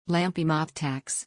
Lampy moth tax.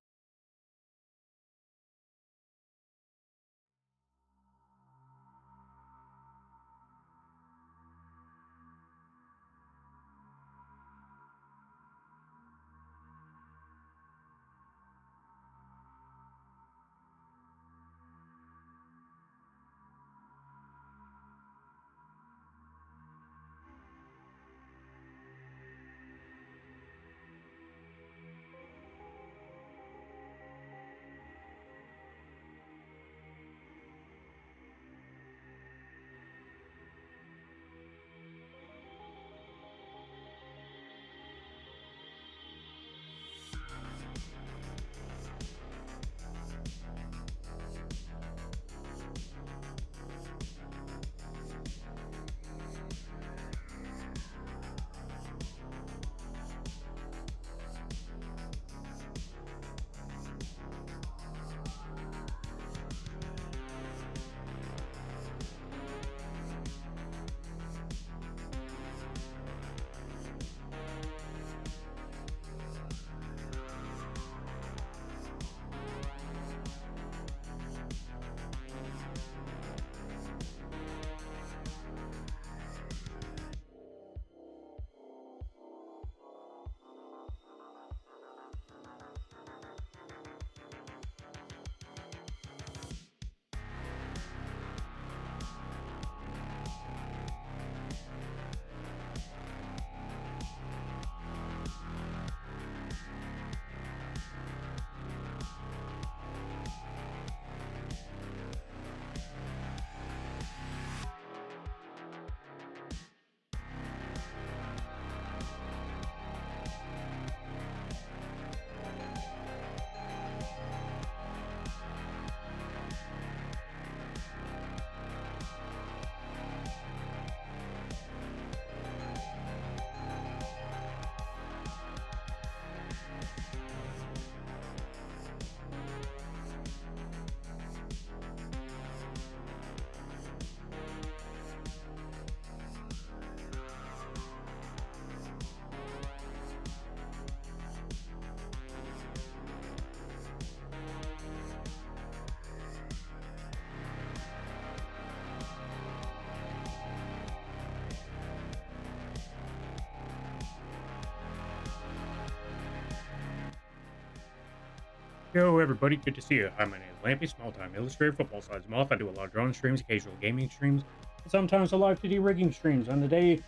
Yo, everybody, good to see you. Hi, my name is Lampy, small-time illustrator, football size moth. I do a lot of drawing streams, occasional gaming streams, and sometimes a live 2D rigging streams. And today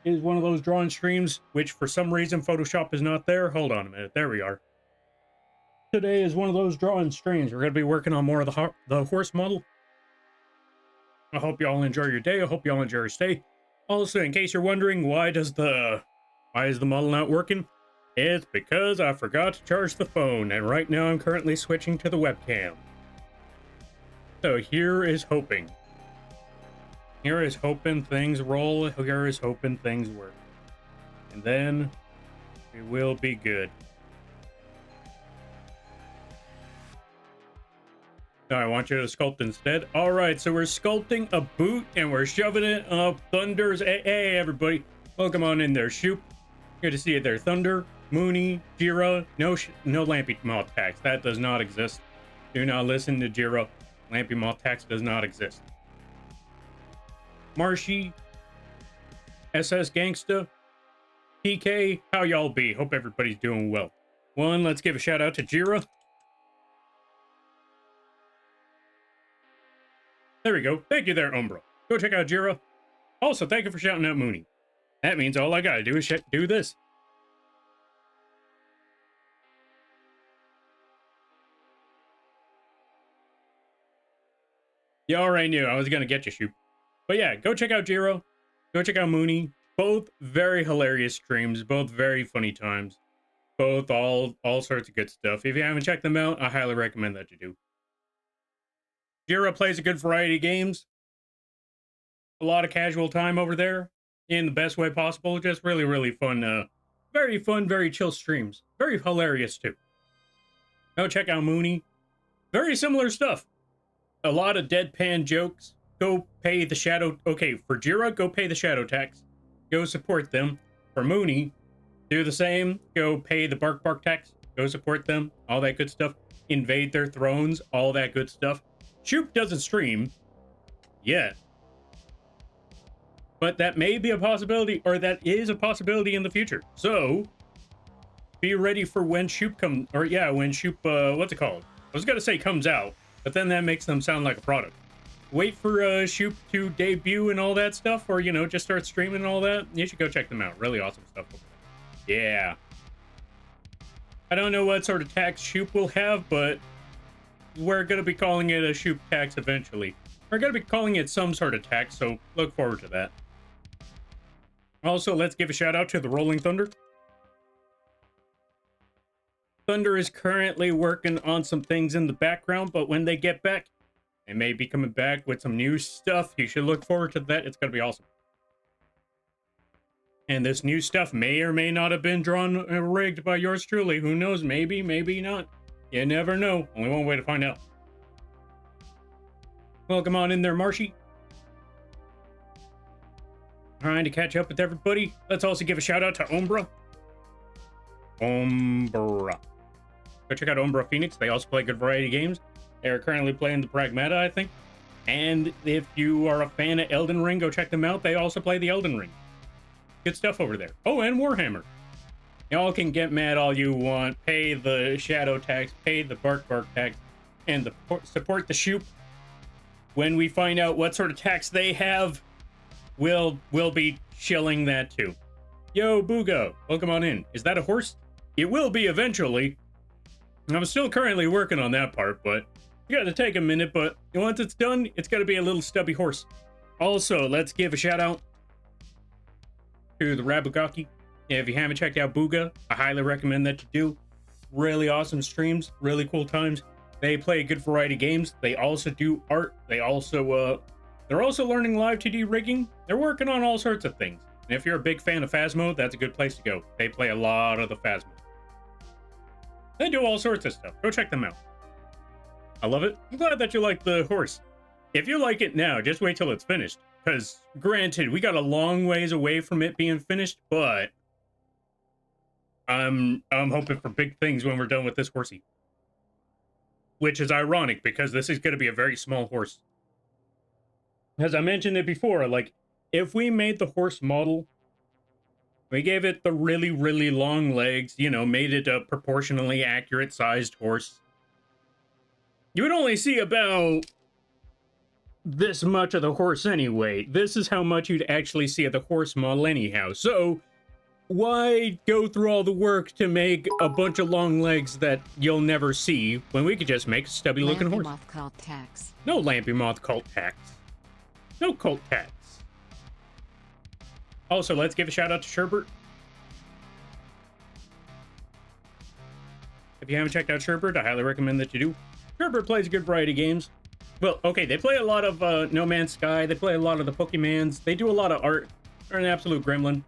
is one of those drawing streams, which for some reason Photoshop is not there. Hold on a minute, there we are. Today is one of those drawing streams. We're going to be working on more of the horse model. I hope you all enjoy your day. I hope you all enjoy your stay. Also, in case you're wondering, why is the model not working? It's because I forgot to charge the phone, and right now I'm currently switching to the webcam. So here is hoping. Here is hoping things roll. Here is hoping things work. And then we will be good. Now I want you to sculpt instead. Alright, so we're sculpting a boot and we're shoving it up Thunder's. Hey, everybody. Welcome on in there, Shoop. Good to see you there, Thunder, Mooney, Jira. No Lampy moth tax. That does not exist. Do not listen to Jira. Lampy moth tax does not exist. Marshy, SS Gangsta, PK, how y'all be? Hope everybody's doing well. Let's give a shout out to Jira. There we go. Thank you there, Umbra. Go check out Jira. Also, thank you for shouting out Mooney. That means all I gotta do is do this. You already knew I was gonna get you, Shoop. But yeah, go check out Jiro. Go check out Mooney. Both very hilarious streams. Both very funny times. Both all sorts of good stuff. If you haven't checked them out, I highly recommend that you do. Jiro plays a good variety of games. A lot of casual time over there in the best way possible. Just really, really fun. Very fun, very chill streams. Very hilarious too. Go check out Mooney. Very similar stuff. A lot of deadpan jokes. Go pay the shadow. Okay, for Jira, go pay the shadow tax. Go support them. For Mooney, do the same. Go pay the bark tax. Go support them, all that good stuff. Invade their thrones, all that good stuff. Shoop doesn't stream yet, but that may be a possibility, or that is a possibility in the future. So be ready for when Shoop comes, or yeah, when Shoop, what's it called? I was gonna say comes out, but then that makes them sound like a product. Wait for Shoop to debut and all that stuff, or, you know, just start streaming and all that. You should go check them out. Really awesome stuff. Yeah. I don't know what sort of tax Shoop will have, but we're going to be calling it a Shoop tax eventually. We're going to be calling it some sort of tax, so look forward to that. Also, let's give a shout out to the Rolling Thunder. Thunder is currently working on some things in the background, but when they get back, they may be coming back with some new stuff. You should look forward to that. It's going to be awesome. And this new stuff may or may not have been drawn rigged by yours truly. Who knows? Maybe, maybe not. You never know. Only one way to find out. Welcome on in there, Marshy. Trying to catch up with everybody. Let's also give a shout out to Umbra. Umbra. Go check out Umbra Phoenix. They also play good variety games. They're currently playing the Pragmata, I think. And if you are a fan of Elden Ring, go check them out. They also play the Elden Ring. Good stuff over there. Oh, and Warhammer. Y'all can get mad all you want. Pay the Shadow tax, pay the Bark tax, and support the Shoop. When we find out what sort of tax they have, we'll be shilling that too. Yo, Booga, welcome on in. Is that a horse? It will be eventually. I'm still currently working on that part, but you gotta take a minute, but once it's done, it's gotta be a little stubby horse. Also, let's give a shout out to the Rabugaki. If you haven't checked out Booga, I highly recommend that you do. Really awesome streams, really cool times. They play a good variety of games. They also do art. They also, they're also learning live 2D rigging. They're working on all sorts of things. And if you're a big fan of Phasmo, that's a good place to go. They play a lot of the Phasmo. They do all sorts of stuff. Go check them out. I love it. I'm glad that you like the horse. If you like it now, just wait till it's finished. Because, granted, we got a long ways away from it being finished, but I'm hoping for big things when we're done with this horsey. Which is ironic, because this is going to be a very small horse. As I mentioned it before, like, if we made the horse model, we gave it the really, really long legs, you know, made it a proportionally accurate sized horse, you would only see about this much of the horse anyway. This is how much you'd actually see of the horse model anyhow. So why go through all the work to make a bunch of long legs that you'll never see when we could just make a stubby looking horse? Moth cult tax. No Lampy Moth cult tax. No cult tax. Also, let's give a shout out to Sherbert. If you haven't checked out Sherbert, I highly recommend that you do. Sherbert plays a good variety of games. Well, okay, they play a lot of No Man's Sky. They play a lot of the Pokemans. They do a lot of art. They're an absolute gremlin.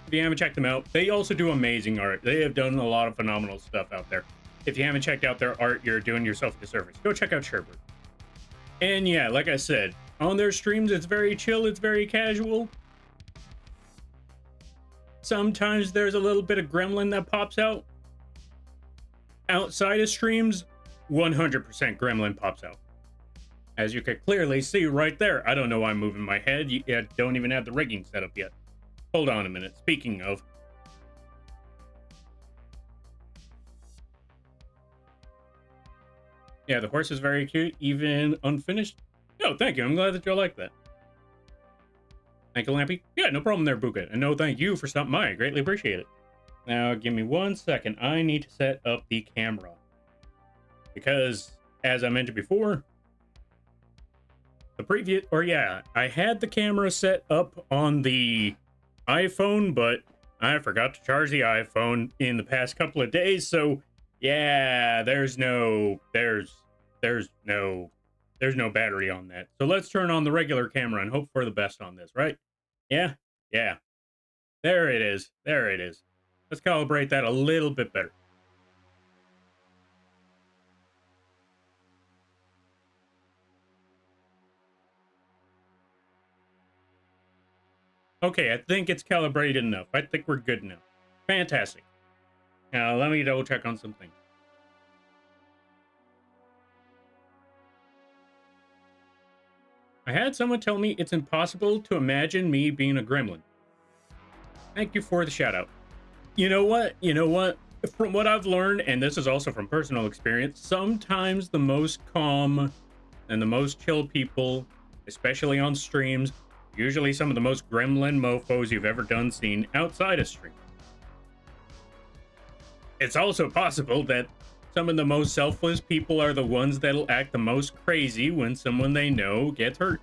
If you haven't checked them out, they also do amazing art. They have done a lot of phenomenal stuff out there. If you haven't checked out their art, you're doing yourself a disservice. Go check out Sherbert. And yeah, like I said, on their streams, it's very chill. It's very casual. Sometimes there's a little bit of gremlin that pops out. Outside of streams, 100% gremlin pops out. As you can clearly see right there. I don't know why I'm moving my head. I don't even have the rigging set up yet. Hold on a minute. Speaking of. Yeah, the horse is very cute, even unfinished. Oh, thank you. I'm glad that you like that. Thank you, Lampy. Yeah, no problem there, Buka. And no thank you for stopping by. I greatly appreciate it. Now, give me 1 second. I need to set up the camera. Because, as I mentioned before, the previous... Or yeah, I had the camera set up on the iPhone, but I forgot to charge the iPhone in the past couple of days. So, yeah, there's no battery on that. So let's turn on the regular camera and hope for the best on this, right? Yeah? Yeah. There it is. There it is. Let's calibrate that a little bit better. Okay, I think it's calibrated enough. I think we're good now. Fantastic. Now, let me double check on something. I had someone tell me it's impossible to imagine me being a gremlin. Thank you for the shout out. You know what? You know what? From what I've learned, and this is also from personal experience, sometimes the most calm and the most chill people, especially on streams, usually some of the most gremlin mofos you've ever done seen outside of stream. It's also possible that some of the most selfless people are the ones that'll act the most crazy when someone they know gets hurt.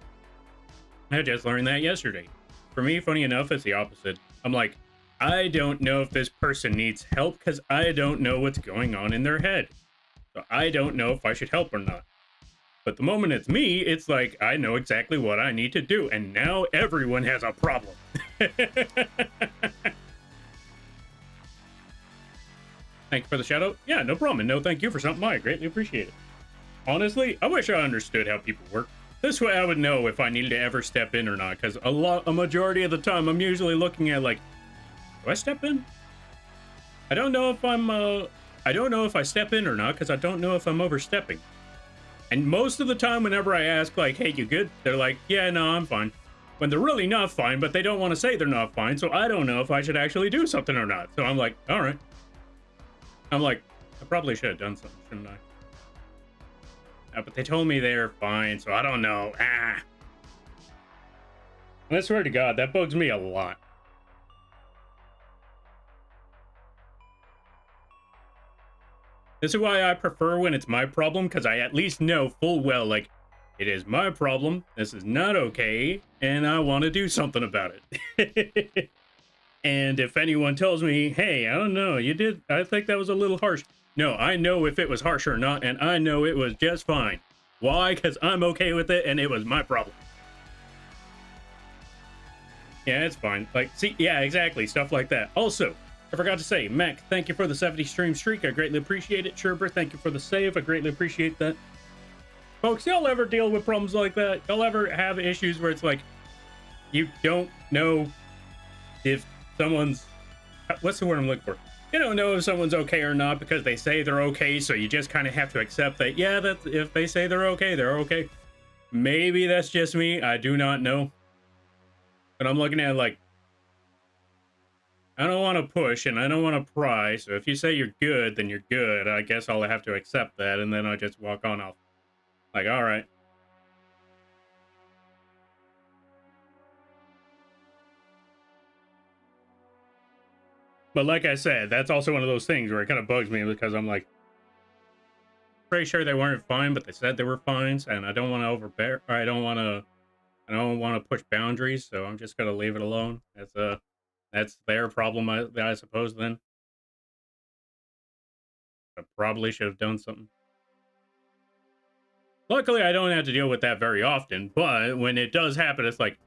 I just learned that yesterday. For me, funny enough, it's the opposite. I'm like, I don't know if this person needs help because I don't know what's going on in their head. So I don't know if I should help or not. But the moment it's me, it's like, I know exactly what I need to do. And now everyone has a problem. Thank you for the shout out. Yeah, no problem. And no thank you for something. I greatly appreciate it. Honestly, I wish I understood how people work. This way I would know if I needed to ever step in or not. Because a majority of the time, I'm usually looking at like, do I step in? I don't know if I don't know if I step in or not because I don't know if I'm overstepping. And most of the time, whenever I ask like, hey, you good? They're like, yeah, no, I'm fine. When they're really not fine, but they don't want to say they're not fine. So I don't know if I should actually do something or not. So I'm like, all right. I'm like, I probably should have done something, shouldn't I? But they told me they're fine, so I don't know. I swear to God, that bugs me a lot. This is why I prefer when it's my problem, because I at least know full well, like, it is my problem, this is not okay, and I want to do something about it. And if anyone tells me, hey, I don't know, I think that was a little harsh. No, I know if it was harsh or not, and I know it was just fine. Why? Because I'm okay with it, and it was my problem. Yeah, it's fine. Like, see, yeah, exactly, stuff like that. Also, I forgot to say, Mac, thank you for the 70 stream streak. I greatly appreciate it. Sherbert, thank you for the save. I greatly appreciate that. Folks, y'all ever deal with problems like that? Y'all ever have issues where it's like, you don't know if someone's, what's the word I'm looking for? You don't know if someone's okay or not because they say they're okay, so you just kind of have to accept that, yeah, that if they say they're okay, they're okay. Maybe that's just me. I do not know. But I'm looking at it like, I don't want to push and I don't want to pry, so if you say you're good, then you're good. I guess I'll have to accept that, and then I just walk on off. Like, all right. But like I said, that's also one of those things where it kind of bugs me because I'm like, pretty sure they weren't fine, but they said they were fine, and I don't want to overbear, or I don't want to push boundaries, so I'm just gonna leave it alone. That's their problem, I suppose. Then I probably should have done something. Luckily, I don't have to deal with that very often, but when it does happen, it's like,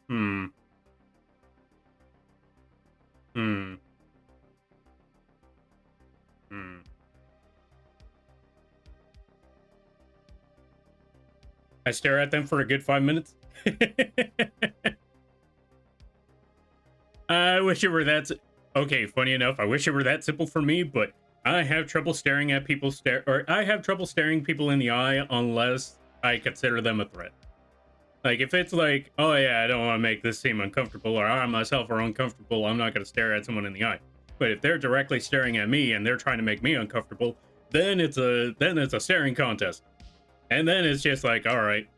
hmm. Hmm. Hmm. I stare at them for a good 5 minutes. I wish it were that. Okay, funny enough, I wish it were that simple for me, but I have trouble staring at people or I have trouble staring people in the eye unless I consider them a threat. Like if it's like, oh yeah, I don't want to make this seem uncomfortable, or I myself are uncomfortable, I'm not going to stare at someone in the eye. But if they're directly staring at me and they're trying to make me uncomfortable, then it's a staring contest, and then it's just like, all right.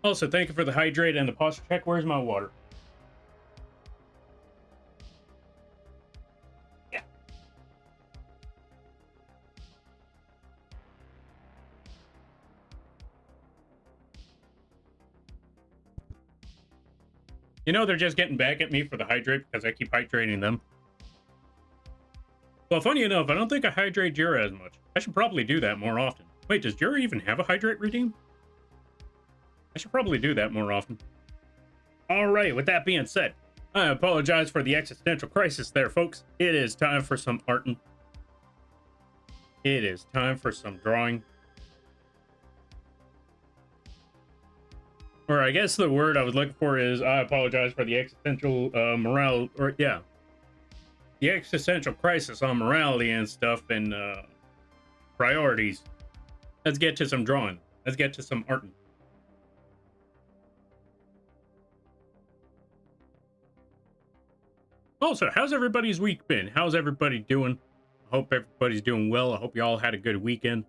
Also, thank you for the hydrate and the posture check. Where's my water? Yeah. You know, they're just getting back at me for the hydrate because I keep hydrating them. Well, funny enough, I don't think I hydrate Jira as much. I should probably do that more often. Wait, does Jira even have a hydrate routine? I should probably do that more often. All right, with that being said, I apologize for the existential crisis there, folks. It is time for some arting. It is time for some drawing. or I guess the word I was looking for is I apologize for the existential morale, or yeah, the existential crisis on morality and stuff and priorities. Let's get to some drawing. Let's get to some art. Also, how's everybody's week been? How's everybody doing? I hope everybody's doing well. I hope you all had a good weekend.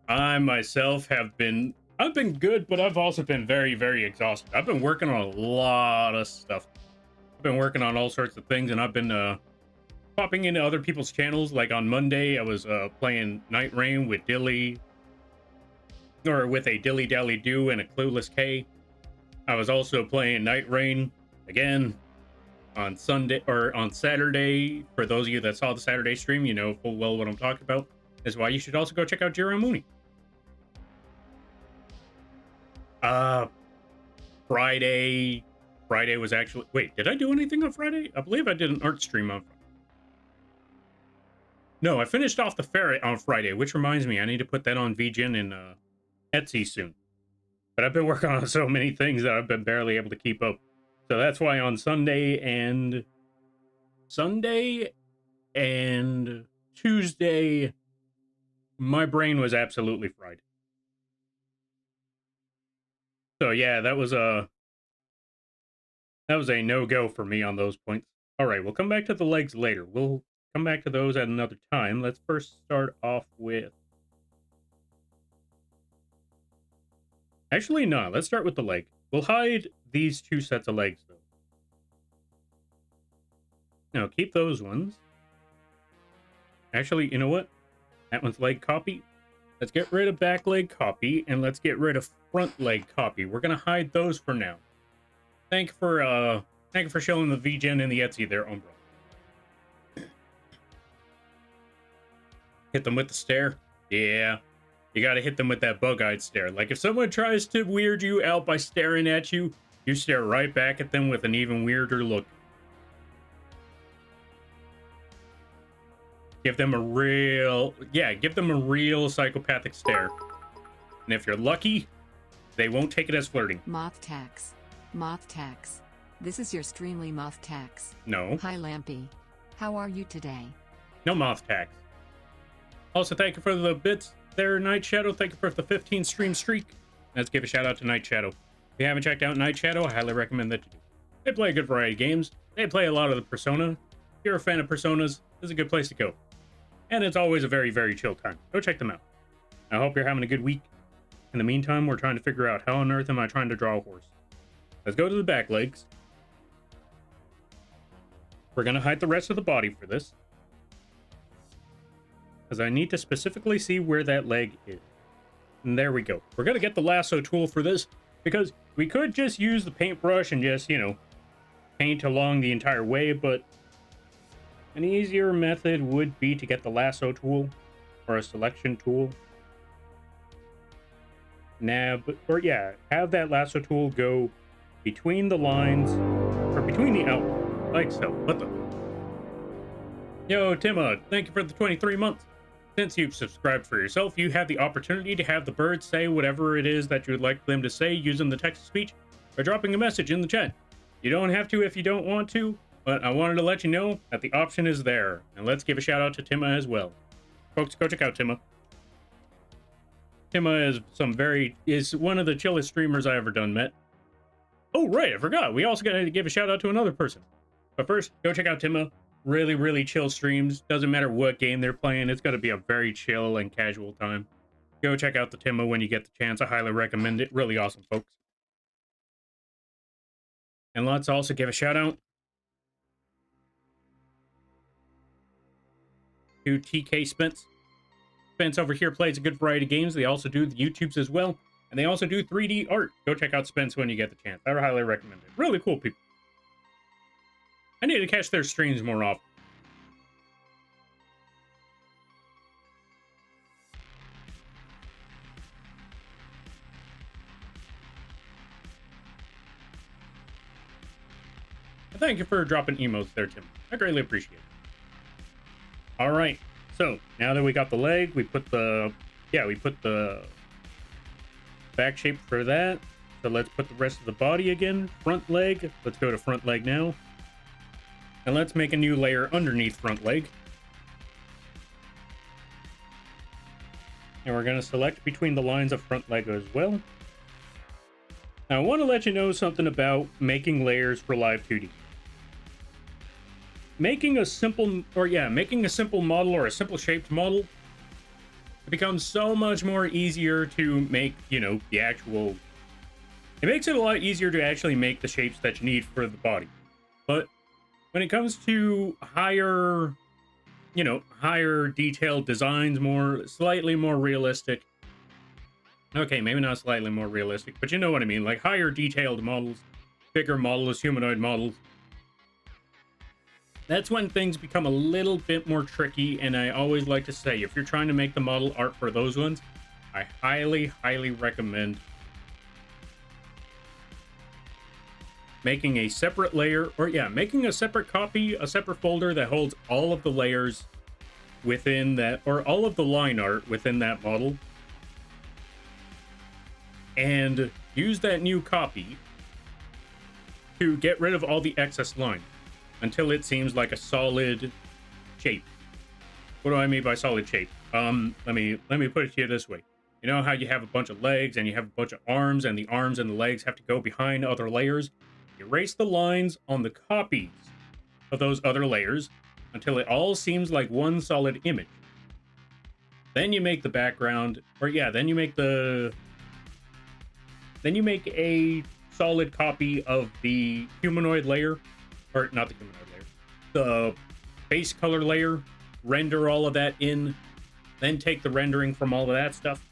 I myself I've been good, but I've also been very, very exhausted. I've been working on a lot of stuff. I've been working on all sorts of things, and I've been popping into other people's channels. Like on Monday, I was playing Night Rain with Dilly, or with a Dilly Dally Do and a Clueless K. I was also playing Night Rain again on Sunday, or on Saturday. For those of you that saw the Saturday stream, you know full well what I'm talking about. That's why you should also go check out Jiro Mooney. Friday was actually, wait, did I do anything on Friday? I believe I did an art stream on Friday. No, I finished off the ferret on Friday, which reminds me, I need to put that on vgen and Etsy soon. But I've been working on so many things that I've been barely able to keep up. So that's why on Sunday and Tuesday, my brain was absolutely fried. So yeah, that was a no-go for me on those points. All right, we'll come back to the legs later. We'll come back to those at another time. Let's first start off with... Actually, no. Let's start with the leg. We'll hide these two sets of legs, though. Now, keep those ones. Actually, you know what? That one's leg copy. Let's get rid of back leg copy, and let's get rid of front leg copy. We're gonna hide those for now. Thank you for showing the vgen and the Etsy there, Umbra. Hit them with the stare. Yeah. You gotta hit them with that bug-eyed stare. Like, if someone tries to weird you out by staring at you, you stare right back at them with an even weirder look. Give them a real psychopathic stare. And if you're lucky, they won't take it as flirting. Moth tax. Moth tax. This is your Streamly Moth tax. No. Hi Lampy. How are you today? No moth tax. Also, thank you for the bits there, Night Shadow. Thank you for the 15 stream streak. Let's give a shout out to Night Shadow. If you haven't checked out Night Shadow, I highly recommend that you do. They play a good variety of games. They play a lot of the Persona. If you're a fan of Personas, this is a good place to go. And it's always a very, very chill time. Go check them out. I hope you're having a good week. In the meantime, we're trying to figure out how on earth am I trying to draw a horse. Let's go to the back legs. We're going to hide the rest of the body for this, because I need to specifically see where that leg is. And there we go. We're going to get the lasso tool for this, because we could just use the paintbrush and just, you know, paint along the entire way, but an easier method would be to get the lasso tool, or a selection tool. Have that lasso tool go between the lines, or between the outline, like so. What the? Yo, Timma, thank you for the 23 months. Since you've subscribed for yourself, you have the opportunity to have the birds say whatever it is that you would like them to say using the text-to-speech, or dropping a message in the chat. You don't have to if you don't want to, but I wanted to let you know that the option is there. And let's give a shout out to Timma as well. Folks, go check out Timma. Timma is one of the chillest streamers I ever done met. Oh, right, I forgot. We also got to give a shout out to another person. But first, go check out Timma. Really, really chill streams. Doesn't matter what game they're playing. It's going to be a very chill and casual time. Go check out the Timma when you get the chance. I highly recommend it. Really awesome, folks. And let's also give a shout out to TK Spence. Spence over here plays a good variety of games. They also do the YouTubes as well. And they also do 3D art. Go check out Spence when you get the chance. I highly recommend it. Really cool people. I need to catch their streams more often. Thank you for dropping emotes there, Tim. I greatly appreciate it. All right. So now that we got the leg, we put the back shape for that. So let's put the rest of the body again. Front leg. Let's go to front leg now. And let's make a new layer underneath front leg. And we're going to select between the lines of front leg as well. Now, I want to let you know something about making layers for Live 2D. Making a simple model or a simple shaped model, it becomes so much more easier to make, the actual... It makes it a lot easier to actually make the shapes that you need for the body. But when it comes to higher detailed designs, slightly more realistic. Okay, maybe not slightly more realistic, but you know what I mean. Like higher detailed models, bigger models, humanoid models. That's when things become a little bit more tricky, and I always like to say, if you're trying to make the model art for those ones, I highly, highly recommend making a separate layer, making a separate copy, a separate folder that holds all of the layers within that, or all of the line art within that model, and use that new copy to get rid of all the excess line until it seems like a solid shape. What do I mean by solid shape? Let me put it to you this way. You know how you have a bunch of legs and you have a bunch of arms, and the arms and the legs have to go behind other layers? Erase the lines on the copies of those other layers until it all seems like one solid image. Then you make the background, then you make a solid copy of the humanoid layer, or not the humanoid layer, the base color layer, render all of that in, then take the rendering from all of that stuff.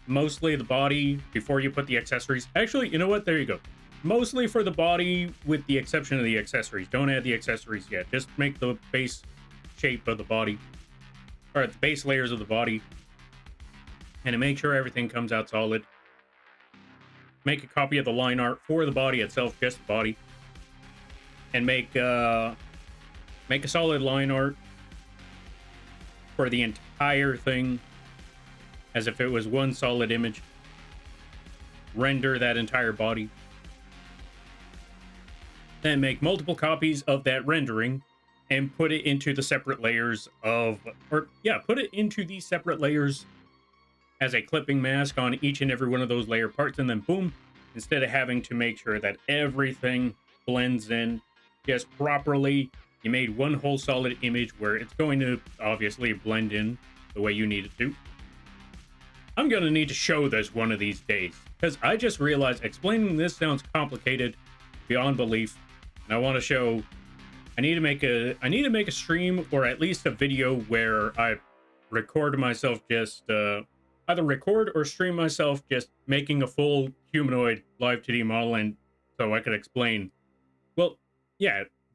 Mostly the body before you put the accessories. Actually, you know what? There you go. Mostly for the body with the exception of the accessories. Don't add the accessories yet. Just make the base shape of the body, or the base layers of the body, and to make sure everything comes out solid. Make a copy of the line art for the body itself, just the body, and make a solid line art for the entire thing, as if it was one solid image. Render that entire body. Then make multiple copies of that rendering and put it into the separate layers put it into these separate layers as a clipping mask on each and every one of those layer parts, and then boom, instead of having to make sure that everything blends in just properly, you made one whole solid image where it's going to obviously blend in the way you need it to. I'm going to need to show this one of these days, because I just realized explaining this sounds complicated beyond belief. And I want to show, I need to make a stream, or at least a video where I record myself just either record or stream myself just making a full humanoid live 2D model, and so I could explain,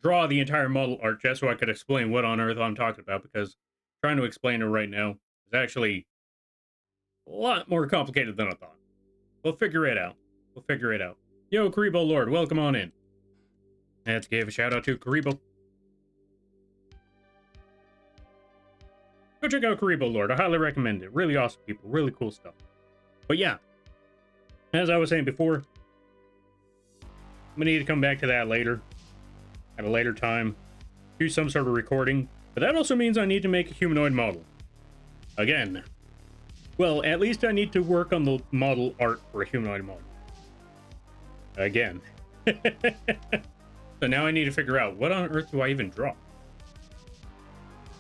draw the entire model art just so I could explain what on earth I'm talking about, because trying to explain it right now is actually a lot more complicated than I thought. We'll figure it out. Yo, Karibo Lord, welcome on in. Let's give a shout out to Karibo. Go check out Karibo Lord. I highly recommend it. Really awesome people. Really cool stuff. But yeah, as I was saying before, I'm going to need to come back to that later. At a later time. Do some sort of recording. But that also means I need to make a humanoid model. Again. Well, at least I need to work on the model art for a humanoid model. Again. So now I need to figure out, what on earth do I even draw?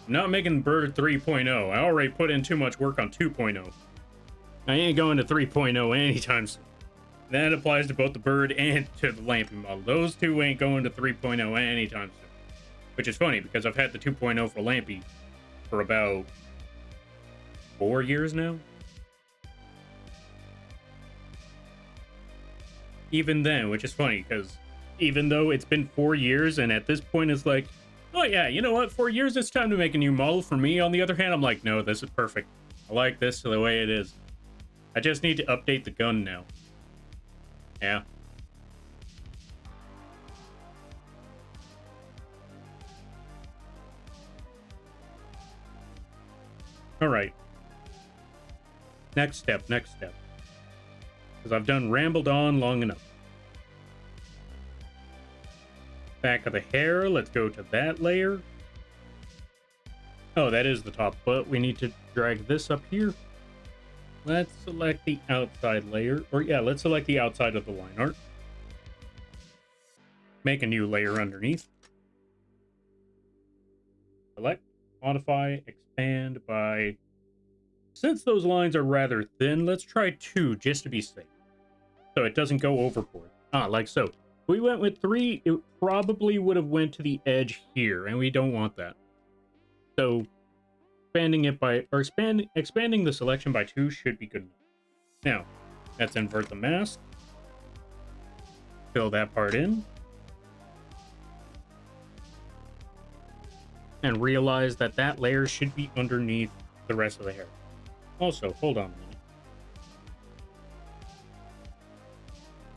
I'm not making Bird 3.0. I already put in too much work on 2.0. I ain't going to 3.0 anytime soon. That applies to both the Bird and to the Lampy model. Those two ain't going to 3.0 anytime soon. Which is funny, because I've had the 2.0 for Lampy for about 4 years now. Even then, which is funny, because even though it's been 4 years, and at this point it's like, oh yeah, you know what, 4 years, it's time to make a new model. For me, on the other hand, I'm like, no, this is perfect. I like this the way it is. I just need to update the gun now. Yeah. All right. Next step. because I've done rambled on long enough. Back of the hair, let's go to that layer. Oh, that is the top, but we need to drag this up here. Let's select the outside layer, or yeah, let's select the outside of the line art. Make a new layer underneath. Select, modify, expand by... Since those lines are rather thin, let's try 2 just to be safe, so it doesn't go overboard. Like so. If we went with 3, it probably would have went to the edge here, and we don't want that. So expanding it by, or expanding the selection by 2 should be good enough. Now, let's invert the mask. Fill that part in. And realize that that layer should be underneath the rest of the hair. Also, hold on a minute.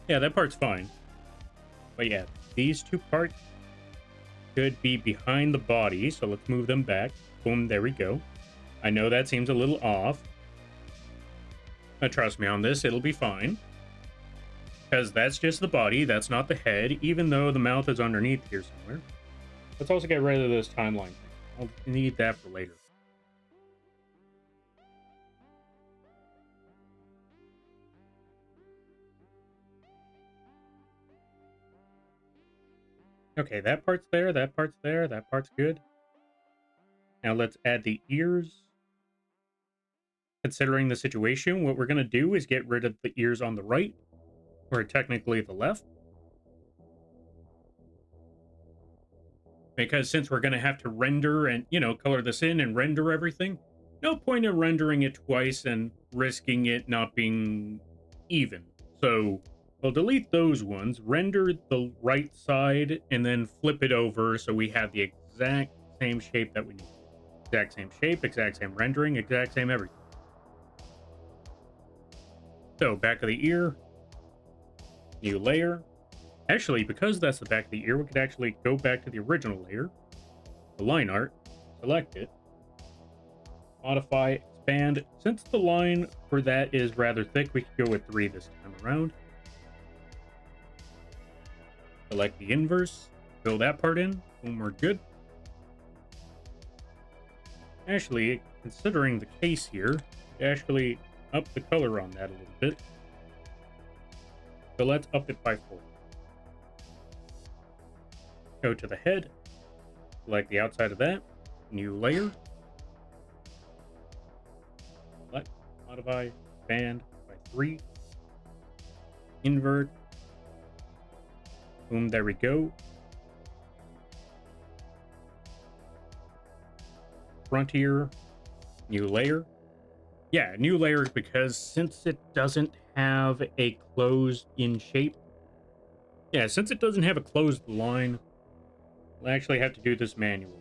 Yeah, that part's fine. But yeah, these 2 parts should be behind the body, so let's move them back. Boom, there we go. I know that seems a little off. But trust me on this, it'll be fine. Because that's just the body, that's not the head, even though the mouth is underneath here somewhere. Let's also get rid of this timeline thing. I'll need that for later. Okay, that part's there, that part's there, that part's good. Now let's add the ears. Considering the situation, what we're going to do is get rid of the ears on the right, or technically the left. Because since we're going to have to render and, color this in and render everything, no point in rendering it twice and risking it not being even. So we'll delete those ones, render the right side, and then flip it over so we have the exact same shape that we need. Exact same shape, exact same rendering, exact same everything. So back of the ear, new layer. Actually, because that's the back of the ear, we could actually go back to the original layer, the line art, select it, modify, expand. Since the line for that is rather thick, we could go with 3 this time around. Select the inverse, fill that part in, boom, we're good. Actually, considering the case here, actually up the color on that a little bit. So let's up it by 4. Go to the head, select the outside of that, new layer, select, modify, expand by 3, invert, boom, there we go. Frontier, new layer. Yeah, new layer because since it doesn't have a closed in shape, since it doesn't have a closed line, we'll actually have to do this manually.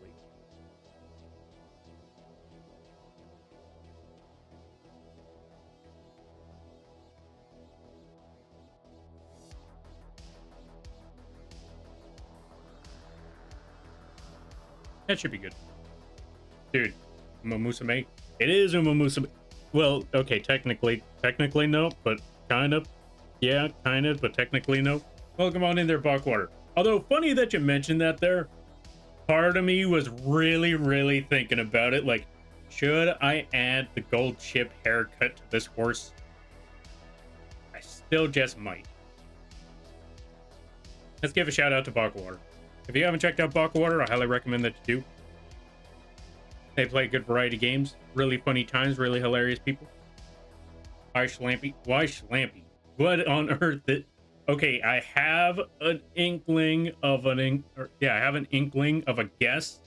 That should be good. Dude, Umamusume. It is Umamusume. Well, okay, technically no, but kind of. Yeah, kind of, but technically no. Welcome on in there, Buckwater. Although, funny that you mentioned that there. Part of me was really thinking about it. Like, should I add the gold chip haircut to this horse? I still just might. Let's give a shout out to Buckwater. If you haven't checked out Buckwater, I highly recommend that you do. They play a good variety of games. Really funny times, really hilarious people. Why Schlampy? Why Schlampy? What on earth? Okay, I have an inkling of I have an inkling of a guess,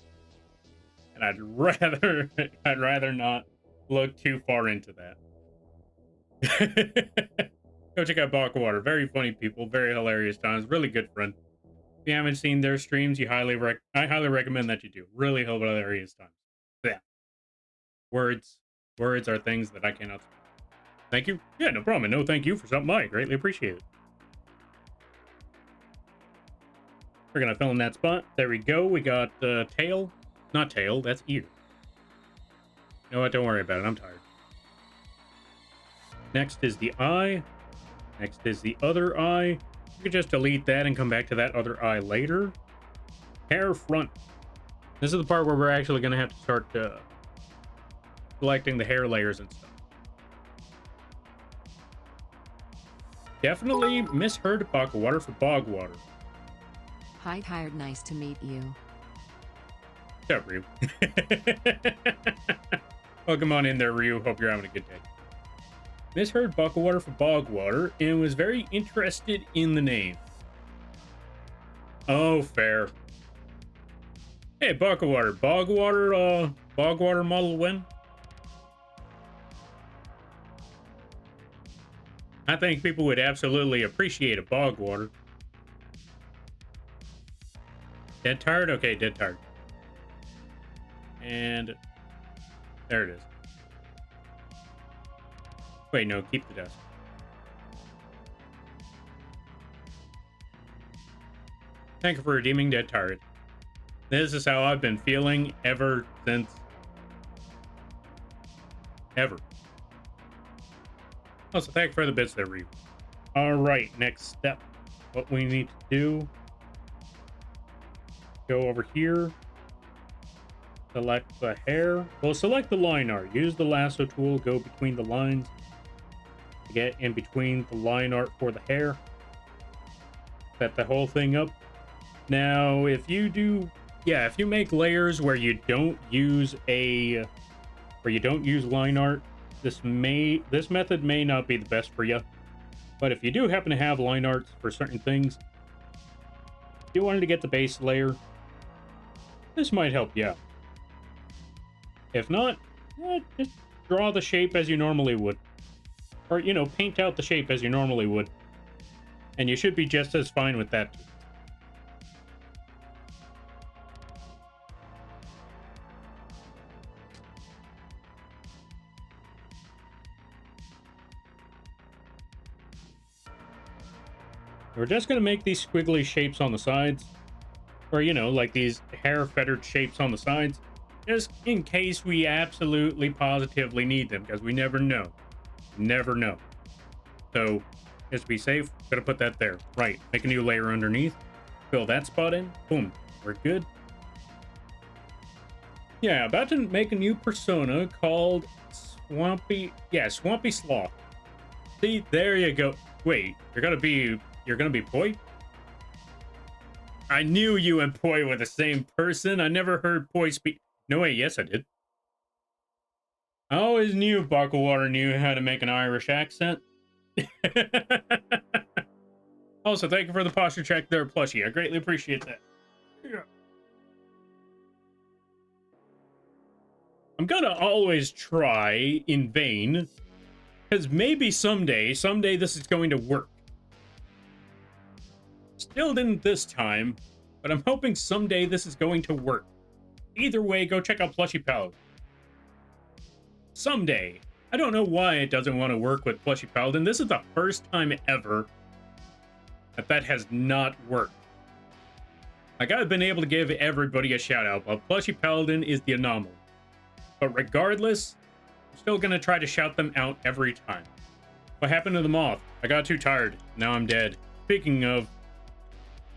and I'd rather not look too far into that. Go check out Buckwater. Very funny people, very hilarious times, really good friend. If you haven't seen their streams, I highly recommend that you do. Really hilarious times. Yeah. Words are things that I cannot speak. Thank you. Yeah, no problem. And no thank you for something. I greatly appreciate it. We're gonna fill in that spot. There we go. We got tail. Not tail, that's ear. You know what? Don't worry about it. I'm tired. Next is the eye. Next is the other eye. You could just delete that and come back to that other eye later. Hair front. This is the part where we're actually going to have to start selecting the hair layers and stuff. Definitely misheard bog water for bog water. Hi, tired. Nice to meet you. What's up, Ryu? Welcome on in there, Ryu. Hope you're having a good day. Misheard buckle water for bog water and was very interested in the name. Oh, fair. Hey, buckle water. Bog water model win? I think people would absolutely appreciate a bog water. Dead tired? Okay, dead tired. And there it is. Wait, no, keep the desk. Thank you for redeeming Dead Tired. This is how I've been feeling ever since. Ever. Also, thank you for the bits there, Reeve. Alright, next step. What we need to do. Go over here. Select the hair. Well, select the line art. Use the lasso tool. Go between the lines. To get in between the line art for the hair. Set the whole thing up. Now, if you do, if you make layers where you don't use line art, this method may not be the best for you. But if you do happen to have line arts for certain things, if you wanted to get the base layer, this might help you out. If not, just draw the shape as you normally would. Or, paint out the shape as you normally would. And you should be just as fine with that. We're just going to make these squiggly shapes on the sides. Or, like these hair-fettered shapes on the sides. Just in case we absolutely positively need them, because we never know. Never know. So, just to be safe, gotta put that there. Right, make a new layer underneath. Fill that spot in. Boom. We're good. Yeah, about to make a new persona called Swampy Sloth. See, there you go. Wait, you're gonna be Poi? I knew you and Poi were the same person. I never heard Poi speak. No, wait, yes, I did. I always knew Bucklewater knew how to make an Irish accent. Also, thank you for the posture check there, plushie. I greatly appreciate that. Yeah. I'm gonna always try in vain, because maybe someday this is going to work. Still didn't this time, but I'm hoping someday this is going to work. Either way, go check out Plushie Paladin. Someday. I don't know why it doesn't want to work with Plushie Paladin. This is the first time ever that has not worked. Like, I've been able to give everybody a shout out, but Plushie Paladin is the anomaly. But regardless, I'm still gonna try to shout them out every time. What happened to the moth? I got too tired. Now I'm dead. Speaking of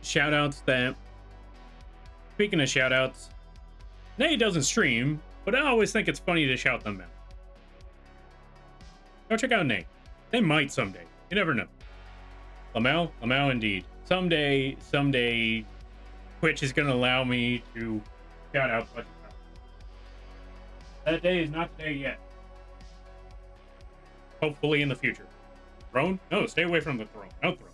shoutouts, Nay doesn't stream, but I always think it's funny to shout them out. Go check out Nay. They might someday. You never know. Lamau indeed. Someday, Twitch is going to allow me to shout out. That day is not today yet. Hopefully in the future. Throne? No, stay away from the throne. No throne.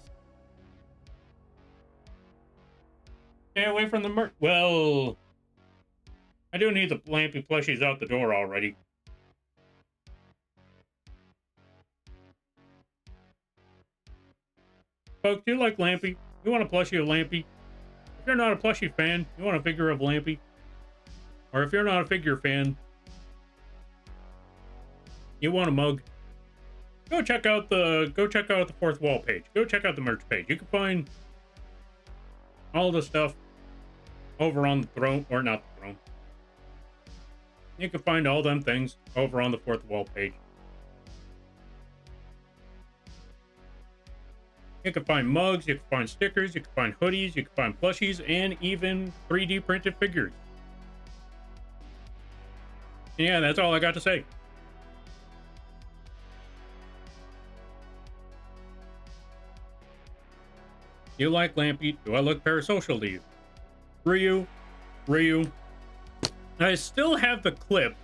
Stay away from the Well, I do need the Lampy plushies out the door already. Folks, do you like Lampy? You want a plushie of Lampy? If you're not a plushie fan, you want a figure of Lampy? Or if you're not a figure fan, you want a mug? Go check out the fourth wall page. Go check out the merch page. You can find all the stuff over on the throne, or not the throne. You can find all them things over on the fourth wall page. You can find mugs, you can find stickers, you can find hoodies, you can find plushies, and even 3D printed figures. Yeah, that's all I got to say. You like Lampy? Do I look parasocial to you? Ryu. I still have the clip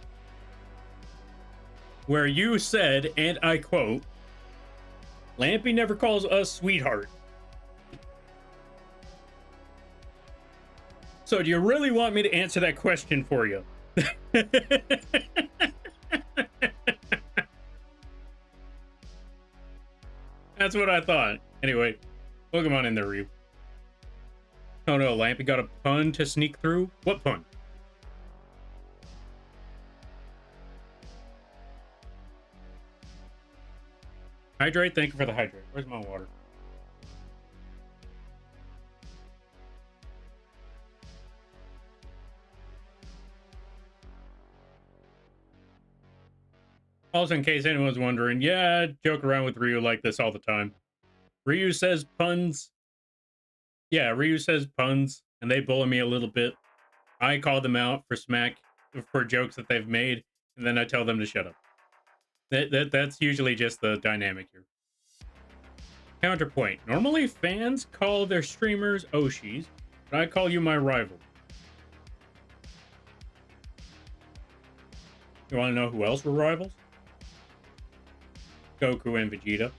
where you said, and I quote, Lampy never calls us sweetheart. So do you really want me to answer that question for you? That's what I thought. Anyway, Pokemon in there, Ryu. Oh no, Lampy got a pun to sneak through? What pun? Hydrate, thank you for the hydrate. Where's my water? Also, in case anyone's wondering, yeah, I joke around with Ryu like this all the time. Ryu says puns. Yeah, Ryu says puns, and they bully me a little bit. I call them out for jokes that they've made, and then I tell them to shut up. That's usually just the dynamic here. Counterpoint. Normally, fans call their streamers Oshis, but I call you my rival. You want to know who else were rivals? Goku and Vegeta.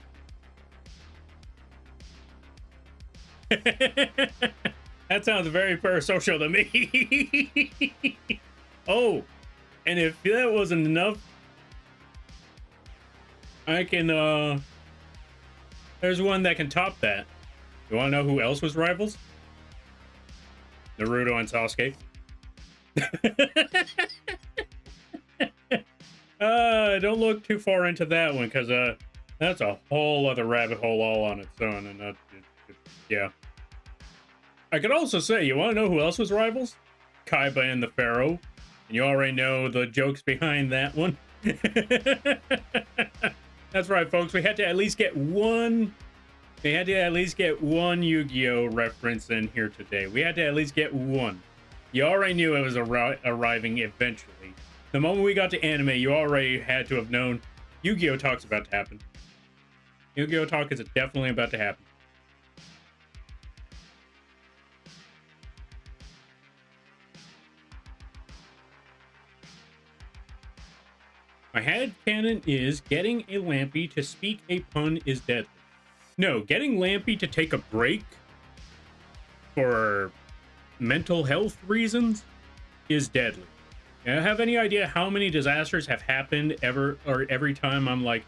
That sounds very parasocial to me. Oh, and if that wasn't enough, I can, there's one that can top that. You want to know who else was rivals? Naruto and Sasuke. Don't look too far into that one, because that's a whole other rabbit hole all on its own, and yeah. I could also say, you want to know who else was rivals? Kaiba and the Pharaoh, and you already know the jokes behind that one. That's right, folks. We had to at least get one. We had to at least get one Yu-Gi-Oh reference in here today. We had to at least get one. You already knew it was arriving eventually. The moment we got to anime, you already had to have known Yu-Gi-Oh Talk's about to happen. Yu-Gi-Oh Talk is definitely about to happen. My headcanon is getting a Lampy to speak a pun is deadly. No, getting Lampy to take a break for mental health reasons is deadly. I have any idea how many disasters have happened every time I'm like,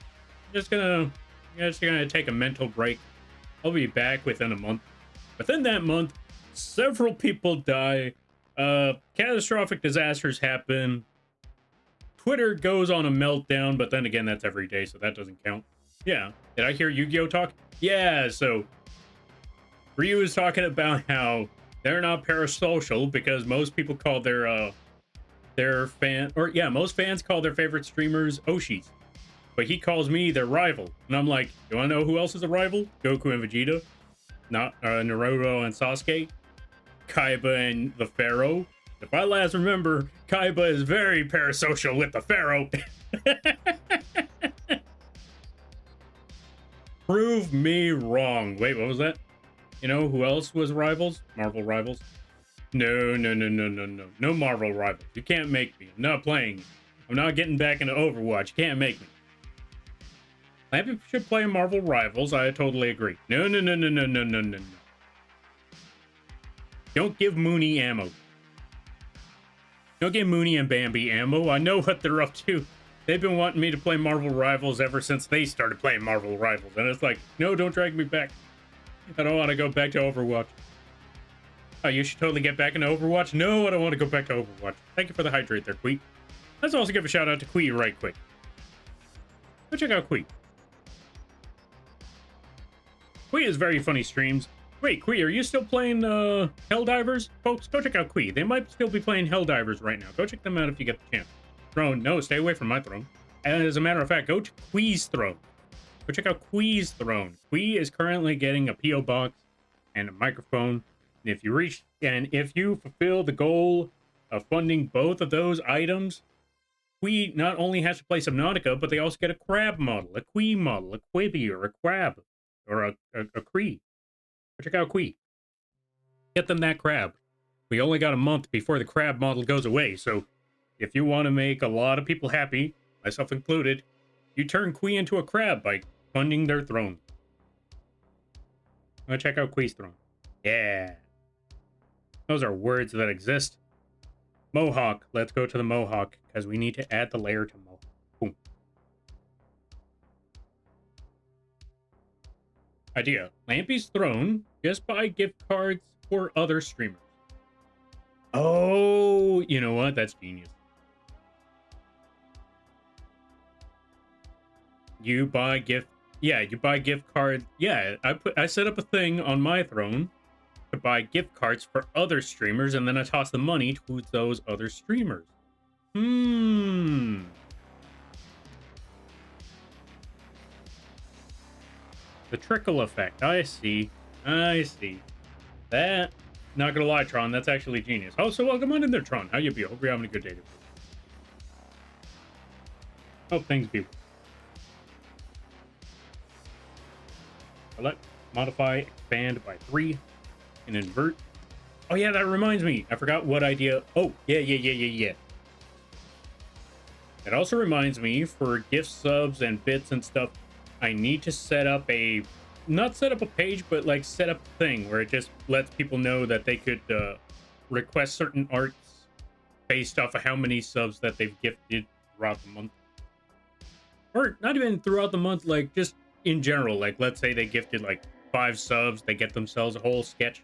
just gonna take a mental break. I'll be back within a month. Within that month, several people die. Catastrophic disasters happen. Twitter goes on a meltdown, but then again, that's every day, so that doesn't count. Yeah. Did I hear Yu-Gi-Oh talk? Yeah, so Ryu is talking about how they're not parasocial because most people call their most fans call their favorite streamers Oshis. But he calls me their rival. And I'm like, do I know who else is a rival? Goku and Vegeta. Not Naruto and Sasuke. Kaiba and the Pharaoh. If I last remember, Kaiba is very parasocial with the Pharaoh. Prove me wrong. Wait, what was that? You know who else was rivals? Marvel rivals? No. No Marvel rivals. You can't make me. I'm not playing. I'm not getting back into Overwatch. You can't make me. Lampy should play Marvel rivals. I totally agree. No. Don't give Mooney ammo. Don't give Mooney and Bambi ammo. I know what they're up to. They've been wanting me to play Marvel Rivals ever since they started playing Marvel Rivals. And it's like, no, don't drag me back. I don't want to go back to Overwatch. Oh, you should totally get back into Overwatch? No, I don't want to go back to Overwatch. Thank you for the hydrate there, Quee. Let's also give a shout out to Quee right quick. Go check out Quee. Quee has very funny streams. Wait, Quee, are you still playing Helldivers? Folks, go check out Quee. They might still be playing Helldivers right now. Go check them out if you get the chance. Throne, no, stay away from my throne. And as a matter of fact, go to Quee's throne. Go check out Quee's throne. Quee is currently getting a P.O. box and a microphone. And if you fulfill the goal of funding both of those items, Quee not only has to play Subnautica, but they also get a crab model, a Quee model, a Quibi, or a crab, or a Cree. Go check out Quee. Get them that crab. We only got a month before the crab model goes away, so if you want to make a lot of people happy, myself included, you turn Quee into a crab by funding their throne. Go check out Quee's throne. Yeah. Those are words that exist. Mohawk. Let's go to the Mohawk, because we need to add the layer to Mohawk. Boom. Idea. Lampy's throne. Just buy gift cards for other streamers. Oh, you know what? That's genius. You buy gift cards. Yeah, I set up a thing on my throne to buy gift cards for other streamers, and then I toss the money to those other streamers. The trickle effect. I see. That, not gonna lie, Tron, that's actually genius. Oh, so welcome on in there, Tron. How you be? Hope you're having a good day today. Hope things be well. Select, modify, expand by 3, and invert. Oh yeah, that reminds me. I forgot what idea. Oh, yeah. It also reminds me, for gift subs and bits and stuff, I need to set up a, not set up a page, but like set up a thing where it just lets people know that they could request certain arts based off of how many subs that they've gifted throughout the month. Or not even throughout the month, like just in general. Like, let's say they gifted like 5 subs, they get themselves a whole sketch.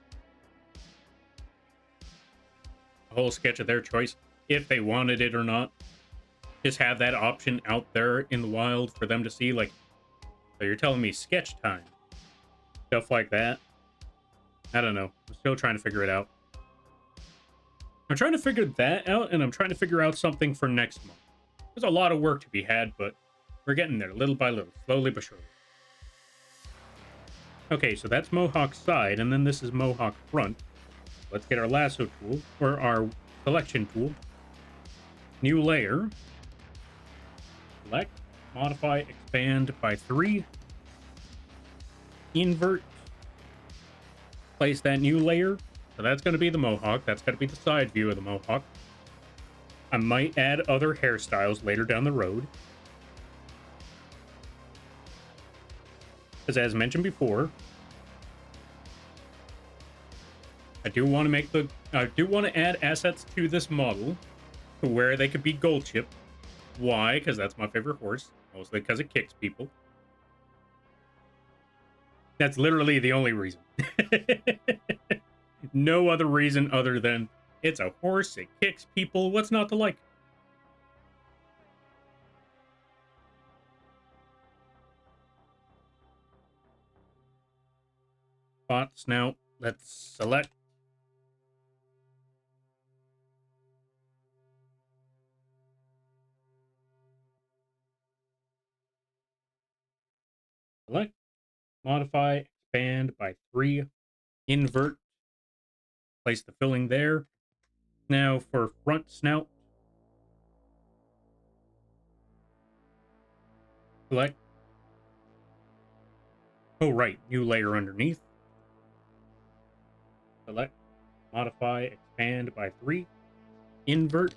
A whole sketch of their choice, if they wanted it or not. Just have that option out there in the wild for them to see, like, so you're telling me sketch time. Stuff like that. I don't know. I'm still trying to figure it out. I'm trying to figure that out, and I'm trying to figure out something for next month. There's a lot of work to be had, but we're getting there little by little, slowly but surely. Okay, so that's Mohawk side, and then this is Mohawk front. Let's get our lasso tool, or our selection tool. New layer. Select, modify, expand by 3. Invert. Place that new layer. So that's going to be the Mohawk. That's going to be the side view of the Mohawk. I might add other hairstyles later down the road. Because as mentioned before, I do want to add assets to this model to where they could be gold chip. Why? Because that's my favorite horse. Mostly because it kicks people. That's literally the only reason. No other reason other than it's a horse, it kicks people. What's not to like? Spots now. Let's select. Select, modify, expand by 3, invert, place the filling there. Now for front snout, select. Oh, right, new layer underneath. Select, modify, expand by 3, invert.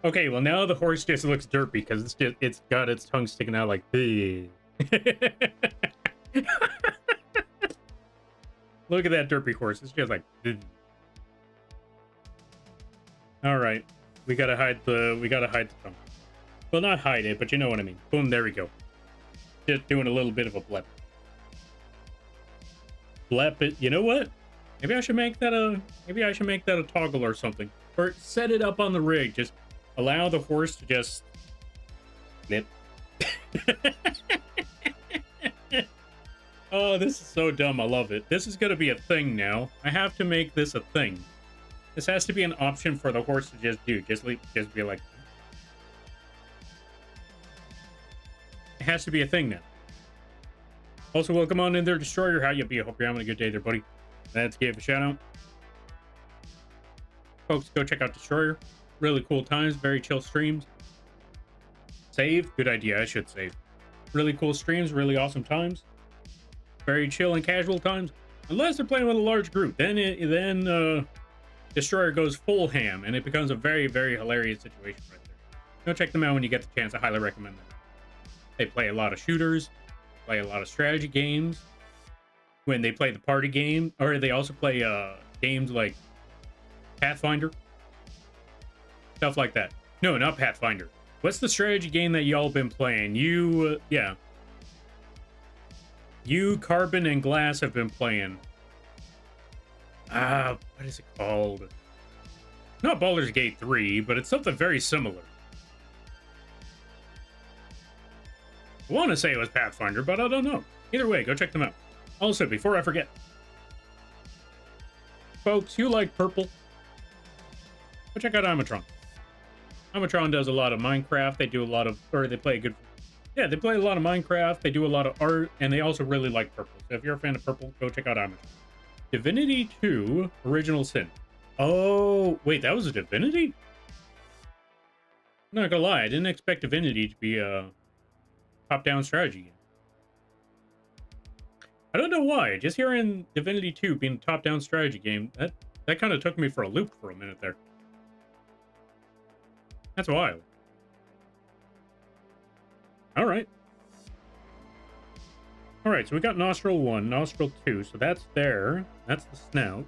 Okay, well now the horse just looks derpy because it's got its tongue sticking out like this. Look at that derpy horse. It's just like. All right, we gotta hide the tongue. Well, not hide it, but you know what I mean. Boom, there we go. Just doing a little bit of a blep. Blep it. You know what? Maybe I should make that a toggle or something, or set it up on the rig. Just allow the horse to just blip. Oh, this is so dumb. I love it. This is going to be a thing now. I have to make this a thing. This has to be an option for the horse to just do. Just be like. It has to be a thing now. Also, welcome on in there, Destroyer. How you be? I hope you're having a good day there, buddy. Let's give a shout out. Folks, go check out Destroyer. Really cool times, very chill streams. Save, good idea. I should save. Really cool streams, really awesome times. Very chill and casual times. Unless they're playing with a large group, then Destroyer goes full ham, and it becomes a very, very hilarious situation right there. Go check them out when you get the chance. I highly recommend them. They play a lot of shooters, play a lot of strategy games. When they play the party game, or they also play games like Pathfinder, stuff like that. No, not Pathfinder. What's the strategy game that y'all been playing? Yeah. You, Carbon, and Glass have been playing. What is it called? Not Baldur's Gate 3, but it's something very similar. I want to say it was Pathfinder, but I don't know. Either way, go check them out. Also, before I forget, folks, you like purple? Go check out Amatron. Amatron does a lot of Minecraft. They do a lot of, or they play a good, yeah, they play a lot of Minecraft. They do a lot of art, and they also really like purple. So if you're a fan of purple, go check out Amatron. Divinity 2, Original Sin. Oh, wait, that was a Divinity? I'm not gonna lie, I didn't expect Divinity to be a top-down strategy game. I don't know why. Just hearing Divinity 2 being a top-down strategy game, that kind of took me for a loop for a minute there. That's wild. All right. All right, so we got Nostril 1, Nostril 2, so that's there. That's the snout.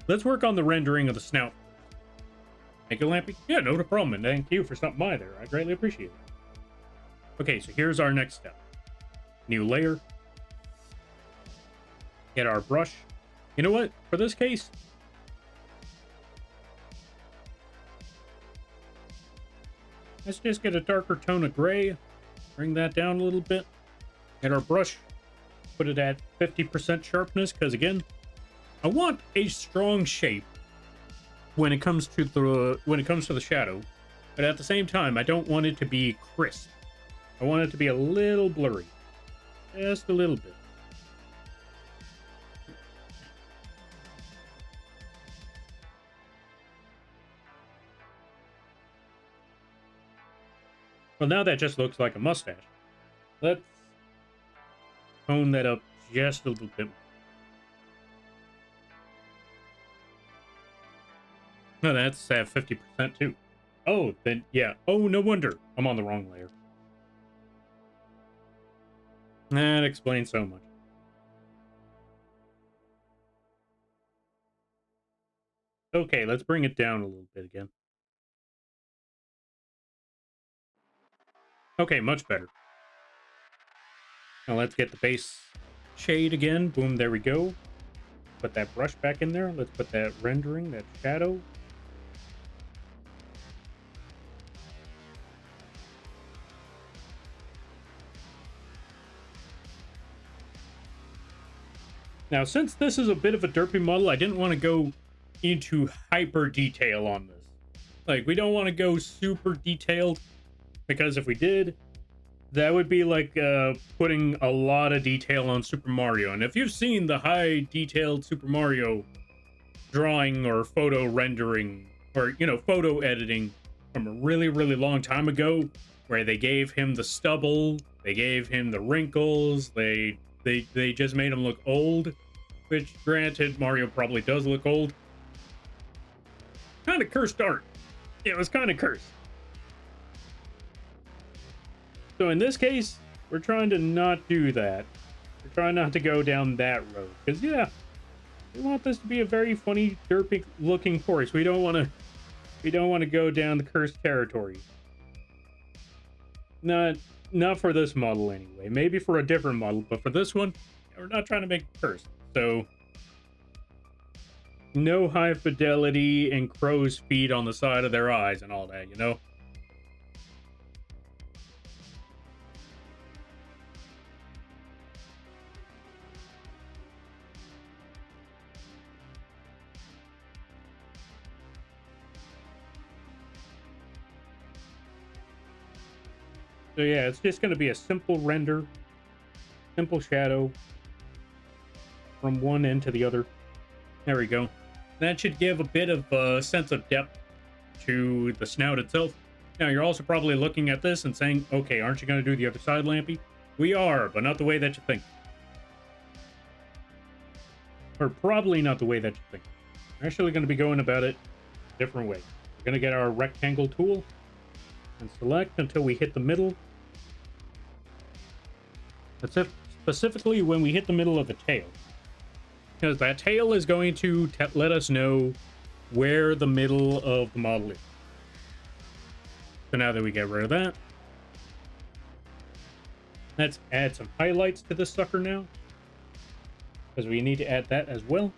Let's work on the rendering of the snout. Thank you, Lampy. Yeah, no problem, and thank you for stopping by there. I greatly appreciate it. Okay, so here's our next step. New layer. Get our brush. You know what? For this case, let's just get a darker tone of gray. Bring that down a little bit. Get our brush. Put it at 50% sharpness, because again, I want a strong shape when it comes to the shadow, but at the same time, I don't want it to be crisp. I want it to be a little blurry, just a little bit. Well, now that just looks like a mustache. Let's tone that up just a little bit. No, that's at 50% too. Oh, then yeah. Oh, no wonder I'm on the wrong layer. That explains so much. Okay, let's bring it down a little bit again. Okay, much better. Now let's get the base shade again. Boom, there we go. Put that brush back in there. Let's put that rendering, that shadow. Now, since this is a bit of a derpy model, I didn't want to go into hyper detail on this. Like, we don't want to go super detailed, because if we did, that would be like putting a lot of detail on Super Mario. And if you've seen the high detailed Super Mario drawing or photo rendering, or, you know, photo editing from a really, really long time ago, where they gave him the stubble, they gave him the wrinkles, they just made him look old, which, granted, Mario probably does look old. Kind of cursed art. It was kind of cursed. So in this case, we're trying to not do that. We're trying not to go down that road. Because, yeah, we want this to be a very funny, derpy looking forest. We don't want to go down the cursed territory. Not for this model anyway. Maybe for a different model, but for this one, we're not trying to make it cursed. So no high fidelity and crow's feet on the side of their eyes and all that, you know? So yeah, it's just going to be a simple render, simple shadow from one end to the other. There we go. That should give a bit of a sense of depth to the snout itself. Now, you're also probably looking at this and saying, okay, aren't you going to do the other side, Lampy? We are, but not the way that you think. Or probably not the way that you think. We're actually going to be going about it a different way. We're going to get our rectangle tool and select until we hit the middle. That's it. Specifically when we hit the middle of the tail. Because that tail is going to let us know where the middle of the model is. So now that we get rid of that, let's add some highlights to this sucker now, because we need to add that as well.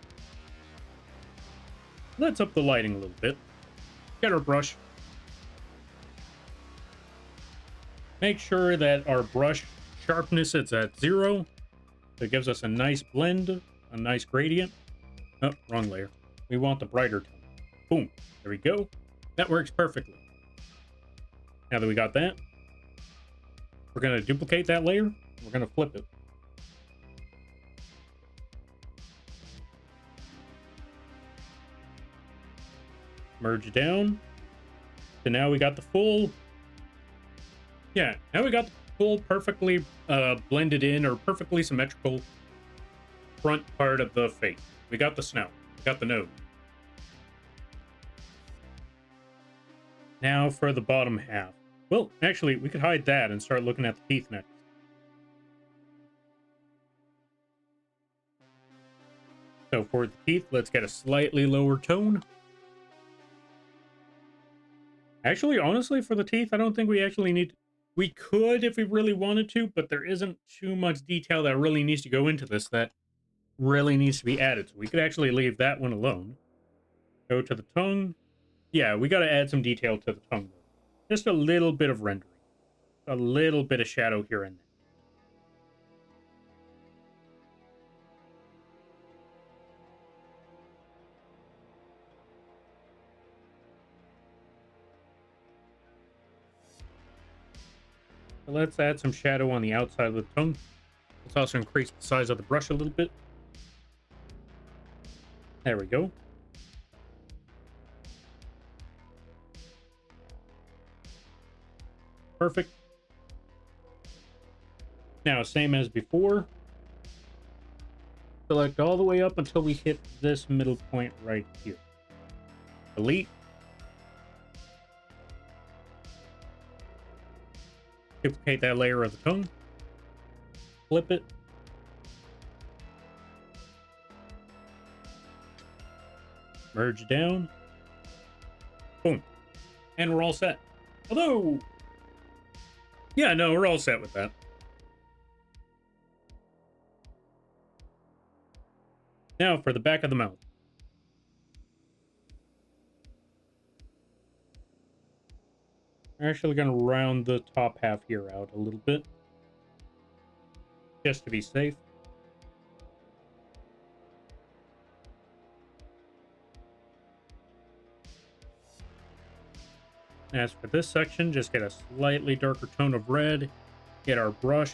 Let's up the lighting a little bit. Get our brush. Make sure that our brush sharpness is at 0. So it gives us a nice blend, a nice gradient. Oh, wrong layer. We want the brighter tone. Boom. There we go. That works perfectly. Now that we got that, we're going to duplicate that layer. We're going to flip it. Merge down. So now we got the full... Yeah, now we got the full perfectly blended in or perfectly symmetrical front part of the face. We got the snout. We got the nose. Now for the bottom half. Well, actually, we could hide that and start looking at the teeth next. So for the teeth, let's get a slightly lower tone. Actually, honestly, for the teeth, I don't think we actually need... We could if we really wanted to, but there isn't too much detail that really needs to go into this that really needs to be added. So we could actually leave that one alone. Go to the tongue. Yeah, we got to add some detail to the tongue. Just a little bit of rendering. A little bit of shadow here and there. So let's add some shadow on the outside of the tongue. Let's also increase the size of the brush a little bit. There we go. Perfect. Now, same as before. Select all the way up until we hit this middle point right here. Delete. Duplicate that layer of the tongue. Flip it. Merge down. Boom. And we're all set. Although... Yeah, no, we're all set with that. Now for the back of the mouth. We're actually going to round the top half here out a little bit. Just to be safe. As for this section, just get a slightly darker tone of red. Get our brush.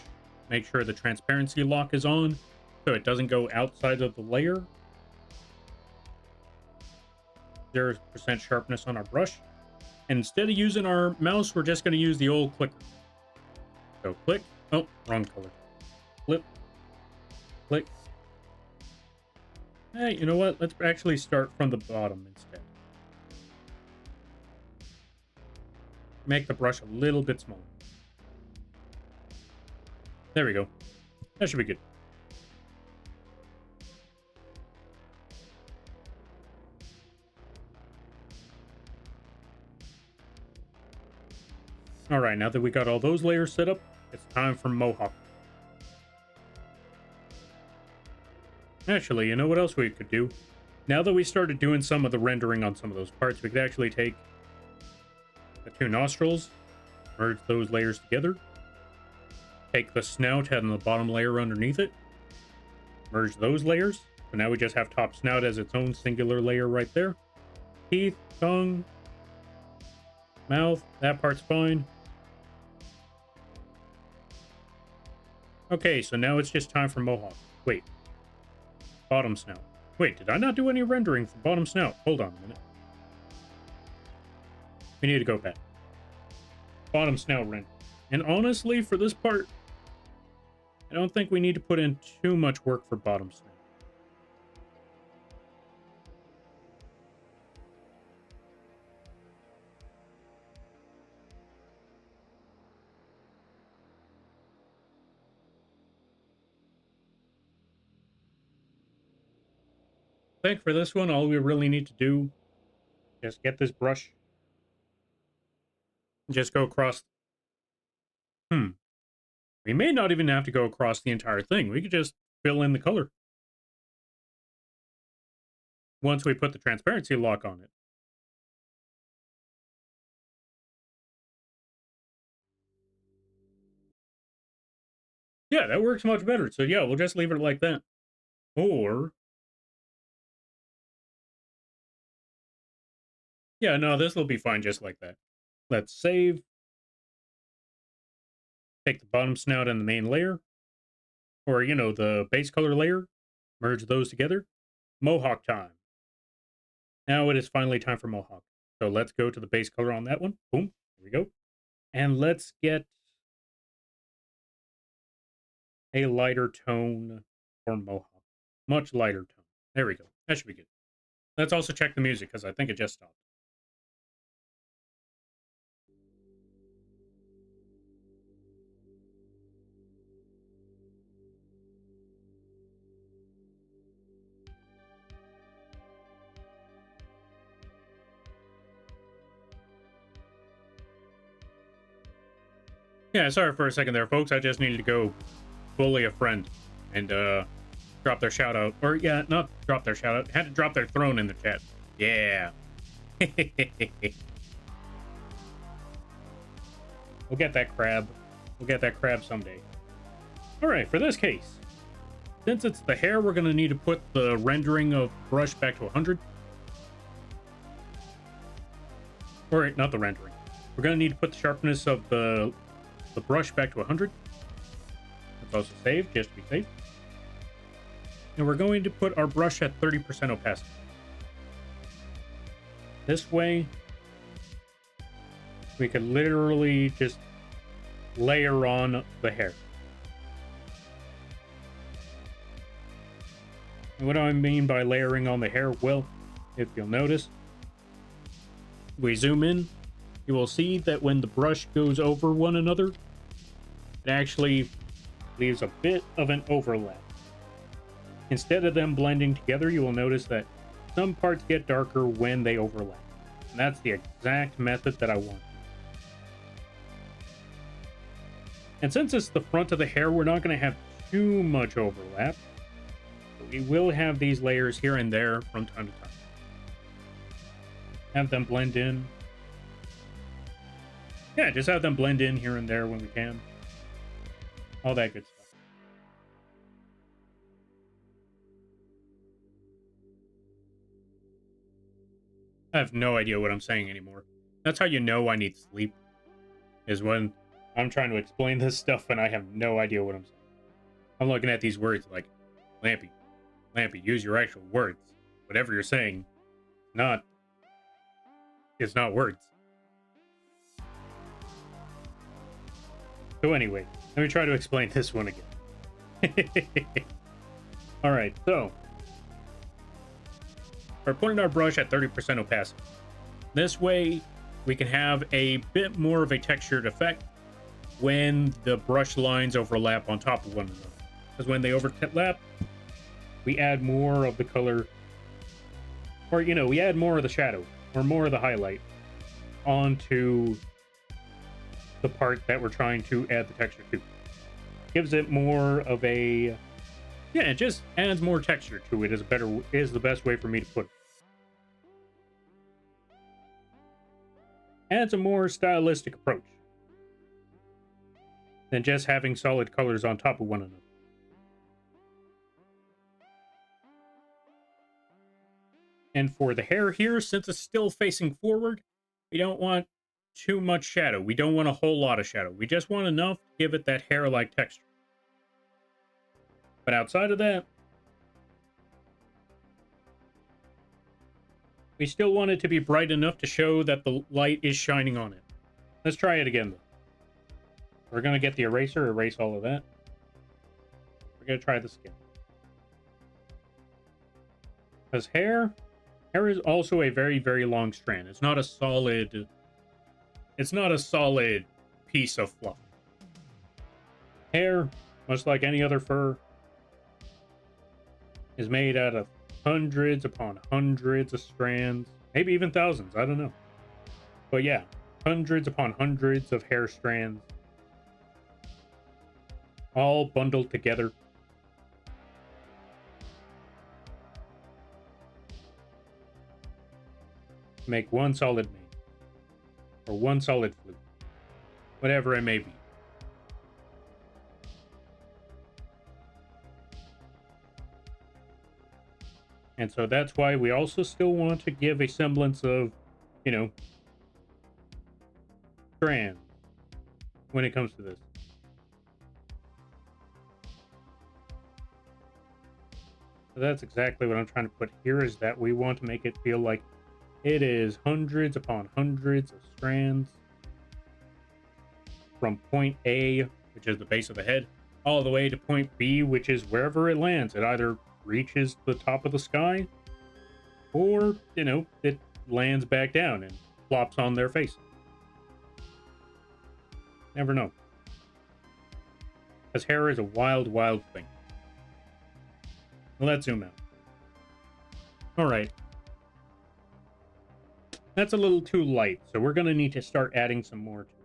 Make sure the transparency lock is on so it doesn't go outside of the layer. 0% sharpness on our brush. And instead of using our mouse, we're just going to use the old clicker. So click. Oh, wrong color. Flip. Click. Hey, you know what? Let's actually start from the bottom instead. Make the brush a little bit smaller. There we go. That should be good. All right, now that we got all those layers set up, it's time for Mohawk. Actually, you know what else we could do? Now that we started doing some of the rendering on some of those parts, we could actually take the two nostrils, merge those layers together, take the snout and the bottom layer underneath it, merge those layers. So now we just have top snout as its own singular layer right there. Teeth, tongue, mouth, that part's fine. Okay, so now it's just time for Mohawk. Wait. Bottom snout. Wait, did I not do any rendering for bottom snout? Hold on a minute. We need to go back. Bottom snout render. And honestly, for this part, I don't think we need to put in too much work for bottom snout. I think for this one, all we really need to do is get this brush. Just go across. We may not even have to go across the entire thing. We could just fill in the color once we put the transparency lock on it. Yeah, that works much better. So yeah, we'll just leave it like that. Or yeah, no, this will be fine just like that. Let's save. Take the bottom snout and the main layer, or the base color layer, merge those together. Mohawk time. Now it is finally time for Mohawk. So let's go to the base color on that one. Boom. There we go. And let's get a lighter tone for Mohawk. Much lighter tone. There we go. That should be good. Let's also check the music because I think it just stopped. Yeah, sorry for a second there, folks. I just needed to go bully a friend and drop their shout out. Or yeah, not drop their shout out. Had to drop their throne in the chat. Yeah. We'll get that crab. We'll get that crab someday. All right, for this case, since it's the hair, we're going to need to put the rendering of brush back to 100. Or not the rendering. We're going to need to put the sharpness of the brush back to 100. Let's also save, just to be safe. And we're going to put our brush at 30% opacity. This way, we could literally just layer on the hair. And what do I mean by layering on the hair? Well, if you'll notice, we zoom in, you will see that when the brush goes over one another, it actually leaves a bit of an overlap. Instead of them blending together, you will notice that some parts get darker when they overlap. And that's the exact method that I want. And since it's the front of the hair, we're not going to have too much overlap. But we will have these layers here and there from time to time. Have them blend in. Yeah, just have them blend in here and there when we can. All that good stuff. I have no idea what I'm saying anymore. That's how you know I need sleep. Is when I'm trying to explain this stuff and I have no idea what I'm saying. I'm looking at these words like, Lampy, use your actual words. Whatever you're saying, it's not words. So anyway, let me try to explain this one again. All right, so we're putting our brush at 30% opacity. This way, we can have a bit more of a textured effect when the brush lines overlap on top of one another. Because when they overlap, we add more of the color, or we add more of the shadow or more of the highlight onto the part that we're trying to add the texture to. Gives it more of a, it just adds more texture to it. Is the best way for me to put it. Adds a more stylistic approach than just having solid colors on top of one another. And for the hair here, since it's still facing forward, we don't want too much shadow. We don't want a whole lot of shadow. We just want enough to give it that hair-like texture. But outside of that, we still want it to be bright enough to show that the light is shining on it. Let's try it again, though. We're going to get the eraser, erase all of that. We're going to try the skin. Because hair is also a very, very long strand. It's not a solid piece of fluff. Hair, much like any other fur, is made out of hundreds upon hundreds of strands, maybe even thousands, I don't know. But yeah, hundreds upon hundreds of hair strands, all bundled together. To make one solid mane, or one solid flute, whatever it may be. And so that's why we also still want to give a semblance of, you know, strand when it comes to this. So that's exactly what I'm trying to put here, is that we want to make it feel like it is hundreds upon hundreds of strands from point A, which is the base of the head, all the way to point B, which is wherever it lands. It either reaches the top of the sky, or, you know, it lands back down and flops on their face. Never know. Because hair is a wild, wild thing. Let's zoom out. Alright. That's a little too light, so we're going to need to start adding some more to it.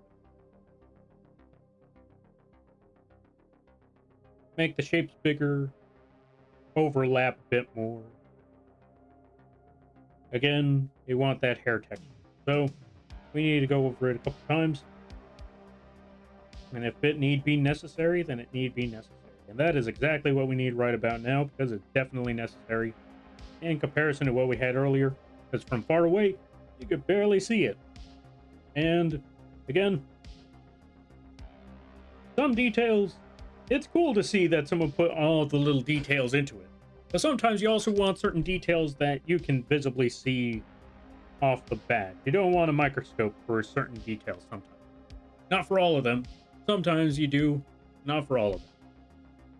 Make the shapes bigger, overlap a bit more. Again, we want that hair texture, so we need to go over it a couple times. And if it need be necessary, then it need be necessary. And that is exactly what we need right about now, because it's definitely necessary in comparison to what we had earlier. Because from far away, you could barely see it. And again, some details, it's cool to see that someone put all the little details into it. But sometimes you also want certain details that you can visibly see off the bat. You don't want a microscope for certain details sometimes. Not for all of them. Sometimes you do, not for all of them.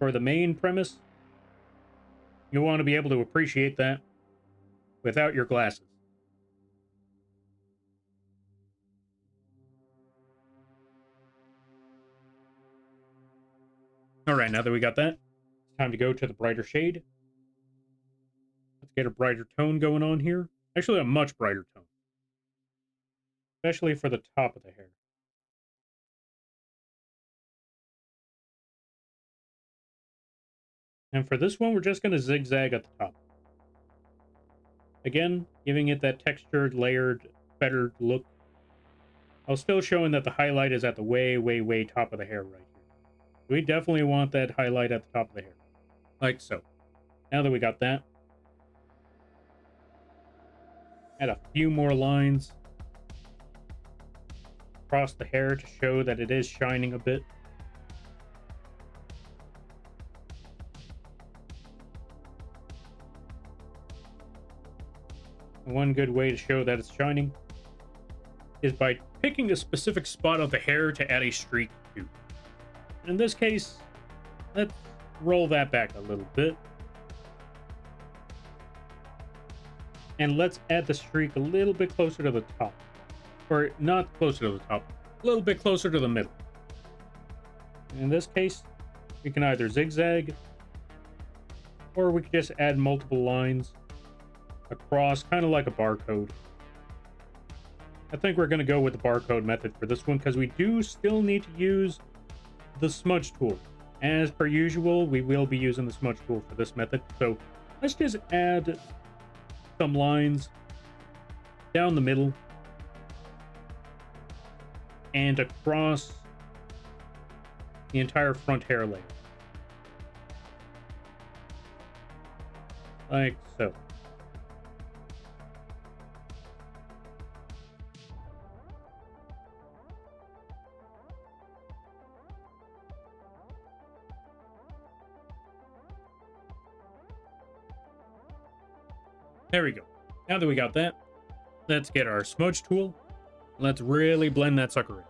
For the main premise, you want to be able to appreciate that without your glasses. All right, now that we got that, it's time to go to the brighter shade. Let's get a brighter tone going on here. Actually, a much brighter tone. Especially for the top of the hair. And for this one, we're just going to zigzag at the top. Again, giving it that textured, layered, better look. While still showing that the highlight is at the way, way, way top of the hair right here. We definitely want that highlight at the top of the hair. Like so. Now that we got that, add a few more lines across the hair to show that it is shining a bit. One good way to show that it's shining is by picking a specific spot of the hair to add a streak to. In this case, let's roll that back a little bit. And let's add the streak a little bit closer to the top. Or not closer to the top, a little bit closer to the middle. In this case, we can either zigzag, or we can just add multiple lines across, kind of like a barcode. I think we're going to go with the barcode method for this one, because we do still need to use the smudge tool. As per usual, we will be using the smudge tool for this method. So let's just add some lines down the middle and across the entire front hair layer. Like so. There we go. Now that we got that, let's get our smudge tool. Let's really blend that sucker in.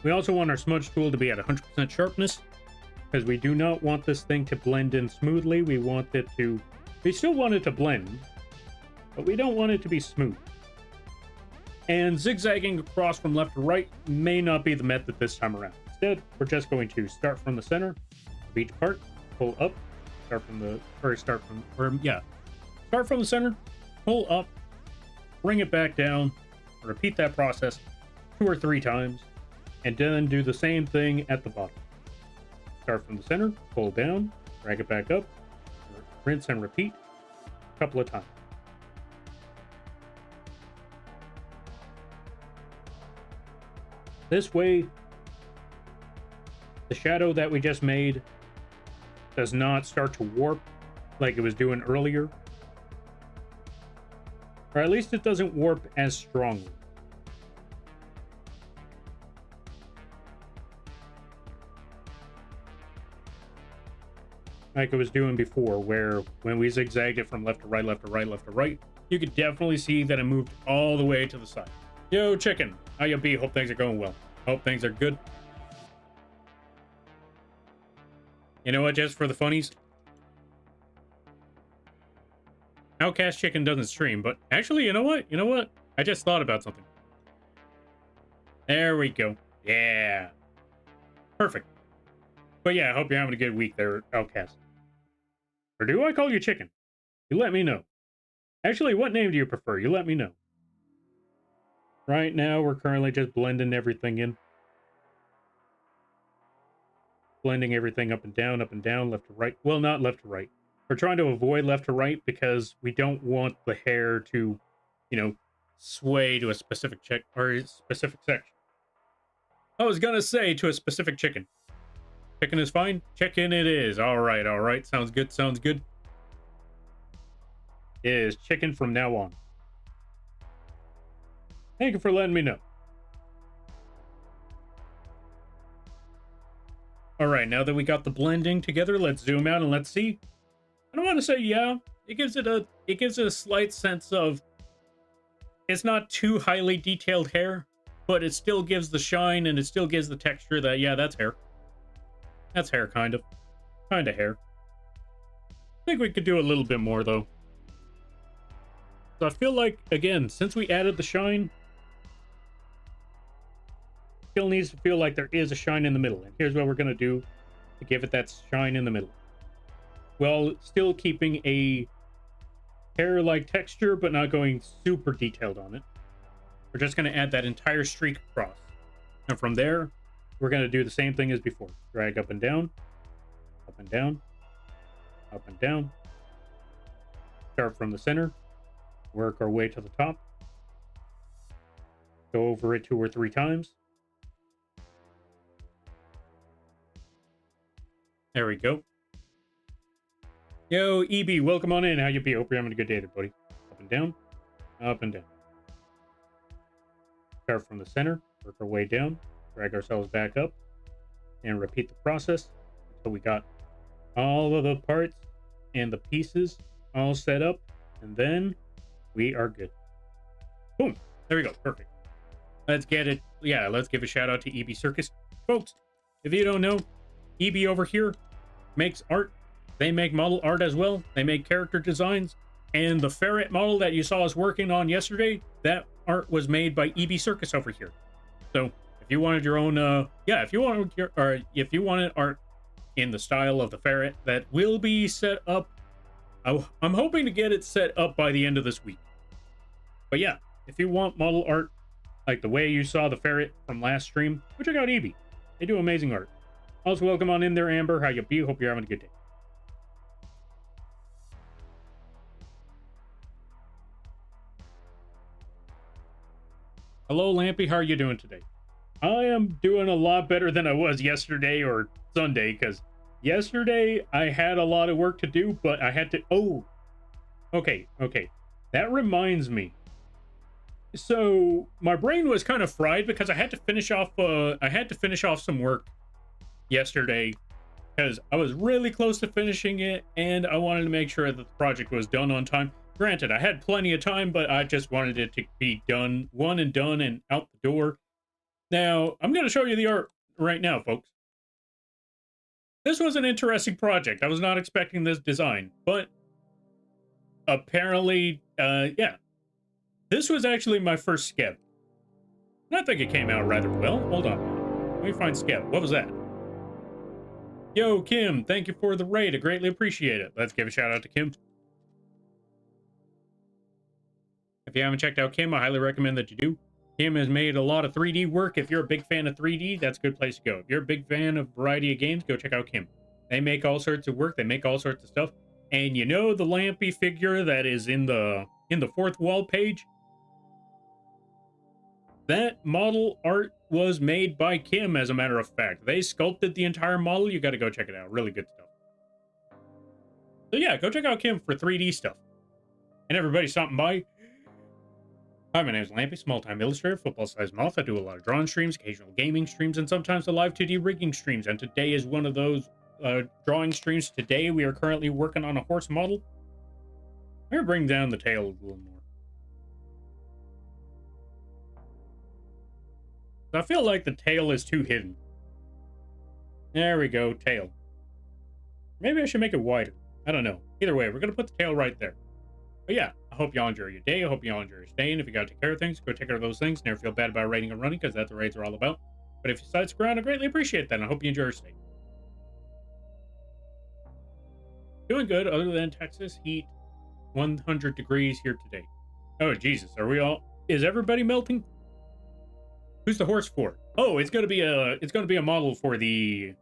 We also want our smudge tool to be at 100% sharpness, because we do not want this thing to blend in smoothly. We still want it to blend, but we don't want it to be smooth. And zigzagging across from left to right may not be the method this time around. Instead, we're just going to start from the center of each part, pull up, start from the center, pull up, bring it back down, repeat that process 2 or 3 times, and then do the same thing at the bottom. Start from the center, pull down, drag it back up, rinse and repeat a couple of times. This way, the shadow that we just made does not start to warp like it was doing earlier. Or at least it doesn't warp as strongly. Like it was doing before, where when we zigzagged it from left to right, left to right, left to right, you could definitely see that it moved all the way to the side. Yo, chicken. How you be? Hope things are going well. Hope things are good. You know what, just for the funnies? Outcast Chicken doesn't stream, but actually, you know what? You know what? I just thought about something. There we go. Yeah. Perfect. But yeah, I hope you're having a good week there, Outcast. Or do I call you Chicken? You let me know. Actually, what name do you prefer? You let me know. Right now, we're currently just blending everything in. Blending everything up and down, left to right. Well, not left to right. We're trying to avoid left to right because we don't want the hair to, sway to a specific specific section. I was gonna say to a specific chicken. Chicken is fine? Chicken it is. All right. Sounds good, It is chicken from now on. Thank you for letting me know. All right, now that we got the blending together, let's zoom out and let's see. I don't want to say it gives it a slight sense of it's not too highly detailed hair, but it still gives the shine and it still gives the texture that that's hair. That's hair kind of hair. I think we could do a little bit more though. So I feel like again, since we added the shine, still needs to feel like there is a shine in the middle. And here's what we're going to do to give it that shine in the middle. While still keeping a hair-like texture, but not going super detailed on it. We're just going to add that entire streak across. And from there, we're going to do the same thing as before. Drag up and down, up and down, up and down. Start from the center, work our way to the top. Go over it 2 or 3 times. There we go. Yo, EB, welcome on in. How you be? Hope you're having a good day there, buddy. Up and down. Up and down. Start from the center. Work our way down. Drag ourselves back up. And repeat the process until we got all of the parts and the pieces all set up. And then we are good. Boom. There we go. Perfect. Let's get it. Yeah, let's give a shout out to EB Circus. Folks, if you don't know, EB over here makes art. They make model art as well. They make character designs. And the ferret model that you saw us working on yesterday, that art was made by EB Circus over here. So if you wanted your own, if you wanted art in the style of the ferret, that will be set up. I'm hoping to get it set up by the end of this week. But yeah, if you want model art like the way you saw the ferret from last stream, go check out EB. They do amazing art. Also, welcome on in there, Amber. How you be? Hope you're having a good day. Hello, Lampy. How are you doing today? I am doing a lot better than I was yesterday or Sunday, because yesterday I had a lot of work to do, but I had to... Oh, okay. That reminds me. So my brain was kind of fried because I had to finish off some work yesterday because I was really close to finishing it, and I wanted to make sure that the project was done on time. Granted, I had plenty of time, but I just wanted it to be done, one and done, and out the door. Now, I'm going to show you the art right now, folks. This was an interesting project. I was not expecting this design, but apparently, yeah. This was actually my first skeb. And I think it came out rather well. Hold on. Let me find skeb. What was that? Yo, Kim, thank you for the raid. I greatly appreciate it. Let's give a shout out to Kim. If you haven't checked out Kim, I highly recommend that you do. Kim has made a lot of 3D work. If you're a big fan of 3D, that's a good place to go. If you're a big fan of a variety of games, go check out Kim. They make all sorts of work. They make all sorts of stuff. And you know the Lampy figure that is in the fourth wall page? That model art was made by Kim, as a matter of fact. They sculpted the entire model. You got to go check it out. Really good stuff. So yeah, go check out Kim for 3D stuff. And everybody stopping by. Hi, my name is Lampy, small-time illustrator, football-sized moth. I do a lot of drawing streams, occasional gaming streams, and sometimes the live 2D rigging streams. And today is one of those drawing streams. Today we are currently working on a horse model. I'm going to bring down the tail a little more. I feel like the tail is too hidden. There we go, tail. Maybe I should make it wider. I don't know. Either way, we're going to put the tail right there. But yeah, I hope y'all enjoy your day. I hope y'all enjoy your stay. And if you got to take care of things, go take care of those things. Never feel bad about raiding and running, because that's what raids are all about. But if you decide to stick around, I greatly appreciate that. And I hope you enjoy your stay. Doing good, other than Texas heat 100 degrees here today. Oh, Jesus. Are we all... Is everybody melting? Who's the horse for? Oh, it's gonna be a model for the...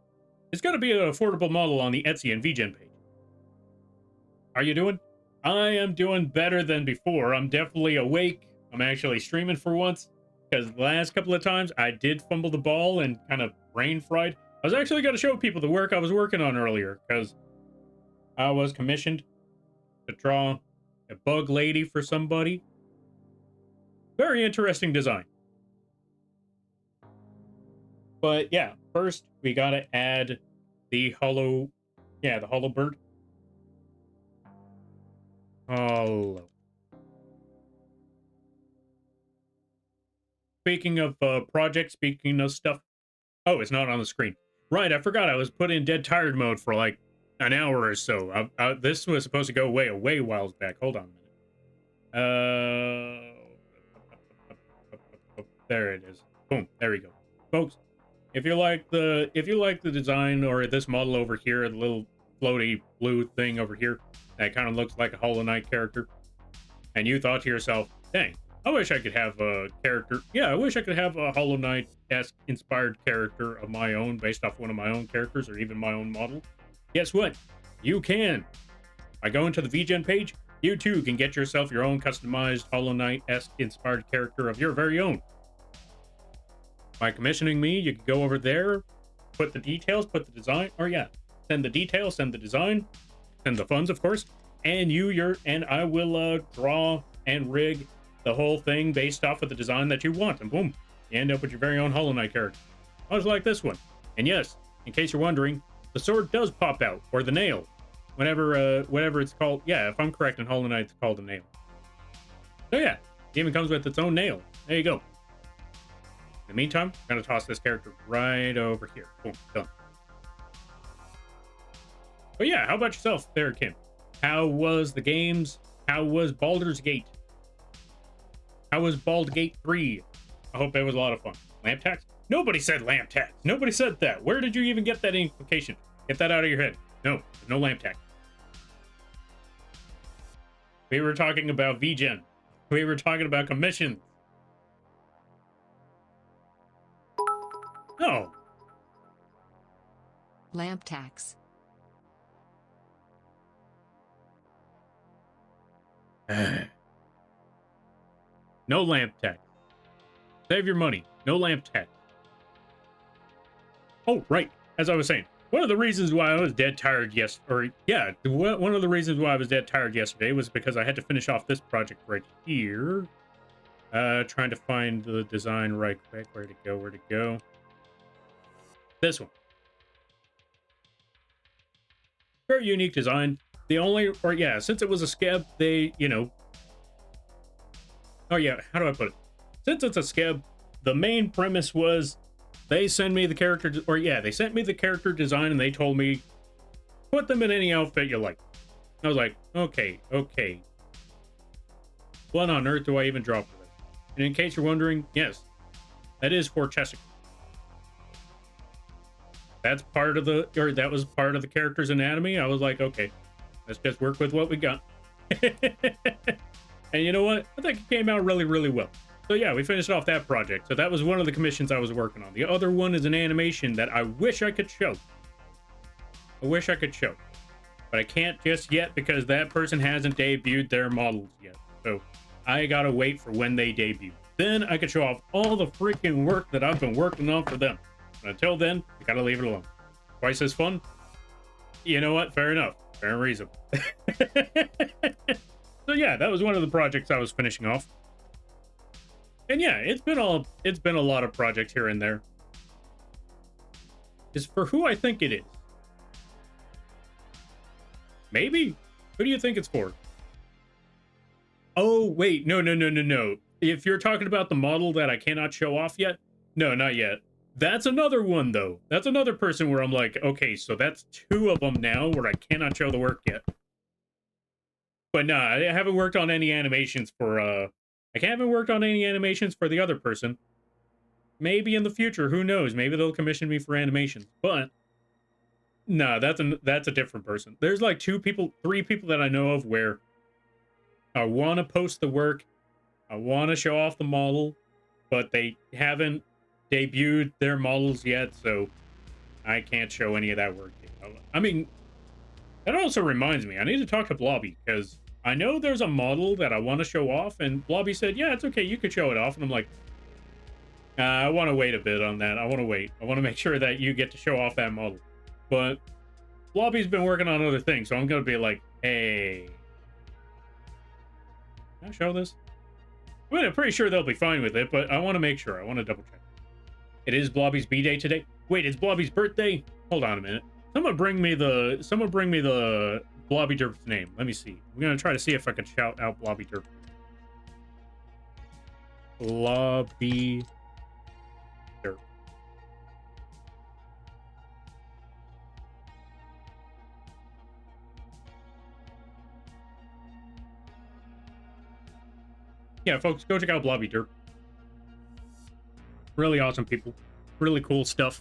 It's gonna be an affordable model on the Etsy and vgen page. How are you doing? I am doing better than before. I'm definitely awake. I'm actually streaming for once, because the last couple of times I did fumble the ball and kind of brain fried. I was actually going to show people the work I was working on earlier, because I was commissioned to draw a bug lady for somebody. Very interesting design. But yeah, first we got to add the hollow bird. Hello. Speaking of projects, speaking of stuff. Oh, it's not on the screen. Right, I forgot I was put in dead tired mode for like an hour or so. This was supposed to go away a way whiles back. Hold on a minute. There it is. Boom. There we go. Folks, if you like the design or this model over here, the little floaty blue thing over here that kind of looks like a Hollow Knight character, and you thought to yourself, dang, I wish I could have a character. Yeah, I wish I could have a Hollow Knight-esque inspired character of my own based off one of my own characters or even my own model. Guess what? You can. By going to the vgen page, you too can get yourself your own customized Hollow Knight-esque inspired character of your very own. By commissioning me, you can go over there, put the details, put the design, or yeah, send the details, send the design, send the funds, of course, and I will draw and rig the whole thing based off of the design that you want, and boom, you end up with your very own Hollow Knight character. Much like this one. And yes, in case you're wondering, the sword does pop out, or the nail, whatever it's called. Yeah, if I'm correct, in Hollow Knight, it's called a nail. So yeah, it even comes with its own nail. There you go. In the meantime, I'm gonna toss this character right over here. Boom, done. But yeah, how about yourself there, Kim? How was the games? How was Baldur's Gate? How was Baldur's Gate 3? I hope it was a lot of fun. Lamp tax? Nobody said lamp tax. Nobody said that. Where did you even get that implication? Get that out of your head. No, no lamp tax. We were talking about vgen. We were talking about commissions. No. Lamp tax. No lamp tax. Save your money. No lamp tax. Oh, right. As I was saying, one of the reasons why I was dead tired one of the reasons why I was dead tired yesterday was because I had to finish off this project right here. Trying to find the design right quick. Where'd it go? This one. Very unique design. The only, or yeah, since it was a scab, they, you know, oh yeah, how do I put it? Since it's a scab, the main premise was they send me the character, or yeah, they sent me the character design and they told me, put them in any outfit you like. I was like, okay, okay. What on earth do I even draw for this? And in case you're wondering, yes, that is for Chesapeake. That's part of the, or that was part of the character's anatomy. I was like, okay, let's just work with what we got. And you know what? I think it came out really, really well. So yeah, we finished off that project. So that was one of the commissions I was working on. The other one is an animation that I wish I could show. I wish I could show. But I can't just yet because that person hasn't debuted their models yet. So I gotta wait for when they debut. Then I could show off all the freaking work that I've been working on for them. But until then, you gotta leave it alone. Twice as fun? You know what? Fair enough. Fair and reasonable. So yeah, that was one of the projects I was finishing off. And yeah, it's been a lot of projects here and there. Is for who I think it is. Maybe? Who do you think it's for? Oh, wait. No. If you're talking about the model that I cannot show off yet, no, not yet. That's another one, though. That's another person where I'm like, okay, so that's two of them now where I cannot show the work yet. But nah, I haven't worked on any animations for, I haven't worked on any animations for the other person. Maybe in the future, who knows? Maybe they'll commission me for animations. But no, that's a different person. There's like three people that I know of where I want to post the work, I want to show off the model, but they haven't debuted their models yet, so I can't show any of that work yet. I mean, that also reminds me, I need to talk to Blobby, because I know there's a model that I want to show off, and Blobby said, yeah, it's okay, you could show it off, and I'm like, I want to wait a bit on that. I want to wait. I want to make sure that you get to show off that model. But Blobby's been working on other things, so I'm going to be like, hey, can I show this? I mean, I'm pretty sure they'll be fine with it, but I want to make sure. I want to double check. It is Blobby's B-Day today. Wait, it's Blobby's birthday? Hold on a minute. Someone bring me the Blobby Derp's name. Let me see. I'm going to try to see if I can shout out Blobby Derp. Blobby Derp. Yeah, folks, go check out Blobby Derp. Really awesome people. Really cool stuff.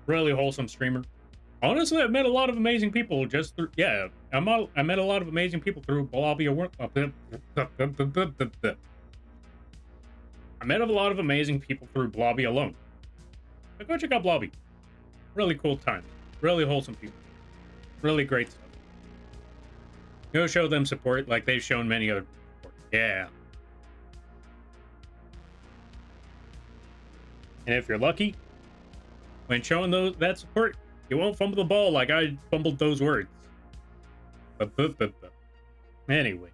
Really wholesome streamer. Honestly, I've met a lot of amazing people just through, yeah, I met a lot of amazing people through Blobby. I met a lot of amazing people through Blobby alone. So go check out Blobby. Really cool times. Really wholesome people. Really great stuff. Go show them support like they've shown many other people. Yeah. And if you're lucky, when showing that support, you won't fumble the ball like I fumbled those words. Anyway.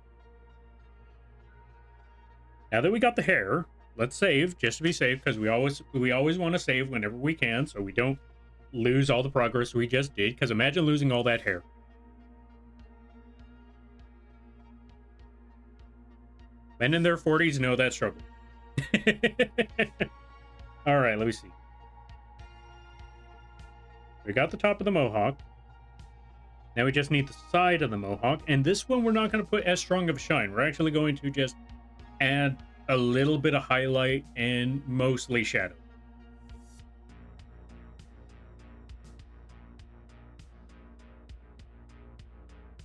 Now that we got the hair, let's save, just to be safe, because we always want to save whenever we can, so we don't lose all the progress we just did, because imagine losing all that hair. Men in their 40s know that struggle. All right, let me see. We got the top of the mohawk. Now we just need the side of the mohawk. And this one, we're not going to put as strong of a shine. We're actually going to just add a little bit of highlight and mostly shadow.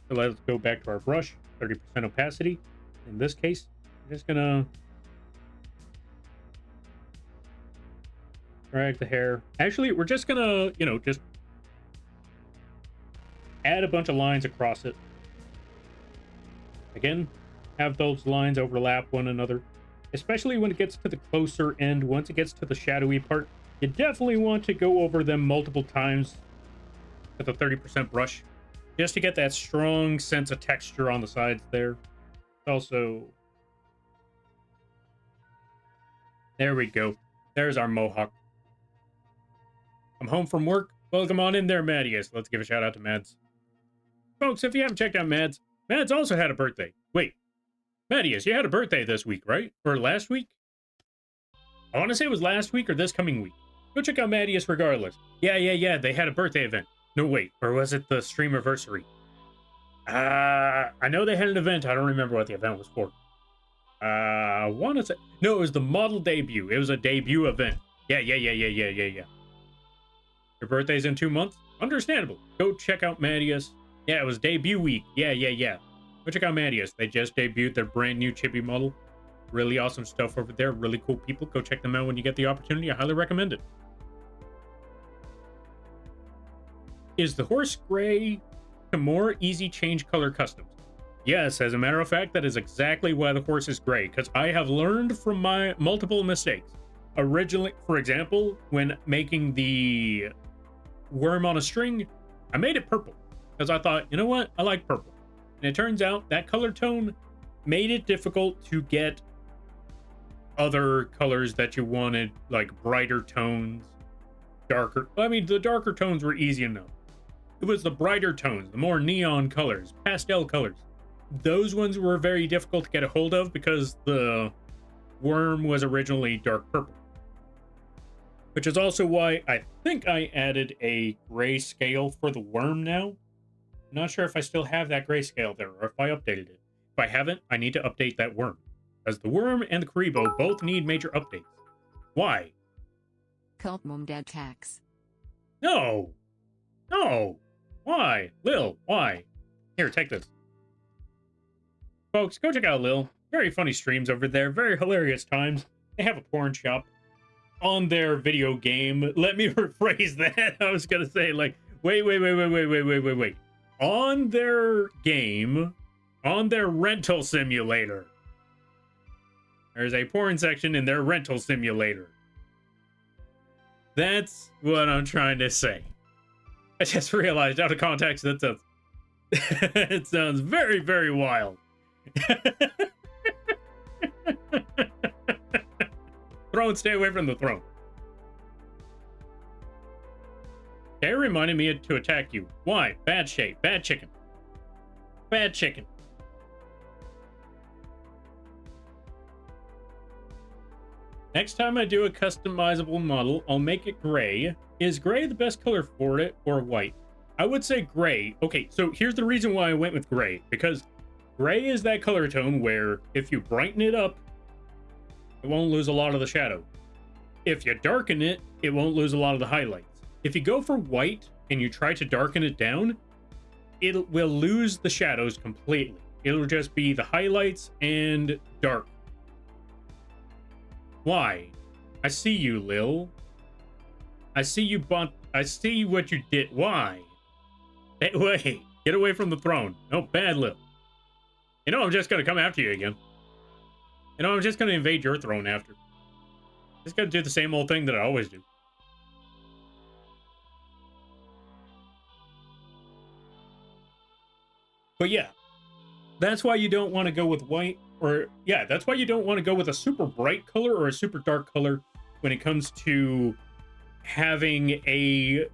So let's go back to our brush, 30% opacity. In this case, we're just going to drag the hair. Actually, we're just gonna, just add a bunch of lines across it. Again, have those lines overlap one another, especially when it gets to the closer end. Once it gets to the shadowy part, you definitely want to go over them multiple times with a 30% brush, just to get that strong sense of texture on the sides there. Also, there we go. There's our mohawk. I'm home from work. Welcome on in there, Madius. Let's give a shout out to Mads. Folks, if you haven't checked out Mads also had a birthday. Wait, Mattias, you had a birthday this week, right? Or last week? I want to say it was last week or this coming week. Go check out Mattias regardless. Yeah, they had a birthday event. No, wait, or was it the streamiversary? I know they had an event. I don't remember what the event was for. I want to say... No, it was the model debut. It was a debut event. Yeah. Your birthday's in 2 months? Understandable. Go check out Mattias. Yeah, it was debut week. Yeah. Go check out Mattias. They just debuted their brand new chibi model. Really awesome stuff over there. Really cool people. Go check them out when you get the opportunity. I highly recommend it. Is the horse gray to more easy change color customs? Yes, as a matter of fact, that is exactly why the horse is gray, because I have learned from my multiple mistakes. Originally, for example, when making the worm on a string, I made it purple, because I thought, you know what, I like purple. And it turns out that color tone made it difficult to get other colors that you wanted, like brighter tones, darker. I mean, the darker tones were easy enough. It was the brighter tones, the more neon colors, pastel colors. Those ones were very difficult to get a hold of because the worm was originally dark purple. Which is also why I think I added a gray scale for the worm now. I'm not sure if I still have that gray scale there or if I updated it. If I haven't, I need to update that worm. As the worm and the Karibo both need major updates. Why? Cult Mom Dad Tax. No! Why? Lil, why? Here, take this. Folks, go check out Lil. Very funny streams over there. Very hilarious times. They have a porn shop on their video game. Let me rephrase that. I was going to say, like, wait. On their game, on their rental simulator. There's a porn section in their rental simulator. That's what I'm trying to say. I just realized out of context that sounds, it sounds very, very wild. Throne, stay away from the throne. They reminded me to attack you. Why? Bad shape. Bad chicken. Bad chicken. Next time I do a customizable model, I'll make it gray. Is gray the best color for it or white? I would say gray. Okay, so here's the reason why I went with gray. Because gray is that color tone where if you brighten it up, it won't lose a lot of the shadow. If you darken it, it won't lose a lot of the highlights. If you go for white and you try to darken it down, it will lose the shadows completely. It'll just be the highlights and dark. Why? I see you, Lil. I see you, I see what you did. Why? Hey, wait. Get away from the throne. No, bad Lil. You know I'm just gonna come after you again. You know I'm just gonna invade your throne after. Just gotta do the same old thing that I always do. But yeah, that's why you don't want to go with white, or yeah, that's why you don't want to go with a super bright color or a super dark color when it comes to having a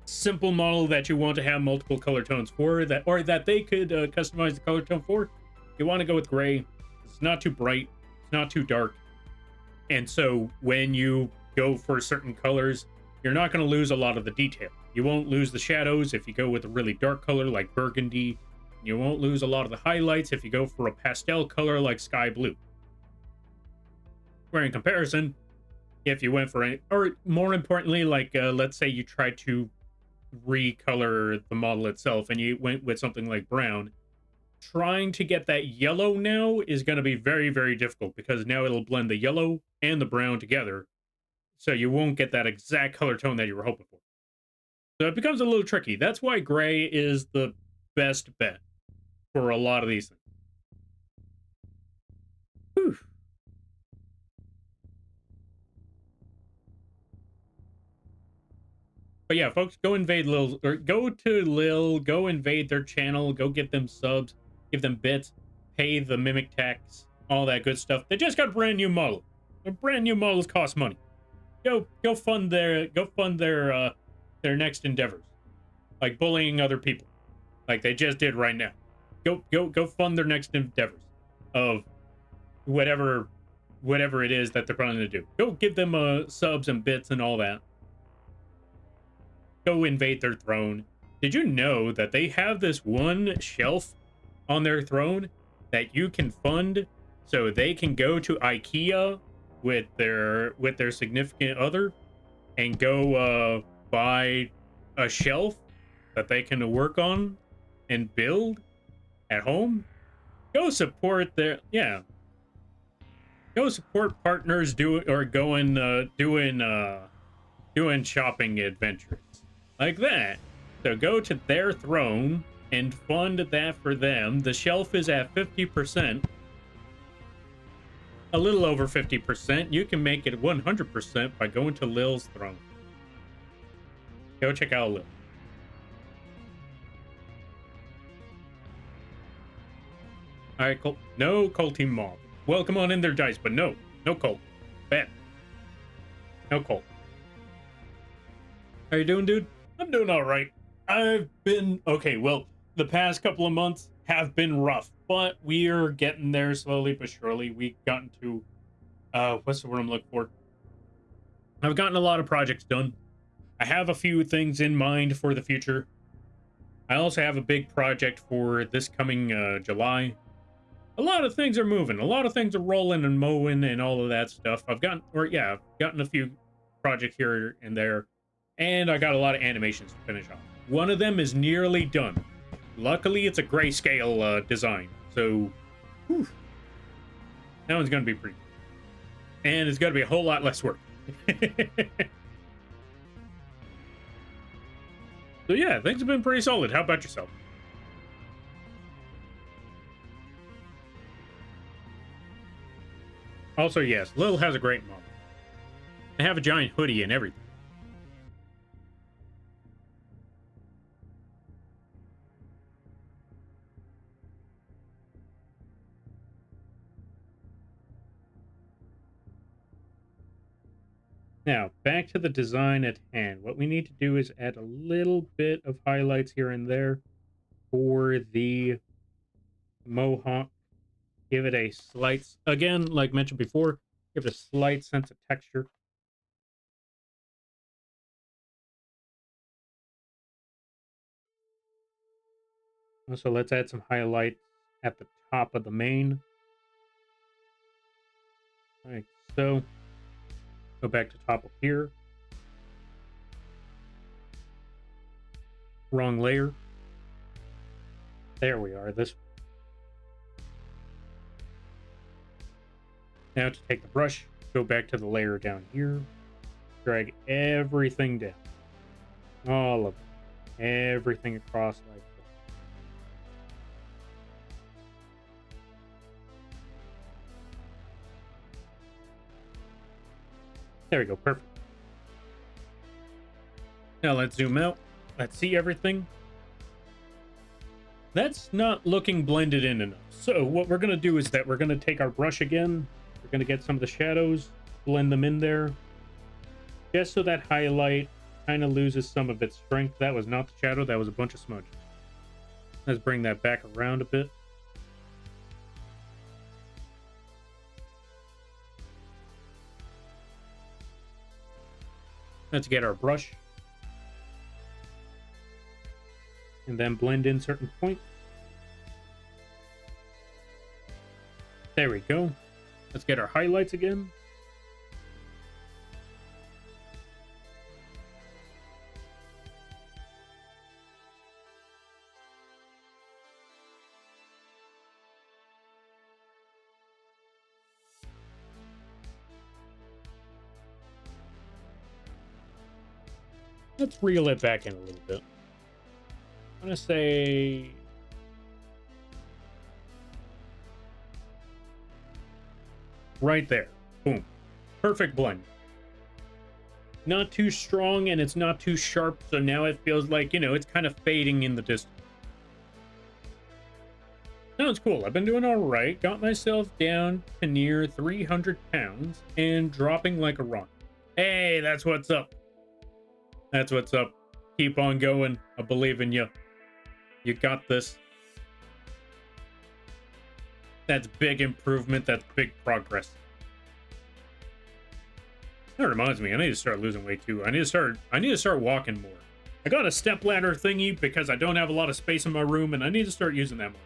simple model that you want to have multiple color tones for, that or that they could customize the color tone for. You want to go with gray. It's not too bright, it's not too dark, and so when you go for certain colors, you're not going to lose a lot of the detail. You won't lose the shadows if you go with a really dark color like burgundy. You won't lose a lot of the highlights if you go for a pastel color like sky blue. Where in comparison, if you went for a, or more importantly, like let's say you tried to recolor the model itself and you went with something like brown, trying to get that yellow now is going to be very, very difficult because now it'll blend the yellow and the brown together. So you won't get that exact color tone that you were hoping for. So it becomes a little tricky. That's why gray is the best bet for a lot of these things. Whew. But yeah, folks, go invade Lil, or go to Lil, go invade their channel, go get them subs, give them bits, pay the mimic tax, all that good stuff. They just got a brand new model. Their brand new models cost money. Go fund their next endeavors. like bullying other people, like they just did right now. Go fund their next endeavors of whatever it is that they're planning to do. Go give them subs and bits and all that. Go invade their throne. Did you know that they have this one shelf on their throne that you can fund so they can go to IKEA with their significant other and go buy a shelf that they can work on and build at home? Go support their Go support partners doing shopping adventures like that. So go to their throne and fund that for them. The shelf is at 50%, a little over 50%. You can make it 100% by going to Lil's throne. Go check out Lil. All right, Colt. No Colt Team Mob. Welcome on in there, Dice, but no Colt. Bad. No Colt. How you doing, dude? I'm doing all right. I've been okay. Well, the past couple of months have been rough, but we are getting there slowly but surely. We've gotten to what's the word I'm looking for? I've gotten a lot of projects done. I have a few things in mind for the future. I also have a big project for this coming July. A lot of things are moving. A lot of things are rolling and mowing and all of that stuff. I've gotten a few projects here and there, and I got a lot of animations to finish off. One of them is nearly done. Luckily, it's a grayscale design, so whew, that one's going to be pretty good. And it's going to be a whole lot less work. So yeah, things have been pretty solid. How about yourself? Also, yes, Lil has a great mom. They have a giant hoodie and everything. Now, back to the design at hand. What we need to do is add a little bit of highlights here and there for the mohawk. Give it a slight, again, like mentioned before, give it a slight sense of texture. So let's add some highlights at the top of the mane. Like so. Go back to top of here. Wrong layer. There we are. This. Now to take the brush, go back to the layer down here. Drag everything down. All of it. Everything across like this. There we go. Perfect. Now let's zoom out. Let's see everything. That's not looking blended in enough. So what we're going to do is that we're going to take our brush again. We're going to get some of the shadows, blend them in there. Just so that highlight kind of loses some of its strength. That was not the shadow. That was a bunch of smudge. Let's bring that back around a bit. Let's get our brush. And then blend in certain points. There we go. Let's get our highlights again. Let's reel it back in a little bit. I'm going to say right there. Boom. Perfect blend. Not too strong and it's not too sharp, so now it feels like, you know, it's kind of fading in the distance. Sounds cool. I've been doing all right. Got myself down to near 300 pounds and dropping like a rock. Hey, that's what's up. That's what's up. Keep on going. I believe in you. You got this. That's big improvement. That's big progress. That reminds me, I need to start losing weight too. I need to start walking more. I got a step ladder thingy because I don't have a lot of space in my room, and I need to start using that more.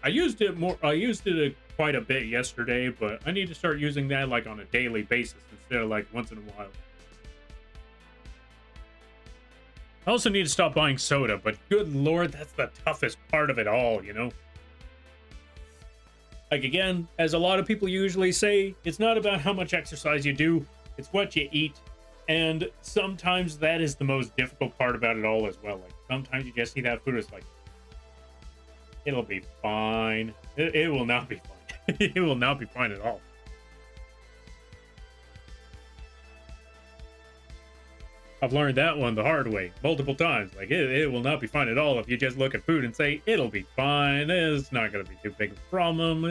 I used it quite a bit yesterday, but I need to start using that like on a daily basis instead of like once in a while. I also need to stop buying soda, but good lord, that's the toughest part of it all, you know? Like, again, as a lot of people usually say, it's not about how much exercise you do, it's what you eat. And sometimes that is the most difficult part about it all as well. Like, sometimes you just see that food, it's like, it'll be fine. It will not be fine. It will not be fine at all. I've learned that one the hard way multiple times. Like, it will not be fine at all if you just look at food and say, it'll be fine. It's not going to be too big of a problem.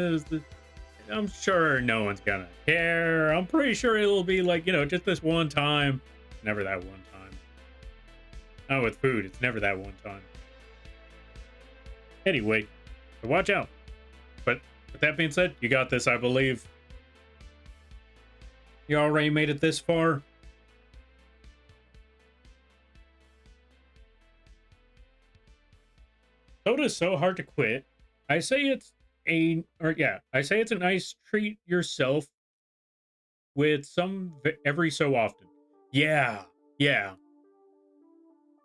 I'm sure no one's going to care. I'm pretty sure it'll be like, you know, just this one time. Never that one time. Not with food. It's never that one time. Anyway, so watch out. But with that being said, you got this, I believe. You already made it this far. Soda is so hard to quit. I say it's a nice treat yourself with some every so often. Yeah.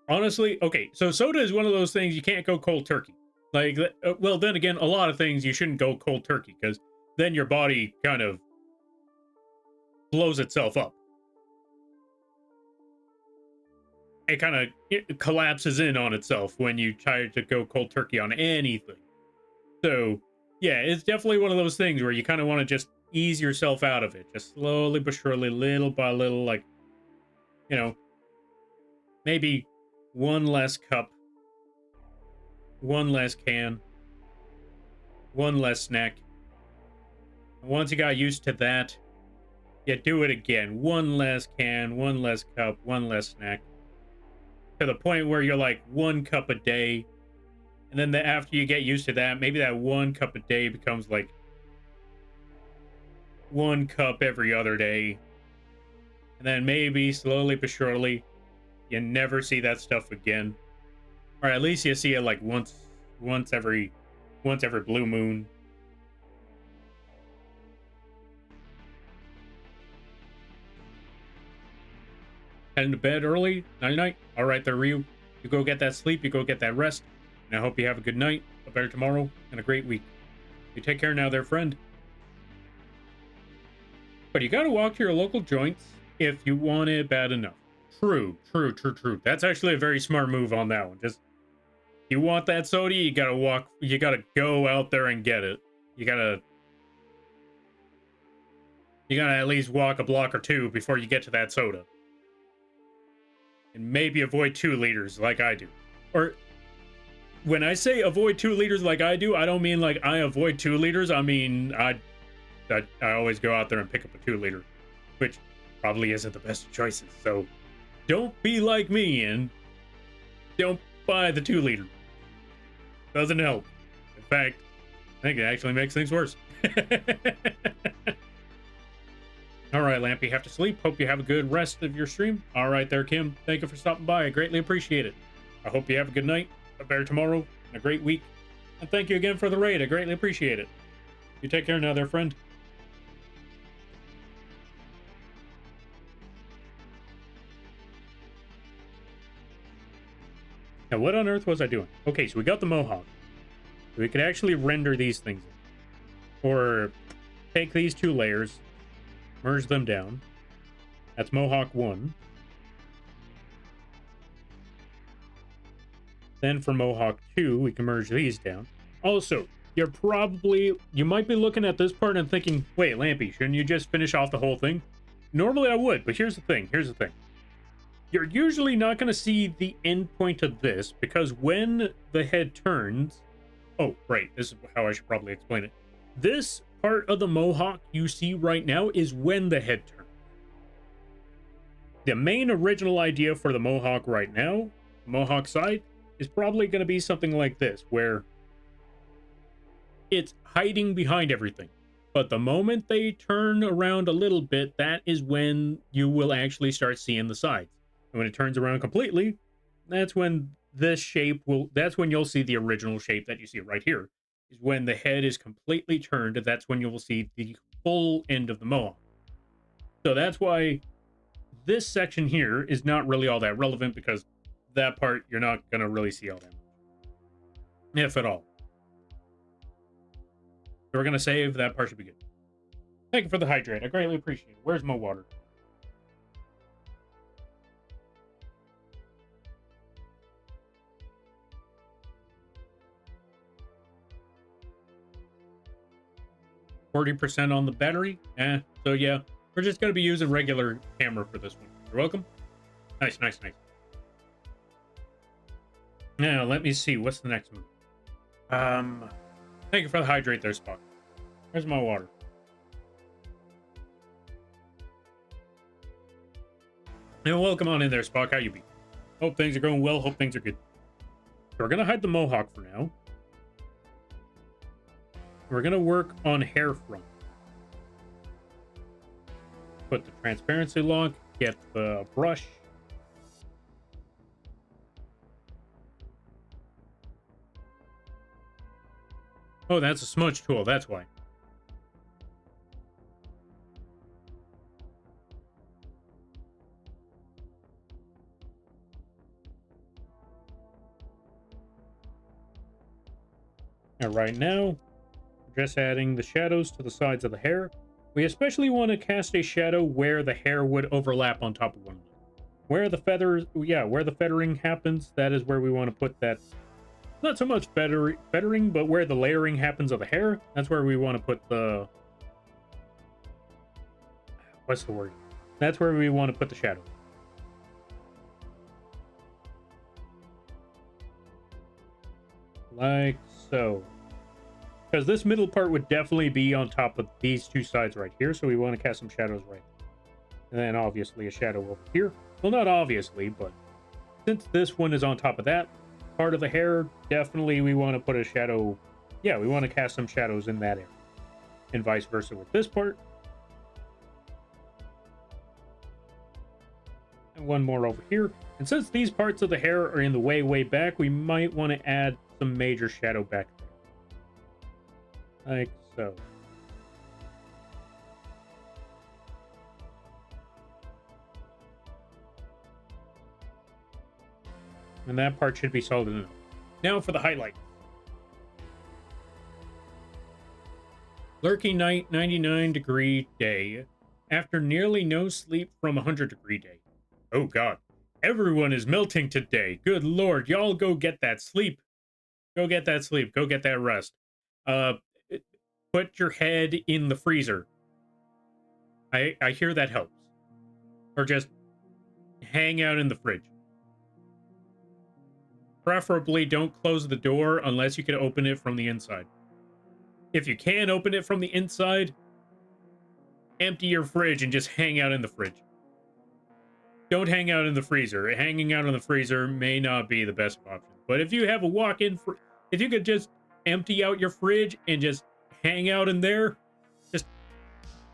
Honestly, okay, so soda is one of those things you can't go cold turkey. Like, well, then again, a lot of things you shouldn't go cold turkey because then your body kind of blows itself up. It kind of collapses in on itself when you try to go cold turkey on anything. So, yeah, it's definitely one of those things where you kind of want to just ease yourself out of it. Just slowly but surely, little by little, like, you know, maybe one less cup, one less can, one less snack. Once you got used to that, you do it again. One less can, one less cup, one less snack. To the point where you're like 1 cup a day. And then after you get used to that, maybe that 1 cup a day becomes like 1 cup every other day. And then maybe slowly but surely, you never see that stuff again. Or at least you see it like once every blue moon. Heading to bed early, night. All right, there, Ryu. You go get that sleep, you go get that rest. And I hope you have a good night, a better tomorrow, and a great week. You take care now there, friend. But you gotta walk to your local joints if you want it bad enough. True. That's actually a very smart move on that one. Just, you want that soda, you gotta go out there and get it. You gotta at least walk a block or two before you get to that soda. And maybe avoid 2 liters like I do. Or, when I say avoid 2 liters like I do, I don't mean like I avoid 2 liters. I mean, I always go out there and pick up a 2 liter, which probably isn't the best of choices. So don't be like me and don't buy the 2 liter. Doesn't help. In fact, I think it actually makes things worse. All right, Lampy, have to sleep. Hope you have a good rest of your stream. All right there, Kim. Thank you for stopping by. I greatly appreciate it. I hope you have a good night, a better tomorrow, and a great week. And thank you again for the raid. I greatly appreciate it. You take care now there, friend. Now, what on earth was I doing? Okay, so we got the Mohawk. We could actually render these things in. Or take these 2 layers, merge them down. That's Mohawk 1. Then for Mohawk 2, we can merge these down. Also, you might be looking at this part and thinking, wait, Lampy, shouldn't you just finish off the whole thing? Normally I would, but here's the thing. You're usually not going to see the end point of this, because when the head turns... Oh, right, this is how I should probably explain it. This part of the Mohawk you see right now is when the head turns. The main original idea for the Mohawk right now, Mohawk side, is probably going to be something like this, where it's hiding behind everything. But the moment they turn around a little bit, that is when you will actually start seeing the sides. And when it turns around completely, that's when this shape will, that's when you'll see the original shape that you see right here. Is when the head is completely turned, that's when you will see the full end of the Mohawk. So that's why this section here is not really all that relevant, because that part you're not going to really see all that much, if at all. So we're going to save that part. Should be good. Thank you for the hydrate. I greatly appreciate it. Where's my water? %40 on the battery. So yeah, we're just going to be using regular camera for this one. You're welcome. Nice, nice, nice. Now, let me see. What's the next move? Thank you for the hydrate there, Spock. Where's my water? And welcome on in there, Spock. How you be? Hope things are going well. Hope things are good. So we're going to hide the Mohawk for now. We're going to work on hair front. Put the transparency lock. Get the brush. Oh, that's a smudge tool. That's why. And right now, we're just adding the shadows to the sides of the hair. We especially want to cast a shadow where the hair would overlap on top of one another. Where the feathers, yeah, where the feathering happens, that is where we want to put that. Not so much feathering, but where the layering happens of the hair, that's where we want to put the... What's the word? That's where we want to put the shadow. Like so. Because this middle part would definitely be on top of these two sides right here, so we want to cast some shadows right there. And then obviously a shadow over here. Well, not obviously, but since this one is on top of that part of the hair, definitely we want to put a shadow. Yeah, we want to cast some shadows in that area. And vice versa with this part. And one more over here. And since these parts of the hair are in the way back, we might want to add some major shadow back there. Like so. And that part should be solid enough. Now for the highlight. Lurking night, 99-degree day. After nearly no sleep from 100-degree day. Oh god. Everyone is melting today. Good lord. Y'all go get that sleep. Go get that sleep. Go get that rest. Put your head in the freezer. I hear that helps. Or just hang out in the fridge. Preferably don't close the door unless you can open it from the inside. If you can open it from the inside, empty your fridge and just hang out in the fridge. Don't hang out in the freezer. Hanging out in the freezer may not be the best option. But if you have a walk-in, if you could just empty out your fridge and just hang out in there,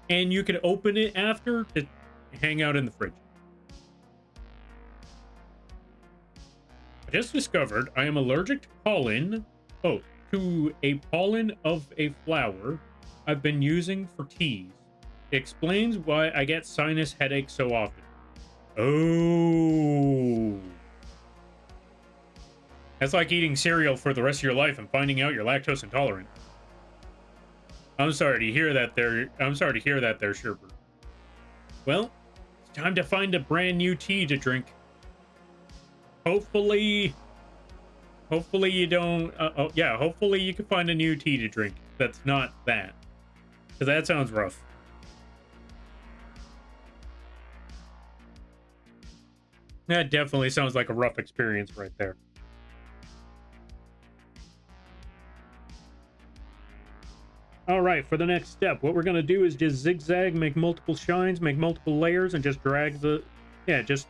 and you can open it after, just hang out in the fridge. I just discovered I am allergic to pollen. Oh, to a pollen of a flower I've been using for teas. It explains why I get sinus headaches so often. Oh. That's like eating cereal for the rest of your life and finding out you're lactose intolerant. I'm sorry to hear that there. Sherbert. Well, it's time to find a brand new tea to drink. Hopefully you don't. Hopefully you can find a new tea to drink that's not that, because that sounds rough. That definitely sounds like a rough experience right there. All right, for the next step, what we're going to do is just zigzag, make multiple shines, make multiple layers, and just drag the yeah, just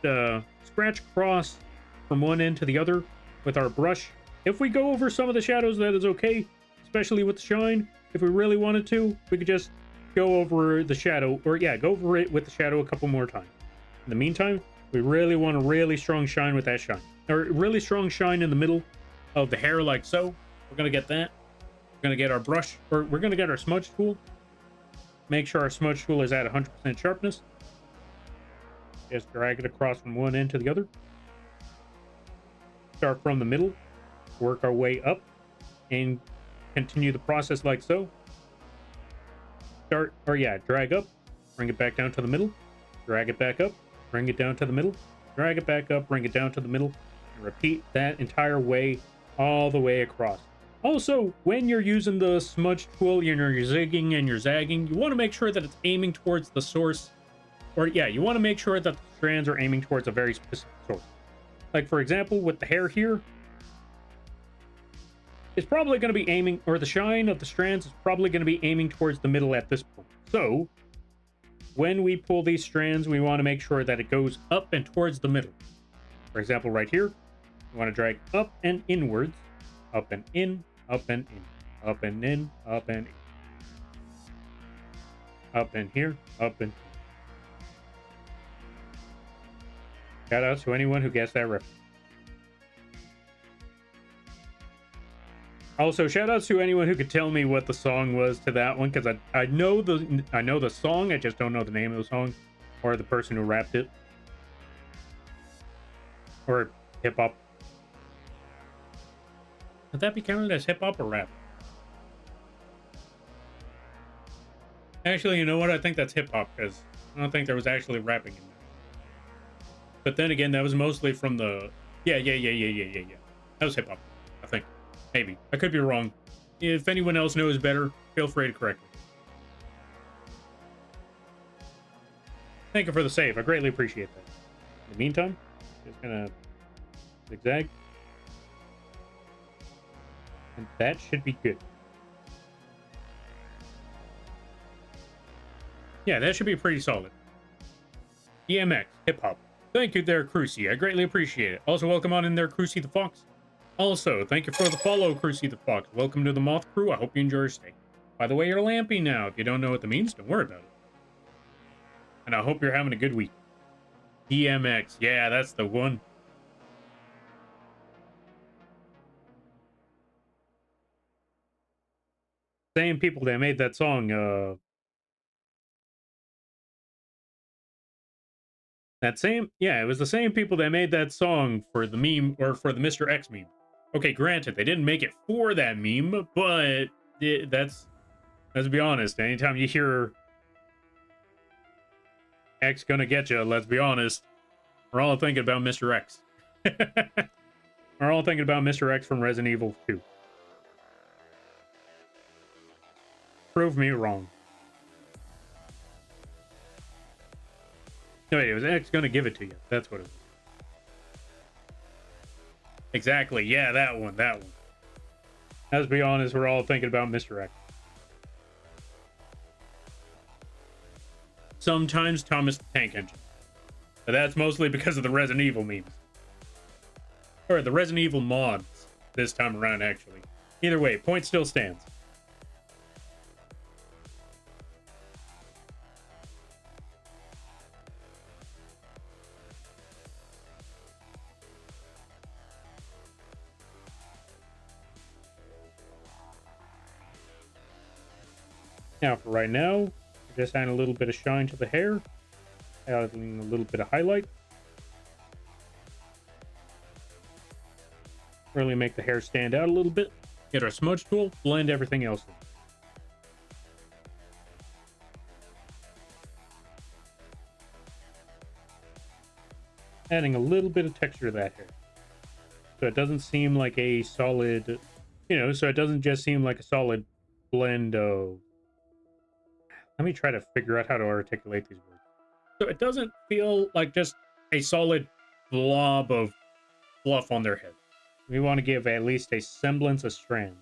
scratch across from one end to the other with our brush. If we go over some of the shadows, that is okay, especially with the shine. If we really wanted to, we could just go over the shadow, or yeah, go over it with the shadow a couple more times. In the meantime, we really want a really strong shine with that shine, or really strong shine in the middle of the hair, like so. We're gonna get that. We're gonna get our brush, or we're gonna get our smudge tool. Make sure our smudge tool is at 100% sharpness. Just drag it across from one end to the other. Start from the middle, work our way up, and continue the process like so. Drag up, bring it back down to the middle, drag it back up, bring it down to the middle, drag it back up, bring it down to the middle, and repeat that entire way all the way across. Also, when you're using the smudge tool, you're zigging and you're zagging, you want to make sure that it's aiming towards the source. Or yeah, you want to make sure that the strands are aiming towards a very specific source. Like for example, with the hair here, it's probably going to be aiming, or the shine of the strands is probably going to be aiming towards the middle at this point. So when we pull these strands, we want to make sure that it goes up and towards the middle. For example, right here, we want to drag up and inwards, up and in, up and in, up and in, up and in, up and here, up and here. Shout out to anyone who gets that reference. Also, shout outs to anyone who could tell me what the song was to that one, because I know the song, I just don't know the name of the song or the person who rapped it. Or hip hop. Would that be counted as hip hop or rap? Actually, you know what? I think that's hip hop, because I don't think there was actually rapping in there. But then again, that was mostly from the yeah. That was hip hop, I think. Maybe. I could be wrong. If anyone else knows better, feel free to correct me. Thank you for the save. I greatly appreciate that. In the meantime, just gonna zigzag. And that should be good. Yeah, that should be pretty solid. EMX, hip hop. Thank you there, Crucy. I greatly appreciate it. Also, welcome on in there, Crucy the Fox. Also, thank you for the follow, Crucy the Fox. Welcome to the Moth Crew. I hope you enjoy your stay. By the way, you're lampy now. If you don't know what that means, don't worry about it. And I hope you're having a good week. DMX. Yeah, that's the one. Same people that made that song, it was the same people that made that song for the meme, or for the Mr. X meme. Okay, granted, they didn't make it for that meme, but let's be honest, anytime you hear X gonna get you, let's be honest, we're all thinking about Mr. X. We're all thinking about Mr. X from Resident Evil 2. Prove me wrong. No, wait, it was X gonna give it to you. That's what it was. Exactly, yeah, that one. Let's be honest, we're all thinking about Mr. X. Sometimes Thomas the Tank Engine. But that's mostly because of the Resident Evil memes. Or the Resident Evil mods this time around, actually. Either way, point still stands. Now, for right now, just add a little bit of shine to the hair, adding a little bit of highlight. Really make the hair stand out a little bit. Get our smudge tool, blend everything else in. Adding a little bit of texture to that hair, so it doesn't seem like a solid, so it doesn't just seem like a solid blend of. Let me try to figure out how to articulate these words. So it doesn't feel like just a solid blob of fluff on their head. We want to give at least a semblance of strand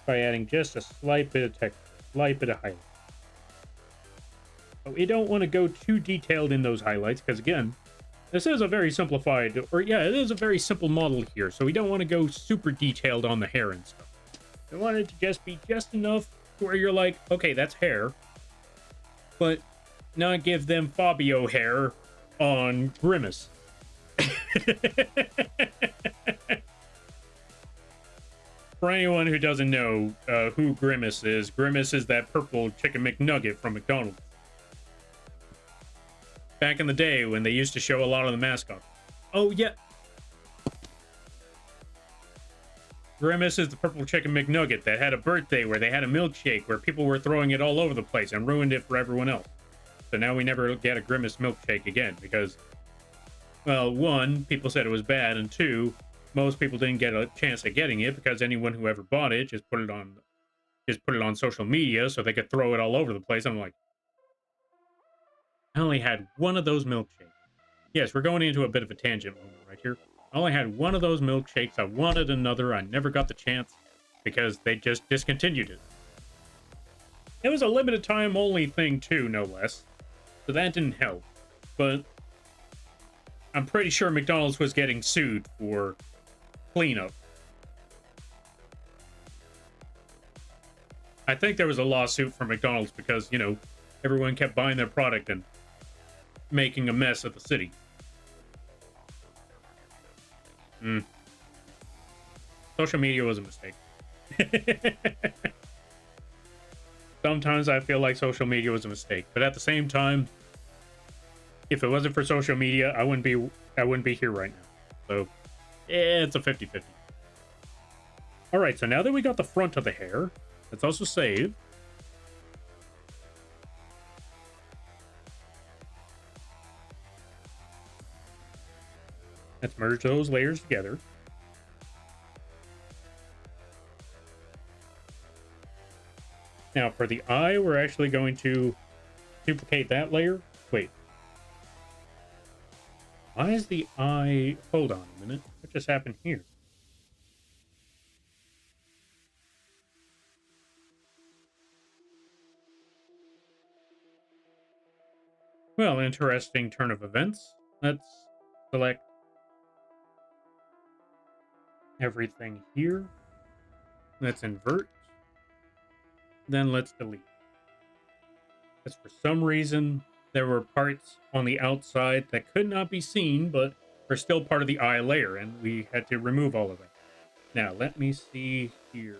by adding just a slight bit of texture, slight bit of highlight. But we don't want to go too detailed in those highlights because, again, this is a very simplified, or yeah, it is a very simple model here. So we don't want to go super detailed on the hair and stuff. We want it to just be just enough to where you're like, okay, that's hair, but not give them Fabio hair on Grimace. For anyone who doesn't know who Grimace is that purple chicken McNugget from McDonald's. Back in the day when they used to show a lot of the mascots. Oh, yeah. Grimace is the purple chicken McNugget that had a birthday where they had a milkshake where people were throwing it all over the place and ruined it for everyone else. So now we never get a Grimace milkshake again because, well, one, people said it was bad, and two, most people didn't get a chance at getting it because anyone who ever bought it just put it on social media so they could throw it all over the place. I'm like, I only had one of those milkshakes. Yes, we're going into a bit of a tangent moment right here. I only had one of those milkshakes. I wanted another. I never got the chance because they just discontinued it. It was a limited time only thing too, no less. So that didn't help. But I'm pretty sure McDonald's was getting sued for cleanup. I think there was a lawsuit from McDonald's because, you know, everyone kept buying their product and making a mess of the city. Social media was a mistake. Sometimes I feel like social media was a mistake, but at the same time, if it wasn't for social media, I wouldn't be here right now. So, it's a 50-50. All right, so now that we got the front of the hair, let's also save. Let's merge those layers together. Now, for the eye, we're actually going to duplicate that layer. Wait. Why is the eye... Hold on a minute. What just happened here? Well, interesting turn of events. Let's select everything here. Let's invert. Then let's delete. Because for some reason, there were parts on the outside that could not be seen, but are still part of the eye layer, and we had to remove all of it. Now, let me see here.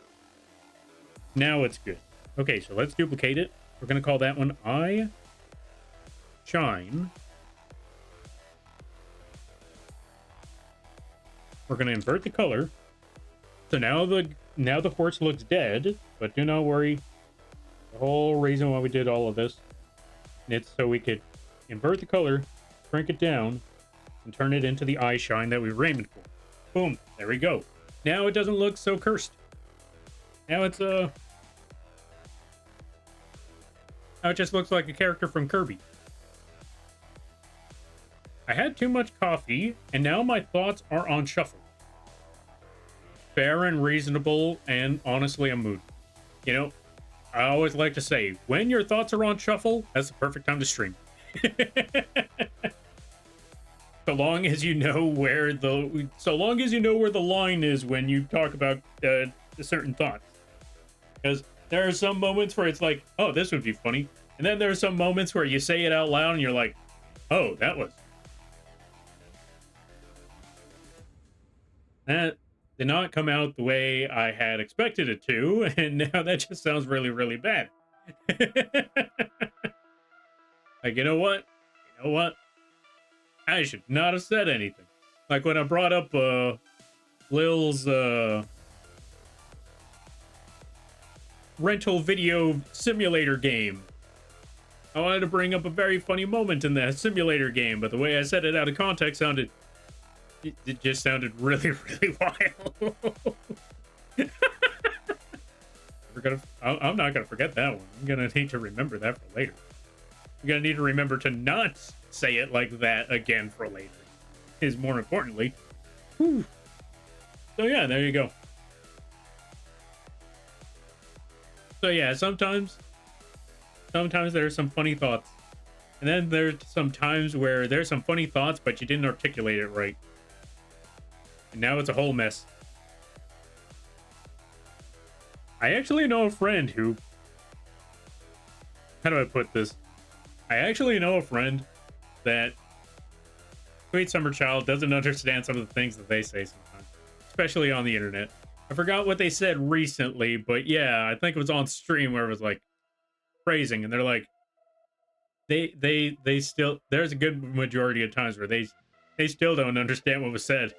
Now it's good. Okay, so let's duplicate it. We're going to call that one Eye Shine. We're going to invert the color. So now the horse looks dead, but do not worry. The whole reason why we did all of this, it's so we could invert the color, shrink it down, and turn it into the eye shine that we were aiming for. Boom, there we go. Now it doesn't look so cursed. Now it's now it just looks like a character from Kirby. I had too much coffee, and now my thoughts are on shuffle. Fair and reasonable, and honestly a mood. You know, I always like to say, when your thoughts are on shuffle, that's the perfect time to stream. So long as you know where the line is when you talk about certain thoughts. Because there are some moments where it's like, oh, this would be funny. And then there are some moments where you say it out loud and you're like, oh, that did not come out the way I had expected it to, and now that just sounds really, really bad. Like, you know what? I should not have said anything. Like when I brought up Lil's rental video simulator game. I wanted to bring up a very funny moment in that simulator game, but the way I said it out of context it just sounded really, really wild. I'm not gonna forget that one. I'm gonna need to remember that for later. I'm gonna need to remember to not say it like that again for later. Is more importantly. Whew. So yeah, there you go. So yeah, sometimes there are some funny thoughts And then there's some times where there's some funny thoughts, but you didn't articulate it right. And now it's a whole mess. I actually know a friend who... How do I put this? I actually know a friend that sweet summer child doesn't understand some of the things that they say sometimes, especially on the internet. I forgot what they said recently, but yeah, I think it was on stream where it was like phrasing, and they're like, they still, there's a good majority of times where they still don't understand what was said,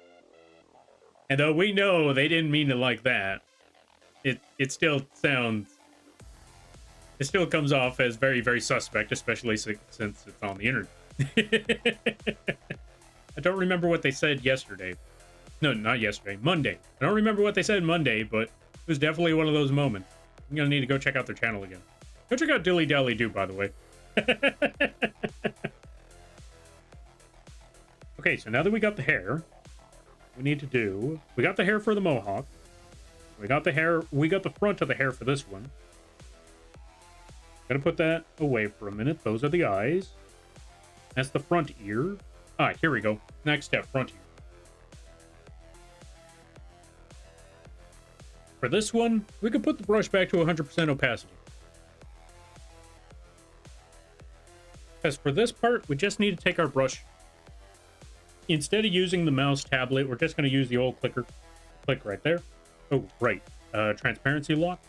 and though we know they didn't mean it like that, it still sounds, it still comes off as very, very suspect, especially since it's on the internet. I don't remember what they said yesterday. No, not yesterday. Monday. I don't remember what they said Monday, but it was definitely one of those moments. I'm gonna need to go check out their channel again. Go check out Dilly Dally Do, by the way. Okay, so now that we got the hair, we need to do... We got the hair for the mohawk. We got the hair... We got the front of the hair for this one. Gotta put that away for a minute. Those are the eyes. That's the front ear. Ah, here we go. Next step, front ear. For this one, we can put the brush back to 100% opacity. Because for this part, we just need to take our brush. Instead of using the mouse tablet, we're just going to use the old clicker. Click right there. Oh, right. Transparency lock.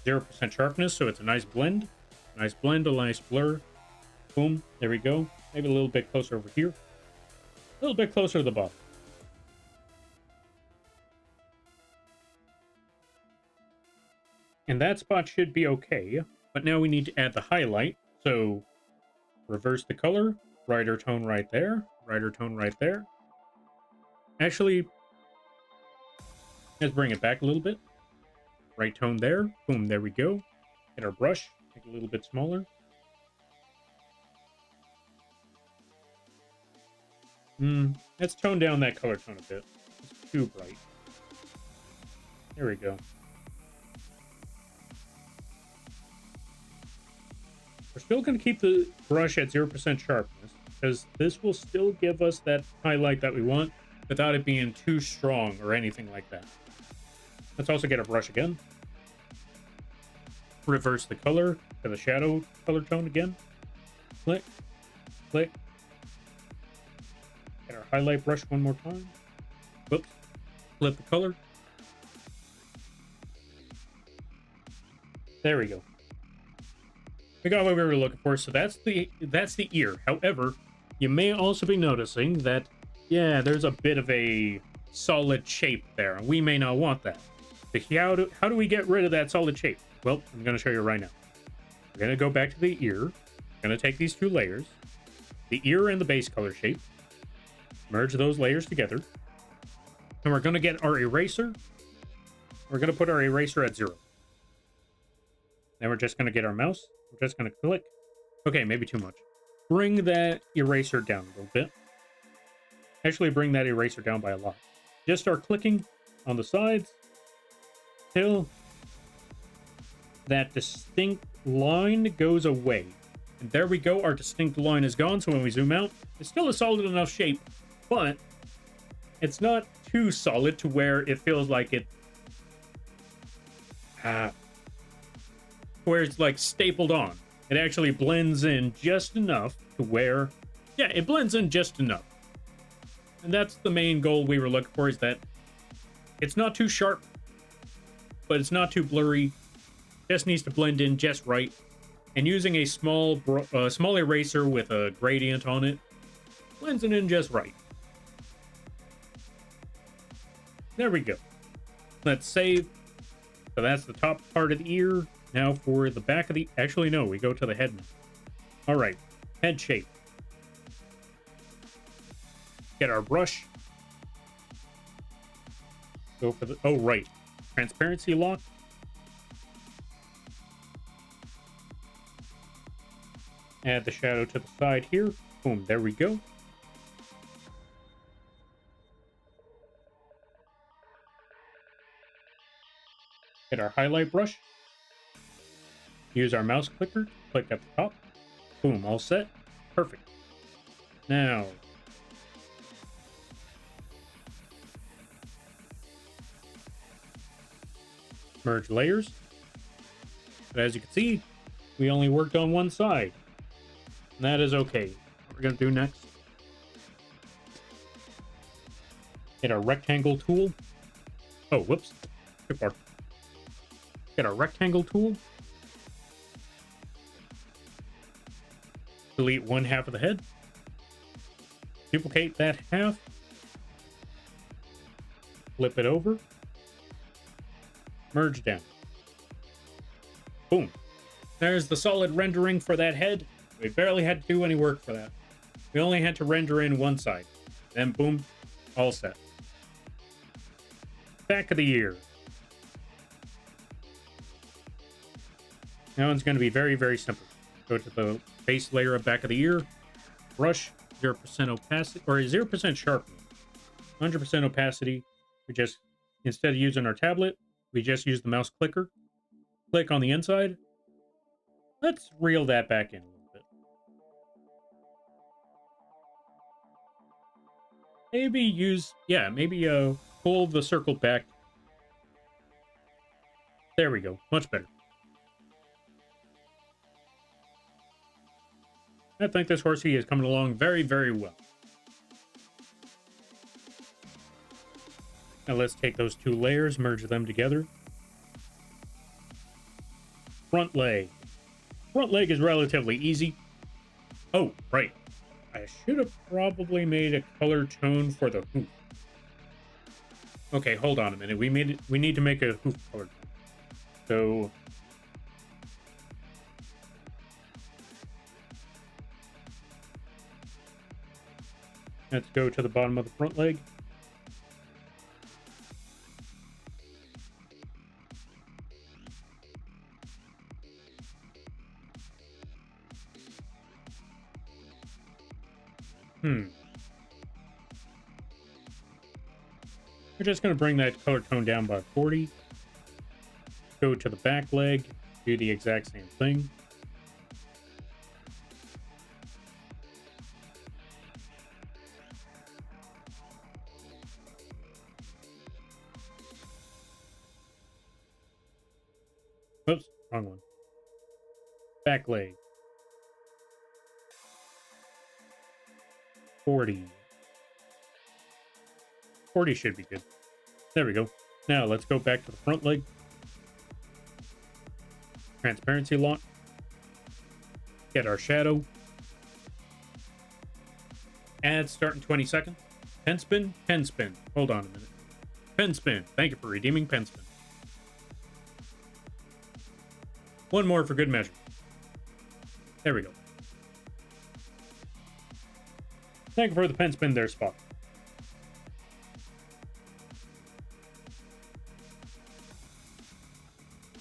0% sharpness, so it's a nice blend. Nice blend, a nice blur. Boom. There we go. Maybe a little bit closer over here. A little bit closer to the bottom. And that spot should be okay. But now we need to add the highlight. So reverse the color. Brighter tone right there. Brighter tone right there. Actually, let's bring it back a little bit. Right tone there. Boom, there we go. Get our brush. Make it a little bit smaller. Let's tone down that color tone a bit. It's too bright. There we go. We're still going to keep the brush at 0% sharpness, because this will still give us that highlight that we want without it being too strong or anything like that. Let's also get our brush again. Reverse the color to the shadow color tone again. Click. Click. Get our highlight brush one more time. Whoops. Flip the color. There we go. We got what we were looking for, so that's the ear. However, you may also be noticing that, yeah, there's a bit of a solid shape there. We may not want that. So how do we get rid of that solid shape? Well, I'm going to show you right now. We're going to go back to the ear. We're going to take these two layers, the ear and the base color shape, merge those layers together, and we're going to get our eraser. We're going to put our eraser at 0. Then we're just going to get our mouse. We're just going to click. Okay, maybe too much. Bring that eraser down a little bit. Actually, bring that eraser down by a lot. Just start clicking on the sides till that distinct line goes away. And there we go. Our distinct line is gone. So when we zoom out, it's still a solid enough shape, but it's not too solid to where it feels like it... where it's like stapled on. It actually blends in just enough to where, yeah, it blends in just enough. And that's the main goal we were looking for, is that it's not too sharp, but it's not too blurry. Just needs to blend in just right. And using a small eraser with a gradient on it, blends it in just right. There we go. Let's save. So that's the top part of the ear. Now for the back of the... Actually, no, we go to the head now. All right, head shape. Get our brush. Go for the... Oh, right. Transparency lock. Add the shadow to the side here. Boom, there we go. Get our highlight brush. Use our mouse clicker. Click at the top. Boom, all set. Perfect. Now, merge layers. But as you can see, we only worked on one side. And that is okay. What we're going to do next, get our rectangle tool. Oh, whoops. Too far. Get our rectangle tool. Delete one half of the head. Duplicate that half. Flip it over. Merge down. Boom. There's the solid rendering for that head. We barely had to do any work for that. We only had to render in one side. Then boom, all set. Back of the ear. That one's going to be very, very simple. Go to the base layer of back of the ear. Brush, 0% opacity, or 0% sharpening. 100% opacity. We just, instead of using our tablet, we just use the mouse clicker. Click on the inside. Let's reel that back in a little bit. Maybe pull the circle back. There we go. Much better. I think this horsey is coming along very, very well. Now let's take those two layers, merge them together. Front leg. Front leg is relatively easy. Oh, right. I should have probably made a color tone for the hoof. Okay, hold on a minute. We need to make a hoof color tone. So let's go to the bottom of the front leg. We're just going to bring that color tone down by 40. Go to the back leg, do the exact same thing. Oops, wrong one. Back leg. 40. 40 should be good. There we go. Now let's go back to the front leg. Transparency lock. Get our shadow. Add start in 20 seconds. Pen spin, pen spin. Hold on a minute. Pen spin. Thank you for redeeming pen spin. One more for good measure. There we go. Thank you for the pen spin there, Spot.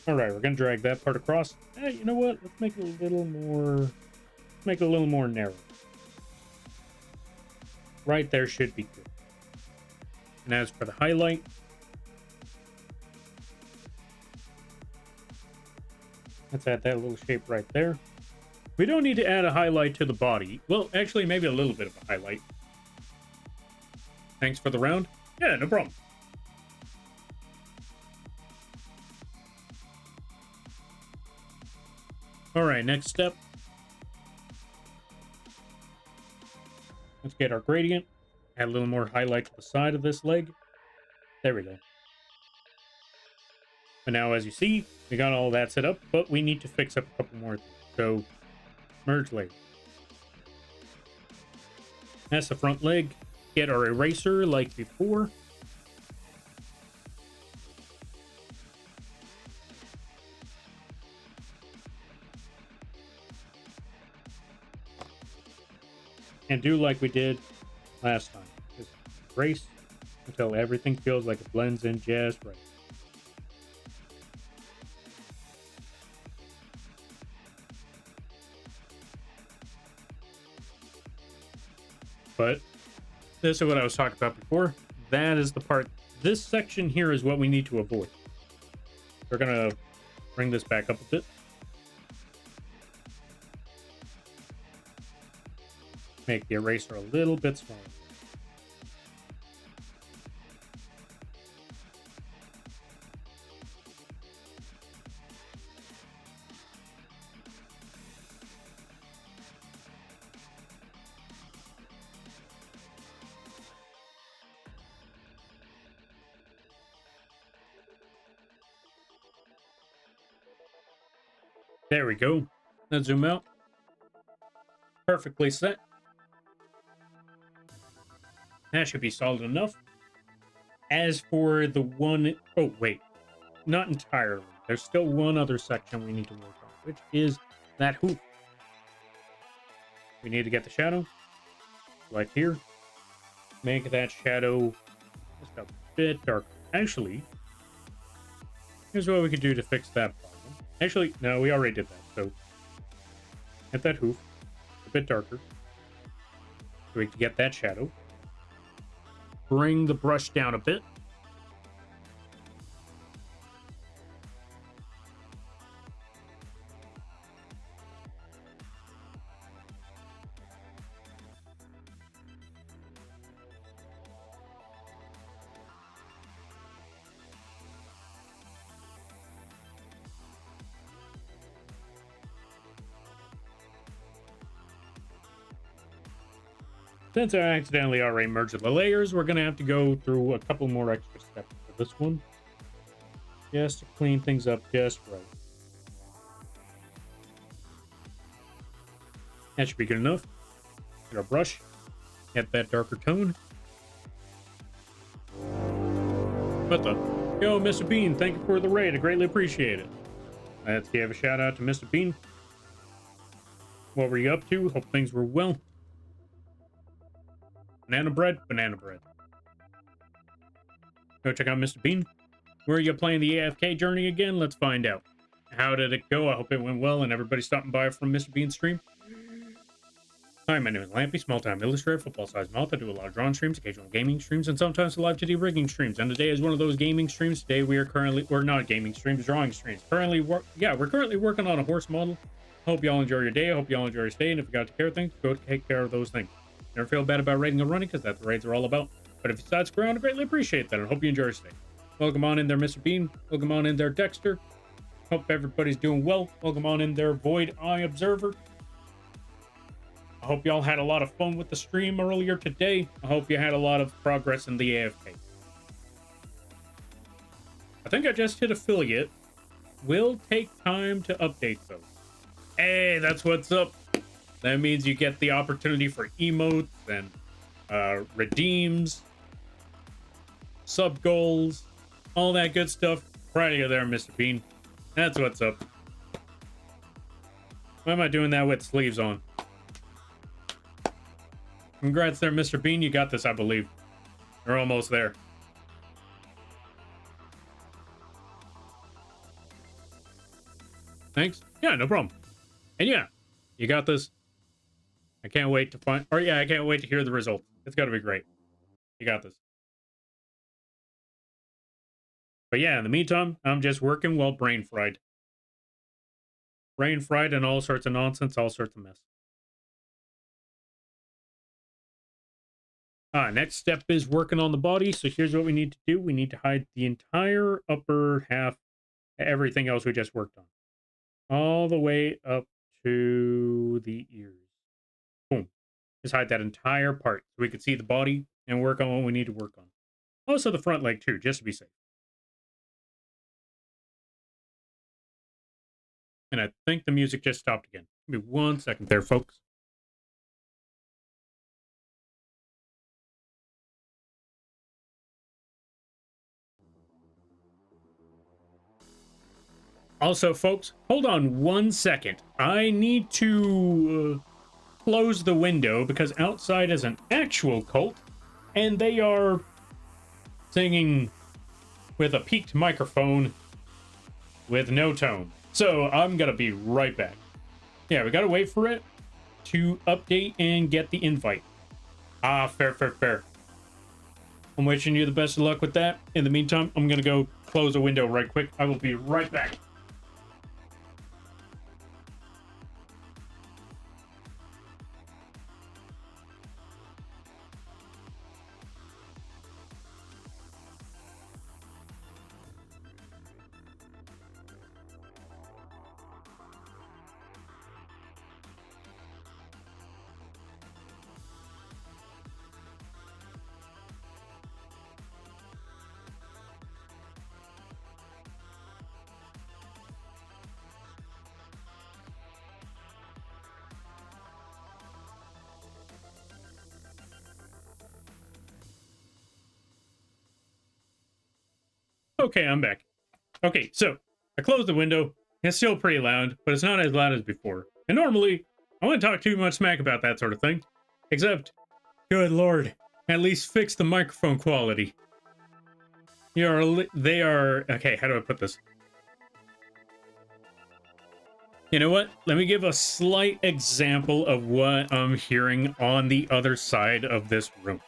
All right, we're gonna drag that part across. Hey, you know what? Let's make it a little more. Make it a little more narrow. Right there should be good. And as for the highlight, let's add that little shape right there. We don't need to add a highlight to the body. Well, actually, maybe a little bit of a highlight. Thanks for the round. Yeah, no problem. All right, next step. Let's get our gradient. Add a little more highlight to the side of this leg. There we go. And now, as you see, we got all that set up, but we need to fix up a couple more things. So, merge leg. That's the front leg. Get our eraser like before. And do like we did last time. Just erase until everything feels like it blends in just right. But this is what I was talking about before. That is the part. This section here is what we need to avoid. We're going to bring this back up a bit. make the eraser a little bit smaller. There we go. Let's zoom out. Perfectly set. That should be solid enough. As for the one... Oh, wait. Not entirely. There's still one other section we need to work on, which is that hoop. We need to get the shadow. Right here. Make that shadow just a bit darker. Actually, here's what we could do to fix that problem. Actually, no, we already did that. So, get that hoof a bit darker. So we can get that shadow. Bring the brush down a bit. Since I accidentally already merged the layers, we're going to have to go through a couple more extra steps for this one. Just to clean things up just right. That should be good enough. Get our brush. Get that darker tone. What the? Yo, Mr. Bean, thank you for the raid. I greatly appreciate it. Let's give a shout out to Mr. Bean. What were you up to? Hope things were well. Banana bread, banana bread. Go check out Mr. Bean. Where are you playing the AFK journey again? Let's find out. How did it go? I hope it went well and everybody's stopping by from Mr. Bean's stream. Hi, my name is Lampy, small-time illustrator, football-sized mouth. I do a lot of drawing streams, occasional gaming streams, and sometimes live 2D rigging streams. And today is one of those gaming streams. Today we are currently, or not gaming streams, drawing streams. We're currently working on a horse model. Hope y'all enjoy your day. I hope y'all enjoy your stay. And if you got to care of things, go take care of those things. Never feel bad about raiding and running, because that's what raids are all about. But if you decide to screw around, I greatly appreciate that. I hope you enjoy your stay. Welcome on in there, Mr. Bean. Welcome on in there, Dexter. Hope everybody's doing well. Welcome on in there, Void Eye Observer. I hope y'all had a lot of fun with the stream earlier today. I hope you had a lot of progress in the AFK. I think I just hit affiliate. Will take time to update though. Hey, that's what's up. That means you get the opportunity for emotes and redeems, sub goals, all that good stuff. Proud of you there, Mr. Bean. That's what's up. Why am I doing that with sleeves on? Congrats there, Mr. Bean. You got this, I believe. You're almost there. Thanks. Yeah, no problem. And yeah, you got this. I can't wait to find, or yeah, I can't wait to hear the result. It's got to be great. You got this. But yeah, in the meantime, I'm just working while brain fried. Brain fried and all sorts of nonsense, all sorts of mess. Next step is working on the body. So here's what we need to do. We need to hide the entire upper half, everything else we just worked on. All the way up to the ears. Boom. Just hide that entire part so we can see the body and work on what we need to work on. Also the front leg too, just to be safe. And I think the music just stopped again. Give me 1 second there, folks. Also, folks, hold on 1 second. I need to close the window because outside is an actual cult and they are singing with a peaked microphone with no tone. So I'm gonna be right back. Yeah, we gotta wait for it to update and get the invite. Fair. I'm wishing you the best of luck with that. In the meantime, I'm gonna go close a window right quick. I will be right back. Okay, I'm back. Okay, so I closed the window. It's still pretty loud, but it's not as loud as before. And normally, I wouldn't talk too much smack about that sort of thing. Except, good lord, at least fix the microphone quality. They are, okay, how do I put this? You know what? Let me give a slight example of what I'm hearing on the other side of this room.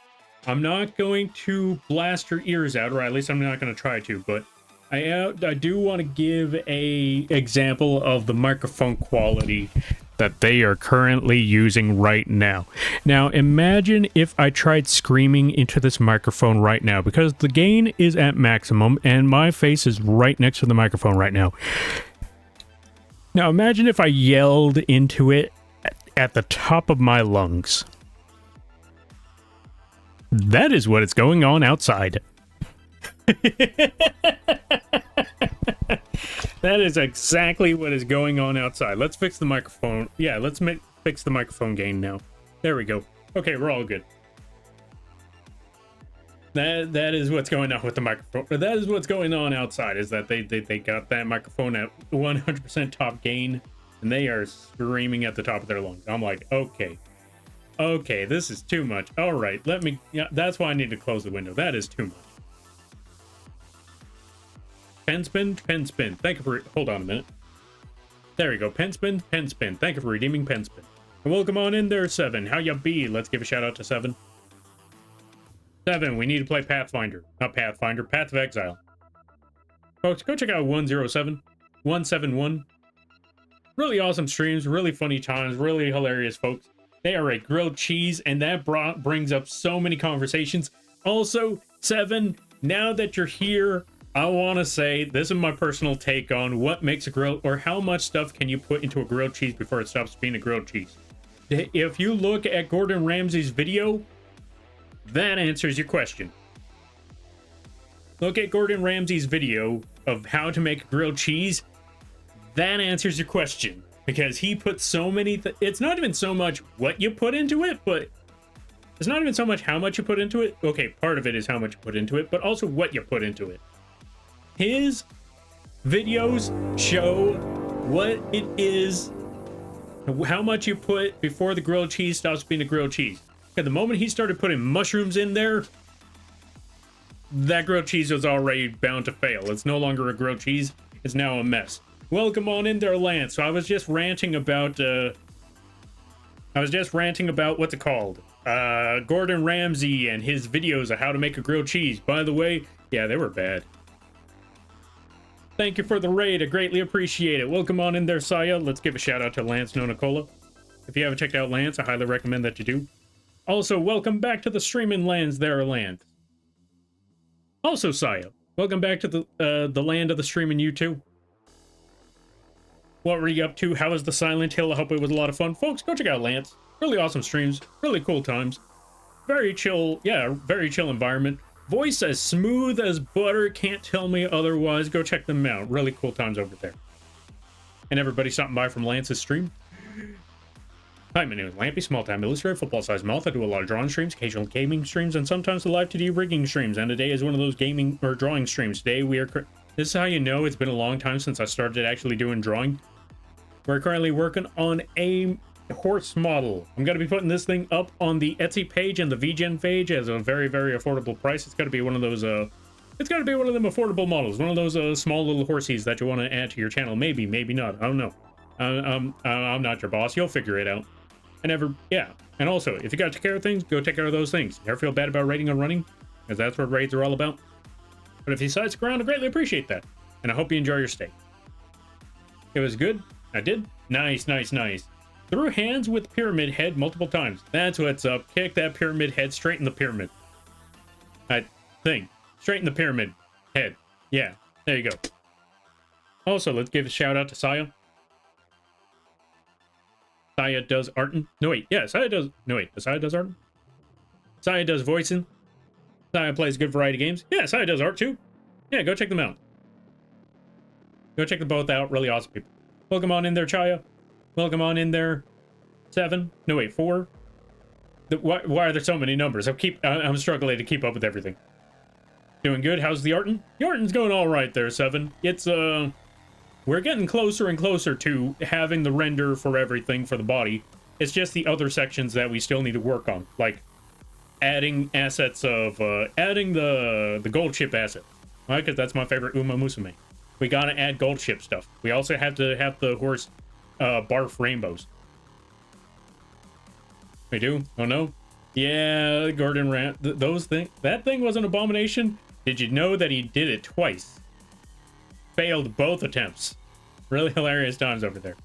I'm not going to blast your ears out, or at least I'm not going to try to, but I do want to give a example of the microphone quality that they are currently using right now. Now, imagine if I tried screaming into this microphone right now, because the gain is at maximum and my face is right next to the microphone right now. Now, imagine if I yelled into it at the top of my lungs. That is what is going on outside. That is exactly what is going on outside. Let's fix the microphone. Yeah, let's fix the microphone gain now. There we go. Okay, we're all good. That is what's going on with the microphone. That is what's going on outside, is that they got that microphone at 100% top gain, and they are screaming at the top of their lungs. I'm like, okay, this is too much. All right, yeah, that's why I need to close the window. That is too much. Pen spin. Thank you for, hold on a minute. There we go. Pen spin. Thank you for redeeming pen spin. And welcome on in there, Seven. How ya be? Let's give a shout out to Seven. Seven, we need to play Pathfinder. Not Pathfinder, Path of Exile. Folks, go check out 171. Really awesome streams, really funny times, really hilarious folks. They are a grilled cheese, and that brings up so many conversations. Also, Seven, now that you're here, I want to say this is my personal take on what makes a grill, or how much stuff can you put into a grilled cheese before it stops being a grilled cheese. If you look at Gordon Ramsay's video, that answers your question. Look at Gordon Ramsay's video of how to make grilled cheese. That answers your question, because he put so many it's not even so much what you put into it, but it's not even so much how much you put into it. Okay, part of it is how much you put into it, but also what you put into it. His videos show what it is, how much you put before the grilled cheese stops being a grilled cheese. At the moment he started putting mushrooms in there, that grilled cheese was already bound to fail. It's no longer a grilled cheese. It's now a mess. Welcome on in there, Lance. So I was just ranting about what's it called? Gordon Ramsay and his videos of how to make a grilled cheese. By the way, yeah, they were bad. Thank you for the raid. I greatly appreciate it. Welcome on in there, Saya. Let's give a shout out to Lance Nonacola. If you haven't checked out Lance, I highly recommend that you do. Also, welcome back to the streaming lands there, Lance. Also, Saya, welcome back to the land of the streaming you too. What were you up to? How was the Silent Hill? I hope it was a lot of fun. Folks, go check out Lance. Really awesome streams. Really cool times. Very chill. Yeah, very chill environment. Voice as smooth as butter. Can't tell me otherwise. Go check them out. Really cool times over there. And everybody stopping by from Lance's stream. Hi, my name is Lampy, small-time illustrator, football-sized mouth. I do a lot of drawing streams, occasional gaming streams, and sometimes the live 2D rigging streams. And today is one of those gaming or drawing streams. Today we are... This is how you know it's been a long time since I started actually doing drawing. We're currently working on a horse model. I'm going to be putting this thing up on the Etsy page and the vgen page as a very, very affordable price. It's got to be one of those, it's got to be one of them affordable models. One of those small little horsies that you want to add to your channel. Maybe, maybe not. I don't know. I'm not your boss. You'll figure it out. Yeah. And also, if you got to take care of things, go take care of those things. Never feel bad about raiding or running, because that's what raids are all about. But if you decide to stick around, I greatly appreciate that. And I hope you enjoy your stay. It was good. I did. Nice, nice, nice. Threw hands with pyramid head multiple times. That's what's up. Kick that pyramid head straight in the pyramid. Straight in the pyramid head. Yeah, there you go. Also, let's give a shout out to Saya. Saya does artin. No, wait. Yeah, Saya does. No, wait. Saya does artin? Saya does voicing. Saya plays good variety games. Yeah, Saya does art too. Yeah, go check them out. Go check them both out. Really awesome people. Welcome on in there, Chaya. Welcome on in there. 7. No, wait, 4. Why are there so many numbers? I'm struggling to keep up with everything. Doing good. How's the Arton? The Arton's going all right there, Seven. It's, we're getting closer and closer to having the render for everything for the body. It's just the other sections that we still need to work on, like adding assets of, adding the gold chip asset. Right, because that's my favorite Uma Musume. We gotta add gold chip stuff. We also have to have the horse, barf rainbows. We do? Oh no? Yeah, Gordon Ram. Those things. That thing was an abomination. Did you know that he did it twice? Failed both attempts. Really hilarious times over there.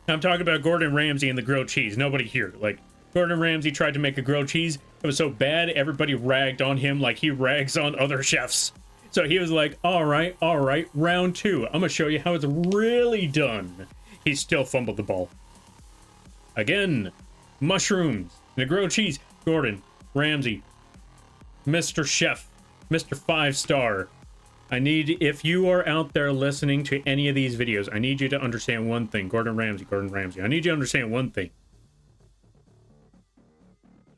I'm talking about Gordon Ramsay and the grilled cheese. Nobody here. Like, Gordon Ramsay tried to make a grilled cheese. It was so bad, everybody ragged on him like he rags on other chefs. So he was like, all right, round two. I'm going to show you how it's really done. He still fumbled the ball. Again, mushrooms, the grilled cheese. Gordon Ramsay, Mr. Chef, Mr. 5-star. I need, if you are out there listening to any of these videos, I need you to understand one thing. Gordon Ramsay. I need you to understand one thing.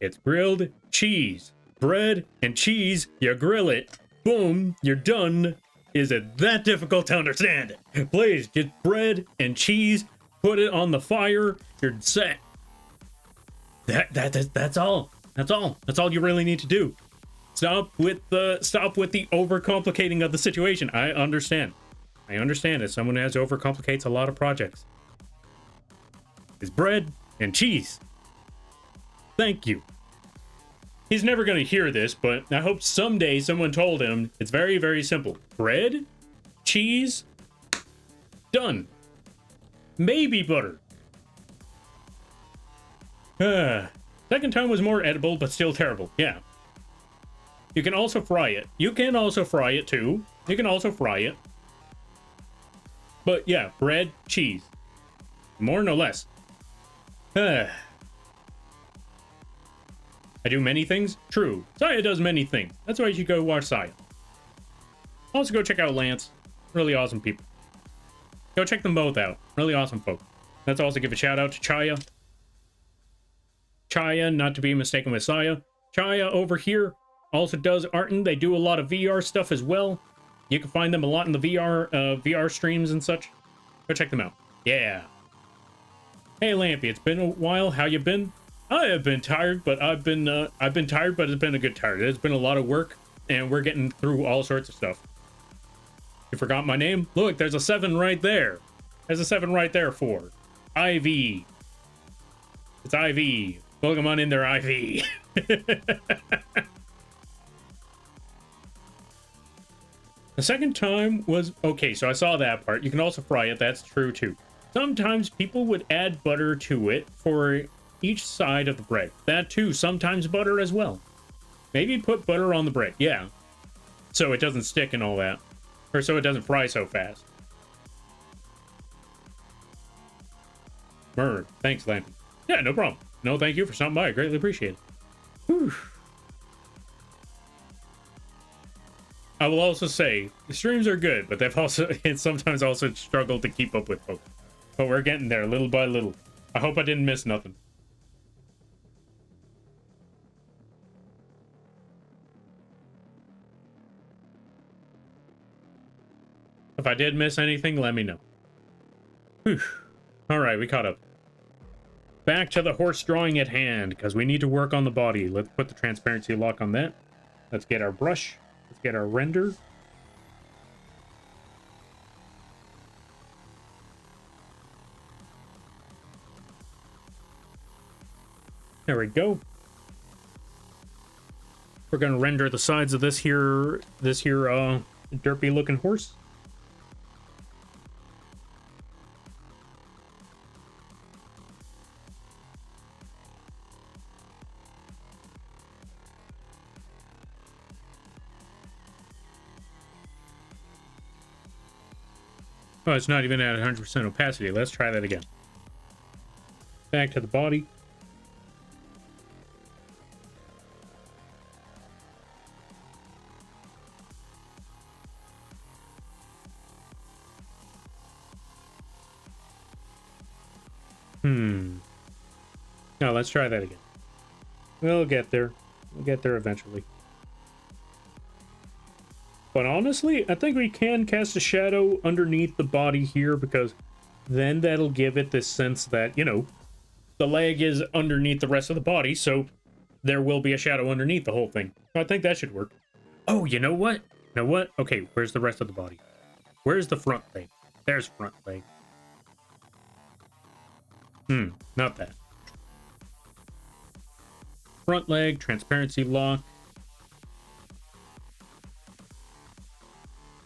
It's grilled cheese. Bread and cheese, you grill it. Boom, you're done. Is it that difficult to understand? Please, get bread and cheese, put it on the fire, you're set. That's all. That's all you really need to do. Stop with the overcomplicating of the situation. I understand as someone who has overcomplicates a lot of projects. It's bread and cheese. Thank you. He's never going to hear this, but I hope someday someone told him it's very, very simple. Bread, cheese, done. Maybe butter. Second time was more edible, but still terrible. Yeah. You can also fry it. You can also fry it, too. You can also fry it. But, yeah, bread, cheese. More, no less. I do many things? True. Saya does many things. That's why you should go watch Saya. Also, go check out Lance. Really awesome people. Go check them both out. Really awesome folk. Let's also give a shout out to Chaya. Chaya, not to be mistaken with Saya. Chaya over here also does Arton. They do a lot of VR stuff as well. You can find them a lot in the VR streams and such. Go check them out. Yeah. Hey Lampy, it's been a while. How you been? I have been tired, but I've been tired, but it's been a good tired. It's been a lot of work, and we're getting through all sorts of stuff. You forgot my name? Look, there's a 7 right there. There's a 7 right there for IV. It's IV. Welcome on in there, IV. The second time was okay, so I saw that part. You can also fry it. That's true too. Sometimes people would add butter to it for each side of the bread. That too, sometimes butter as well. Maybe put butter on the bread, yeah. So it doesn't stick and all that. Or so it doesn't fry so fast. Murr, thanks, Lampy. Yeah, no problem. No, thank you for stopping by. I greatly appreciate it. Whew. I will also say, the streams are good, but they've also, sometimes also struggled to keep up with folks. But we're getting there, little by little. I hope I didn't miss nothing. If I did miss anything, let me know. Whew. All right, we caught up. Back to the horse drawing at hand, because we need to work on the body. Let's put the transparency lock on that. Let's get our brush. Let's get our render. There we go. We're gonna render the sides of this here derpy looking horse. Oh, it's not even at 100% opacity. Let's try that again. Back to the body. Now let's try that again. We'll get there. We'll get there eventually. But honestly, I think we can cast a shadow underneath the body here, because then that'll give it this sense that, you know, the leg is underneath the rest of the body, so there will be a shadow underneath the whole thing. I think that should work. Oh, you know what? You know what? Okay, where's the rest of the body? Where's the front leg? There's front leg. Not that. Front leg, transparency lock.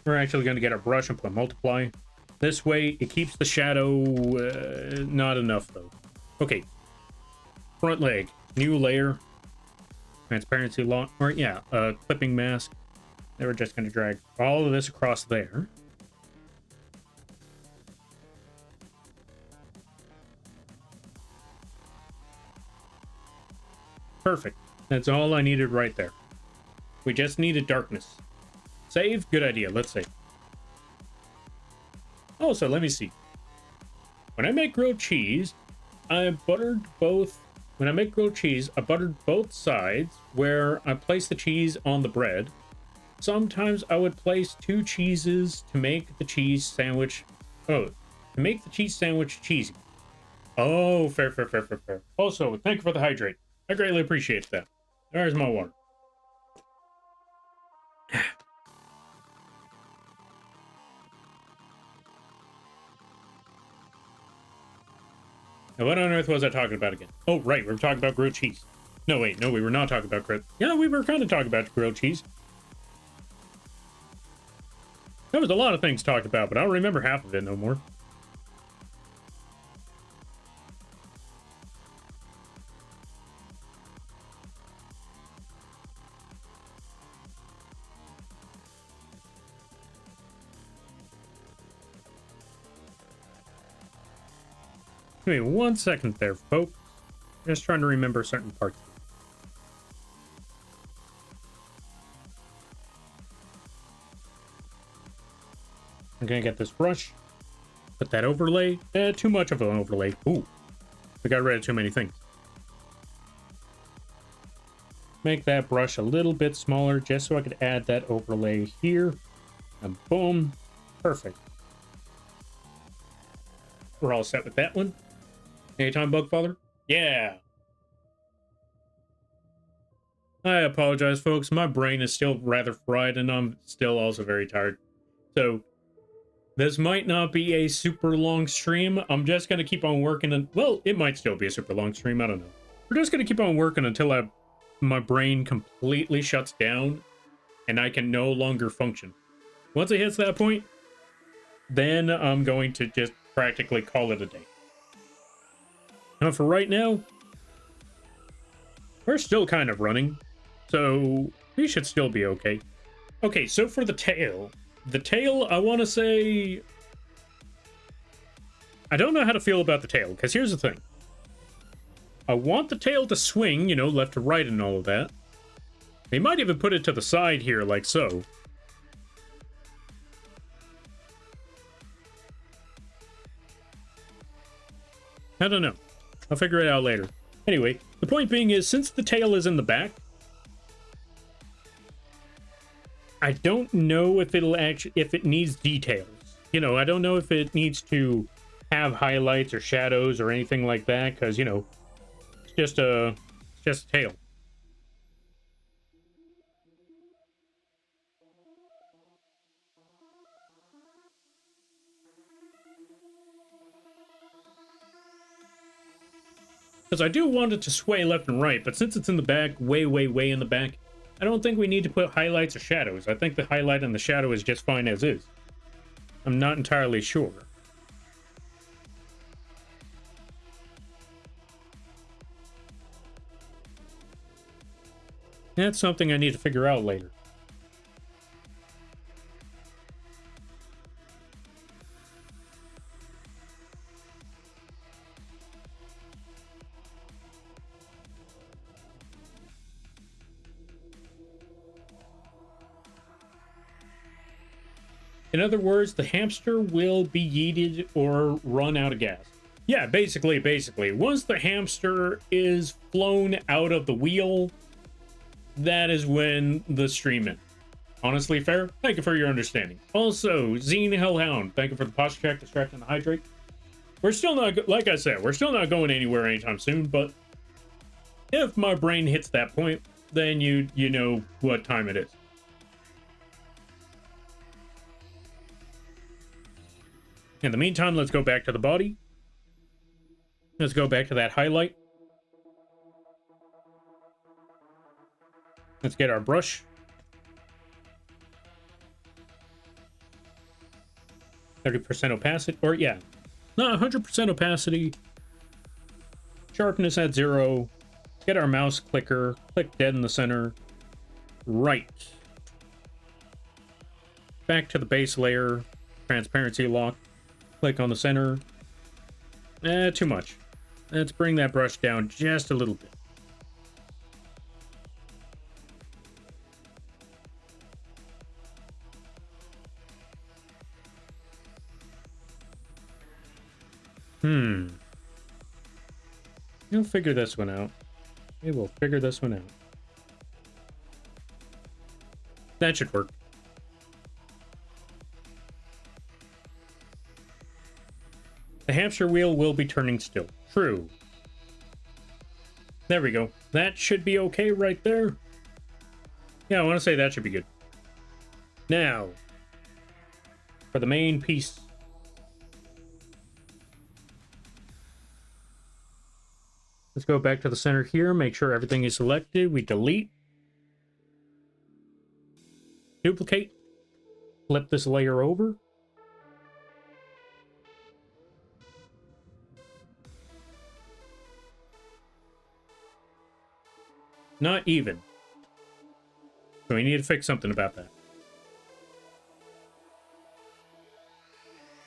We're actually going to get our brush and put multiply. This way, it keeps the shadow, not enough though. Okay. Front leg, new layer. Transparency lock, or yeah, clipping mask. Then we're just going to drag all of this across there. Perfect. That's all I needed right there. We just needed darkness. Save? Good idea. Let's save. Also, let me see. When I make grilled cheese, I buttered both... When I make grilled cheese, I buttered both sides where I place the cheese on the bread. Sometimes I would place 2 cheeses to make the cheese sandwich... Oh, to make the cheese sandwich cheesy. Oh, fair. Also, thank you for the hydrate. I greatly appreciate that. There's my water. Now, what on earth was I talking about again? Oh, right, we were talking about grilled cheese. No, wait, no, we were not talking about grilled... Yeah, we were kind of talking about grilled cheese. There was a lot of things talked about, but I don't remember half of it no more. Give me 1 second there, folks. Just trying to remember certain parts. I'm gonna get this brush. Put that overlay. Too much of an overlay. Ooh. We got rid of too many things. Make that brush a little bit smaller just so I could add that overlay here. And boom. Perfect. We're all set with that one. Anytime, Bugfather? Yeah. I apologize, folks. My brain is still rather fried, and I'm still also very tired. So, this might not be a super long stream. I'm just going to keep on working. And well, it might still be a super long stream. I don't know. We're just going to keep on working until my brain completely shuts down and I can no longer function. Once it hits that point, then I'm going to just practically call it a day. Now, for right now, we're still kind of running, so we should still be okay. Okay, so for the tail, I want to say... I don't know how to feel about the tail, because here's the thing. I want the tail to swing, you know, left to right and all of that. They might even put it to the side here, like so. I don't know. I'll figure it out later. Anyway, the point being is, since the tail is in the back, I don't know if it needs details. You know, I don't know if it needs to have highlights or shadows or anything like that, because, you know, it's just a tail. Because I do want it to sway left and right, but since it's in the back, way in the back, I don't think we need to put highlights or shadows. I think the highlight and the shadow is just fine as is. I'm not entirely sure. That's something I need to figure out later. In other words, the hamster will be yeeted or run out of gas. Yeah, basically. Once the hamster is flown out of the wheel, that is when the stream ends. Honestly fair, thank you for your understanding. Also, Zine Hellhound, thank you for the posture check, distract, and the hydrate. We're still not, like I said, we're still not going anywhere anytime soon, but if my brain hits that point, then you know what time it is. In the meantime, let's go back to the body. Let's go back to that highlight. Let's get our brush. 30% opacity, or yeah, not 100% opacity. Sharpness at 0. Get our mouse clicker, click dead in the center. Right. Back to the base layer, transparency lock. Click on the center. Too much. Let's bring that brush down just a little bit. We'll figure this one out. We will figure this one out. That should work. The hamster wheel will be turning still. True. There we go. That should be okay right there. Yeah, I want to say that should be good. Now, for the main piece. Let's go back to the center here. Make sure everything is selected. We delete. Duplicate. Flip this layer over. Not even. So we need to fix something about that.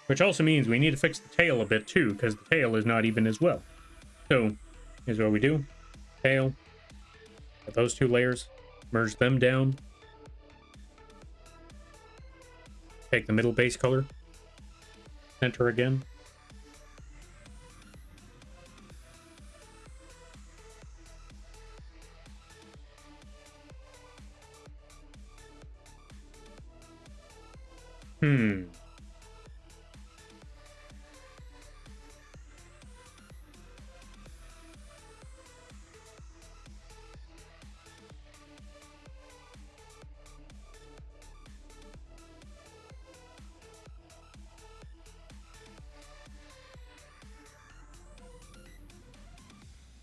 Which also means we need to fix the tail a bit too, because the tail is not even as well. So here's what we do. Tail. Get those two layers. Merge them down. Take the middle base color. Center again.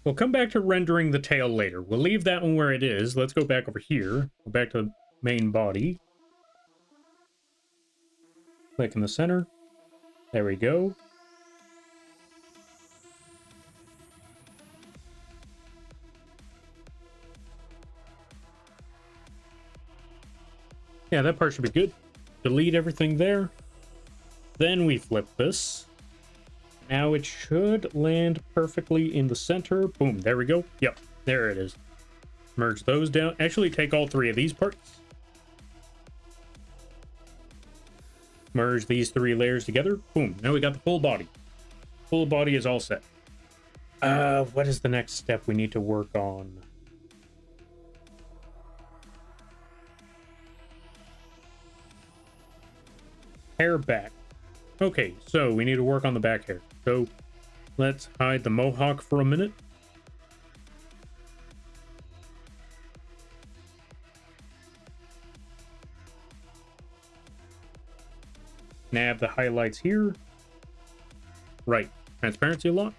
We'll come back to rendering the tail later. We'll leave that one where it is. Let's go back over here. Go back to the main body. Click in the center. There we go. Yeah, that part should be good. Delete everything there. Then we flip this. Now it should land perfectly in the center. Boom, there we go. Yep, there it is. Merge those down. Actually, take all three of these parts. Merge these three layers together. Boom, now we got the full body. Full body is all set. What is the next step we need to work on? Hair back. Okay, so we need to work on the back hair. So let's hide the mohawk for a minute. Nab the highlights here. Right, transparency lock.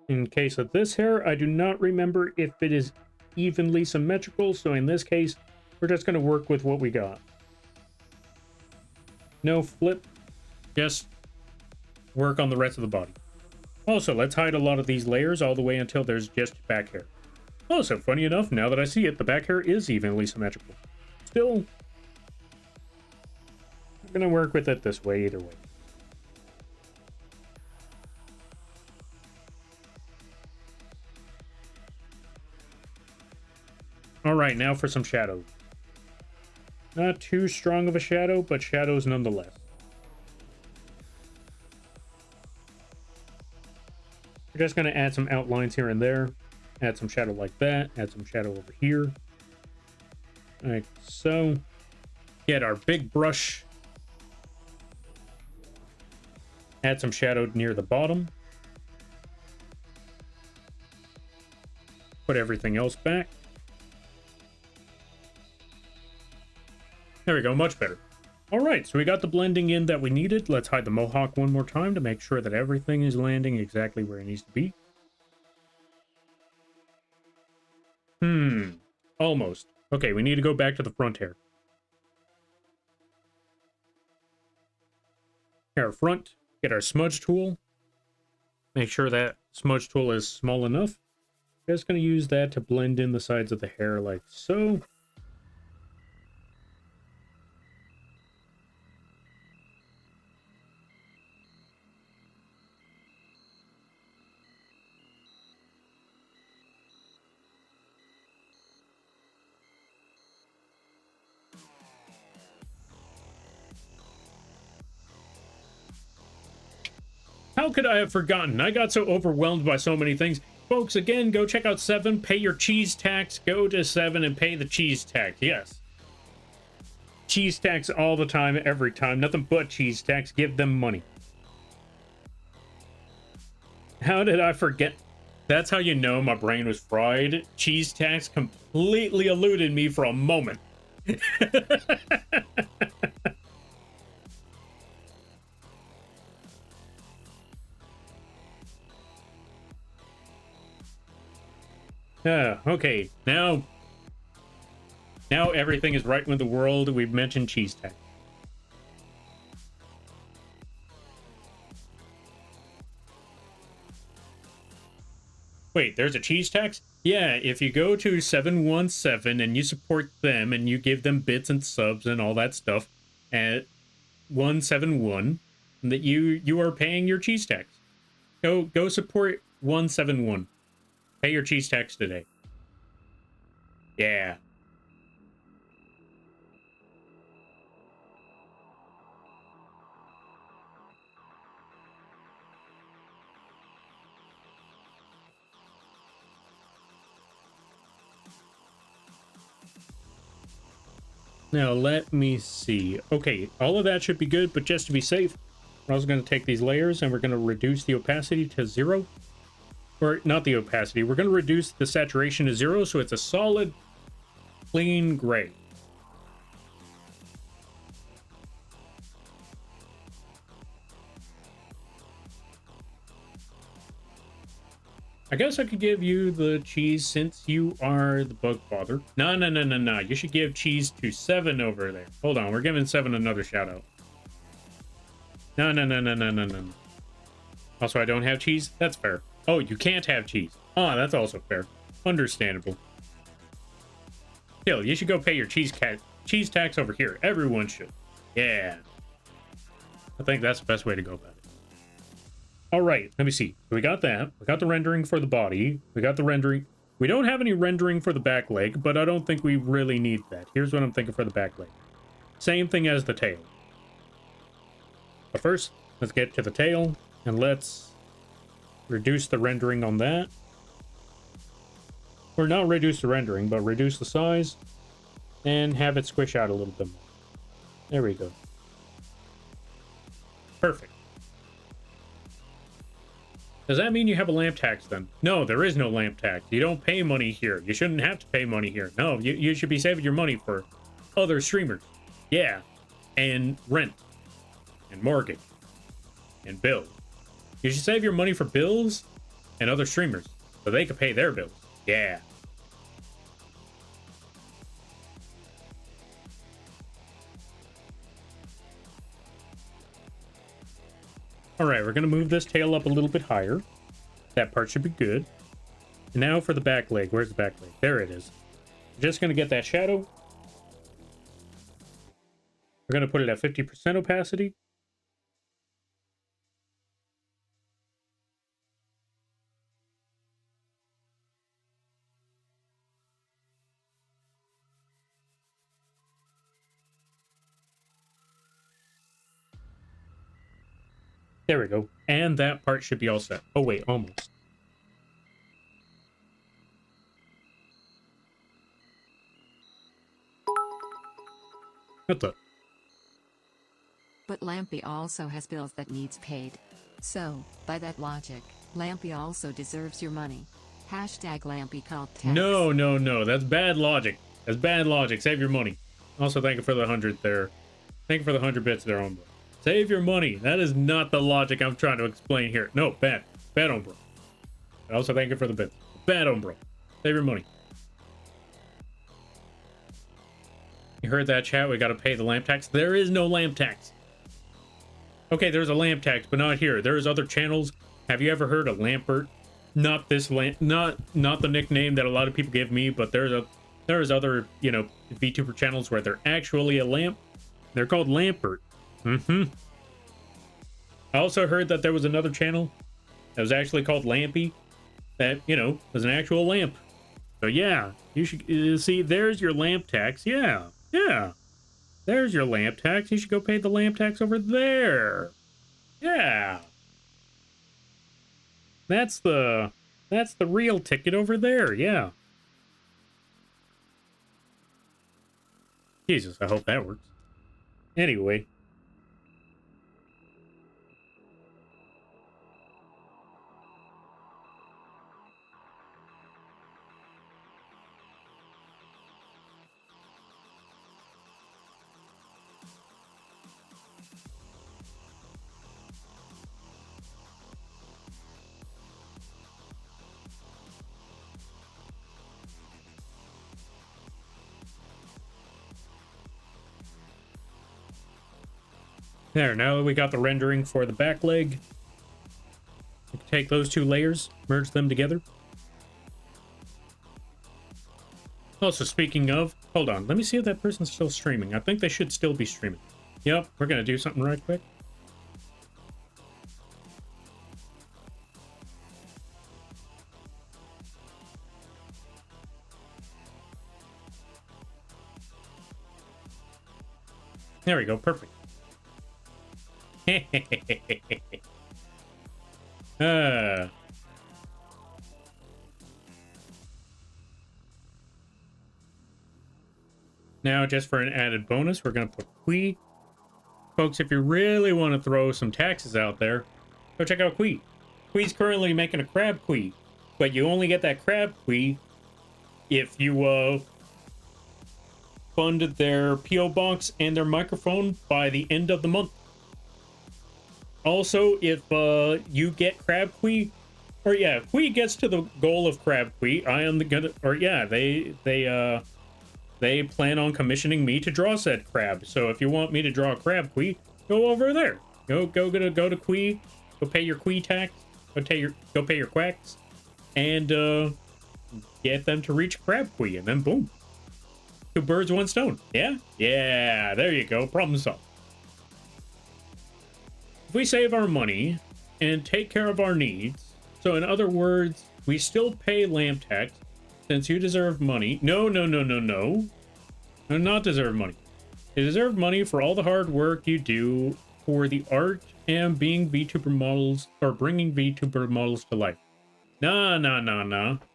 In case of this hair, I do not remember if it is evenly symmetrical, so in this case, we're just going to work with what we got. No flip, just work on the rest of the body. Also, let's hide a lot of these layers all the way until there's just back hair. Also, funny enough, now that I see it, the back hair is evenly symmetrical. Still, I'm going to work with it this way either way. All right, now for some shadows. Not too strong of a shadow, but shadows nonetheless. We're just going to add some outlines here and there. Add some shadow like that. Add some shadow over here. Like so. Get our big brush. Add some shadow near the bottom. Put everything else back. There we go, much better. All right, so we got the blending in that we needed. Let's hide the mohawk one more time to make sure that everything is landing exactly where it needs to be. Almost. Okay, we need to go back to the front hair. Hair front, get our smudge tool. Make sure that smudge tool is small enough. Just going to use that to blend in the sides of the hair like so. How could I have forgotten? I got so overwhelmed by so many things. Folks, again, go check out 7, pay your cheese tax. Go to 7 and pay the cheese tax. Yes. Cheese tax all the time, every time. Nothing but cheese tax. Give them money. How did I forget? That's how you know my brain was fried. Cheese tax completely eluded me for a moment. Okay, now everything is right with the world. We've mentioned cheese tax. Wait, there's a cheese tax? Yeah, if you go to 717 and you support them and you give them bits and subs and all that stuff at 171, that you are paying your cheese tax. Go support 171. Pay your cheese tax today. Yeah. Now, let me see. Okay, all of that should be good, but just to be safe, we're also going to take these layers and we're going to reduce the opacity to 0. Or, not the opacity. We're going to reduce the saturation to 0, so it's a solid, clean gray. I guess I could give you the cheese since you are the bug father. No. You should give cheese to 7 over there. Hold on, we're giving 7 another shout out. No. Also, I don't have cheese? That's fair. Oh, you can't have cheese. Ah, that's also fair. Understandable. Still, you should go pay your cheese tax over here. Everyone should. Yeah. I think that's the best way to go about it. All right, let me see. We got that. We got the rendering for the body. We got the rendering. We don't have any rendering for the back leg, but I don't think we really need that. Here's what I'm thinking for the back leg. Same thing as the tail. But first, let's get to the tail, and let's reduce the rendering on that. Or not reduce the rendering, but reduce the size, and have it squish out a little bit more. There we go. Perfect. Does that mean you have a lamp tax then? No, there is no lamp tax. You don't pay money here. You shouldn't have to pay money here. No, you should be saving your money for other streamers. Yeah. And rent. And mortgage. And bills. You should save your money for bills and other streamers so they can pay their bills. Yeah. All right, we're going to move this tail up a little bit higher. That part should be good. And now for the back leg. Where's the back leg? There it is. We're just going to get that shadow. We're going to put it at 50% opacity. There we go. And that part should be all set. Oh, wait, almost. What the? But Lampy also has bills that needs paid. So, by that logic, Lampy also deserves your money. Hashtag Lampy called tax. No, no, no. That's bad logic. That's bad logic. Save your money. Also, thank you for the 100 there. Thank you for the 100 bits there, Umbro. Save your money. That is not the logic I'm trying to explain here. No, bad. Bad, Umbro. Also, thank you for the bits. Bad, Umbro. Save your money. You heard that, chat? We gotta pay the lamp tax. There is no lamp tax. Okay, there's a lamp tax, but not here. There's other channels. Have you ever heard of Lampert? Not this lamp, not the nickname that a lot of people give me, but there's other, you know, VTuber channels where they're actually a lamp. They're called Lampert. I also heard that there was another channel that was actually called Lampy that, you know, was an actual lamp. So yeah, you should see, there's your lamp tax. Yeah. There's your lamp tax. You should go pay the lamp tax over there. Yeah. That's the real ticket over there. Yeah. Jesus, I hope that works. Anyway. There, now that we got the rendering for the back leg, we can take those two layers, merge them together. Also, speaking of, hold on, let me see if that person's still streaming. I think they should still be streaming. Yep, we're gonna do something right quick. There we go, perfect. Now, just for an added bonus, we're going to put Qui. Folks, if you really want to throw some taxes out there, go check out Qui. Qui's currently making a crab Qui, but you only get that crab Qui if you funded their P.O. box and their microphone by the end of the month. Also, if you get crab Qui, or yeah, Qui gets to the goal of crab Qui, I am the gonna, or yeah, they plan on commissioning me to draw said crab. So if you want me to draw a crab Qui, go over there. Go to Qui, go pay your Qui tax, go pay your quacks, and get them to reach crab Qui, and then boom, 2 birds, 1 stone. Yeah, there you go. Problem solved. If we save our money and take care of our needs, so in other words, we still pay lamp tax since you deserve money. No. Do not deserve money. You deserve money for all the hard work you do for the art and being VTuber models, or bringing VTuber models to life. Nah.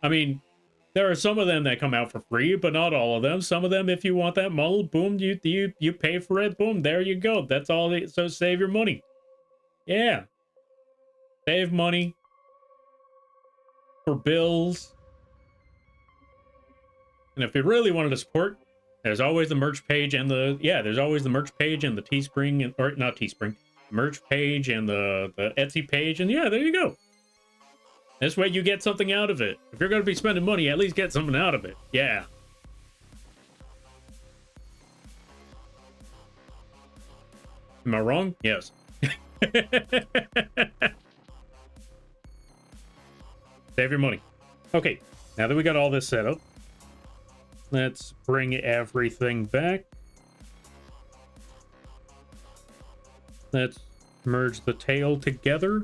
I mean, there are some of them that come out for free, but not all of them. Some of them, if you want that model, boom, you pay for it. Boom, there you go. That's all. So save your money. Yeah. Save money for bills. And if you really wanted to support, there's always the merch page and there's always the merch page and the Teespring, or not Teespring, merch page and the Etsy page. And yeah, there you go. This way you get something out of it. If you're going to be spending money, at least get something out of it. Yeah. Am I wrong? Yes. Save your money. Okay, now that we got all this set up, let's bring everything back. Let's merge the tail together.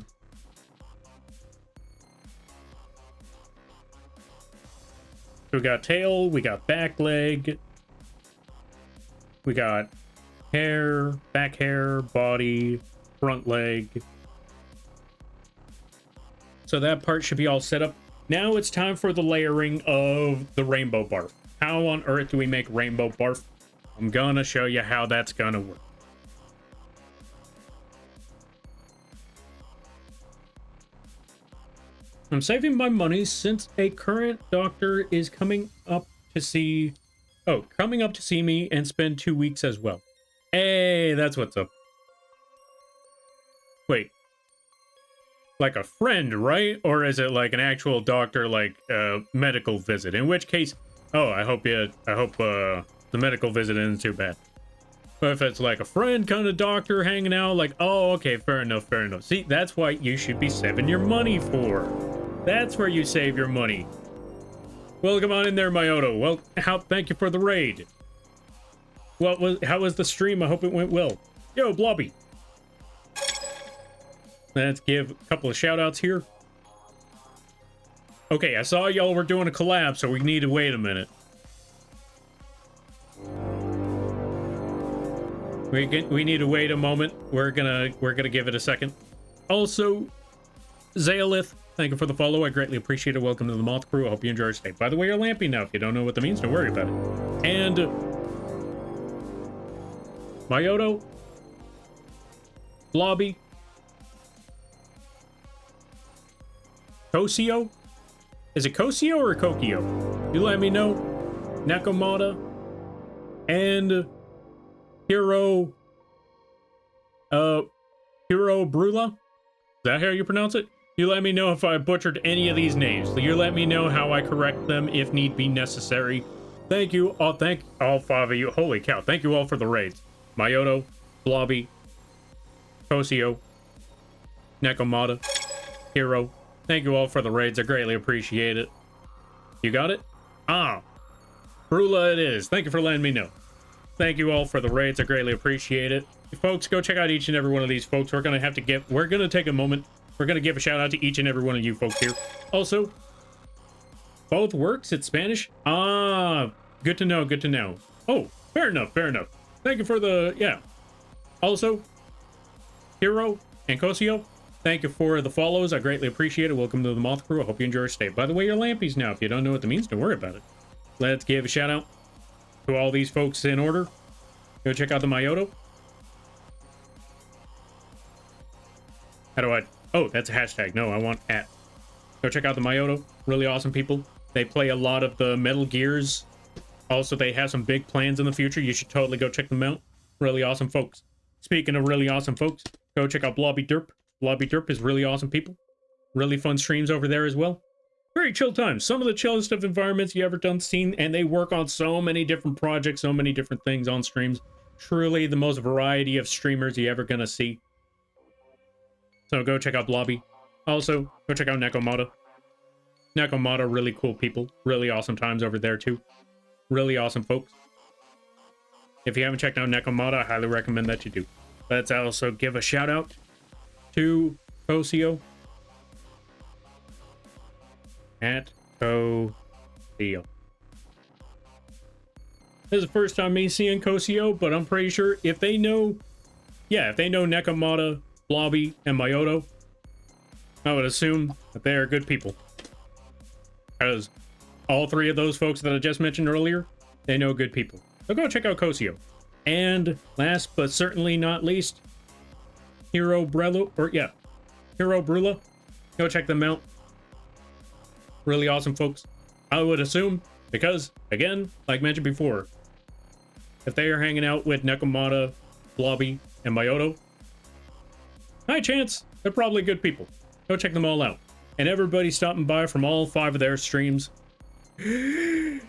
We got tail, we got back leg, we got hair, back hair, body, front leg, So that part should be all set up. Now it's time for the layering of the rainbow barf. How on earth do we make rainbow barf? I'm gonna show you how that's gonna work. I'm saving my money since a current doctor is coming up to see me and spend 2 weeks as well. Hey, that's what's up. Wait. Like a friend, right? Or is it like an actual doctor, like a medical visit? In which case, oh, I hope the medical visit isn't too bad. But if it's like a friend kind of doctor hanging out, like, oh, okay, fair enough, fair enough. See, that's what you should be saving your money for. That's where you save your money. Welcome on in there, Myoto. Well, thank you for the raid. How was the stream? I hope it went well. Yo, Blobby. Let's give a couple of shout outs here. Okay, I saw y'all were doing a collab, so we need to wait a minute. We need to wait a moment. We're gonna give it a second. Also, Zaelith, thank you for the follow. I greatly appreciate it. Welcome to the Moth Crew. I hope you enjoy your stay. By the way, you're Lampy now. If you don't know what that means, don't worry about it. And Myoto, Blobby, Kosio? Is it Kosio or Kokio? You let me know. Nakamata and Hiro Brula? Is that how you pronounce it? You let me know if I butchered any of these names. You let me know how I correct them if need be necessary. Thank you all. Thank all 5 of you. Holy cow. Thank you all for the raids. Myoto, Blobby, Kosio, Nakamata, Hiro. Thank you all for the raids. I greatly appreciate it. You got it? Ah. Brula it is. Thank you for letting me know. Thank you all for the raids. I greatly appreciate it. Folks, go check out each and every one of these folks. We're going to take a moment. We're going to give a shout out to each and every one of you folks here. Also, both works. It's Spanish. Ah, good to know. Good to know. Oh, fair enough. Fair enough. Thank you for the, yeah. Also, Hiro and Kosio, thank you for the follows. I greatly appreciate it. Welcome to the Moth Crew. I hope you enjoy your stay. By the way, you're Lampies now. If you don't know what that means, don't worry about it. Let's give a shout out to all these folks in order. Go check out the Myoto. How do I... Oh, that's a hashtag. No, I want @ Go check out the Myoto. Really awesome people. They play a lot of the Metal Gears. Also, they have some big plans in the future. You should totally go check them out. Really awesome folks. Speaking of really awesome folks, go check out Blobby Derp. Blobby Derp is really awesome people. Really fun streams over there as well. Very chill times. Some of the chillest of environments you ever seen, and they work on so many different projects, so many different things on streams. Truly the most variety of streamers you ever gonna see. So go check out Blobby. Also, go check out Nakamata. Nakamata, really cool people. Really awesome times over there too. Really awesome folks. If you haven't checked out Nakamata, I highly recommend that you do. Let's also give a shout out to Kosio. At Kosio. This is the first time me seeing Kosio, but I'm pretty sure if they know Nakamata, Blobby, and Myoto, I would assume that they are good people. Because all 3 of those folks that I just mentioned earlier, they know good people. So go check out Kosio. And last but certainly not least, Hiro Brula. Go check them out. Really awesome folks. I would assume, because, again, like mentioned before, if they are hanging out with Nakamata, Blobby, and Myoto, high chance they're probably good people. Go check them all out. And everybody stopping by from all 5 of their streams. Hi,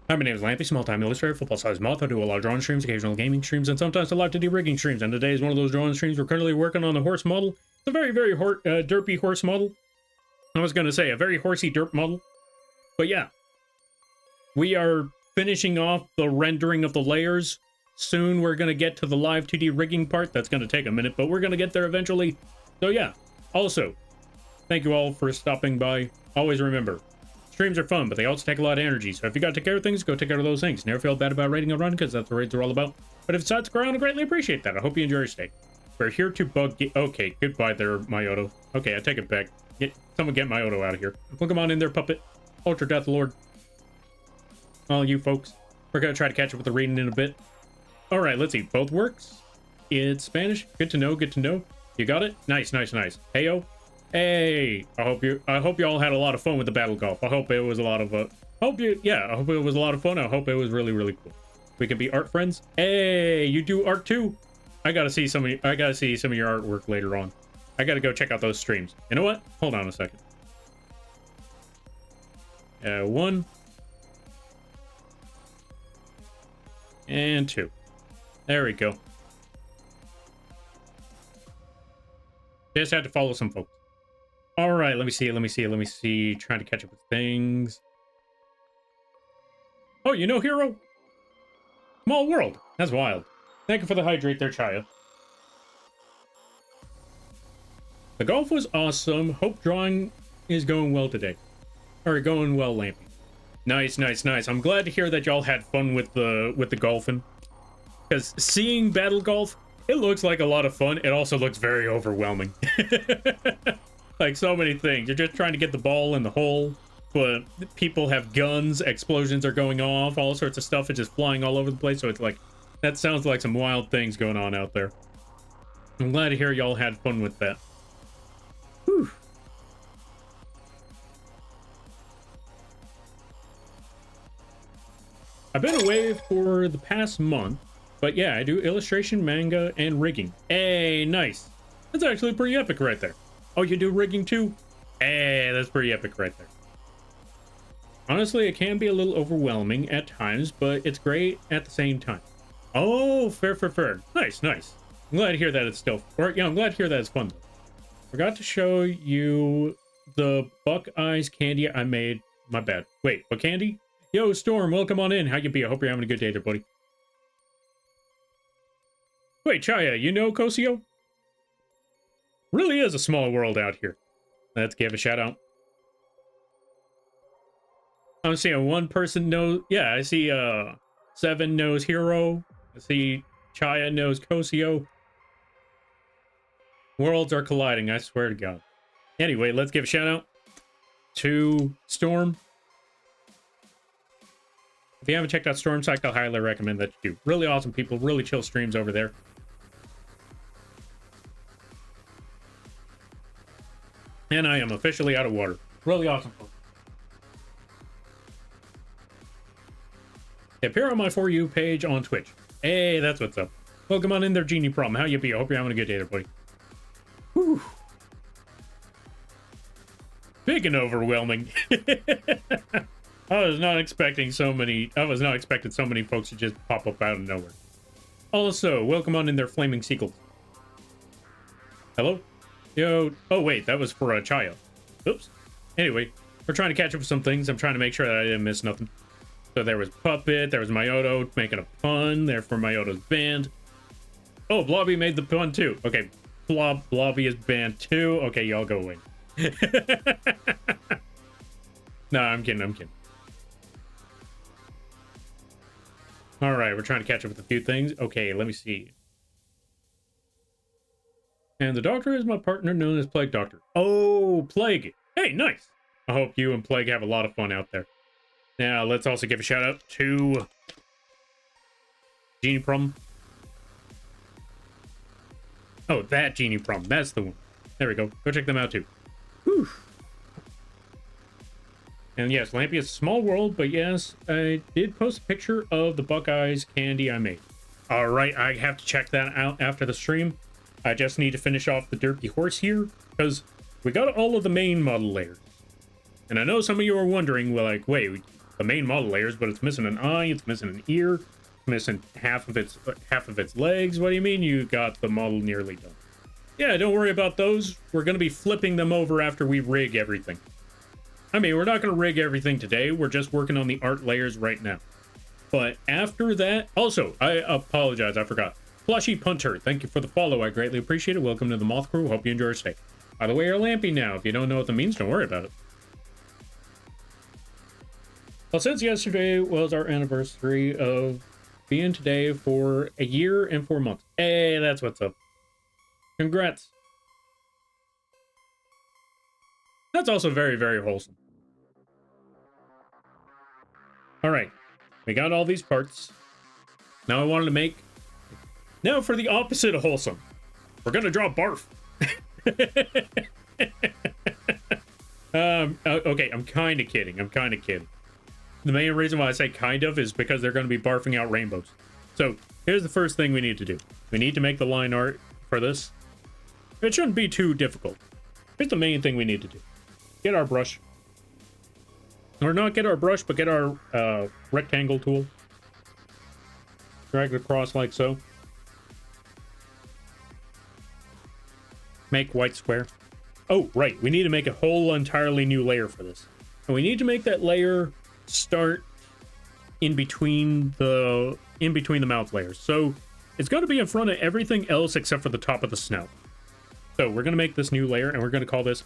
my name is Lampy, small-time illustrator, football-sized moth. I do a lot of drawing streams, occasional gaming streams, and sometimes a live 2D rigging streams. And today is one of those drawing streams. We're currently working on the horse model. It's a very, very derpy horse model. I was going to say a very horsey derp model. But yeah, we are finishing off the rendering of the layers. Soon we're going to get to the live 2D rigging part. That's going to take a minute, but we're going to get there eventually. So yeah, also, thank you all for stopping by. Always remember, streams are fun, but they also take a lot of energy. So if you got to take care of things, go take care of those things. Never feel bad about raiding a run, because that's what raids are all about. But if it's sides around, I greatly appreciate that. I hope you enjoy your stay. We're here to okay, goodbye there, Myoto. Okay, I take it back. Someone get Myoto out of here. Well, come on in there, puppet. Ultra Death Lord. All you folks. We're gonna try to catch up with the reading in a bit. All right, let's see. Both works. It's Spanish. Good to know. Good to know. You got it. Nice, nice, nice. Heyo. Hey. I hope you all had a lot of fun with the battle golf. I hope it was a lot of I hope it was a lot of fun. I hope it was really, really cool. We can be art friends. Hey, you do art too? I gotta see some of your artwork later on. I gotta go check out those streams. You know what? Hold on a second. 1 and 2. There we go. Just had to follow some folks. All right, let me see. Trying to catch up with things. Oh, you know Hero? Small world. That's wild. Thank you for the hydrate there, Chaya. The golf was awesome. Hope drawing is going well today. Or going well, Lampy. Nice, nice, nice. I'm glad to hear that y'all had fun with the golfing. Because seeing battle golf, it looks like a lot of fun. It also looks very overwhelming. Like so many things. You're just trying to get the ball in the hole, but people have guns, explosions are going off, all sorts of stuff is just flying all over the place. So it's like, that sounds like some wild things going on out there. I'm glad to hear y'all had fun with that. Whew. I've been away for the past month, but yeah, I do illustration, manga, and rigging. Hey, nice. That's actually pretty epic right there. Oh, you do rigging too? Hey, that's pretty epic right there. Honestly, it can be a little overwhelming at times, but it's great at the same time. Oh, fair. Nice, nice. I'm glad to hear that it's still, I'm glad to hear that it's fun. Forgot to show you the Buckeyes candy I made. My bad. Wait, what candy? Yo, Storm, welcome on in. How you be? I hope you're having a good day there, buddy. Wait, Chaya, you know Kosio? Really is a small world out here. Let's give a shout out. I'm seeing one person knows. Yeah, I see 7 knows Hero. I see Chaya knows Kosio. Worlds are colliding, I swear to God. Anyway, let's give a shout out to Storm. If you haven't checked out Storm Psych, I'll highly recommend that you do. Really awesome people, really chill streams over there. And I am officially out of water. Really awesome folks. Appear on my For You page on Twitch. Hey, that's what's up. Welcome on in there, Genie Problem. How you be? I hope you're having a good day there, buddy. Whew. Big and overwhelming. I was not expecting so many folks to just pop up out of nowhere. Also, welcome on in there, Flaming Seagulls. Hello? Yo. Oh, wait, that was for Chaya. Oops. Anyway, we're trying to catch up with some things. I'm trying to make sure that I didn't miss nothing. So there was Puppet, there was Myoto making a pun there for Myoto's band. Oh, Blobby made the pun too. Okay, Blobby is banned too. Okay, y'all go away. No, I'm kidding. All right, we're trying to catch up with a few things. Okay, let me see. And the doctor is my partner known as Plague Doctor. Oh, Plague. Hey, nice. I hope you and Plague have a lot of fun out there. Now, let's also give a shout out to Genie Problem. Oh, that Genie Problem. That's the one. There we go. Go check them out too. Whew. And yes, Lampy is a small world, but yes, I did post a picture of the Buckeyes candy I made. All right, I have to check that out after the stream. I just need to finish off the Derpy Horse here, because we got all of the main model layers. And I know some of you are wondering, well, like, wait, the main model layers, but it's missing an eye, it's missing an ear, it's missing half of its legs. What do you mean you got the model nearly done? Yeah, don't worry about those. We're going to be flipping them over after we rig everything. I mean, we're not going to rig everything today. We're just working on the art layers right now. But after that... Also, I apologize. I forgot. Plushy Punter, thank you for the follow. I greatly appreciate it. Welcome to the Moth Crew. Hope you enjoy your stay. By the way, you're Lampy now. If you don't know what that means, don't worry about it. Well, since yesterday was our anniversary of being today for a year and 4 months. Hey, that's what's up. Congrats. That's also very, very wholesome. All right. We got all these parts. Now I wanted to make... Now for the opposite of wholesome. We're going to draw barf. Okay, I'm kind of kidding. The main reason why I say kind of is because they're going to be barfing out rainbows. So here's the first thing we need to do. We need to make the line art for this. It shouldn't be too difficult. Here's the main thing we need to do. Get our brush. Or not get our brush, but get our rectangle tool. Drag it across like so. Make white square. Oh, right. We need to make a whole entirely new layer for this. And we need to make that layer start in between the mouth layers. So it's going to be in front of everything else except for the top of the snout. So we're going to make this new layer, and we're going to call this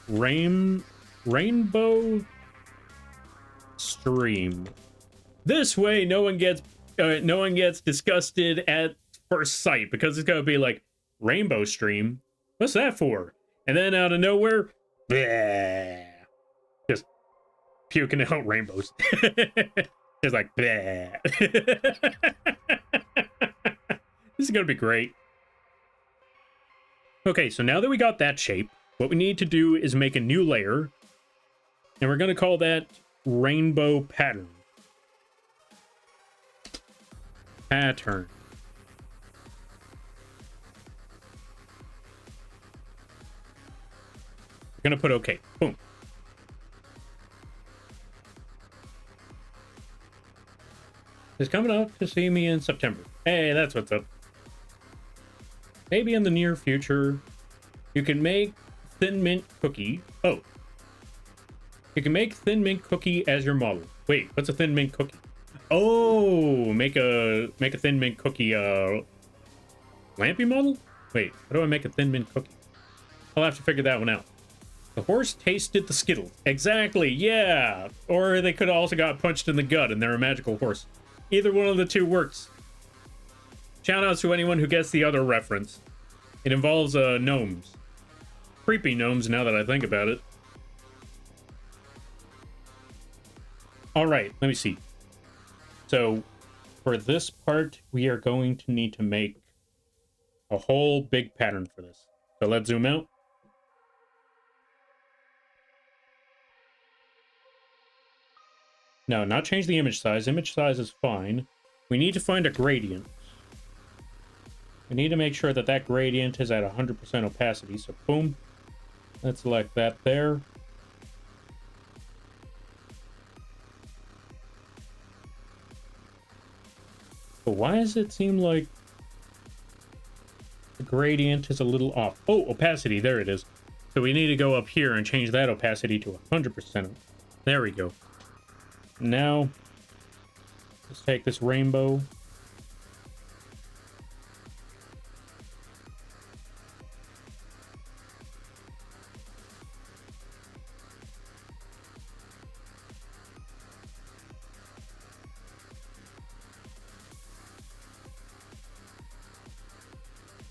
Rainbow Stream. This way, no one gets disgusted at first sight, because it's going to be like, Rainbow Stream? What's that for? And then out of nowhere, bleh, just puking out rainbows. It's like, bleh. This is going to be great. Okay, so now that we got that shape, what we need to do is make a new layer, and we're going to call that Rainbow Pattern. Pattern. We're going to put OK. Boom. Is coming out to see me in September. Hey, that's what's up. Maybe in the near future, you can make Thin Mint Cookie. Oh. You can make Thin Mint Cookie as your model. Wait, what's a Thin Mint Cookie? Oh, make a Thin Mint Cookie Lampy model? Wait, how do I make a Thin Mint Cookie? I'll have to figure that one out. The horse tasted the Skittles. Exactly, yeah. Or they could have also got punched in the gut and they're a magical horse. Either one of the two works. Shout outs to anyone who gets the other reference. It involves gnomes. Creepy gnomes, now that I think about it. Alright, let me see. So, for this part, we are going to need to make a whole big pattern for this. So let's zoom out. No, not change the image size. Image size is fine. We need to find a gradient. We need to make sure that that gradient is at 100% opacity. So boom. Let's select that there. But why does it seem like the gradient is a little off? Oh, opacity. There it is. So we need to go up here and change that opacity to 100%. There we go. Now, let's take this rainbow.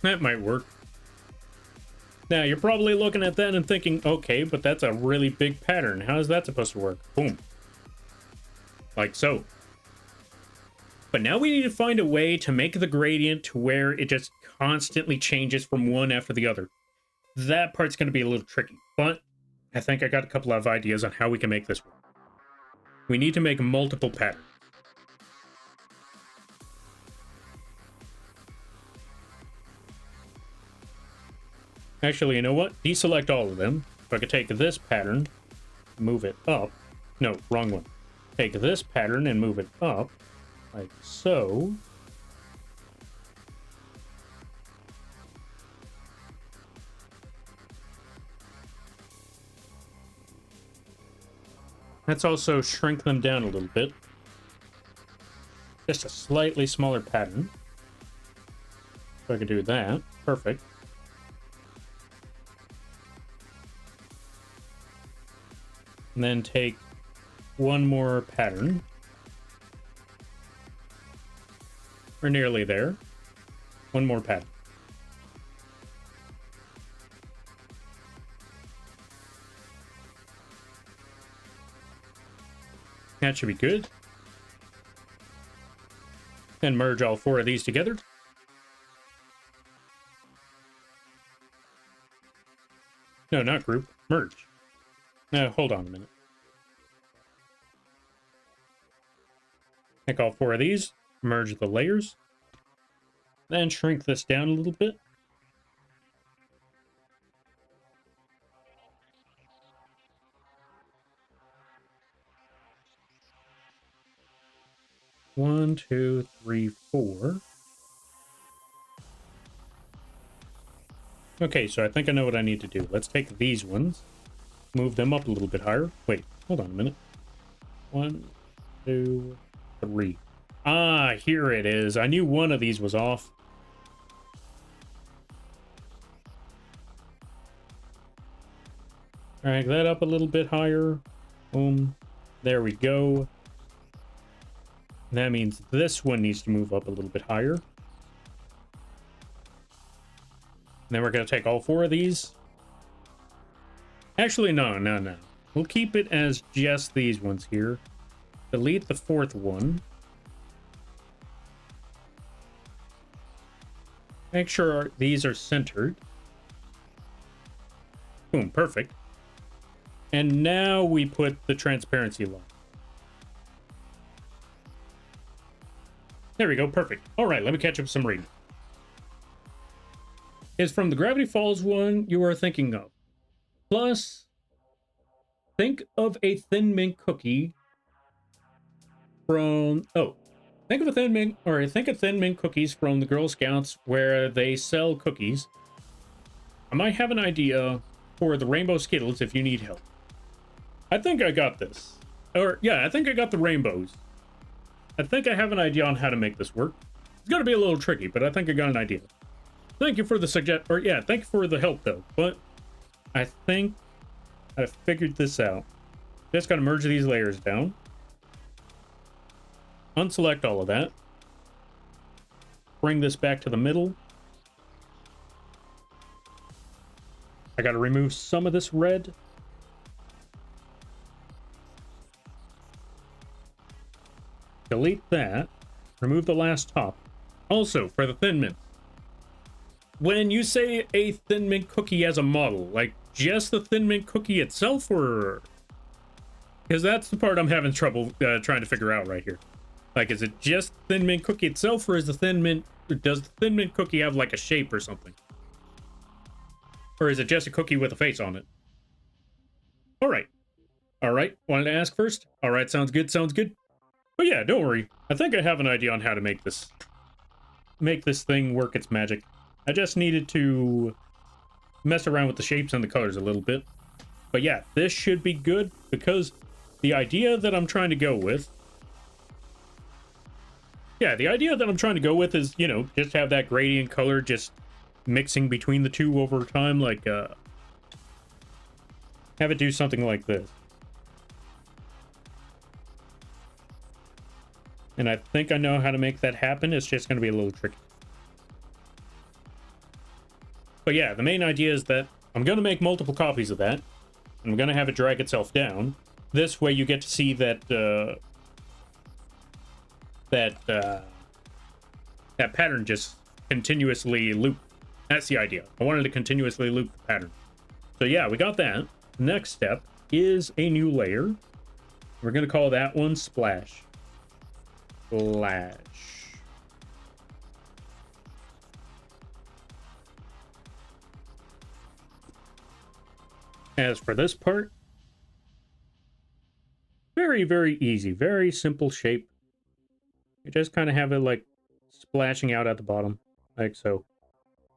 That might work. Now, you're probably looking at that and thinking, okay, but that's a really big pattern. How is that supposed to work? Boom. Like so. But now we need to find a way to make the gradient to where it just constantly changes from one after the other. That part's going to be a little tricky, but I think I got a couple of ideas on how we can make this work. We need to make multiple patterns. Actually, you know what? Deselect all of them. If I could take this pattern, move it up. No, wrong one. Take this pattern and move it up, like so. Let's also shrink them down a little bit. Just a slightly smaller pattern. So I can do that. Perfect. And then take one more pattern. We're nearly there. One more pattern. That should be good. Then merge all 4 of these together. No, not group. Merge. Now, hold on a minute. Take all 4 of these. Merge the layers. Then shrink this down a little bit. One, two, three, 4. Okay, so I think I know what I need to do. Let's take these ones, move them up a little bit higher. Wait, hold on a minute. 1, 2, 3. Ah, here it is. I knew one of these was off. Drag that up a little bit higher. Boom. There we go. That means this one needs to move up a little bit higher. And then we're going to take all 4 of these. Actually, no. We'll keep it as just these ones here. Delete the 4th one. Make sure these are centered. Boom, perfect. And now we put the transparency line. There we go, perfect. All right, let me catch up some reading. Is from the Gravity Falls one you are thinking of. Plus, think of a Thin Mint cookie from... Oh, think of a Thin Mint... Or think of Thin Mint cookies from the Girl Scouts where they sell cookies. I might have an idea for the Rainbow Skittles if you need help. I think I got this. Or, yeah, I think I got the rainbows. I think I have an idea on how to make this work. It's going to be a little tricky, but I think I got an idea. Thank you for the thank you for the help, though. But I think I figured this out. Just got to merge these layers down. Unselect all of that. Bring this back to the middle. I got to remove some of this red. Delete that. Remove the last top. Also, for the Thin Mint. When you say a Thin Mint cookie as a model, like just the Thin Mint cookie itself, or... Because that's the part I'm having trouble trying to figure out right here. Like, is it just Thin Mint cookie itself, or is the Thin Mint... Does the Thin Mint cookie have like a shape or something? Or is it just a cookie with a face on it? Alright. Alright, wanted to ask first? Alright, sounds good, sounds good. But yeah, don't worry. I think I have an idea on how to make this thing work its magic. I just needed to mess around with the shapes and the colors a little bit. But yeah, this should be good because the idea that I'm trying to go with... Yeah, the idea that I'm trying to go with is, you know, just have that gradient color just mixing between the two over time, like, have it do something like this. And I think I know how to make that happen. It's just going to be a little tricky. But yeah, the main idea is that I'm going to make multiple copies of that. I'm going to have it drag itself down. This way you get to see that that pattern just continuously loop. That's the idea. I wanted to continuously loop the pattern. So yeah, we got that. Next step is a new layer. We're going to call that one Splash. Splash. As for this part, very, very easy. Very simple shape. You just kind of have it like splashing out at the bottom, like so.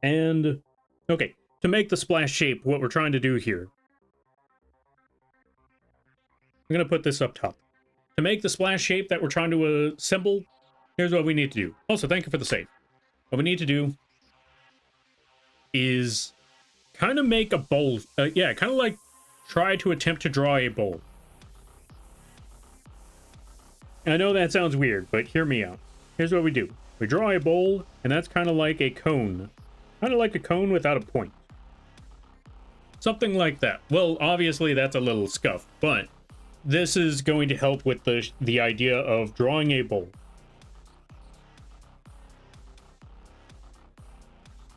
And, okay, to make the splash shape, what we're trying to do here, I'm going to put this up top. To make the splash shape that we're trying to assemble, here's what we need to do. Also, thank you for the save. What we need to do is kind of make a bowl. Yeah, kind of like try to attempt to draw a bowl. I know that sounds weird, but hear me out. Here's what we do. We draw a bowl, and that's kind of like a cone. Kind of like a cone without a point. Something like that. Well, obviously that's a little scuffed, but this is going to help with the idea of drawing a bowl.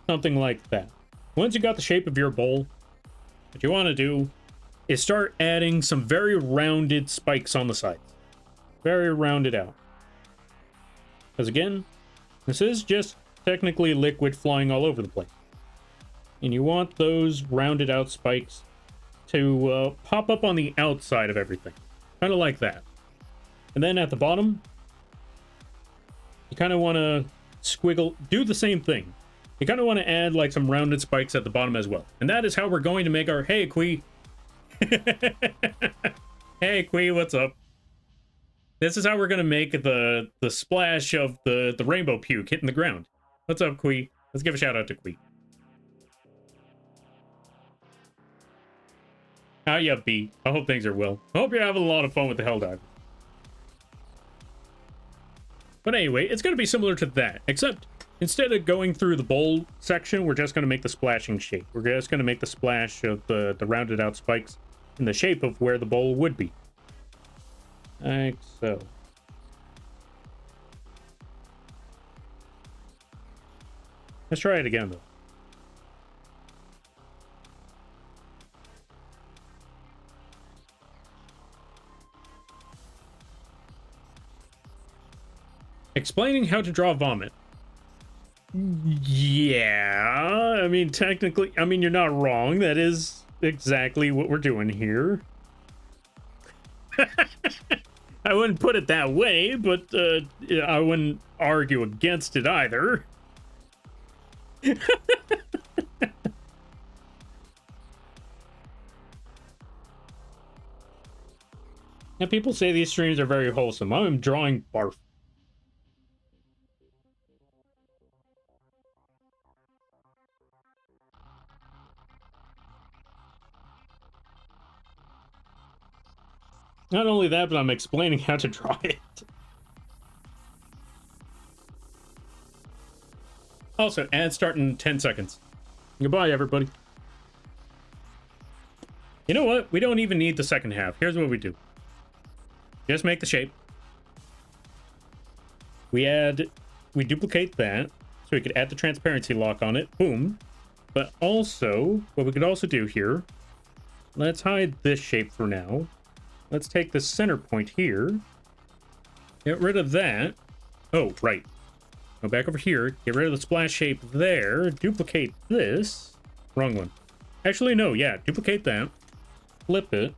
Something like that. Once you got the shape of your bowl, what you want to do is start adding some very rounded spikes on the sides. Very rounded out. Because again, this is just technically liquid flying all over the place. And you want those rounded out spikes to pop up on the outside of everything. Kind of like that. And then at the bottom, you kind of want to squiggle, do the same thing. You kind of want to add like some rounded spikes at the bottom as well. And that is how we're going to make our... Hey, Quee. Hey, Quee, what's up? This is how we're going to make the splash of the rainbow puke hitting the ground. What's up, Quee? Let's give a shout out to Quee. How ya be? I hope things are well. I hope you're having a lot of fun with the Helldiver. But anyway, it's going to be similar to that, except instead of going through the bowl section, we're just going to make the splashing shape. We're just going to make the splash of the rounded out spikes in the shape of where the bowl would be. Like so. Let's try it again, though. Explaining how to draw vomit. Yeah, I mean, technically, I mean, you're not wrong. That is exactly what we're doing here. I wouldn't put it that way, but I wouldn't argue against it either. Now, people say these streams are very wholesome. I'm drawing barf. Not only that, but I'm explaining how to draw it. Also, ad start in 10 seconds. Goodbye, everybody. You know what? We don't even need the second half. Here's what we do. Just make the shape. We duplicate that, so we could add the transparency lock on it. Boom. But also, what we could also do here, let's hide this shape for now. Let's take the center point here. Get rid of that. Oh, right. Go back over here. Get rid of the splash shape there. Duplicate this. Wrong one. Actually, no. Yeah, duplicate that. Flip it.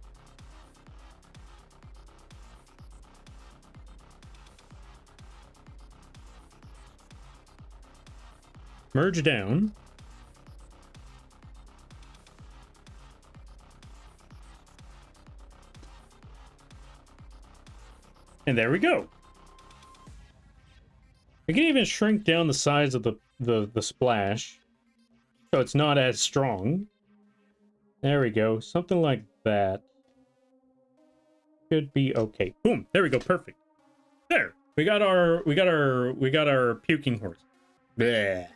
Merge down. And there we go. We can even shrink down the size of the splash, so it's not as strong. There we go. Something like that. Should be okay. Boom. There we go. Perfect. There. We got our puking horse. Bleh.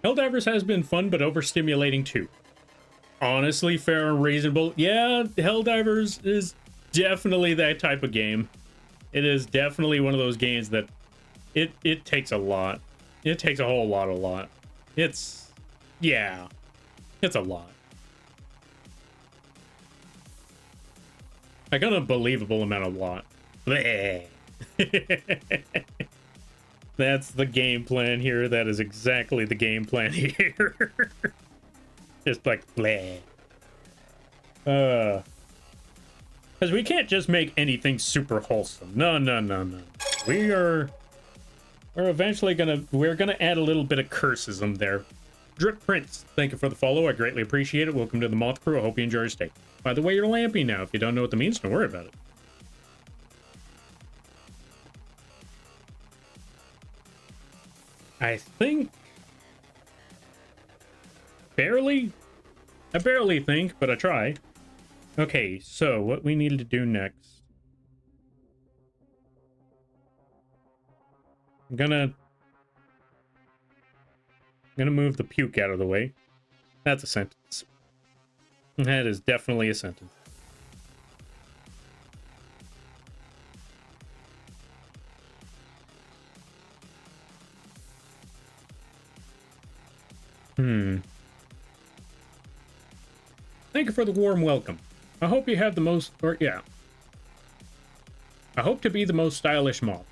Helldivers has been fun, but overstimulating too. Honestly, fair and reasonable. Yeah, Helldivers is definitely that type of game. It is definitely one of those games that it takes a lot. It takes a whole lot. It's, yeah, it's a lot. Like an unbelievable amount of lot. Bleh. That's the game plan here. That is exactly the game plan here. Just like, bleh. Because we can't just make anything super wholesome. No. We're eventually we're gonna add a little bit of cursism there. Drip Prince, thank you for the follow. I greatly appreciate it. Welcome to the Moth Crew. I hope you enjoy your stay. By the way, you're Lampy now. If you don't know what that means, don't worry about it. I think... Barely? I barely think, but I try. Okay, so what we need to do next. I'm gonna gonna move the puke out of the way. That's a sentence. That is definitely a sentence. Thank you for the warm welcome. I hope you have the most, or yeah. I hope to be the most stylish moth.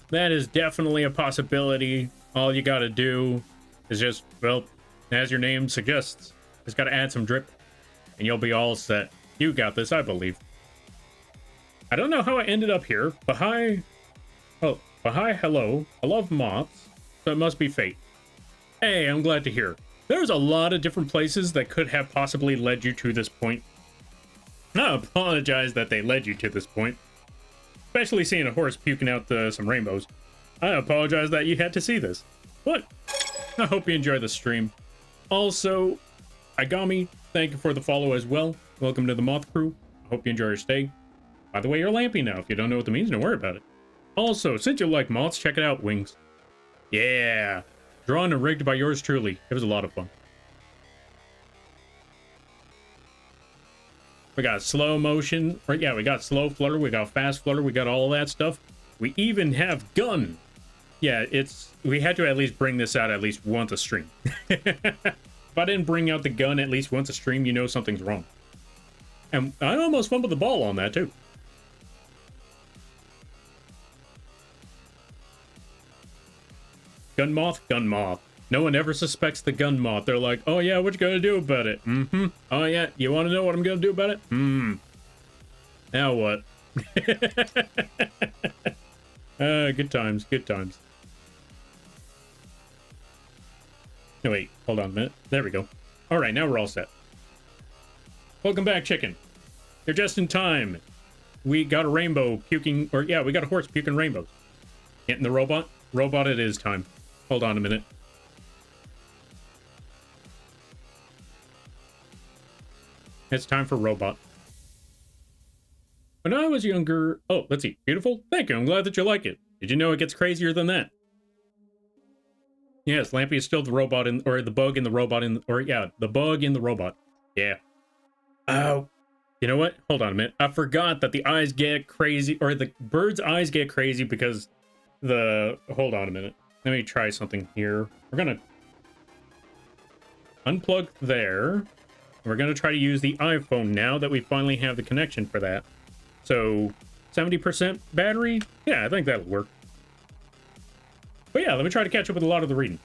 That is definitely a possibility. All you gotta do is just, well, as your name suggests, just gotta add some drip, and you'll be all set. You got this, I believe. I don't know how I ended up here, but hi. Oh, but hi, hello. I love moths, so it must be fate. Hey, I'm glad to hear. There's a lot of different places that could have possibly led you to this point. I apologize that they led you to this point. Especially seeing a horse puking out some rainbows. I apologize that you had to see this. But I hope you enjoy the stream. Also, Igami, thank you for the follow as well. Welcome to the Moth Crew. I hope you enjoy your stay. By the way, you're lampy now. If you don't know what that means, don't worry about it. Also, since you like moths, check it out, Wings. Yeah. Drawn and rigged by yours truly. It was a lot of fun. We got slow motion. Right, yeah, we got slow flutter. We got fast flutter. We got all that stuff. We even have gun. Yeah, we had to at least bring this out at least once a stream. If I didn't bring out the gun at least once a stream, you know something's wrong. And I almost fumbled the ball on that too. Gun moth, gun moth. No one ever suspects the gun moth. They're like, oh yeah, what you gonna do about it? Mm-hmm. Oh yeah, you wanna know what I'm gonna do about it? Now what? Good times, good times. No, wait, hold on a minute. There we go. All right, now we're all set. Welcome back, chicken. You're just in time. We got a rainbow puking, or yeah, we got a horse puking rainbows. Getting the robot? Robot it is time. Hold on a minute. It's time for robot. When I was younger... Oh, let's see. Beautiful? Thank you. I'm glad that you like it. Did you know it gets crazier than that? Yes, Lampy is still the robot in... Or the bug in the robot in... Or yeah, the bug in the robot. Yeah. Oh. You know what? Hold on a minute. I forgot that the eyes get crazy... Or the bird's eyes get crazy because the... Hold on a minute. Let me try something here. We're gonna... Unplug there. We're going to try to use the iPhone now that we finally have the connection for that. So, 70% battery? Yeah, I think that'll work. But yeah, let me try to catch up with a lot of the reading.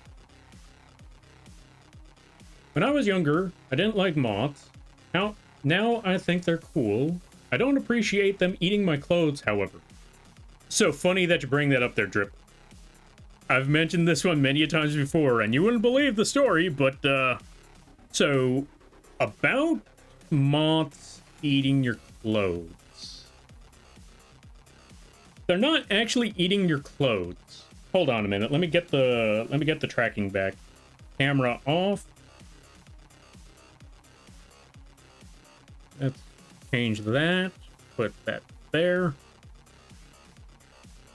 When I was younger, I didn't like moths. Now I think they're cool. I don't appreciate them eating my clothes, however. So funny that you bring that up there, Drip. I've mentioned this one many times before, and you wouldn't believe the story, but, so... About moths eating your clothes. They're not actually eating your clothes. Hold on a minute. Let me get the tracking back. Camera off. Let's change that. Put that there.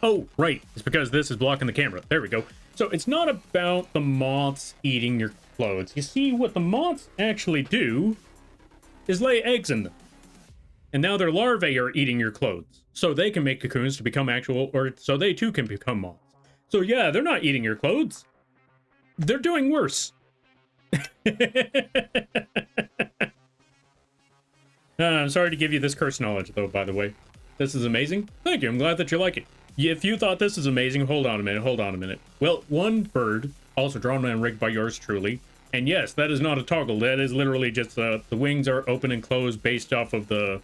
Oh, right. It's because this is blocking the camera. There we go. So it's not about the moths eating your clothes. You see, what the moths actually do is lay eggs in them. And now their larvae are eating your clothes. So they can make cocoons to become actual, or so they too can become moths. So yeah, they're not eating your clothes. They're doing worse. I'm sorry to give you this curse knowledge, though, by the way. This is amazing. Thank you. I'm glad that you like it. If you thought this is amazing, hold on a minute. Well, one bird, also drawn and rigged by yours truly. And yes, that is not a toggle. That is literally just the wings are open and closed based off of the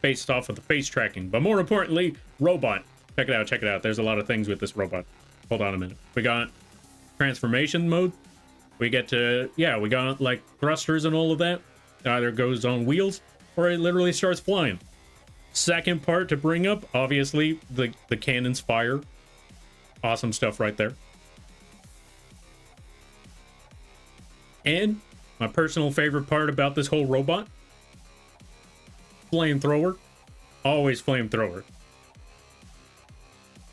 face tracking. But more importantly, robot. Check it out. There's a lot of things with this robot. Hold on a minute. We got transformation mode. We get to, yeah, we got like thrusters and all of that. It either goes on wheels or it literally starts flying. Second part to bring up, obviously, the cannons fire. Awesome stuff right there. And my personal favorite part about this whole robot, flamethrower. Always flamethrower.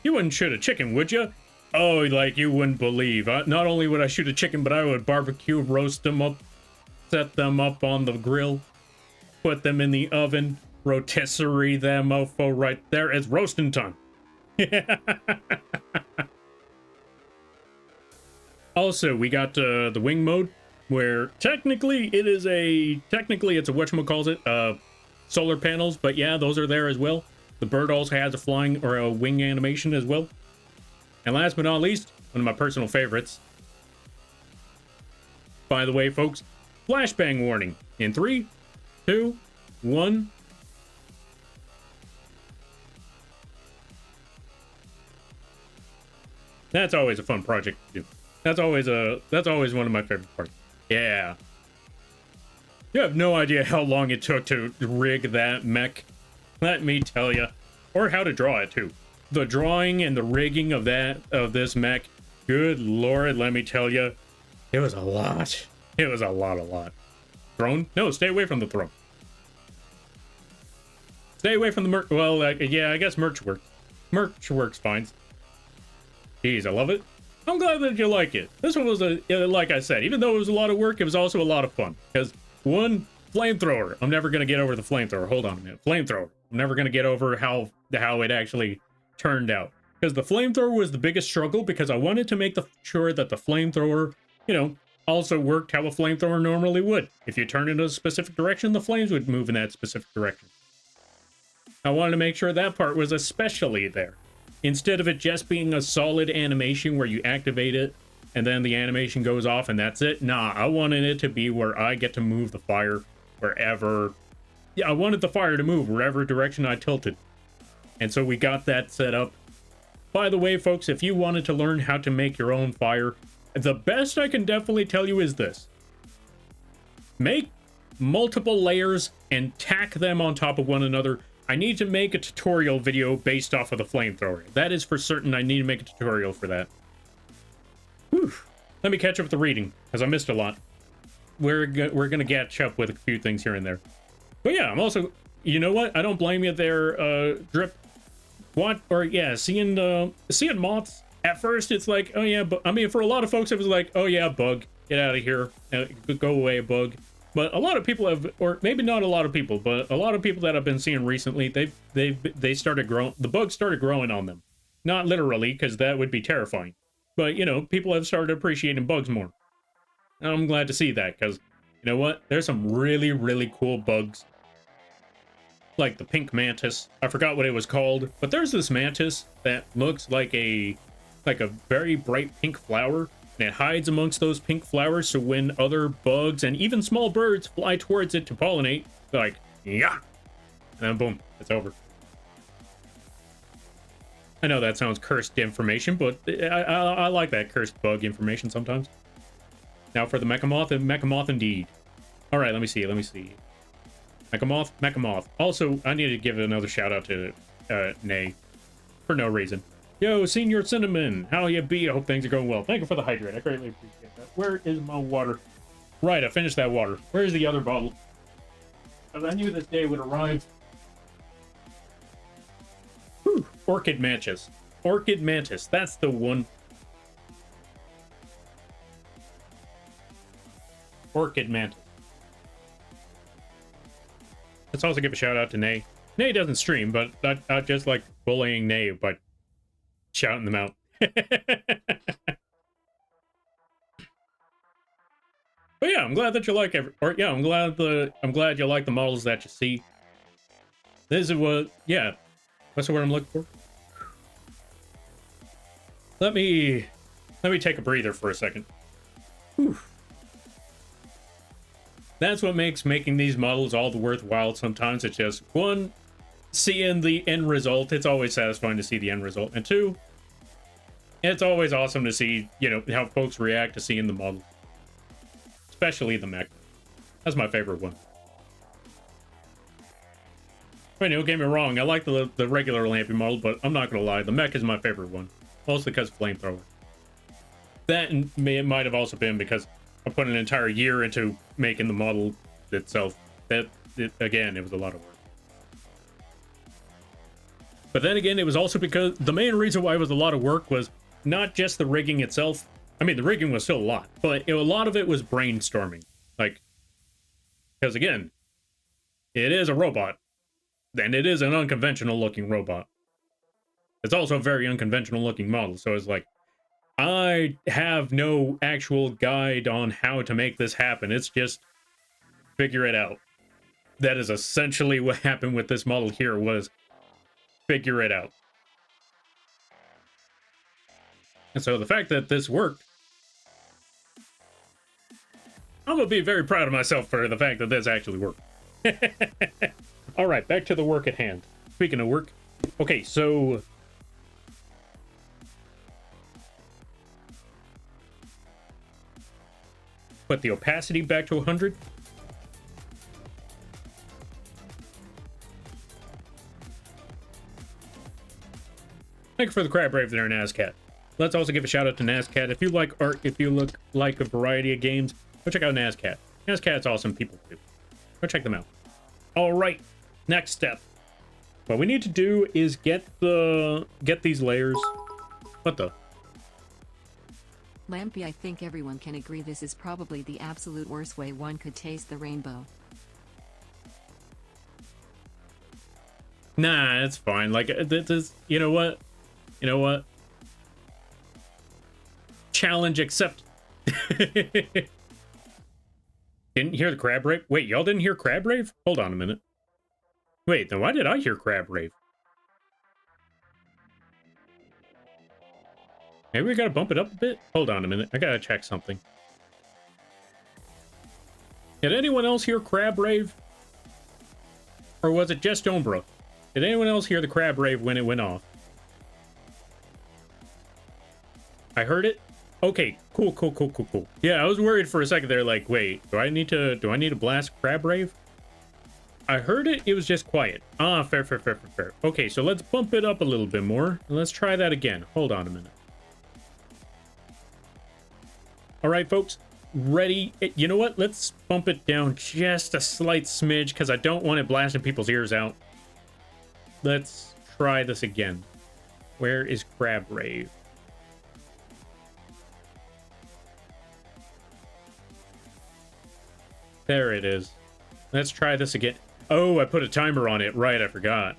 You wouldn't shoot a chicken, would you? Oh, like you wouldn't believe. Not only would I shoot a chicken, but I would barbecue, roast them up, set them up on the grill, put them in the oven, rotisserie that mofo right there. It's roasting time. Also, we got the wing mode, where technically it's a whatchamacallit, solar panels, but yeah, those are there as well. The bird also has a flying or a wing animation as well. And last but not least, one of my personal favorites. By the way, folks, flashbang warning in 3, 2, 1. That's always a fun project to do. That's always one of my favorite parts. Yeah. You have no idea how long it took to rig that mech. Let me tell you. Or how to draw it too. The drawing and the rigging of this mech, good lord, let me tell you, it was a lot. It was a lot. Throne? No, stay away from the throne. Stay away from the merch. Well, yeah, I guess merch works. Merch works fine. Jeez, I love it. I'm glad that you like it. This one was like I said, even though it was a lot of work, it was also a lot of fun. Because one, flamethrower. I'm never gonna get over the flamethrower. Hold on a minute. Flamethrower. I'm never gonna get over how it actually turned out. Because the flamethrower was the biggest struggle, because I wanted to make sure that the flamethrower, also worked how a flamethrower normally would. If you turn it in a specific direction, the flames would move in that specific direction. I wanted to make sure that part was especially there. Instead of it just being a solid animation where you activate it and then the animation goes off and that's it. Nah, I wanted it to be where I get to move the fire wherever. Yeah, I wanted the fire to move wherever direction I tilted. And so we got that set up. By the way, folks, if you wanted to learn how to make your own fire, the best I can definitely tell you is this. Make multiple layers and tack them on top of one another. I need to make a tutorial video based off of the flamethrower. That is for certain. I need to make a tutorial for that. Whew. Let me catch up with the reading, because I missed a lot. We're gonna catch up with a few things here and there. But yeah, I'm also, you know what? I don't blame you there, Drip. What? Or yeah, seeing moths. At first, it's like, oh yeah, but I mean, for a lot of folks, it was like, oh yeah, bug, get out of here, go away, bug. But a lot of people have, or maybe not a lot of people, but a lot of people that I've been seeing recently, they started growing. The bugs started growing on them, not literally, because that would be terrifying. But people have started appreciating bugs more. And I'm glad to see that, because you know what? There's some really, really cool bugs, like the pink mantis. I forgot what it was called, but there's this mantis that looks like a very bright pink flower. And it hides amongst those pink flowers, so when other bugs and even small birds fly towards it to pollinate, they're like, yeah! And then boom, it's over. I know that sounds cursed information, but I like that cursed bug information sometimes. Now for the Mechamoth, and Mechamoth indeed. Alright, let me see. Mechamoth. Also, I need to give another shout out to Nay. For no reason. Yo, Senior Cinnamon, how you be? I hope things are going well. Thank you for the hydrate. I greatly appreciate that. Where is my water? Right, I finished that water. Where's the other bottle? Because I knew this day would arrive. Whew. Orchid Mantis. Orchid Mantis. That's the one. Orchid Mantis. Let's also give a shout out to Nay. Nay doesn't stream, but I just like bullying Nay by shouting them out. But yeah, I'm glad that you like I'm glad you like the models that you see. This is what, yeah, that's what I'm looking for. Let me take a breather for a second. Whew. That's what makes making these models all the worthwhile. Sometimes it's just one, seeing the end result. It's always satisfying to see the end result, and two, it's always awesome to see how folks react to seeing the model, especially the mech. That's my favorite one. I mean, don't get me wrong, I like the regular Lampy model, but I'm not gonna lie, the mech is my favorite one, mostly because of flamethrower. That and it might have also been because I put an entire year into making the model itself. Again, it was a lot of work. But then again, it was also because the main reason why it was a lot of work was not just the rigging itself. I mean, the rigging was still a lot, but a lot of it was brainstorming. Like, because again, it is a robot, and it is an unconventional looking robot. It's also a very unconventional looking model, so it's like, I have no actual guide on how to make this happen. It's just figure it out. That is essentially what happened with this model here, was figure it out. And so the fact that this worked, I'm gonna be very proud of myself for the fact that this actually worked. All right, back to the work at hand. Speaking of work, okay, so put the opacity back to 100. Thank you for the crab rave there, NazCat. Let's also give a shout out to NazCat. If you like art, if you look like a variety of games, go check out NazCat. NazCat's awesome people too. Go check them out. All right, next step. What we need to do is get these layers. What the? Lampy, I think everyone can agree this is probably the absolute worst way one could taste the rainbow. Nah, it's fine. Like, this is, you know what? You know what? Challenge accepted. Didn't hear the crab rave? Wait, y'all didn't hear crab rave? Hold on a minute. Wait, then why did I hear crab rave? Maybe we gotta bump it up a bit? Hold on a minute. I gotta check something. Did anyone else hear crab rave? Or was it just Ombra? Did anyone else hear the crab rave when it went off? I heard it? Okay, cool. Yeah, I was worried for a second there, like, wait, do I need to blast crab rave? I heard it, it was just quiet. Ah, fair. Okay, so let's bump it up a little bit more. And let's try that again. Hold on a minute. All right, folks, ready? You know what? Let's bump it down just a slight smidge because I don't want it blasting people's ears out. Let's try this again. Where is crab rave? There it is. Let's try this again. Oh, I put a timer on it. Right, I forgot.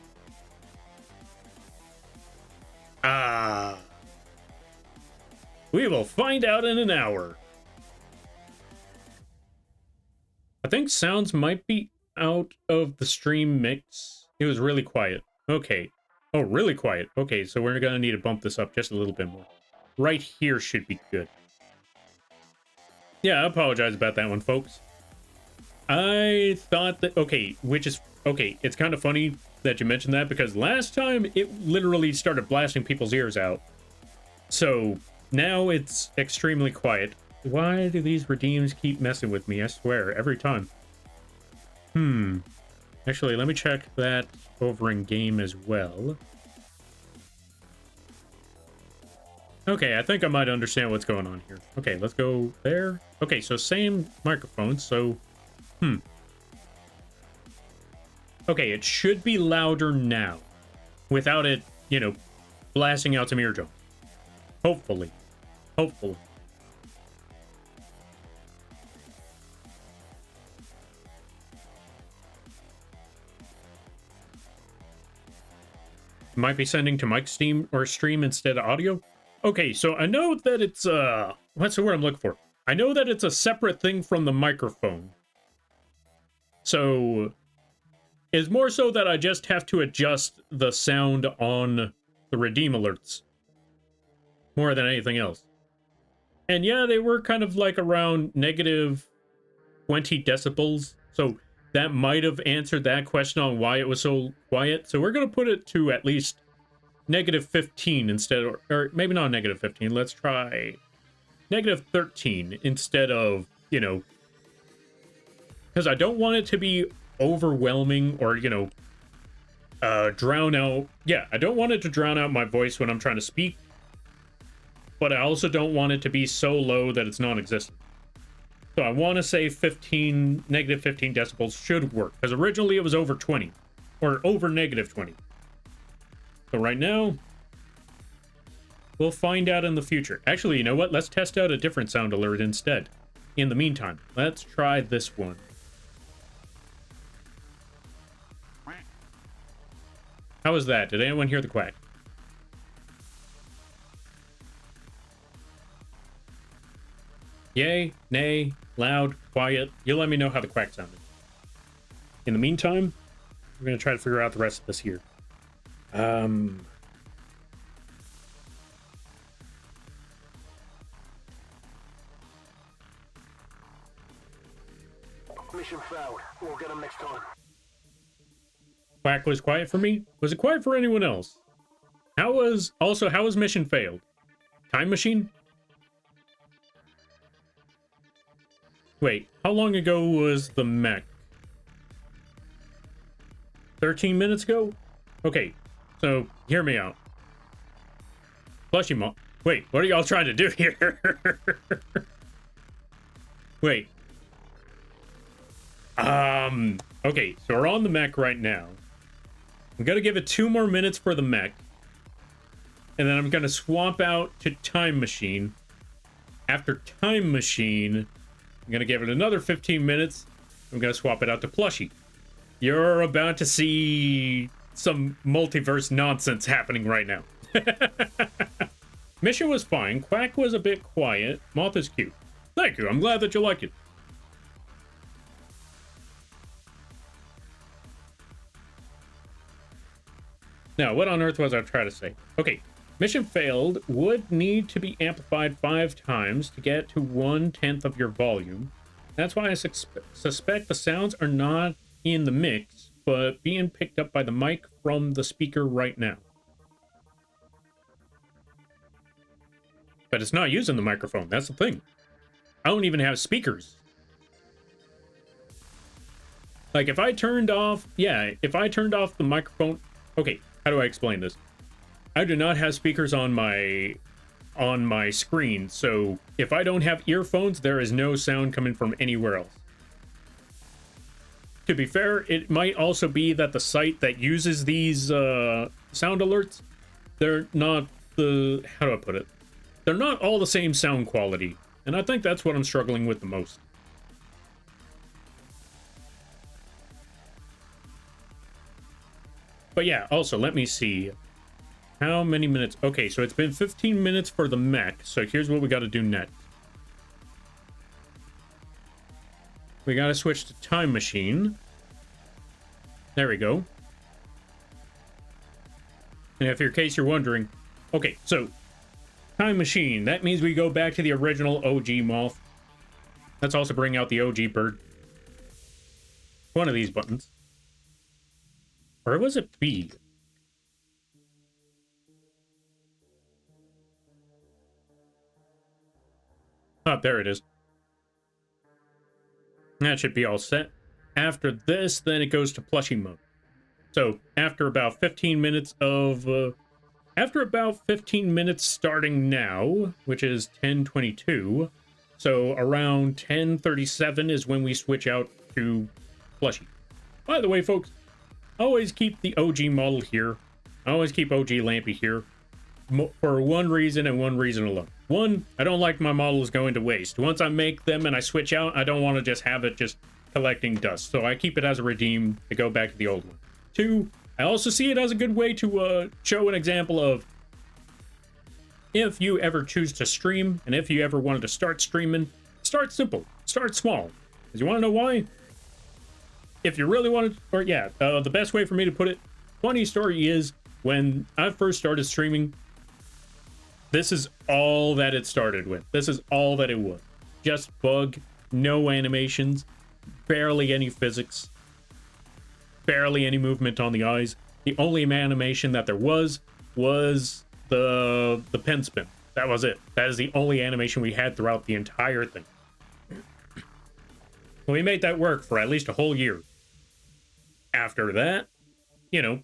Ah. We will find out in an hour. I think sounds might be out of the stream mix. It was really quiet. Okay. Oh, really quiet. Okay, so we're gonna need to bump this up just a little bit more. Right here should be good. Yeah, I apologize about that one, folks. I thought that, okay, which is, okay, it's kind of funny that you mentioned that because last time it literally started blasting people's ears out. So now it's extremely quiet. Why do these redeems keep messing with me? I swear, every time. Actually, let me check that over in game as well. Okay, I think I might understand what's going on here. Okay, let's go there. Okay, so same microphone, so... Okay, it should be louder now. Without it, you know, blasting out some eardrum. Hopefully. Hopefully. Might be sending to mic steam or stream instead of audio. Okay, so I know that it's what's the word I'm looking for? I know that it's a separate thing from the microphone. So it's more so that I just have to adjust the sound on the redeem alerts more than anything else. And yeah, they were kind of like around negative 20 decibels. So that might have answered that question on why it was so quiet. So we're going to put it to at least negative 15 instead of, or maybe not negative 15. Let's try negative 13 instead of, you know, because I don't want it to be overwhelming or, you know, drown out. Yeah, I don't want it to drown out my voice when I'm trying to speak. But I also don't want it to be so low that it's non-existent. So I want to say 15, negative 15 decibels should work. Because originally it was over 20. Or over negative 20. So right now, We'll find out in the future. Actually, you know what? Let's test out a different sound alert instead. In the meantime, let's try this one. How was that? Did anyone hear the quack? Yay, nay, loud, quiet. You let me know how the quack sounded. In the meantime, we're going to try to figure out the rest of this here. Mission failed. We'll get them next time. Quack was quiet for me. Was it quiet for anyone else? How was mission failed? Time machine? Wait, how long ago was the mech? 13 minutes ago? Okay, so hear me out. Plushy Mom. Wait, what are y'all trying to do here? Wait. Okay, so we're on the mech right now. I'm gonna give it 2 more minutes for the mech. And then I'm gonna swap out to Time Machine. After Time Machine, I'm gonna give it another 15 minutes. I'm gonna swap it out to Plushie. You're about to see some multiverse nonsense happening right now. Mission was fine. Quack was a bit quiet. Moth is cute. Thank you. I'm glad that you like it. Now, what on earth was I trying to say? Okay, mission failed would need to be amplified 5 times to get to 1/10 of your volume. That's why I suspect the sounds are not in the mix, but being picked up by the mic from the speaker right now. But it's not using the microphone, that's the thing. I don't even have speakers. Like, if I turned off the microphone... Okay, how do I explain this? I do not have speakers on my screen, so if I don't have earphones, there is no sound coming from anywhere else. To be fair, it might also be that the site that uses these sound alerts, they're not the... How do I put it? They're not all the same sound quality, and I think that's what I'm struggling with the most. But yeah, also, let me see. How many minutes? Okay, so it's been 15 minutes for the mech, so here's what we got to do next. We got to switch to Time Machine. There we go. And if in case you're wondering, okay, so Time Machine, that means we go back to the original OG Moth. Let's also bring out the OG Bird. One of these buttons. Or was it B? Oh, there it is. That should be all set. After this, then it goes to plushie mode. So after about 15 minutes of... after about 15 minutes starting now, which is 10:22, so around 10:37 is when we switch out to plushie. By the way, folks, always keep the OG model here. I always keep OG Lampy here for one reason and one reason alone. One, I don't like my models going to waste. Once I make them and I switch out, I don't want to just have it just collecting dust. So I keep it as a redeem to go back to the old one. Two, I also see it as a good way to show an example of if you ever choose to stream and if you ever wanted to start streaming, start simple, start small. Because you want to know why? If you really wanted, or yeah, the best way for me to put it, funny story is when I first started streaming, this is all that it started with. This is all that it was. Just bug, no animations, barely any physics, barely any movement on the eyes. The only animation that there was the pen spin. That was it. That is the only animation we had throughout the entire thing. We made that work for at least a whole year. After that, you know,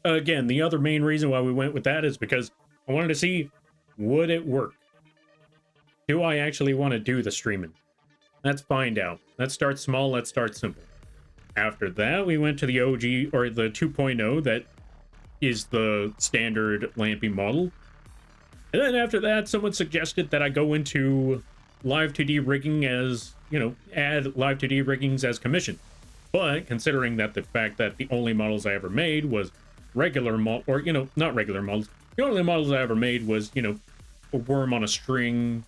again, the other main reason why we went with that is because I wanted to see, would it work? Do I actually want to do the streaming? Let's find out. Let's start small, let's start simple. After that, we went to the OG, or the 2.0, that is the standard Lampy model. And then after that, someone suggested that I go into live 2D rigging as, you know, add live 2D riggings as commission. But considering that the fact that the only models I ever made was regular or, you know, not regular models. The only models I ever made was, you know, a worm on a string,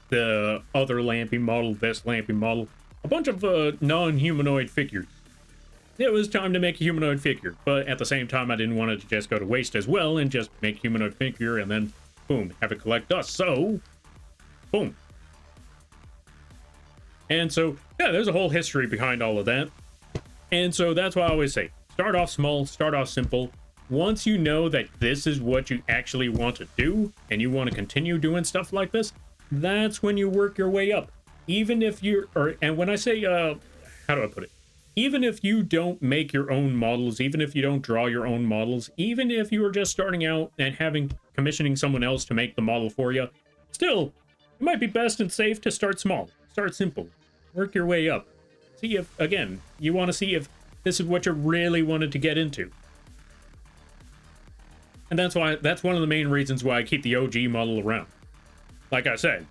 the other Lampy model, this Lampy model, a bunch of non-humanoid figures. It was time to make a humanoid figure, but at the same time, I didn't want it to just go to waste as well and just make humanoid figure and then, boom, have it collect dust. So, boom. And so, yeah, there's a whole history behind all of that. And so that's why I always say, start off small, start off simple. Once you know that this is what you actually want to do, and you want to continue doing stuff like this, that's when you work your way up. Even if you're, and when I say, how do I put it? Even if you don't make your own models, even if you don't draw your own models, even if you are just starting out and commissioning someone else to make the model for you, still, it might be best and safe to start small, start simple, work your way up. See if, again, you want to see if this is what you really wanted to get into. And that's one of the main reasons why I keep the OG model around. Like I said,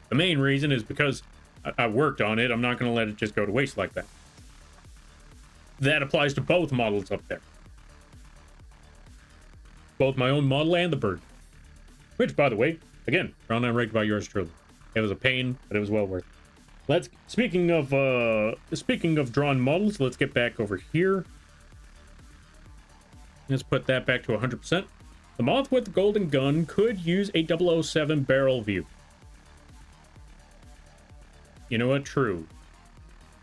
the main reason is because I worked on it. I'm not going to let it just go to waste like that. That applies to both models up there. Both my own model and the bird. Which, by the way, again, drawn and rigged by yours truly. It was a pain, but it was well worth it. Speaking of drawn models, let's get back over here. Let's put that back to 100%. The moth with the golden gun could use a 007 barrel view. You know what? True.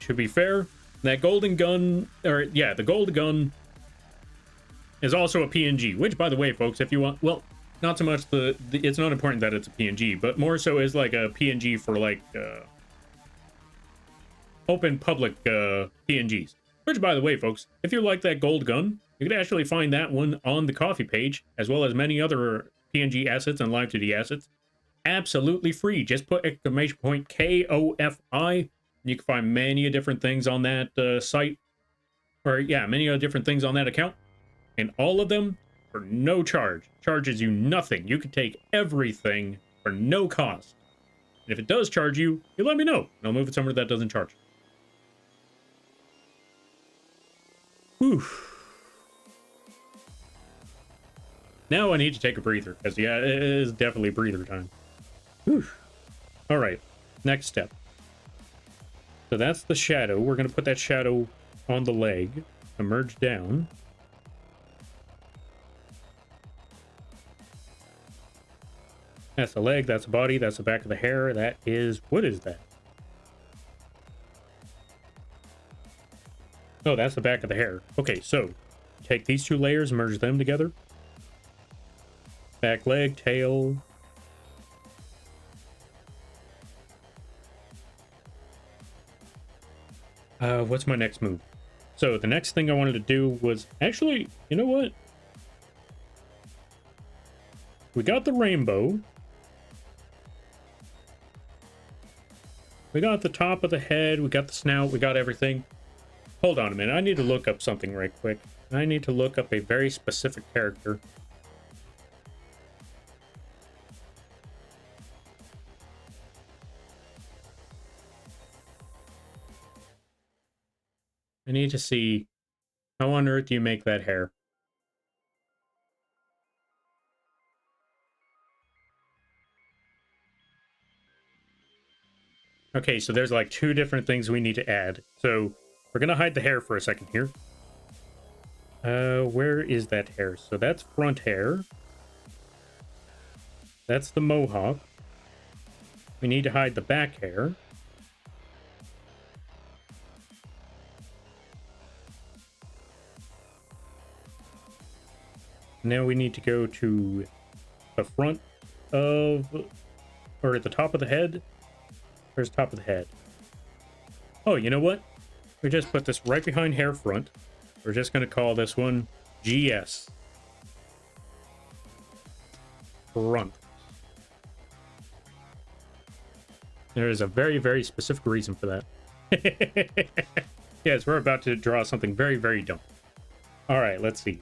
To be fair, that golden gun, the golden gun is also a PNG, which, by the way, folks, if you want, well, not so much it's not important that it's a PNG, but more so is like a PNG for like open public PNGs. Which, by the way, folks, if you like that gold gun, you can actually find that one on the coffee page, as well as many other PNG assets and Live 2D assets, absolutely free. Just put exclamation point KOFI. You can find many different things on that site, or yeah, many different things on that account, and all of them for no charge. Charges you nothing. You can take everything for no cost. And if it does charge you, you let me know, and I'll move it somewhere that doesn't charge. Whew. Now I need to take a breather, because yeah, it is definitely breather time. Whew. All right, next step. So that's the shadow. We're going to put that shadow on the leg, emerge down. That's the leg, that's the body, that's the back of the hair. That is, what is that? Oh, that's the back of the hair. Okay, so take these two layers, merge them together. Back leg, tail. What's my next move? So the next thing I wanted to do was actually, you know what? We got the rainbow. We got the top of the head. We got the snout. We got everything. Hold on a minute. I need to look up something right quick. I need to look up a very specific character. I need to see how on earth do you make that hair? Okay, so there's like two different things we need to add. So we're gonna hide the hair for a second here. Where is that hair? So that's front hair. That's the mohawk. We need to hide the back hair. Now we need to go to the front of, or at the top of the head. Where's the top of the head? Oh, you know what? We just put this right behind hair front. We're just going to call this one GS. Front. There is a very, very specific reason for that. Yes, we're about to draw something very, very dumb. All right, let's see.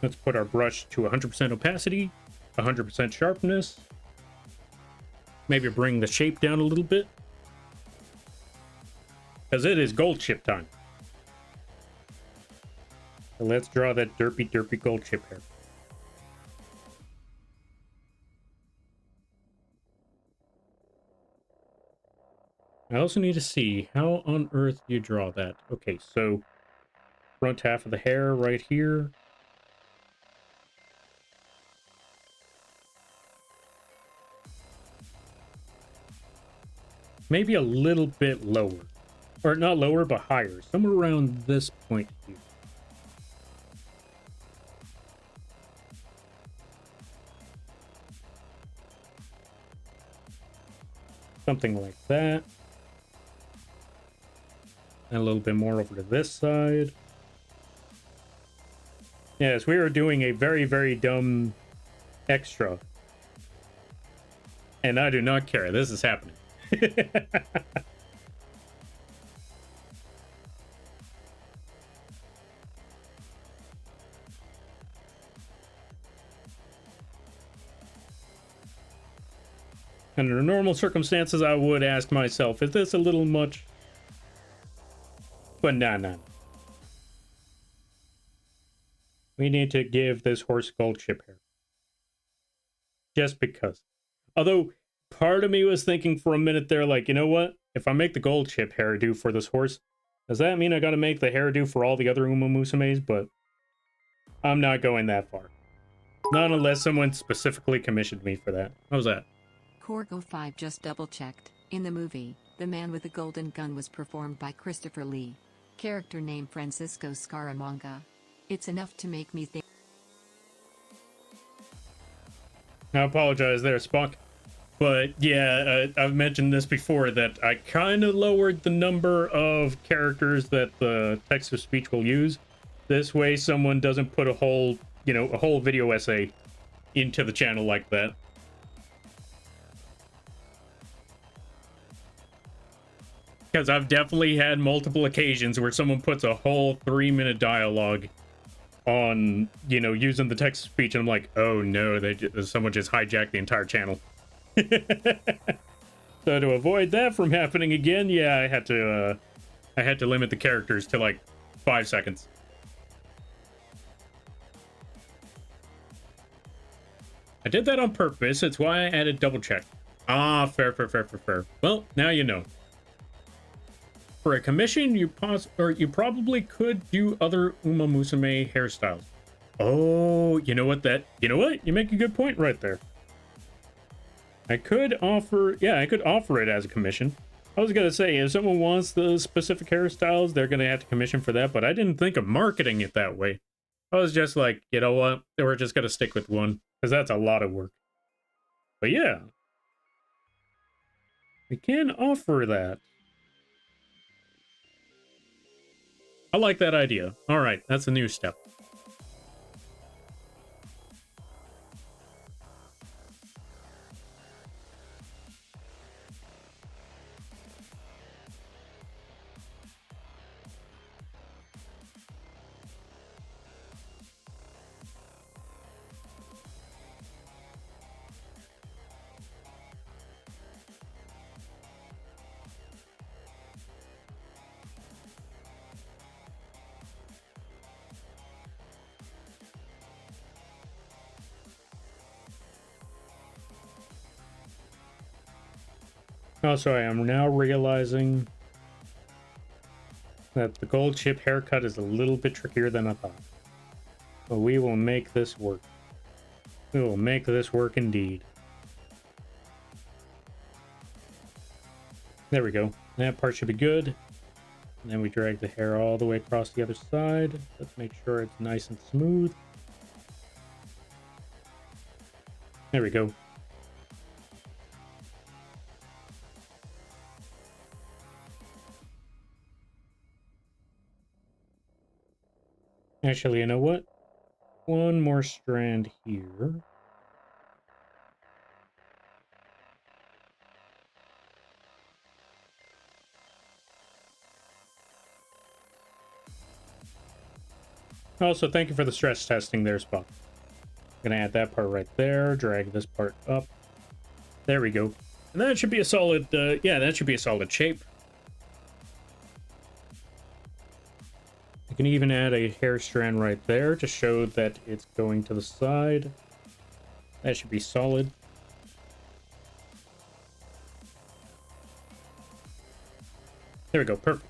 Let's put our brush to 100% opacity, 100% sharpness. Maybe bring the shape down a little bit, because it is gold chip time. So let's draw that derpy gold chip hair. I also need to see how on earth you draw that. Okay, so front half of the hair right here. Maybe a little bit lower. Or not lower, but higher. Somewhere around this point here. Something like that. And a little bit more over to this side. Yes, we are doing a very dumb extra. And I do not care. This is happening. Under normal circumstances, I would ask myself, is this a little much? But nah. We need to give this horse gold chip hair. Just because. Although, part of me was thinking for a minute there, like, you know what? If I make the gold chip hairdo for this horse, does that mean I gotta make the hairdo for all the other Uma Musumes? But I'm not going that far. Not unless someone specifically commissioned me for that. How's that? Corgo 5 just double-checked. In the movie, the man with the golden gun was performed by Christopher Lee. Character name Francisco Scaramanga. It's enough to make me think. I apologize there, Spock. But yeah, I've mentioned this before, that I kind of lowered the number of characters that the text-to-speech will use. This way someone doesn't put a whole, a whole video essay into the channel like that. Because I've definitely had multiple occasions where someone puts a whole 3-minute dialogue on, using the text-to-speech, and I'm like, oh no, someone just hijacked the entire channel. So to avoid that from happening again, yeah, I had to limit the characters to like 5 seconds. I did that on purpose. It's why I added double check. Ah, fair. Well, now you know. For a commission, you probably could do other Uma Musume hairstyles. Oh, you know what? You make a good point right there. I could offer it as a commission. I was gonna say, if someone wants the specific hairstyles, they're gonna have to commission for that, but I didn't think of marketing it that way. I was just like, you know what? We're just gonna stick with one, because that's a lot of work. But yeah, we can offer that. I like that idea. All right, that's a new step. Oh, sorry, I'm now realizing that the gold chip haircut is a little bit trickier than I thought. But we will make this work. We will make this work indeed. There we go. That part should be good. And then we drag the hair all the way across the other side. Let's make sure it's nice and smooth. There we go. Actually, you know what? One more strand here. Also, thank you for the stress testing there, Spock. Gonna add that part right there, drag this part up. There we go. And that should be a solid, yeah, that should be a solid shape. You can even add a hair strand right there to show that it's going to the side. That should be solid. There we go, perfect.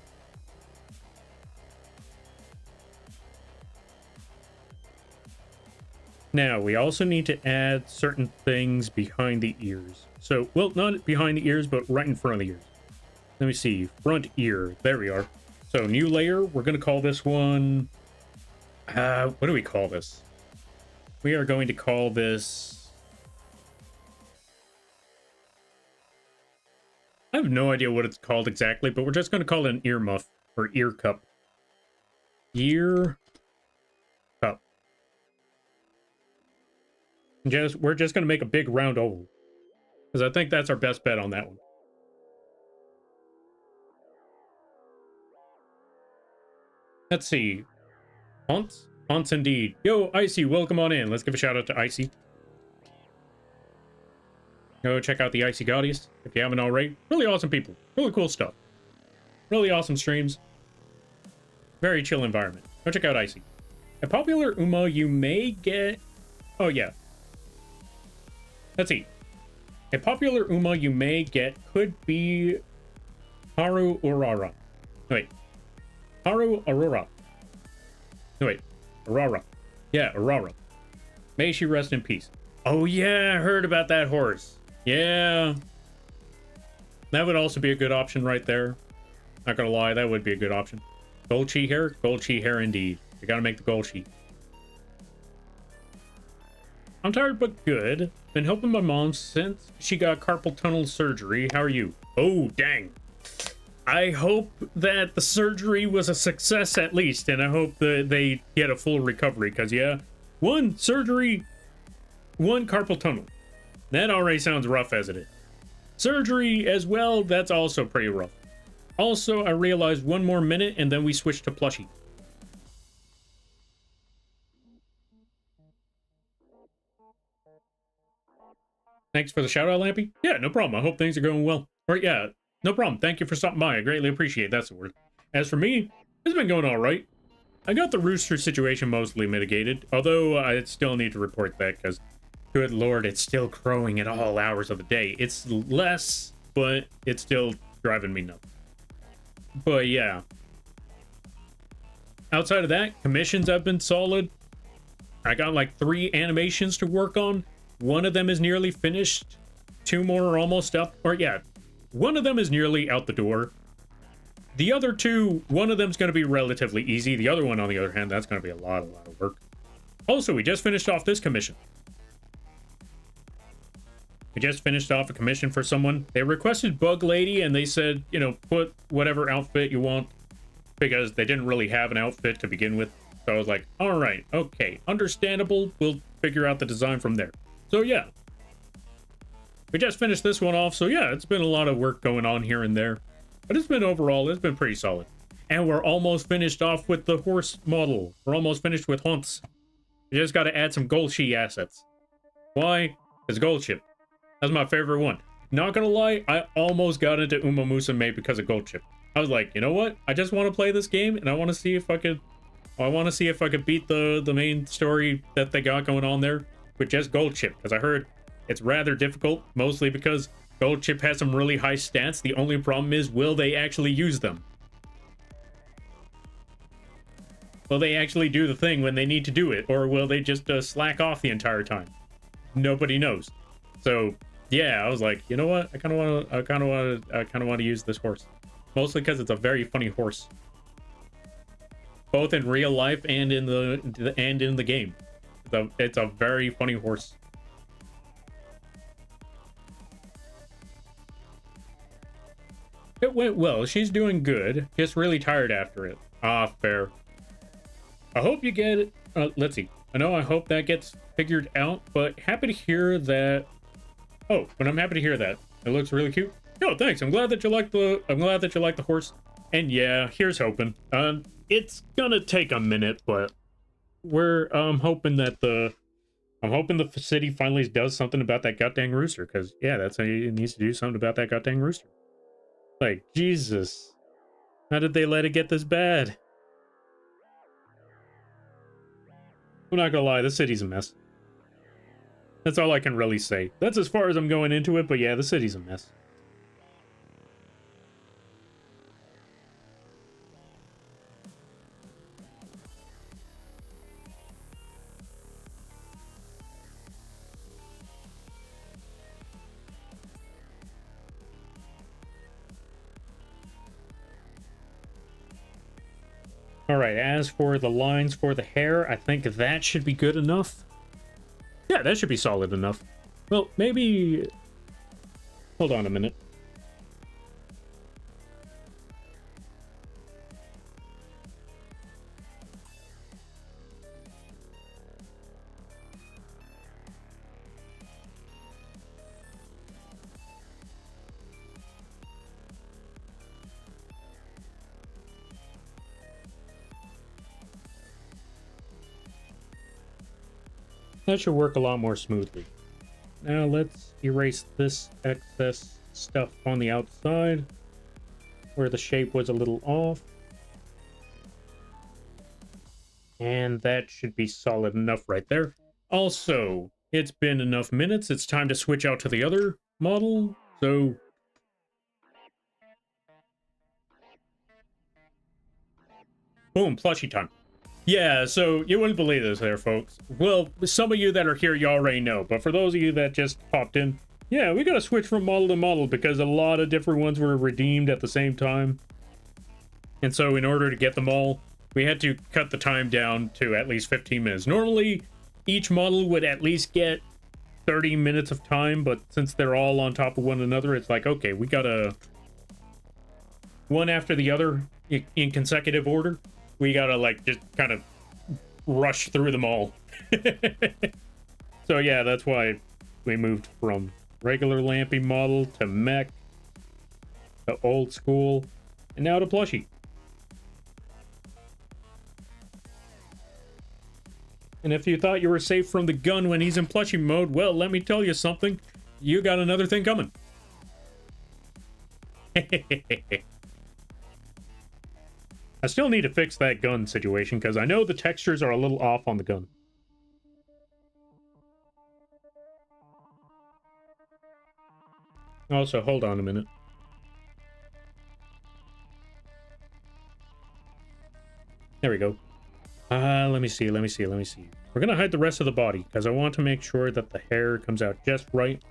Now, we also need to add certain things behind the ears. So, well, not behind the ears, but right in front of the ears. Let me see, front ear, there we are. So, new layer, we're going to call this one... what do we call this? We are going to call this... I have no idea what it's called exactly, but we're just going to call it an ear muff, or ear cup. Ear cup. We're just going to make a big round oval. Because I think that's our best bet on that one. Let's see. Haunts? Haunts indeed. Yo, Icy, welcome on in. Let's give a shout out to Icy. Go check out the Icy Goddess if you haven't already. Really awesome people. Really cool stuff. Really awesome streams. Very chill environment. Go check out Icy. A popular Uma you may get... Oh, yeah. Let's see. A popular Uma you may get could be Haru Urara. Wait. Haru Aurora. No, wait. Aurora. Yeah, Aurora. May she rest in peace. Oh, yeah, I heard about that horse. Yeah. That would also be a good option right there. Not gonna lie, that would be a good option. Gold chi hair? Gold chi hair indeed. You gotta make the gold chi. I'm tired but good. Been helping my mom since she got carpal tunnel surgery. How are you? Oh, dang. I hope that the surgery was a success at least, and I hope that they get a full recovery, because, yeah, one surgery, one carpal tunnel. That already sounds rough as it is. Surgery as well, that's also pretty rough. Also, I realized one more minute, and then we switch to plushie. Thanks for the shout-out, Lampy. Yeah, no problem. I hope things are going well. Or, yeah, no problem. Thank you for stopping by. I greatly appreciate it. That's the word. As for me, it's been going all right. I got the rooster situation mostly mitigated, although I still need to report that because, good lord, it's still crowing at all hours of the day. It's less, but it's still driving me nuts. But yeah. Outside of that, commissions have been solid. I got like 3 animations to work on. One of them is nearly finished. 2 more are almost up. Or yeah, one of them is nearly out the door. The other 2, one of them's going to be relatively easy. The other one, on the other hand, that's going to be a lot of work. Also, we just finished off this commission. We just finished off a commission for someone. They requested Bug Lady, and they said, you know, put whatever outfit you want, because they didn't really have an outfit to begin with. So I was like, all right, okay, understandable. We'll figure out the design from there. So yeah, we just finished this one off. So yeah, it's been a lot of work going on here and there, but it's been overall, it's been pretty solid. And we're almost finished off with the horse model. We're almost finished with Haunts. We just got to add some gold chi assets. Why? It's gold chip. That's my favorite one. Not gonna lie, I almost got into Uma Musume because of gold chip. I was like, you know what? I just want to play this game, and I want to see if I could. I want to see if I could beat the main story that they got going on there with just gold chip, because I heard it's rather difficult, mostly because gold chip has some really high stats. The only problem is, will they actually use them? Will they actually do the thing when they need to do it, or will they just slack off the entire time? Nobody knows. So yeah, I was like, you know what? I kind of want to use this horse, mostly because it's a very funny horse, both in real life and in the game. It's a very funny horse. It went well. She's doing good. Just really tired after it. Ah, fair. I hope you get it. Let's see. I hope that gets figured out, but happy to hear that. Oh, but I'm happy to hear that. It looks really cute. Oh, thanks. I'm glad that you like the horse. And yeah, here's hoping. It's gonna take a minute, but we're hoping that I'm hoping the city finally does something about that goddamn rooster, because yeah, that's how it needs to do something about that goddamn rooster. Like, Jesus. How did they let it get this bad? I'm not gonna lie, the city's a mess. That's all I can really say. That's as far as I'm going into it, but yeah, the city's a mess. Alright, as for the lines for the hair, I think that should be good enough. Yeah, that should be solid enough. Well, maybe... Hold on a minute. That should work a lot more smoothly. Now let's erase this excess stuff on the outside, where the shape was a little off. And that should be solid enough right there. Also, it's been enough minutes. It's time to switch out to the other model. So... boom, plushie time. Yeah, so you wouldn't believe this there, folks. Well, some of you that are here, you already know. But for those of you that just popped in, yeah, we gotta switch from model to model because a lot of different ones were redeemed at the same time. And so in order to get them all, we had to cut the time down to at least 15 minutes. Normally, each model would at least get 30 minutes of time, but since they're all on top of one another, it's like, okay, we gotta... one after the other in consecutive order. We gotta, like, just kind of rush through them all. So yeah, that's why we moved from regular Lampy model to mech, to old school, and now to plushie. And if you thought you were safe from the gun when he's in plushie mode, well, let me tell you something. You got another thing coming. I still need to fix that gun situation, because I know the textures are a little off on the gun. Also, hold on a minute. There we go. Let me see. We're gonna hide the rest of the body, because I want to make sure that the hair comes out just right,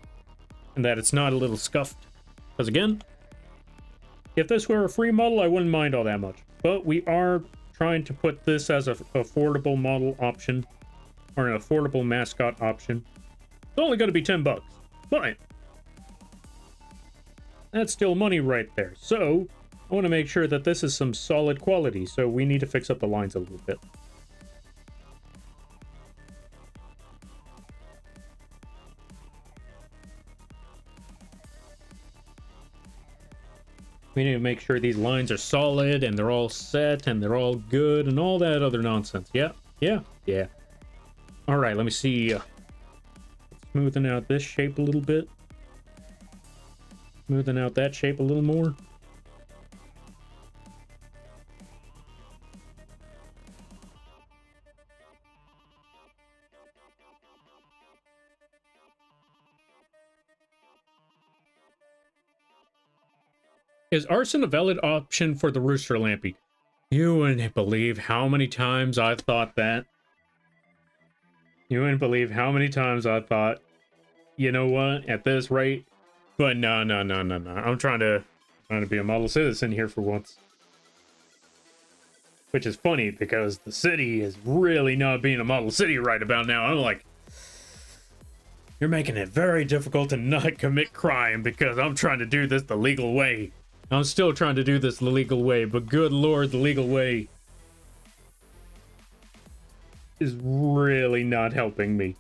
and that it's not a little scuffed. Because again, if this were a free model, I wouldn't mind all that much. But we are trying to put this as an affordable model option, or an affordable mascot option. It's only going to be 10 bucks, but that's still money right there. So I want to make sure that this is some solid quality, so we need to fix up the lines a little bit. We need to make sure these lines are solid and they're all set and they're all good and all that other nonsense. Yeah. All right, let me see. Smoothing out this shape a little bit. Smoothing out that shape a little more. Is arson a valid option for the Rooster Lampy? You wouldn't believe how many times I thought that. You wouldn't believe how many times I thought, you know what, at this rate. But no. I'm trying to be a model citizen here for once. Which is funny because the city is really not being a model city right about now. I'm like, you're making it very difficult to not commit crime because I'm trying to do this the legal way. I'm still trying to do this the legal way, but good lord, the legal way is really not helping me.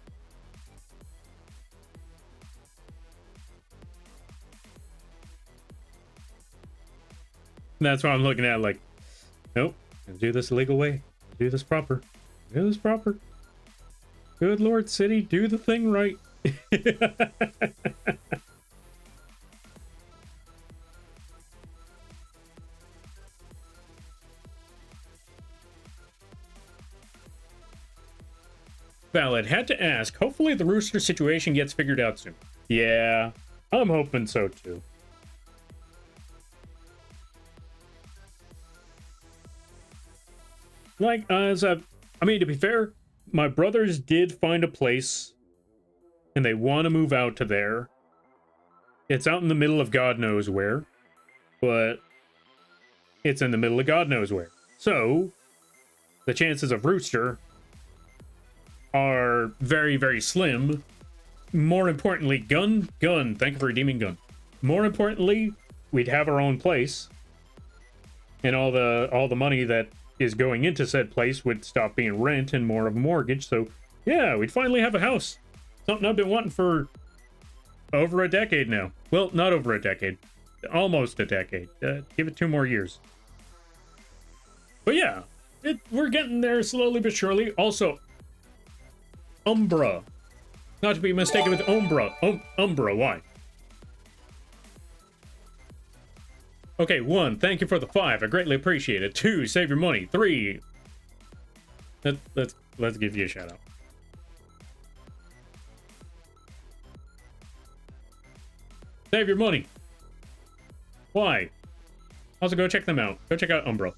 And that's why I'm looking at like, nope, I'm gonna do this the legal way. Do this proper. It was proper. Good Lord City, do the thing right. Valid. Had to ask. Hopefully the rooster situation gets figured out soon. Yeah, I'm hoping so too. Like, I mean, to be fair, my brothers did find a place and they want to move out to there. It's out in the middle of God knows where, but it's in the middle of God knows where. So, the chances of rooster are very, very slim. More importantly, gun. Thank you for redeeming gun. More importantly, we'd have our own place, and all the money that is going into said place would stop being rent and more of a mortgage. So, yeah, we'd finally have a house. Something I've been wanting for over a decade now. Well, not over a decade. Almost a decade. Give it 2 more years. But yeah, we're getting there slowly but surely. Also, Umbra. Not to be mistaken with Umbra. Umbra, why? Okay, 1, thank you for the 5. I greatly appreciate it. 2, save your money. 3, let's give you a shout out. Save your money. Why? Also, go check them out. Go check out Umbra.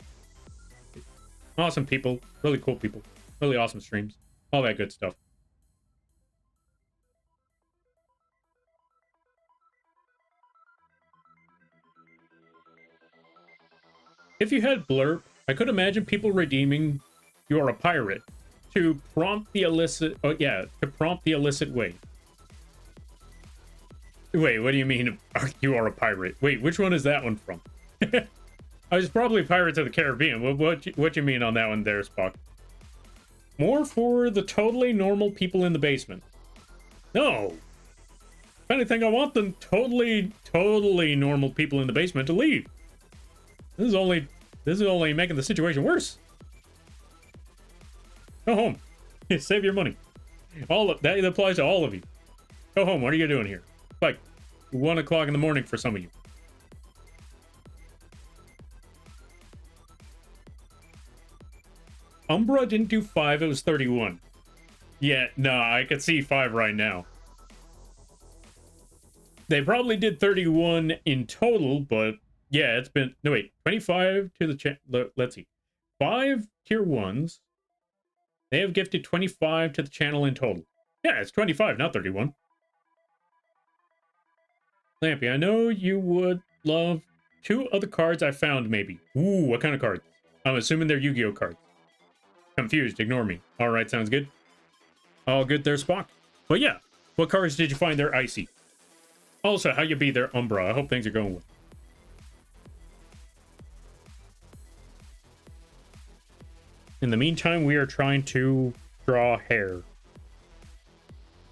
Awesome people. Really cool people. Really awesome streams. All that good stuff. If you had blurb, I could imagine people redeeming "You're a pirate" to prompt the illicit. Oh yeah, to prompt the illicit way. Wait, what do you mean? You are a pirate? Wait, which one is that one from? I was probably Pirates of the Caribbean. What you mean on that one there, Spock? More for the totally normal people in the basement. No. If anything, I want the totally normal people in the basement to leave. This is only making the situation worse. Go home. Save your money. That applies to all of you. Go home. What are you doing here? Like 1 o'clock in the morning for some of you. Umbra didn't do 5, it was 31. Yeah, no, I could see 5 right now. They probably did 31 in total, but yeah, it's been... No, wait. 25 to the... Let's see. 5 tier 1s. They have gifted 25 to the channel in total. Yeah, it's 25, not 31. Lampy, I know you would love 2 other cards I found, maybe. Ooh, what kind of cards? I'm assuming they're Yu-Gi-Oh cards. Confused, ignore me. Alright, sounds good. All good there, Spock. But yeah, what cards did you find there, Icy? Also, how you be there, Umbra? I hope things are going well. In the meantime, we are trying to draw hair.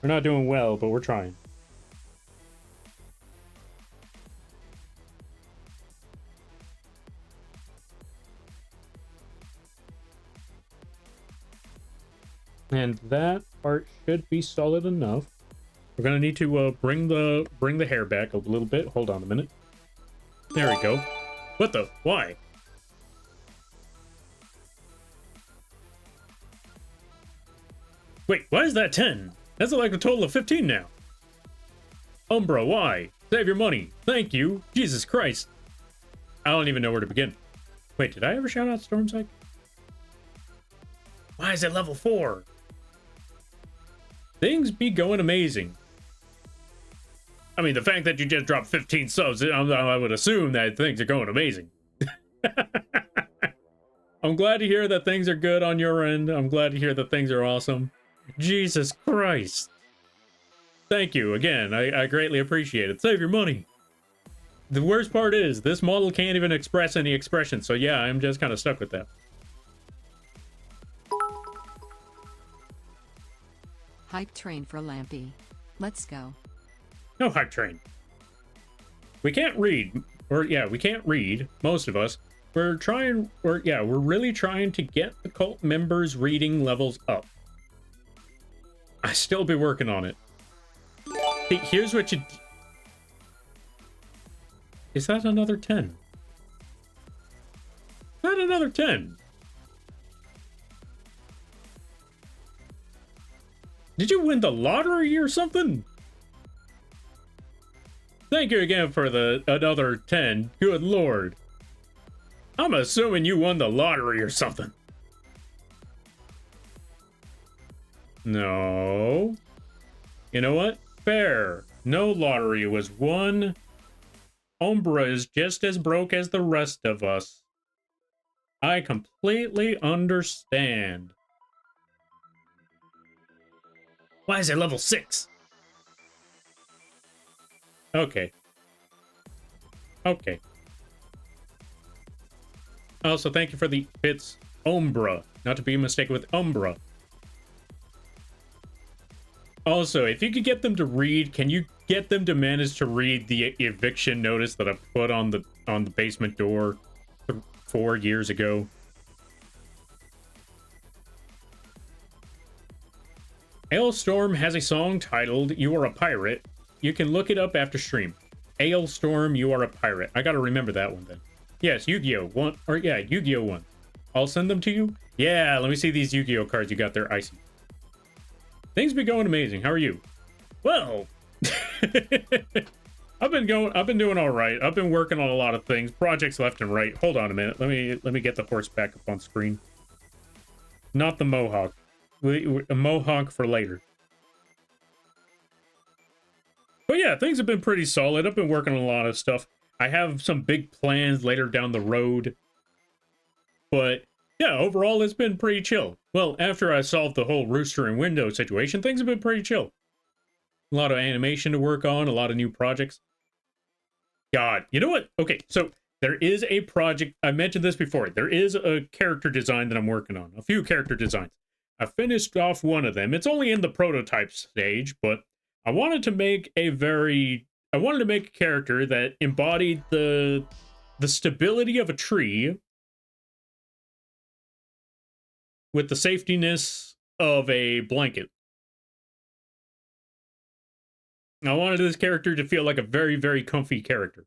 We're not doing well, but we're trying. And that part should be solid enough. We're gonna need to bring the hair back a little bit. Hold on a minute. There we go. What the? Why? Wait, why is that 10? That's like a total of 15 now. Umbra, why? Save your money. Thank you. Jesus Christ. I don't even know where to begin. Wait, did I ever shout out Stormsight? Why is it level 4? Things be going amazing. I mean, the fact that you just dropped 15 subs, I would assume that things are going amazing. I'm glad to hear that things are good on your end. I'm glad to hear that things are awesome. Jesus Christ. Thank you again. I greatly appreciate it. Save your money. The worst part is, this model can't even express any expression. So yeah, I'm just kind of stuck with that. Hype train for Lampy. Let's go. No hype train. We can't read. Or yeah, we can't read, most of us. we're really trying to get the cult members' reading levels up. I still be working on it. Hey, here's what you... Is that another 10? Is that another 10? Did you win the lottery or something? Thank you again for the another 10. Good lord. I'm assuming you won the lottery or something. No. You know what? Fair. No lottery was won. Umbra is just as broke as the rest of us. I completely understand. Why is it level 6? Okay. Okay. Also, thank you for the bits. Umbra. Not to be mistaken with Umbra. Also, if you could get them to read, can you get them to manage to read the eviction notice that I put on the basement door 4 years ago? Ailstorm has a song titled You Are a Pirate. You can look it up after stream. Ailstorm, You Are a Pirate. I gotta remember that one then. Yes, Yu-Gi-Oh! One, or yeah, Yu-Gi-Oh! One. I'll send them to you. Yeah, let me see these Yu-Gi-Oh! Cards you got there, Icy. Things been going amazing. How are you? Well, I've been doing all right. I've been working on a lot of things, projects left and right. Hold on a minute. Let me get the horse back up on screen. Not the mohawk. A mohawk for later. But yeah, things have been pretty solid. I've been working on a lot of stuff. I have some big plans later down the road. But yeah, overall, it's been pretty chill. Well, after I solved the whole rooster and window situation, things have been pretty chill. A lot of animation to work on, a lot of new projects. God, you know what? Okay, so there is a project. I mentioned this before. There is a character design that I'm working on. A few character designs. I finished off one of them. It's only in the prototype stage, but I wanted to make a character that embodied the stability of a tree with the safetiness of a blanket. I wanted this character to feel like a very, very comfy character.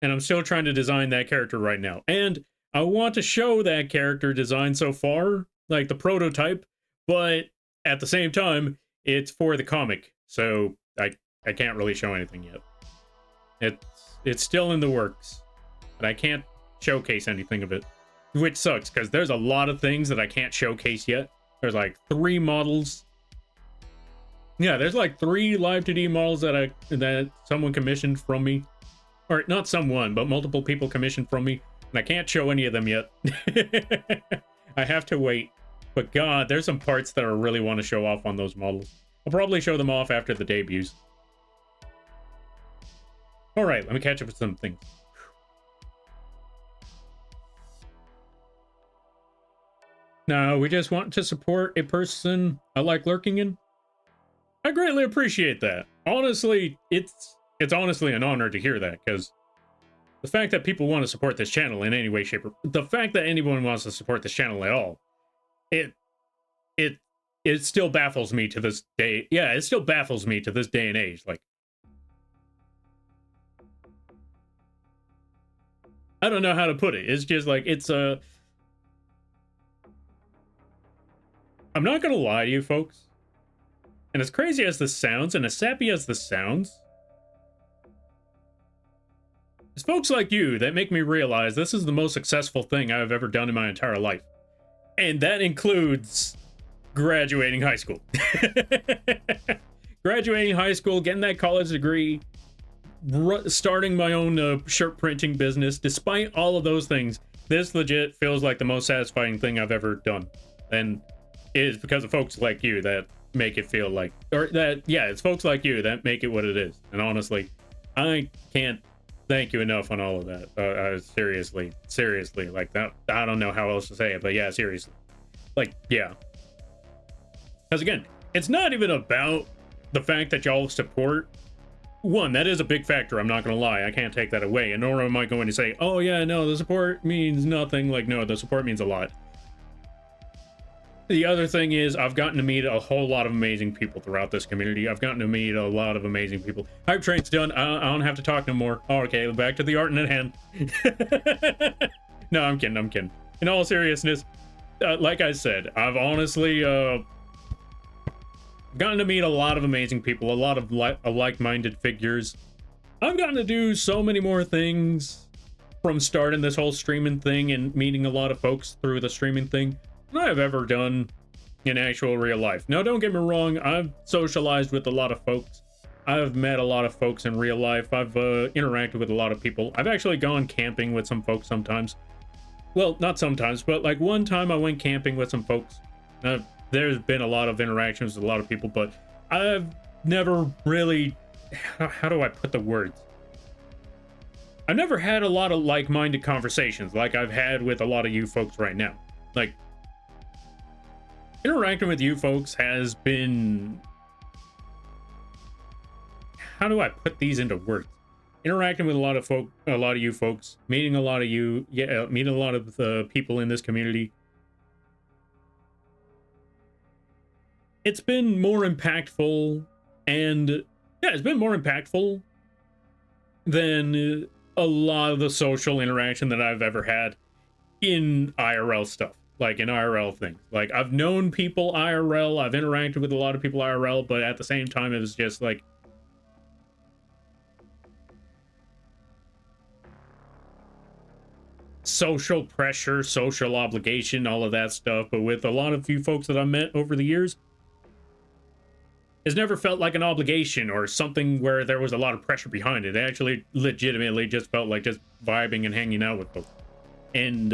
And I'm still trying to design that character right now. And I want to show that character design so far, like the prototype, but at the same time, it's for the comic, so I can't really show anything yet. It's still in the works, but I can't showcase anything of it, which sucks because there's a lot of things that I can't showcase yet. There's like 3 models. Yeah, there's like 3 live 2D models that someone commissioned from me, or not someone, but multiple people commissioned from me. And I can't show any of them yet. I have to wait. But God, there's some parts that I really want to show off on those models. I'll probably show them off after the debuts. Alright, let me catch up with some things. No, we just want to support a person I like lurking in. I greatly appreciate that. Honestly, it's honestly an honor to hear that, because the fact that people want to support this channel in any way, shape, or the fact that anyone wants to support this channel at all, it still baffles me to this day. Yeah, it still baffles me to this day and age. Like, I don't know how to put it. It's just like, I'm not gonna lie to you folks. And as crazy as this sounds, and as sappy as this sounds, it's folks like you that make me realize this is the most successful thing I've ever done in my entire life. And that includes graduating high school. Graduating high school, getting that college degree, starting my own shirt printing business. Despite all of those things, this legit feels like the most satisfying thing I've ever done. And it is because of folks like you that make it feel like, or that, yeah, it's folks like you that make it what it is. And honestly, I can't thank you enough on all of that. Seriously, like that. I don't know how else to say it, but yeah, seriously. Like, yeah. Because again, it's not even about the fact that y'all support one, that is a big factor. I'm not going to lie. I can't take that away. And nor am I going to say, oh yeah, no, the support means nothing. Like, no, the support means a lot. The other thing is I've gotten to meet a whole lot of amazing people throughout this community. I've gotten to meet a lot of amazing people. Hype train's done. I don't have to talk no more. Oh, okay, back to the art in hand. No, I'm kidding. I'm kidding. In all seriousness, like I said, I've honestly gotten to meet a lot of amazing people, a lot of like-minded figures. I've gotten to do so many more things from starting this whole streaming thing and meeting a lot of folks through the streaming thing than I've ever done in actual real life. Now, don't get me wrong, I've socialized with a lot of folks. I've met a lot of folks in real life. I've interacted with a lot of people. I've actually gone camping with some folks sometimes. Well, not sometimes, but like one time I went camping with some folks. There's been a lot of interactions with a lot of people, but I've never really... How do I put the words? I've never had a lot of like-minded conversations like I've had with a lot of you folks right now. Like, interacting with you folks has been... How do I put these into words? Interacting with a lot of you folks, meeting a lot of you, meeting a lot of the people in this community. It's been more impactful, and yeah, it's been more impactful than a lot of the social interaction that I've ever had in IRL stuff, like in IRL things. Like, I've known people IRL, I've interacted with a lot of people IRL, but at the same time, it was just like, social pressure, social obligation, all of that stuff. But with a lot of you folks that I've met over the years, it's never felt like an obligation or something where there was a lot of pressure behind it. It actually legitimately just felt like just vibing and hanging out with folks. And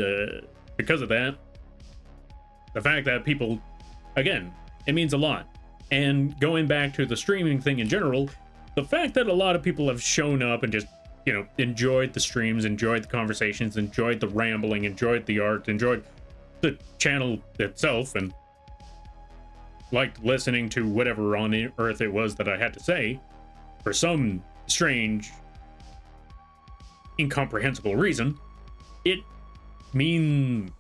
because of that, the fact that people, again, it means a lot. And going back to the streaming thing in general, the fact that a lot of people have shown up and just, you know, enjoyed the streams, enjoyed the conversations, enjoyed the rambling, enjoyed the art, enjoyed the channel itself, and liked listening to whatever on earth it was that I had to say, for some strange, incomprehensible reason, it means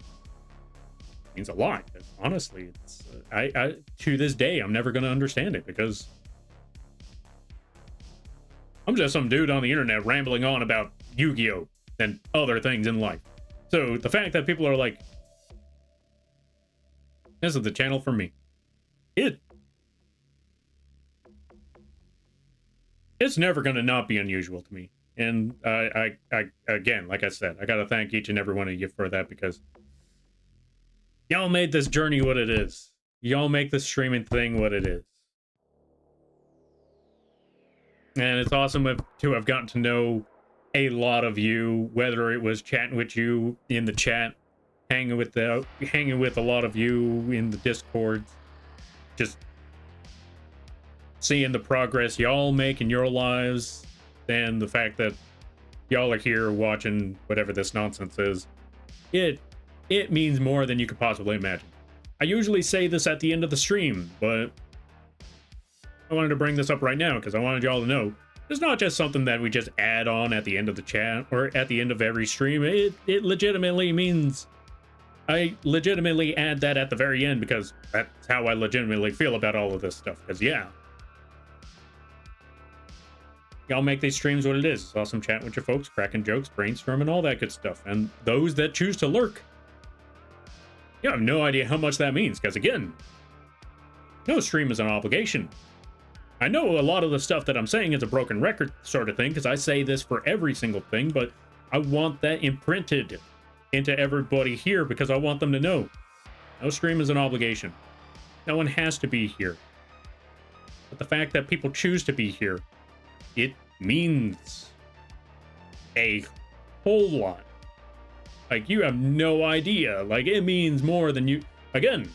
a lot. Honestly, it's I to this day I'm never gonna understand it, because I'm just some dude on the internet rambling on about Yu-Gi-Oh! And other things in life. So the fact that people are like, this is the channel for me, it's never gonna not be unusual to me. And I again, like I said, I gotta thank each and every one of you for that, because y'all made this journey what it is. Y'all make this streaming thing what it is. And it's awesome to have gotten to know a lot of you, whether it was chatting with you in the chat, hanging with a lot of you in the Discord, just seeing the progress y'all make in your lives, and the fact that y'all are here watching whatever this nonsense is. It means more than you could possibly imagine. I usually say this at the end of the stream, but I wanted to bring this up right now because I wanted y'all to know it's not just something that we just add on at the end of the chat or at the end of every stream. It legitimately means I legitimately add that at the very end, because that's how I legitimately feel about all of this stuff. Because yeah, y'all make these streams what it is. It's awesome chatting with your folks, cracking jokes, brainstorming, all that good stuff. And those that choose to lurk, you have no idea how much that means, because again, no stream is an obligation. I know a lot of the stuff that I'm saying is a broken record sort of thing, because I say this for every single thing, but I want that imprinted into everybody here, because I want them to know no stream is an obligation. No one has to be here. But the fact that people choose to be here, it means a whole lot. Like, you have no idea. Like, it means more than you... Again,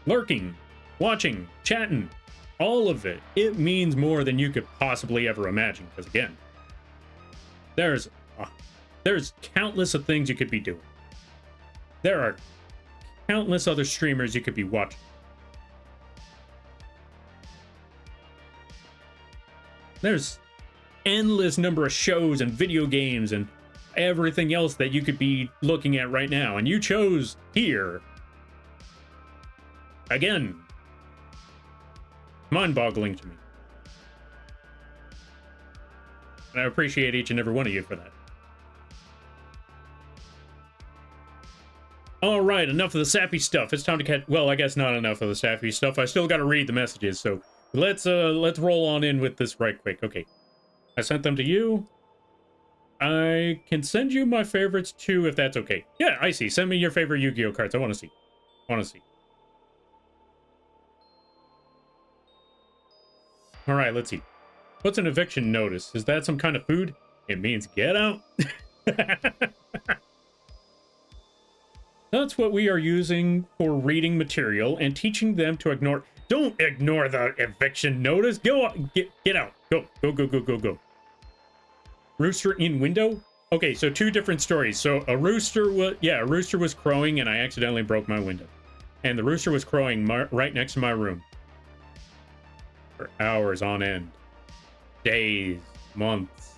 lurking, watching, chatting, all of it. It means more than you could possibly ever imagine. Because again, there's countless of things you could be doing. There are countless other streamers you could be watching. There's endless number of shows and video games and everything else that you could be looking at right now, and you chose here. Again, mind-boggling to me. And I appreciate each and every one of you for that. All right, enough of the sappy stuff. It's time to catch. Well, I guess not enough of the sappy stuff. I still got to read the messages, so let's roll on in with this right quick. Okay, I sent them to you. I can send you my favorites too, if that's okay. Yeah, I see. Send me your favorite Yu-Gi-Oh cards. I want to see. All right, let's see. What's an eviction notice? Is that some kind of food? It means get out. That's what we are using for reading material and teaching them to ignore. Don't ignore the eviction notice. Go, get out. Go. Rooster in window? Okay, so two different stories. So a rooster was crowing and I accidentally broke my window. And the rooster was crowing right next to my room. For hours on end. Days, months.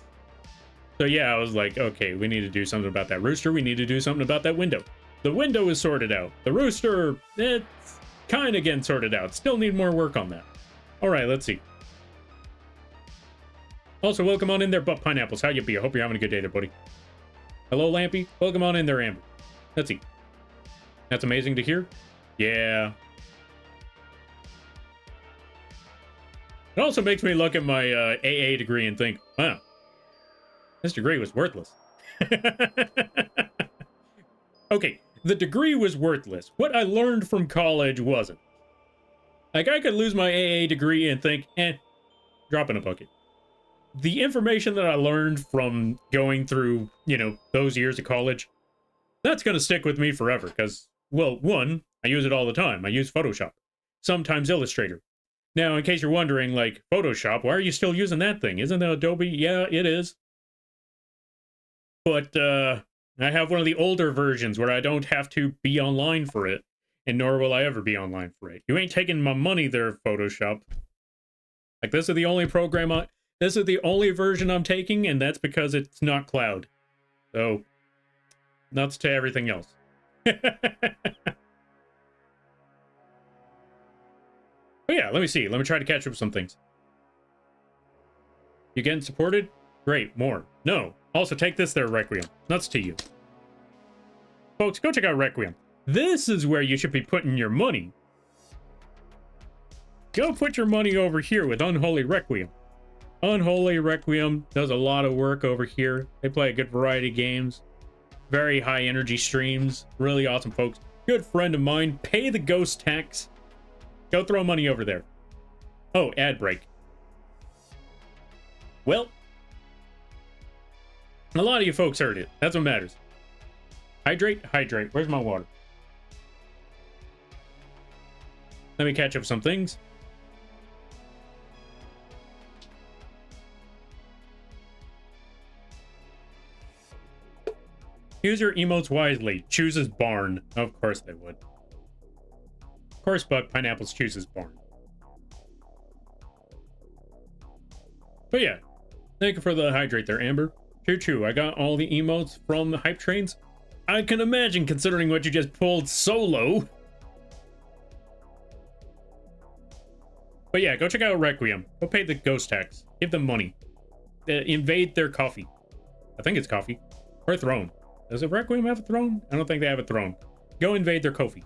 So yeah, I was like, okay, we need to do something about that rooster. We need to do something about that window. The window is sorted out. The rooster, it's kind of getting sorted out. Still need more work on that. All right, let's see. Also, welcome on in there, Butt Pineapples. How you be? I hope you're having a good day there, buddy. Hello, Lampy. Welcome on in there, Amber. Let's see. That's amazing to hear. Yeah. It also makes me look at my AA degree and think, wow, this degree was worthless. Okay, the degree was worthless. What I learned from college wasn't. Like, I could lose my AA degree and think, drop in a bucket. The information that I learned from going through, those years of college, that's going to stick with me forever because, well, one, I use it all the time. I use Photoshop, sometimes Illustrator. Now, in case you're wondering, like, Photoshop, why are you still using that thing? Isn't that Adobe? Yeah, it is. But, I have one of the older versions where I don't have to be online for it, and nor will I ever be online for it. You ain't taking my money there, Photoshop. Like, this is the only this is the only version I'm taking, and that's because it's not cloud. So, nuts to everything else. But yeah, let me see. Let me try to catch up with some things. You getting supported? Great, more. No. Also, take this there, Requiem. Nuts to you. Folks, go check out Requiem. This is where you should be putting your money. Go put your money over here with Unholy Requiem. Unholy Requiem does a lot of work over here. They play a good variety of games. Very high energy streams. Really awesome, folks. Good friend of mine. Pay the ghost tax. Go throw money over there. Oh, ad break. Well, a lot of you folks heard it. That's what matters. Hydrate. Where's my water? Let me catch up some things. Use your emotes wisely. Chooses barn. Of course they would. Of course, Buck Pineapples chooses barn. But yeah, thank you for the hydrate there, Amber. Choo-choo, I got all the emotes from the hype trains. I can imagine, considering what you just pulled solo. But yeah, go check out Requiem. Go pay the ghost tax. Give them money. Invade their coffee. I think it's coffee. Or throne. Does it Requiem have a throne? I don't think they have a throne. Go invade their coffee.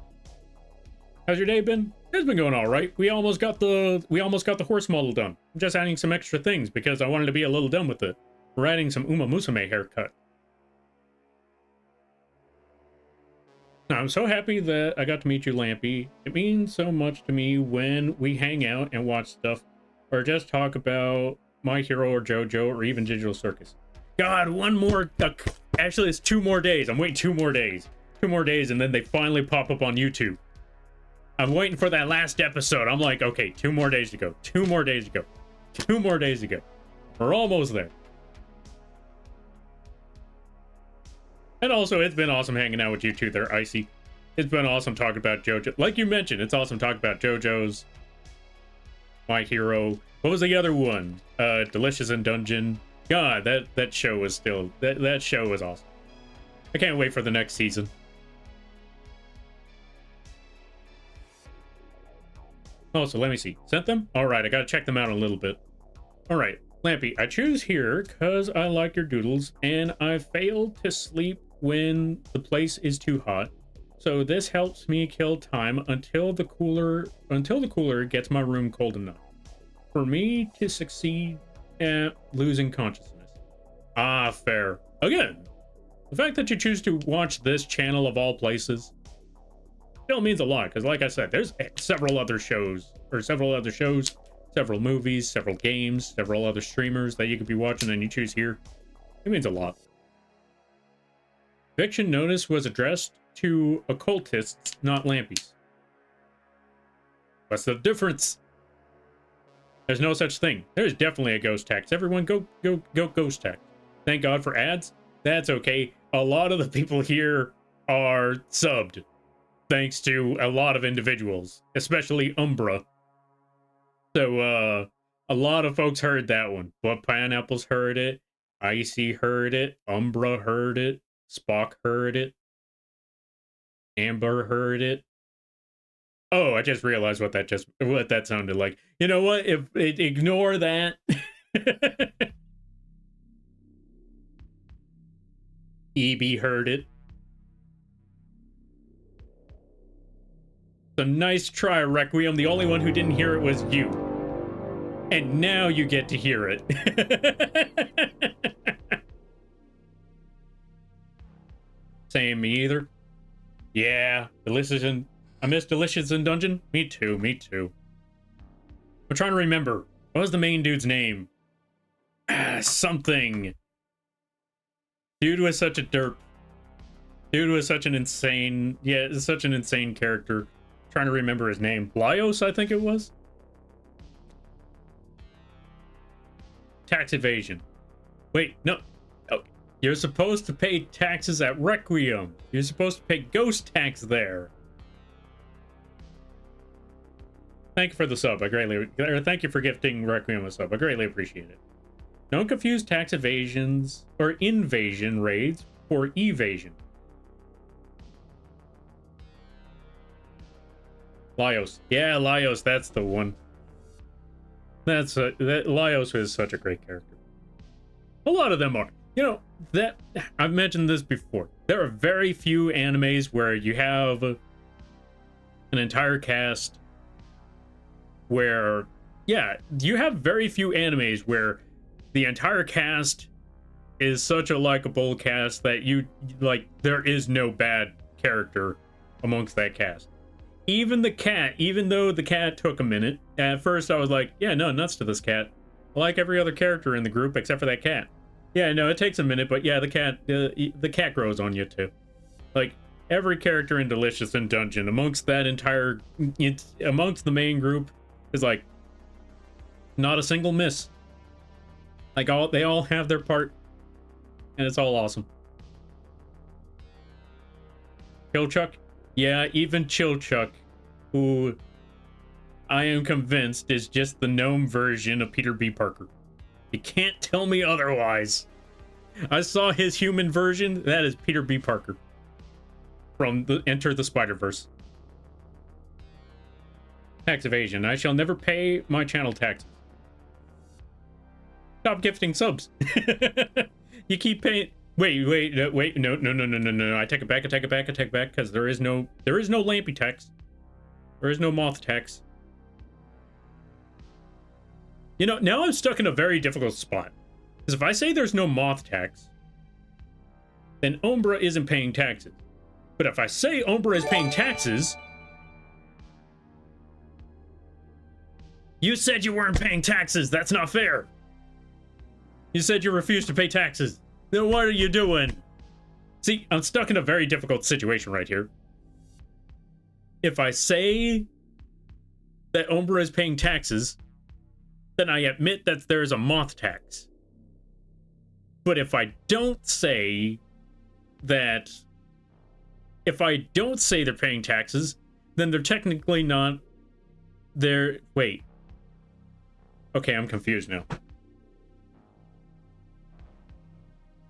How's your day been? It's been going all right. We almost got the horse model done. I'm just adding some extra things because I wanted to be a little done with it. We're adding some Uma Musume haircut. I'm so happy that I got to meet you, Lampy. It means so much to me when we hang out and watch stuff, or just talk about My Hero or JoJo, or even Digital Circus. God, one more. Actually, it's 2 more days. I'm waiting 2 more days. 2 more days, and then they finally pop up on YouTube. I'm waiting for that last episode. I'm like, okay, 2 more days to go. 2 more days to go. 2 more days to go. We're almost there. And also, it's been awesome hanging out with you two there, Icy. It's been awesome talking about JoJo. Like you mentioned, it's awesome talking about JoJo's My Hero. What was the other one? Delicious in Dungeon. God, that show was still that show was awesome. I can't wait for the next season. Oh, so let me see. Sent them? Alright, I gotta check them out a little bit. Alright, Lampy, I choose here because I like your doodles, and I fail to sleep when the place is too hot. So this helps me kill time until the cooler gets my room cold enough for me to succeed at losing consciousness. Ah, fair. Again, the fact that you choose to watch this channel of all places still means a lot, because like I said, there's several movies, several games, several other streamers that you could be watching, and you choose here. It means a lot. Eviction notice was addressed to occultists, not lampies. What's the difference? There's no such thing. There's definitely a ghost tax. Everyone go ghost tax. Thank God for ads. That's okay. A lot of the people here are subbed, thanks to a lot of individuals, especially Umbra. So, a lot of folks heard that one. But Pineapples heard it. Icy heard it. Umbra heard it. Spock heard it. Amber heard it. Oh, I just realized what that sounded like. You know what? Ignore that. EB heard it. So nice try, Requiem. The only one who didn't hear it was you. And now you get to hear it. Same, me either. Yeah, I miss Delicious in Dungeon. Me too, me too. I'm trying to remember. What was the main dude's name? Something. Dude was such a derp. Dude was such an insane... Yeah, such an insane character. Trying to remember his name. Laios, I think it was? Tax evasion. Wait, no. Oh, you're supposed to pay taxes at Requiem. You're supposed to pay ghost tax there. Thank you for the sub. Thank you for gifting Requiem a sub. I greatly appreciate it. Don't confuse tax evasions or invasion raids for evasion. Laios. Yeah, Laios, that's the one. Laios is such a great character. A lot of them are. You know, that I've mentioned this before. There are very few animes where you have an entire cast where, yeah, you have very few animes where the entire cast is such a likable cast that there is no bad character amongst that cast. Even the cat, even though the cat took a minute, at first I was like, yeah, no, nuts to this cat. I like every other character in the group except for that cat. Yeah, no, it takes a minute, but yeah, the cat grows on you too. Like, every character in Delicious in Dungeon, amongst the main group, is like, not a single miss. Like, they all have their part, and it's all awesome. Killchuck? Yeah, even Chillchuck, who I am convinced is just the gnome version of Peter B. Parker. You can't tell me otherwise. I saw his human version. That is Peter B. Parker from Enter the Spider-Verse. Tax evasion. I shall never pay my channel taxes. Stop gifting subs. You keep paying... Wait, no. I take it back, because there is no Lampy tax. There is no moth tax. You know, now I'm stuck in a very difficult spot. Because if I say there's no moth tax, then Umbra isn't paying taxes. But if I say Umbra is paying taxes, you said you weren't paying taxes. That's not fair. You said you refused to pay taxes. Then what are you doing? See, I'm stuck in a very difficult situation right here. If I say that Umbra is paying taxes, then I admit that there's a moth tax. But if I don't say they're paying taxes, then they're technically not... Wait. Okay, I'm confused now.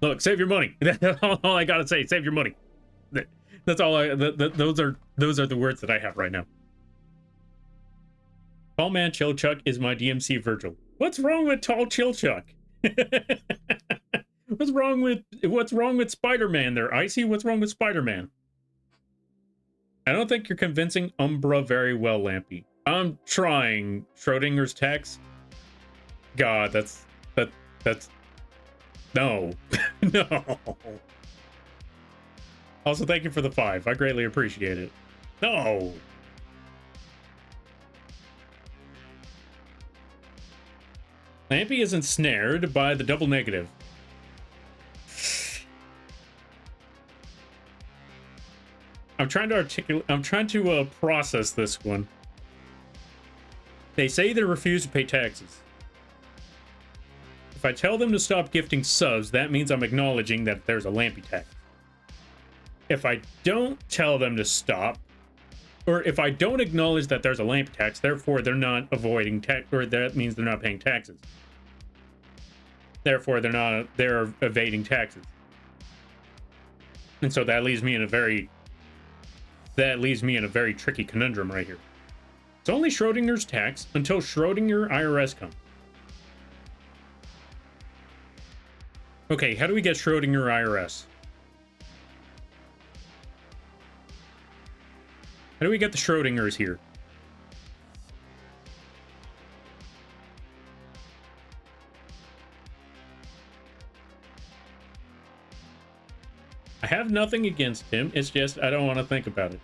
Look, save your money. That's all I gotta say. Save your money. That's all I. Those are the words that I have right now. Tall Man Chill Chuck is my DMC Virgil. What's wrong with Tall Chill Chuck? What's wrong with Spider-Man there, Icy? What's wrong with Spider-Man? I don't think you're convincing Umbra very well, Lampy. I'm trying. Schrodinger's text. God, that's no. No. Also, thank you for the 5. I greatly appreciate it. No. Lampy is ensnared by the double negative. I'm trying to process this one. They say they refuse to pay taxes. If I tell them to stop gifting subs, that means I'm acknowledging that there's a Lampy tax. If I don't tell them to stop, or if I don't acknowledge that there's a Lampy tax, therefore they're not avoiding tax, or that means they're not paying taxes. Therefore they're evading taxes. And so that leaves me in a very tricky conundrum right here. It's only Schrodinger's tax until Schrodinger IRS comes. Okay, how do we get Schrodinger IRS? How do we get the Schrodingers here? I have nothing against him. It's just I don't want to think about it.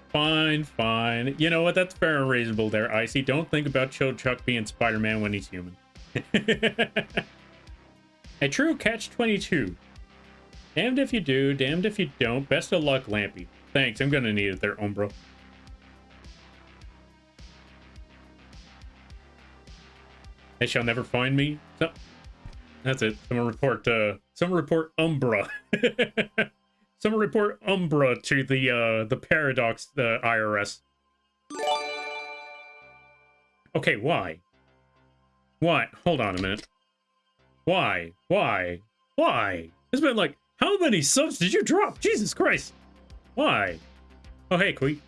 Fine, fine. You know what? That's fair and reasonable there, Icy. Don't think about Chill Chuck being Spider-Man when he's human. A true catch-22. Damned if you do, damned if you don't. Best of luck, Lampy. Thanks, I'm gonna need it there, Umbra. They shall never find me. No. That's it. Someone report Umbra. Someone report Umbra to the Paradox, the IRS. Okay, why? Why? Hold on a minute. Why? Why? Why? It's been like, how many subs did you drop? Jesus Christ. Why? Oh, hey, Queek.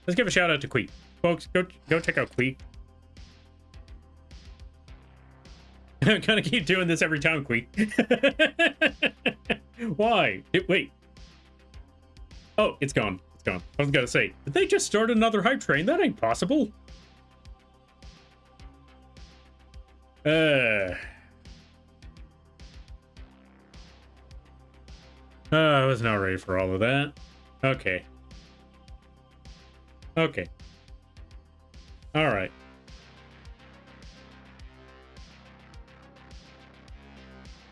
Let's give a shout out to Queek. Folks, go check out Queek. I'm gonna keep doing this every time, Queek. Why? Wait. Oh, it's gone. It's gone. I was gonna say, did they just start another hype train? That ain't possible. I was not ready for all of that. Okay. Okay. All right.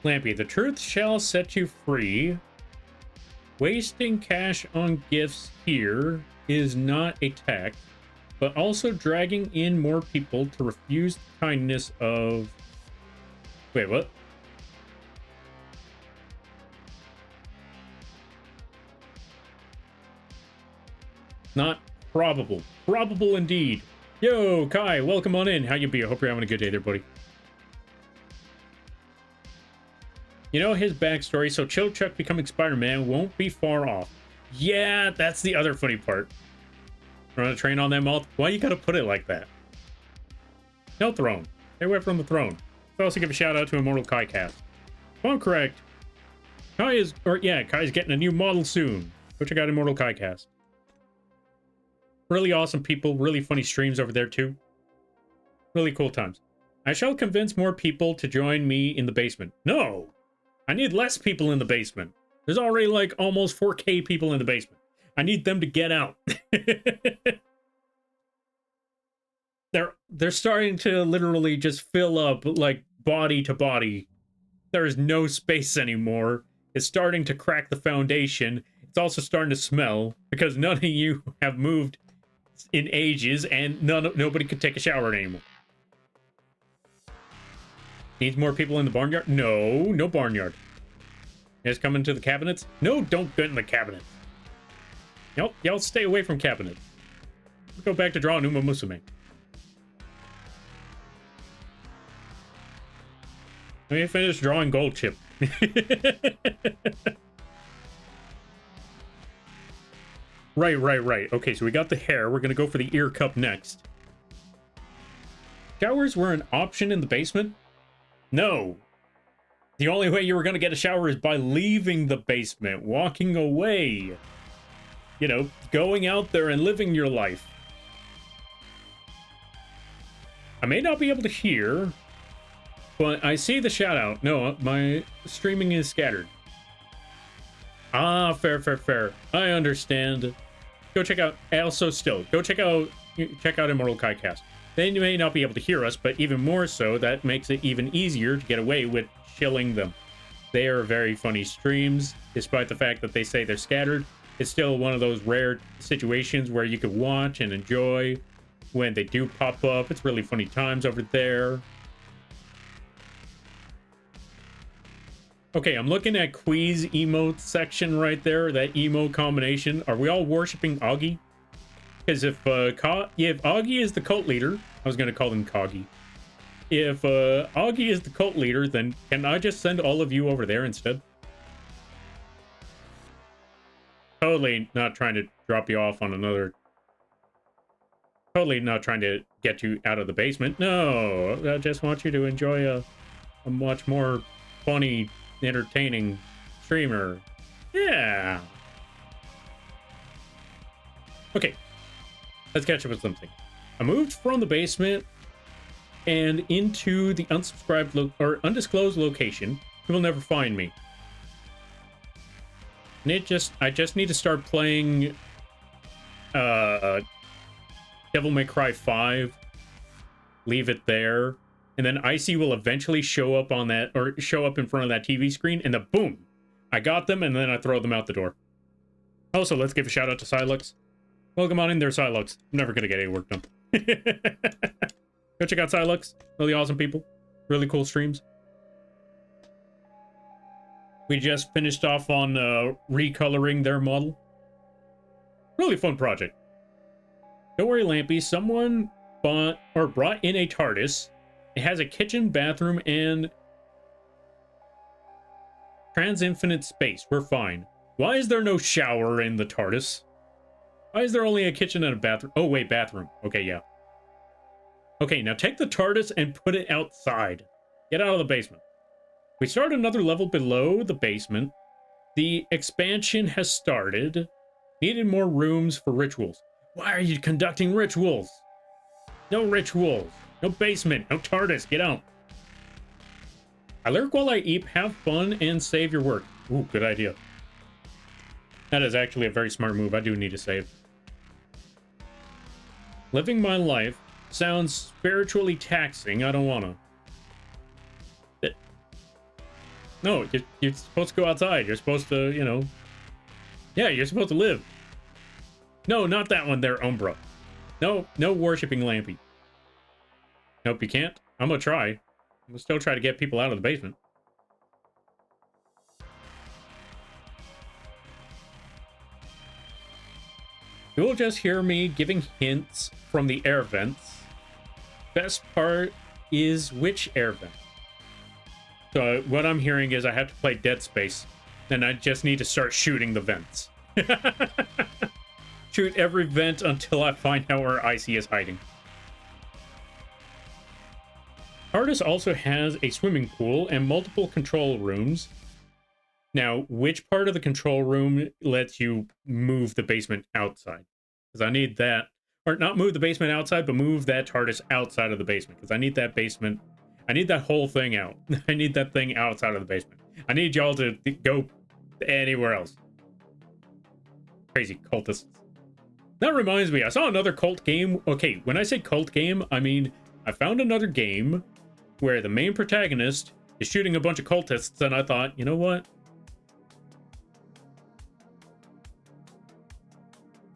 Lampy, the truth shall set you free. Wasting cash on gifts here is not a tax, but also dragging in more people to refuse the kindness of... Wait, what? Not probable. Probable indeed. Yo, Kai, welcome on in. How you be? I hope you're having a good day there, buddy. You know his backstory, so Chill Chuck becoming Spider-Man won't be far off. Yeah, that's the other funny part. Run a train on them all. Why you gotta put it like that? No throne. Stay away from the throne. Let's also give a shout out to Immortal Kai Cast. If I'm correct, Kai's getting a new model soon. Go check out Immortal Kai Cast. Really awesome people, really funny streams over there too. Really cool times. I shall convince more people to join me in the basement. No! I need less people in the basement. There's already like almost 4K people in the basement. I need them to get out. They're starting to literally just fill up like body to body. There is no space anymore. It's starting to crack the foundation. It's also starting to smell because none of you have moved in ages and nobody could take a shower anymore. Needs more people in the barnyard? No barnyard. You guys coming to the cabinets? No, don't get in the cabinet. Nope, y'all stay away from cabinets. Let's go back to drawing Uma Musume. Let me finish drawing gold chip. Right. Okay, so we got the hair. We're gonna go for the ear cup next. Showers were an option in the basement? No. The only way you were gonna get a shower is by leaving the basement, walking away. You know, going out there and living your life. I may not be able to hear, but I see the shout out. No, my streaming is scattered. Ah, fair. I understand. Go check out, also still, go check out Immortal KaiCast. They may not be able to hear us, but even more so, that makes it even easier to get away with chilling them. They are very funny streams, despite the fact that they say they're scattered. It's still one of those rare situations where you could watch and enjoy when they do pop up. It's really funny times over there. Okay, I'm looking at Quee's emote section right there, that emote combination. Are we all worshiping Augie? Because if Augie is the cult leader, I was going to call him Coggy. If Augie is the cult leader, then can I just send all of you over there instead? Totally not trying to drop you off on another... Totally not trying to get you out of the basement. No, I just want you to enjoy a much more funny, entertaining streamer. Yeah. Okay. Let's catch up with something. I moved from the basement and into the unsubscribed or undisclosed location. You will never find me. And I just need to start playing Devil May Cry 5. Leave it there. And then Icy will eventually show up on that, or show up in front of that TV screen, and then boom! I got them, and then I throw them out the door. Also, let's give a shout out to Silux. Welcome on in there, Silux. I'm never gonna get any work done. Go check out Silux. Really awesome people. Really cool streams. We just finished off on recoloring their model. Really fun project. Don't worry, Lampy. Someone brought in a TARDIS. It has a kitchen, bathroom, and trans-infinite space. We're fine. Why is there no shower in the TARDIS? Why is there only a kitchen and a bathroom? Oh, wait, bathroom. Okay, yeah. Okay, now take the TARDIS and put it outside. Get out of the basement. We start another level below the basement. The expansion has started. Needed more rooms for rituals. Why are you conducting rituals? No rituals. No basement. No TARDIS. Get out. I lurk while I eat. Have fun and save your work. Ooh, good idea. That is actually a very smart move. I do need to save. Living my life sounds spiritually taxing. I don't want to. No, you're supposed to go outside. You're supposed to, you know... Yeah, you're supposed to live. No, not that one there, Umbra. No worshipping Lampy. Nope, you can't. I'm gonna try. I'm gonna still try to get people out of the basement. You will just hear me giving hints from the air vents. Best part is which air vent. So what I'm hearing is I have to play Dead Space, and I just need to start shooting the vents. Shoot every vent until I find out where Icy is hiding. TARDIS also has a swimming pool and multiple control rooms. Now, which part of the control room lets you move the basement outside? Because I need that. Or not move the basement outside, but move that TARDIS outside of the basement. Because I need that basement. I need that whole thing out. I need that thing outside of the basement. I need y'all to go anywhere else. Crazy cultists. That reminds me, I saw another cult game. Okay, when I say cult game, I mean, I found another game where the main protagonist is shooting a bunch of cultists, and I thought, you know what?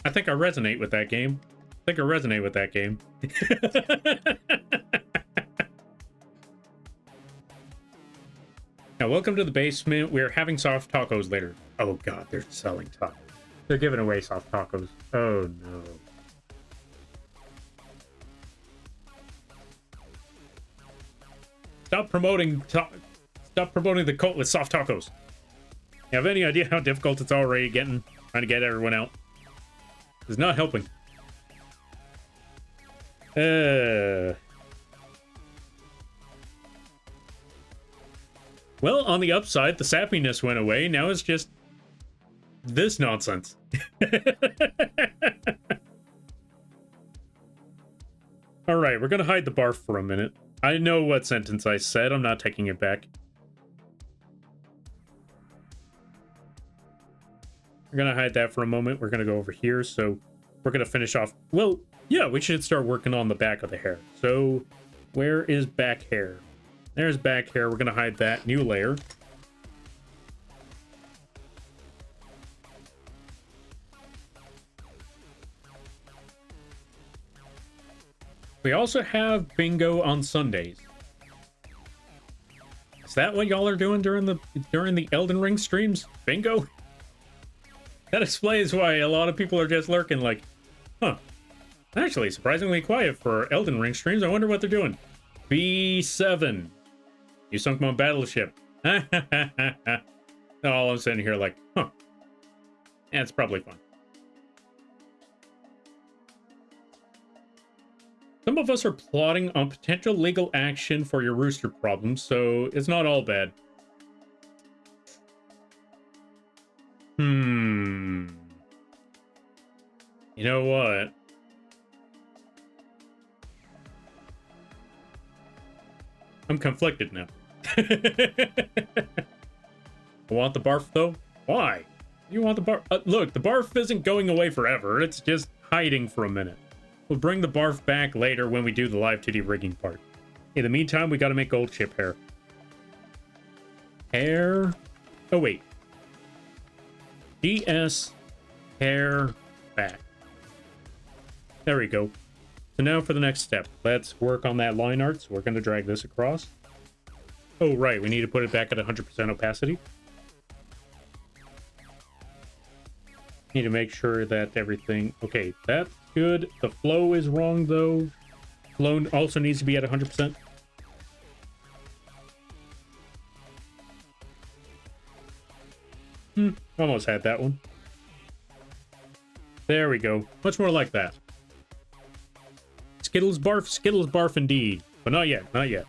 I think I resonate with that game. Now, welcome to the basement. We're having soft tacos later. Oh god, they're selling tacos. They're giving away soft tacos. Oh no. Stop promoting Stop promoting the cult with soft tacos. You have any idea how difficult it's already getting trying to get everyone out? It's not helping. Well, on the upside, the sappiness went away. Now it's just this nonsense. All right, we're gonna hide the barf for a minute. I know what sentence I said. I'm not taking it back. We're gonna hide that for a moment. We're gonna go over here. So we're gonna finish off. Well, yeah, we should start working on the back of the hair. So where is back hair? There's back hair. We're gonna hide that. New layer. We also have bingo on Sundays. Is that what y'all are doing during the Elden Ring streams? Bingo? That explains why a lot of people are just lurking like, huh. Actually, surprisingly quiet for Elden Ring streams. I wonder what they're doing. B7. You sunk my battleship. All I'm sitting here like, huh. Yeah, it's probably fun. Some of us are plotting on potential legal action for your rooster problem, so it's not all bad. You know what? I'm conflicted now. I want the barf, though? Why? You want the barf? Look, the barf isn't going away forever. It's just hiding for a minute. We'll bring the barf back later when we do the live 2D rigging part. In the meantime, we gotta make gold chip hair. Hair... Oh, wait. DS hair back. There we go. So now for the next step. Let's work on that line art. So we're gonna drag this across. Oh, right. We need to put it back at 100% opacity. Need to make sure that everything... Okay, that's good. The flow is wrong, though. Flow also needs to be at 100%. Almost had that one. There we go. Much more like that. Skittles barf indeed. But not yet, not yet.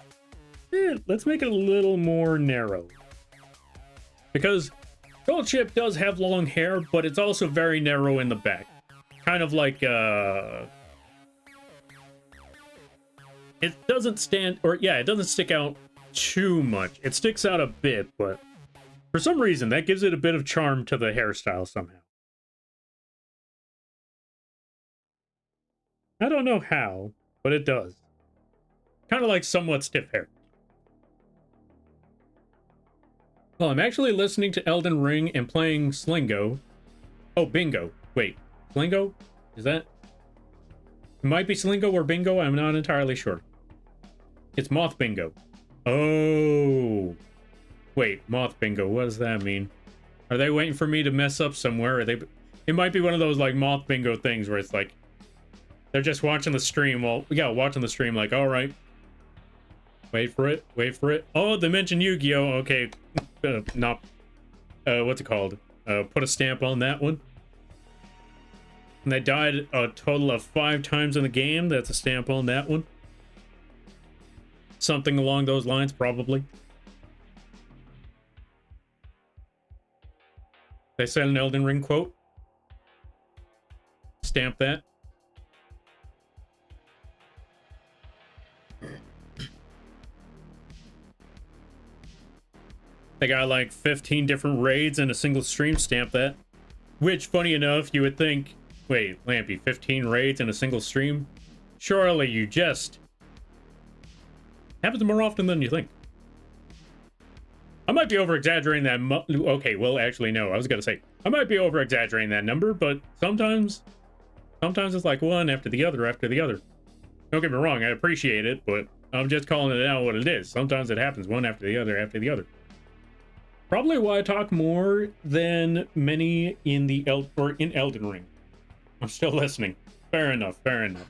Let's make it a little more narrow. Because gold chip does have long hair, but it's also very narrow in the back. Kind of like, it doesn't stand, or yeah, it doesn't stick out too much. It sticks out a bit, but for some reason, that gives it a bit of charm to the hairstyle somehow. I don't know how, but it does. Kind of like somewhat stiff hair. Well, I'm actually listening to Elden Ring and playing Slingo. Oh, Bingo. Wait, Slingo? Is that... It might be Slingo or Bingo, I'm not entirely sure. It's Moth Bingo. Oh. Wait, Moth Bingo, what does that mean? Are they waiting for me to mess up somewhere? Are they... It might be one of those, like, Moth Bingo things where it's like... They're just watching the stream while... Yeah, watching the stream like, alright. Wait for it, wait for it. Oh, they mentioned Yu-Gi-Oh! Okay. What's it called? Put a stamp on that one. And they died a total of 5 times in the game. That's a stamp on that one. Something along those lines, probably. They said an Elden Ring quote. Stamp that. They got like 15 different raids in a single stream. Stamp that. Which, funny enough, you would think, wait, Lampy, 15 raids in a single stream? Surely you just... Happens more often than you think. I might be over-exaggerating that okay, well, actually, no. I was gonna say, I might be over-exaggerating that number, but sometimes it's like one after the other after the other. Don't get me wrong, I appreciate it, but I'm just calling it out what it is. Sometimes it happens one after the other after the other. Probably why I talk more than many in the Elden Ring. I'm still listening. Fair enough, fair enough.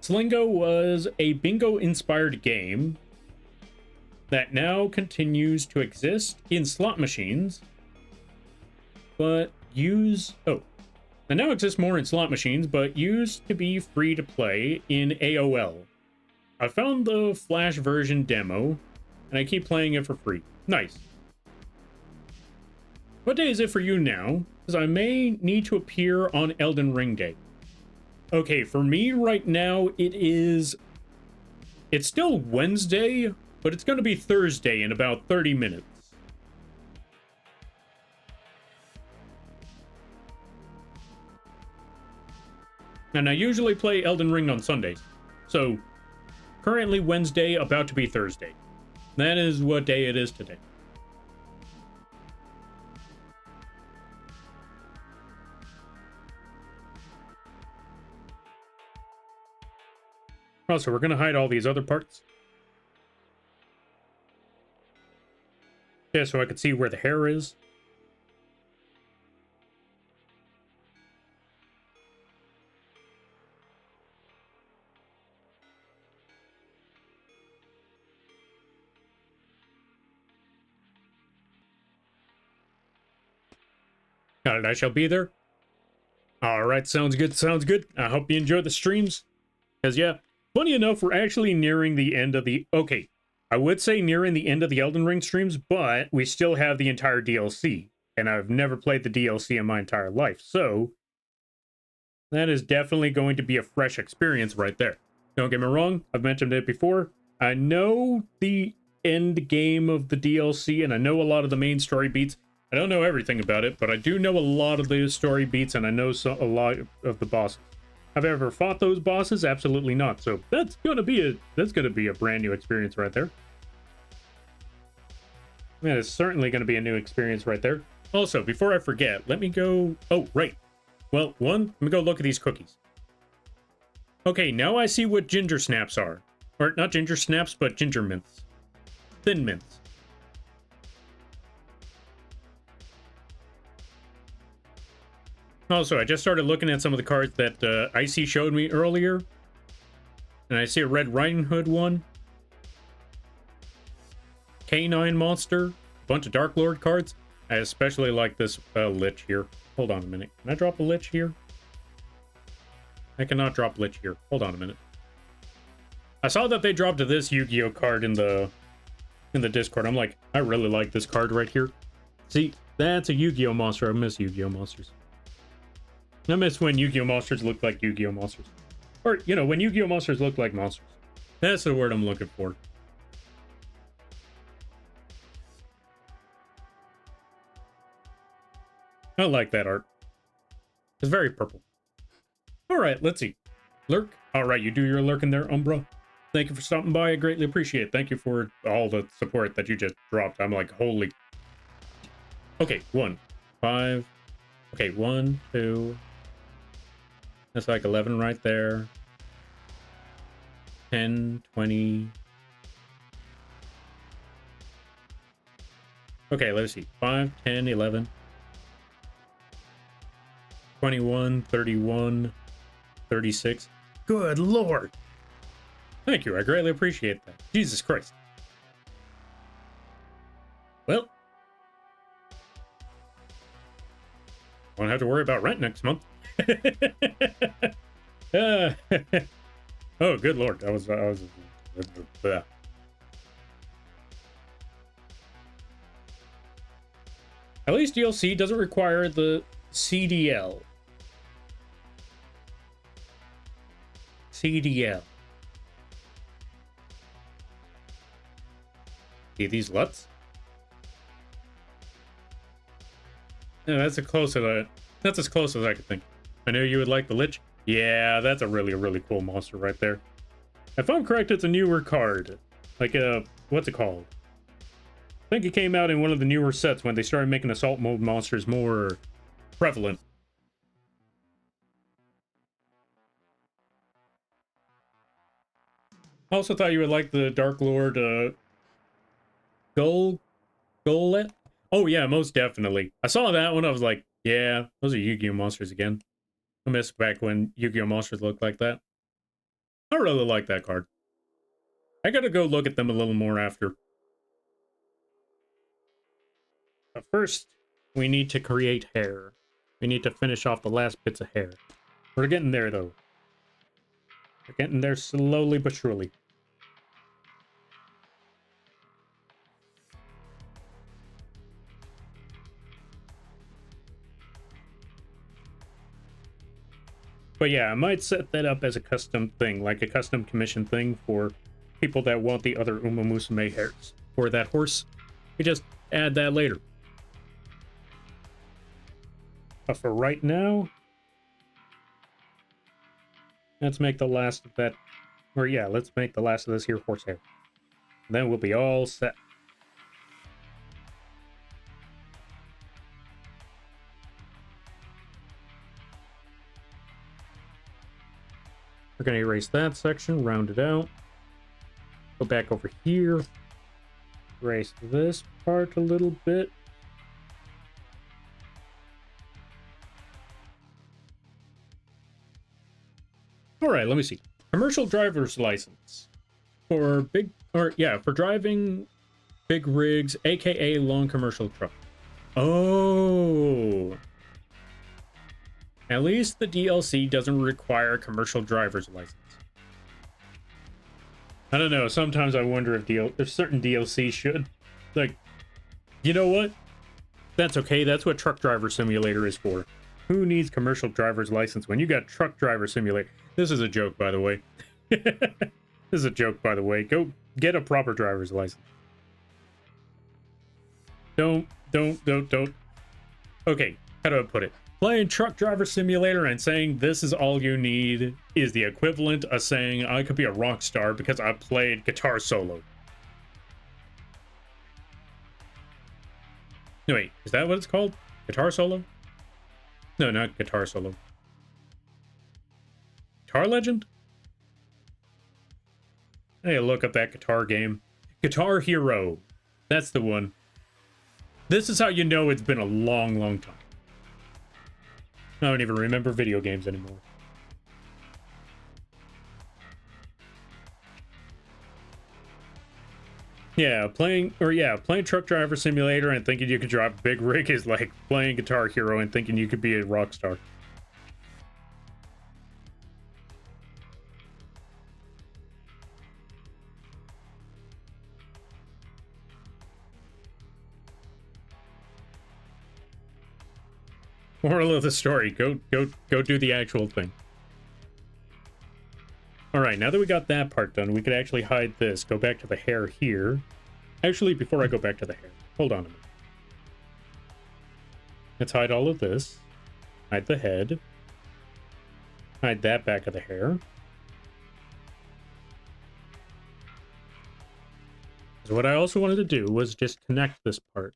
Slingo was a bingo-inspired game that now continues to exist in slot machines, but that now exists more in slot machines, but used to be free to play in AOL. I found the Flash version demo, and I keep playing it for free. Nice. What day is it for you now? Because I may need to appear on Elden Ring Day. Okay, for me right now, it's still Wednesday, but it's going to be Thursday in about 30 minutes. And I usually play Elden Ring on Sundays. So, currently Wednesday, about to be Thursday. That is what day it is today. Also, we're going to hide all these other parts. Yeah, so I could see where the hair is. Got it, I shall be there. Alright, sounds good, sounds good. I hope you enjoy the streams. Because, yeah, funny enough, we're actually nearing the end of the... Okay, I would say nearing the end of the Elden Ring streams, but we still have the entire DLC. And I've never played the DLC in my entire life, so... that is definitely going to be a fresh experience right there. Don't get me wrong, I've mentioned it before. I know the end game of the DLC, and I know a lot of the main story beats. I don't know everything about it, but I do know a lot of the story beats, and I know a lot of the bosses. Have I ever fought those bosses? Absolutely not. So that's gonna be a brand new experience right there. That is certainly gonna be a new experience right there. Also, before I forget, let me go. Oh, right. Well, let me go look at these cookies. Okay, now I see what ginger snaps are. Or not ginger snaps, but ginger mints. Thin mints. Also, I just started looking at some of the cards that Icy showed me earlier. And I see a Red Riding Hood one. K9 Monster. A bunch of Dark Lord cards. I especially like this Lich here. Hold on a minute. Can I drop a Lich here? I cannot drop Lich here. Hold on a minute. I saw that they dropped this Yu-Gi-Oh card in the Discord. I'm like, I really like this card right here. See, that's a Yu-Gi-Oh monster. I miss Yu-Gi-Oh monsters. I miss when Yu-Gi-Oh monsters look like Yu-Gi-Oh monsters. Or, you know, when Yu-Gi-Oh monsters look like monsters. That's the word I'm looking for. I like that art. It's very purple. Alright, let's see. Lurk. Alright, you do your lurking there, Umbra. Thank you for stopping by. I greatly appreciate it. Thank you for all the support that you just dropped. I'm like, holy... Okay, 1, 5. Okay, 1, 2... That's like 11 right there. 10, 20... Okay, let's see. 5, 10, 11... 21, 31, 36. Good lord. Thank you. I greatly appreciate that. Jesus Christ. Well, won't have to worry about rent next month. Oh, good lord. I was At least DLC doesn't require the CDL. CDL. See these LUTs? Yeah, that's as close as I could think. I know you would like the Lich. Yeah, that's a really cool monster right there. If I'm correct, it's a newer card. Like what's it called? I think it came out in one of the newer sets when they started making assault mode monsters more prevalent. I also thought you would like the Dark Lord Gollet. Oh yeah, most definitely. I saw that one. I was like, yeah, those are Yu-Gi-Oh monsters again. I miss back when Yu-Gi-Oh monsters looked like that. I really like that card. I gotta go look at them a little more after. But first, we need to create hair. We need to finish off the last bits of hair. We're getting there, though. We're getting there slowly but surely. But yeah, I might set that up as a custom thing, like a custom commission thing for people that want the other Uma Musume hairs. Or that horse. We just add that later. But for right now, let's make the last of that. Or yeah, let's make the last of this here horse hair. And then we'll be all set. We're going to erase that section, round it out. Go back over here. Erase this part a little bit. All right, let me see. Commercial driver's license. For driving big rigs, aka long commercial truck. Oh. At least the DLC doesn't require a commercial driver's license. I don't know, sometimes I wonder if certain DLC should. Like, you know what? That's okay, that's what Truck Driver Simulator is for. Who needs commercial driver's license when you got Truck Driver Simulator? This is a joke, by the way. This is a joke, by the way. Go get a proper driver's license. Don't. Okay, how do I put it? Playing Truck Driver Simulator and saying this is all you need is the equivalent of saying I could be a rock star because I played guitar solo. No, wait, is that what it's called? Guitar solo? No, not guitar solo. Guitar Legend? Hey, look up that guitar game. Guitar Hero. That's the one. This is how you know it's been a long, long time. I don't even remember video games anymore. Yeah, playing Truck Driver Simulator and thinking you could drive a big rig is like playing Guitar Hero and thinking you could be a rock star. Moral of the story, go do the actual thing. Alright, now that we got that part done, we could actually hide this. Go back to the hair here. Actually, before I go back to the hair, hold on a minute. Let's hide all of this. Hide the head. Hide that back of the hair. So what I also wanted to do was just connect this part.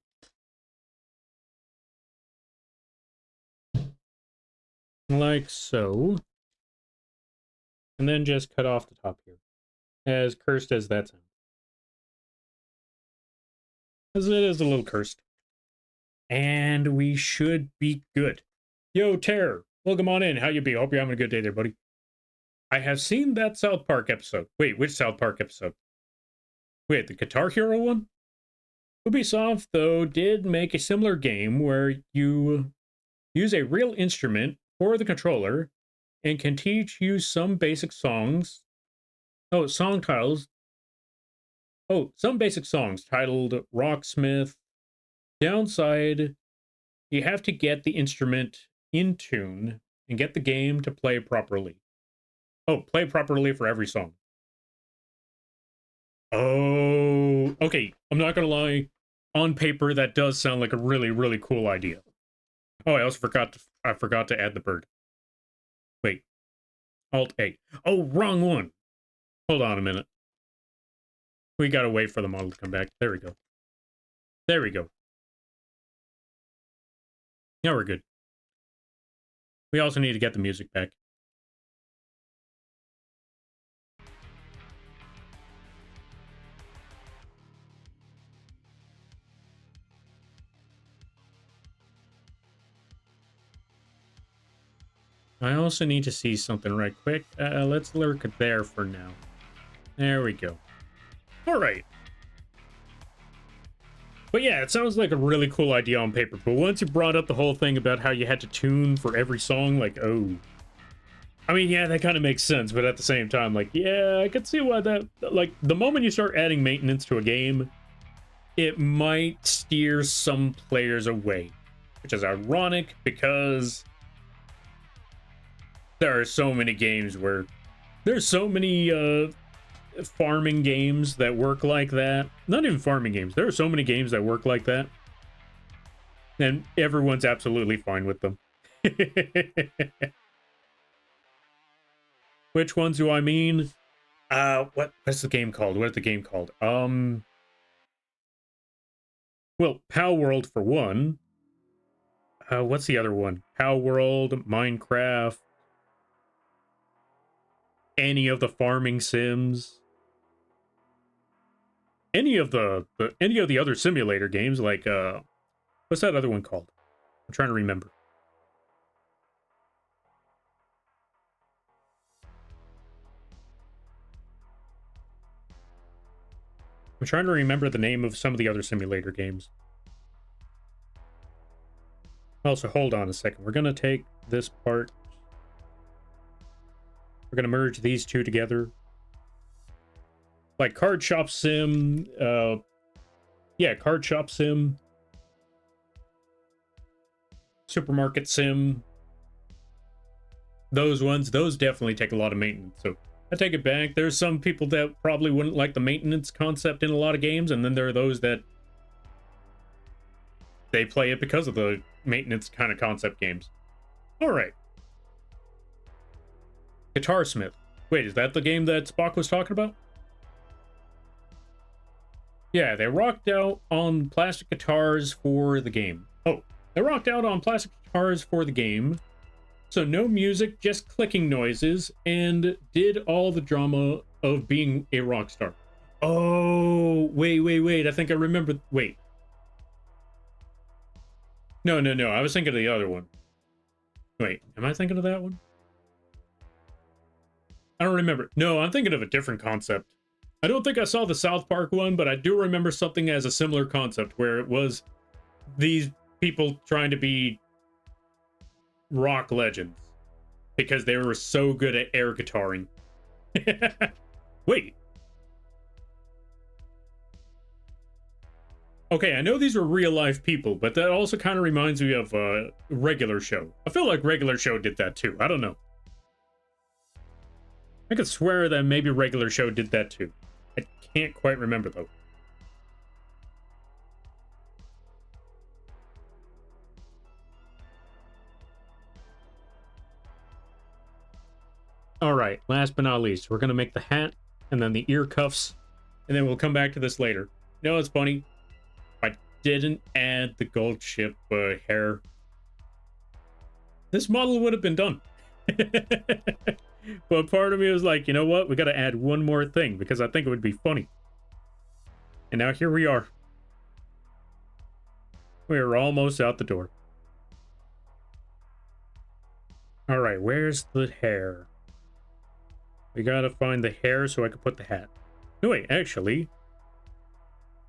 Like so. And then just cut off the top here. As cursed as that sounds. As it is a little cursed. And we should be good. Yo, Terror, welcome on in. How you be? Hope you're having a good day there, buddy. I have seen that South Park episode. Wait, which South Park episode? Wait, the Guitar Hero one? Ubisoft, though, did make a similar game where you use a real instrument for the controller and can teach you some basic songs. Oh, song titles. Oh, some basic songs titled Rocksmith. Downside, you have to get the instrument in tune and get the game to play properly. Oh, play properly for every song. Oh, okay. I'm not gonna lie. On paper, that does sound like a really, really cool idea. Oh, I also forgot to add the bird. Wait. Alt A. Oh, wrong one. Hold on a minute. We gotta wait for the model to come back. There we go. There we go. Now we're good. We also need to get the music back. I also need to see something right quick. Let's lurk there for now. There we go. All right. But yeah, it sounds like a really cool idea on paper. But once you brought up the whole thing about how you had to tune for every song, like, oh. I mean, yeah, that kind of makes sense. But at the same time, like, yeah, I could see why that... Like, the moment you start adding maintenance to a game, it might steer some players away. Which is ironic because there are so many games where... There's so many farming games that work like that. Not even farming games. There are so many games that work like that. And everyone's absolutely fine with them. Which ones do I mean? What's the game called? What's the game called? Well, Pow World for one. What's the other one? Pow World, Minecraft, any of the farming sims. Any of the other simulator games, like what's that other one called? I'm trying to remember. I'm trying to remember the name of some of the other simulator games. Also, hold on a second. We're gonna take this part. We're gonna merge these two together. Like Card Shop Sim, yeah, Card Shop Sim, Supermarket Sim. Those ones, those definitely take a lot of maintenance. So I take it back. There's some people that probably wouldn't like the maintenance concept in a lot of games, and then there are those that they play it because of the maintenance kind of concept games. All right. Guitarsmith. Wait, is that the game that Spock was talking about? Yeah, they rocked out on plastic guitars for the game. Oh, they rocked out on plastic guitars for the game. So no music, just clicking noises, and did all the drama of being a rock star. Oh, wait. I think I remember. Wait. No. I was thinking of the other one. Wait, am I thinking of that one? I don't remember. No, I'm thinking of a different concept. I don't think I saw the South Park one, but I do remember something as a similar concept where it was these people trying to be rock legends because they were so good at air guitaring. Wait. Okay, I know these are real life people, but that also kind of reminds me of Regular Show. I feel like Regular Show did that too. I don't know. I could swear that maybe Regular Show did that too. I can't quite remember though. All right, last but not least, we're gonna make the hat and then the ear cuffs, and then we'll come back to this later. You know, it's funny. I didn't add the gold ship hair. This model would have been done. But part of me was like, you know what? We got to add one more thing because I think it would be funny. And now here we are. We are almost out the door. All right, where's the hair? We got to find the hair so I can put the hat. No, wait, actually,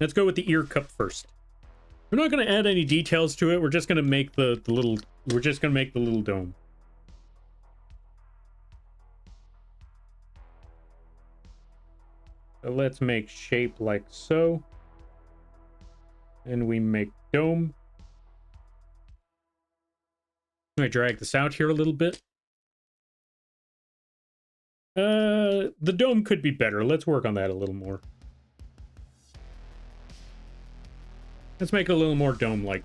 let's go with the ear cup first. We're not going to add any details to it. We're just going to make the little... We're just going to make the little dome. So let's make shape like so. And we make dome. I'm going to drag this out here a little bit. The dome could be better. Let's work on that a little more. Let's make it a little more dome-like.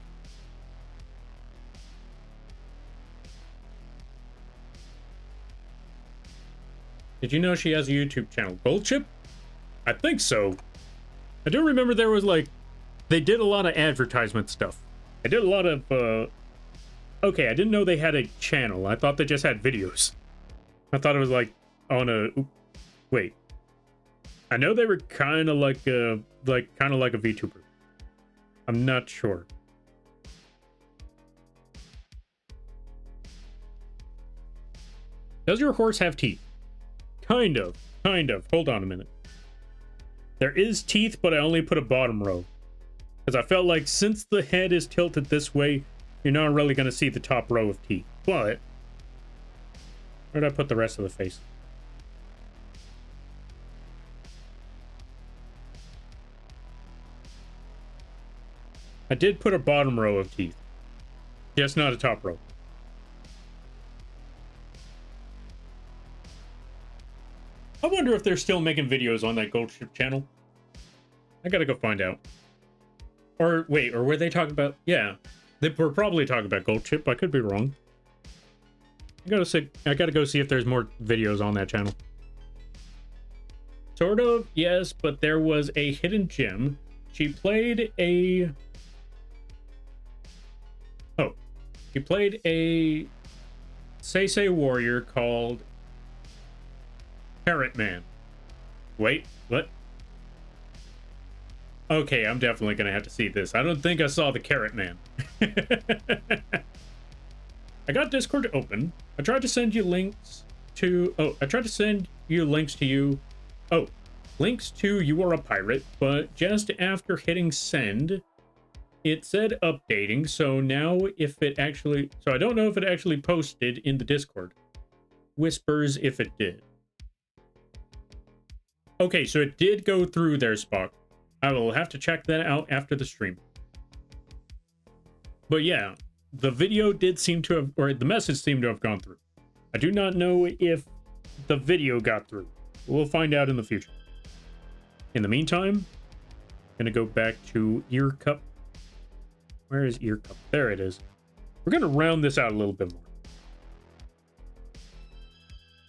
Did you know she has a YouTube channel? Gold Chip? I think so. I do remember there was like... They did a lot of advertisement stuff. I did a lot of, Okay, I didn't know they had a channel. I thought they just had videos. I thought it was like on a... Wait. I know they were kind of like a VTuber. I'm not sure. Does your horse have teeth? Kind of. Hold on a minute. There is teeth, but I only put a bottom row. Because I felt like since the head is tilted this way, you're not really going to see the top row of teeth. But where did I put the rest of the face? I did put a bottom row of teeth. Just not a top row. I wonder if they're still making videos on that Gold Ship channel. I gotta go find out. Or wait, or were they talking about... Yeah, they were probably talking about Gold Ship. I could be wrong. I gotta go see if there's more videos on that channel. Sort of, yes, but there was a hidden gem. She played a... Oh. She played a Seisei warrior called Carrot Man. Wait, what? Okay, I'm definitely gonna have to see this. I don't think I saw the Carrot Man. I got Discord open. I tried to send you links to... Oh, I tried to send you links to you... Oh, links to You Are a Pirate, but just after hitting send, it said updating, so now if it actually... So I don't know if it actually posted in the Discord. Whispers if it did. Okay, so it did go through there, Spock. I will have to check that out after the stream. But yeah, the video did seem to have, or the message seemed to have gone through. I do not know if the video got through. We'll find out in the future. In the meantime, I'm gonna go back to Ear Cup. Where is Ear Cup? There it is. We're gonna round this out a little bit more.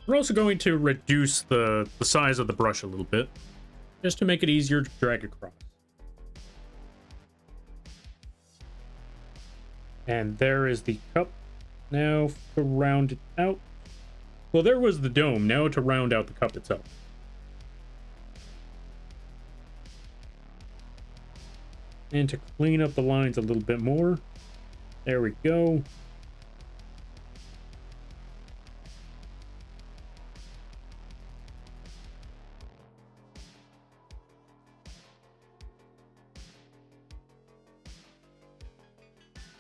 We're also going to reduce the size of the brush a little bit, just to make it easier to drag across. And there is the cup. Now to round it out. Well, there was the dome. Now to round out the cup itself. And to clean up the lines a little bit more. There we go.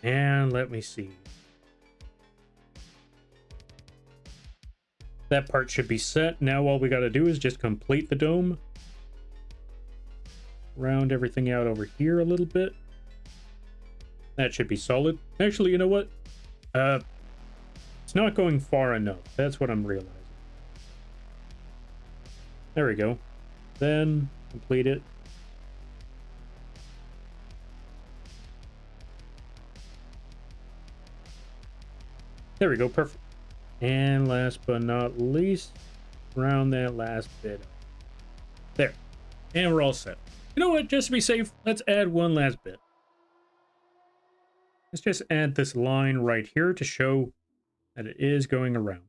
And let me see. That part should be set. Now all we got to do is just complete the dome. Round everything out over here a little bit. That should be solid. Actually, you know what? It's not going far enough. That's what I'm realizing. There we go. Then complete it. There we go, perfect. And last but not least, round that last bit up. There. And we're all set. You know what? Just to be safe, let's add one last bit. Let's just add this line right here to show that it is going around.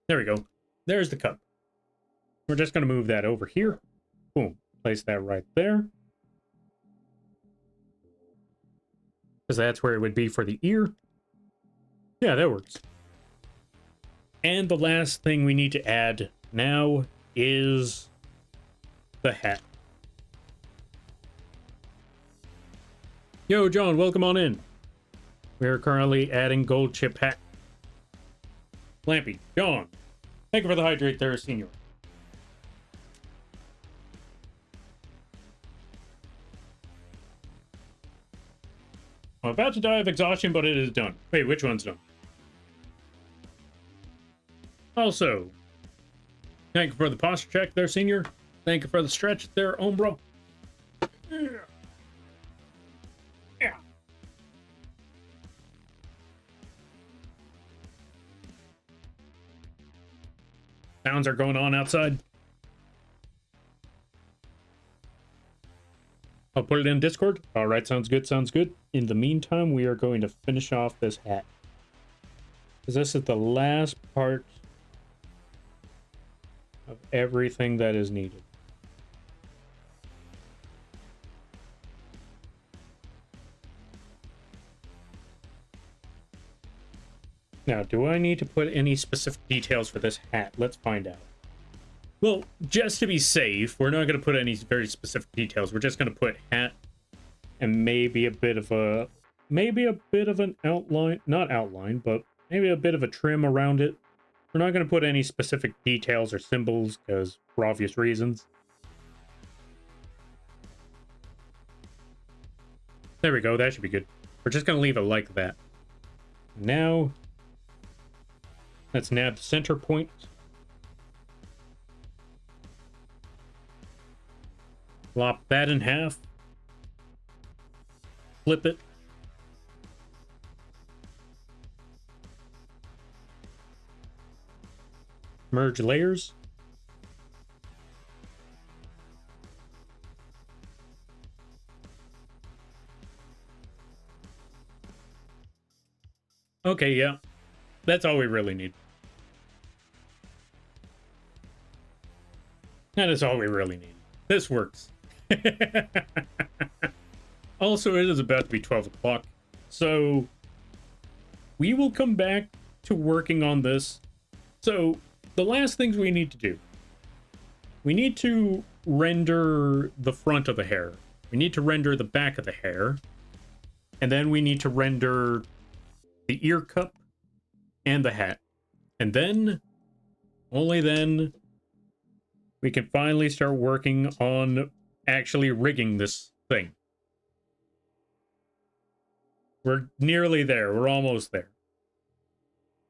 There we go. There's the cup. We're just going to move that over here. Boom. Place that right there. Because that's where it would be for the ear. Yeah, that works. And the last thing we need to add now is the hat. Yo, John, welcome on in. We are currently adding gold chip hat. Lampy, John, thank you for the hydrate there, senior. I'm about to die of exhaustion, but it is done. Wait, which one's done? Also, thank you for the posture check there, senior. Thank you for the stretch there, Ombro. Yeah. Yeah. Sounds are going on outside. I'll put it in Discord. All right, sounds good, sounds good. In the meantime, we are going to finish off this hat. Because this is the last part of everything that is needed. Now, do I need to put any specific details for this hat? Let's find out. Well, just to be safe, we're not going to put any very specific details. We're just going to put hat and maybe a bit of an outline, not outline, but maybe a bit of a trim around it. We're not going to put any specific details or symbols because for obvious reasons. There we go. That should be good. We're just going to leave it like that. Now, let's nab the center point. Lop that in half. Flip it. Merge layers. Okay, yeah. That's all we really need. That is all we really need. This works. Also, it is about to be 12 o'clock, so we will come back to working on this. So, the last things we need to do. We need to render the front of the hair. We need to render the back of the hair. And then we need to render the ear cup and the hat. And then, only then, we can finally start working on actually rigging this thing. We're nearly there. We're almost there.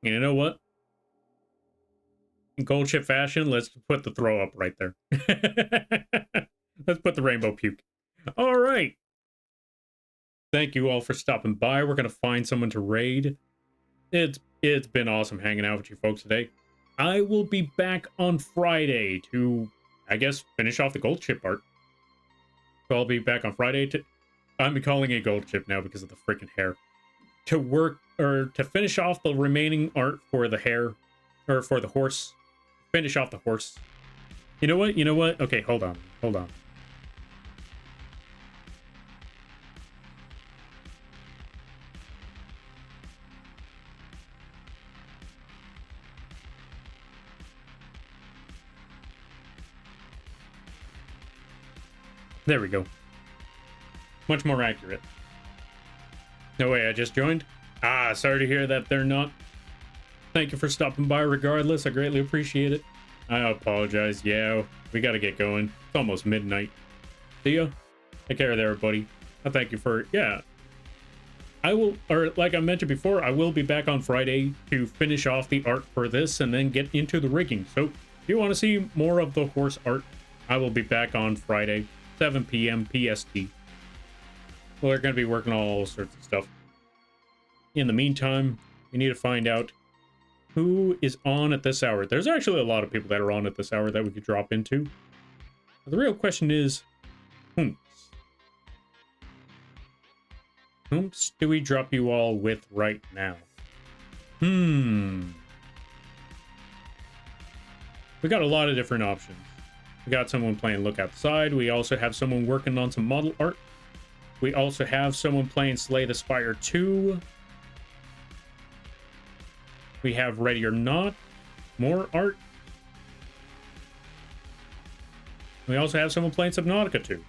And you know what? In gold chip fashion, let's put the throw up right there. Let's put the rainbow puke. All right. Thank you all for stopping by. We're going to find someone to raid. It's been awesome hanging out with you folks today. I will be back on Friday to, I guess, finish off the gold chip art. So I'll be back on Friday to... I'm calling it gold chip now because of the freaking hair. To work, or to finish off the remaining art for the hair, or for the horse. Finish off the horse. You know what? You know what? Okay, hold on. Hold on. There we go. Much more accurate. No way, I just joined? Ah, sorry to hear that they're not. Thank you for stopping by regardless. I greatly appreciate it. I apologize. Yeah, we gotta get going. It's almost midnight. See ya. Take care there, buddy. I thank you for... Yeah. I will... Or, like I mentioned before, I will be back on Friday to finish off the art for this and then get into the rigging. So, if you want to see more of the horse art, I will be back on Friday, 7 p.m. PST. Well, we're going to be working on all sorts of stuff. In the meantime, we need to find out who is on at this hour. There's actually a lot of people that are on at this hour that we could drop into. The real question is, whomps do we drop you all with right now? We got a lot of different options. We got someone playing Look Outside. We also have someone working on some model art. We also have someone playing Slay the Spire 2. We have Ready or Not. More art. We also have someone playing Subnautica 2.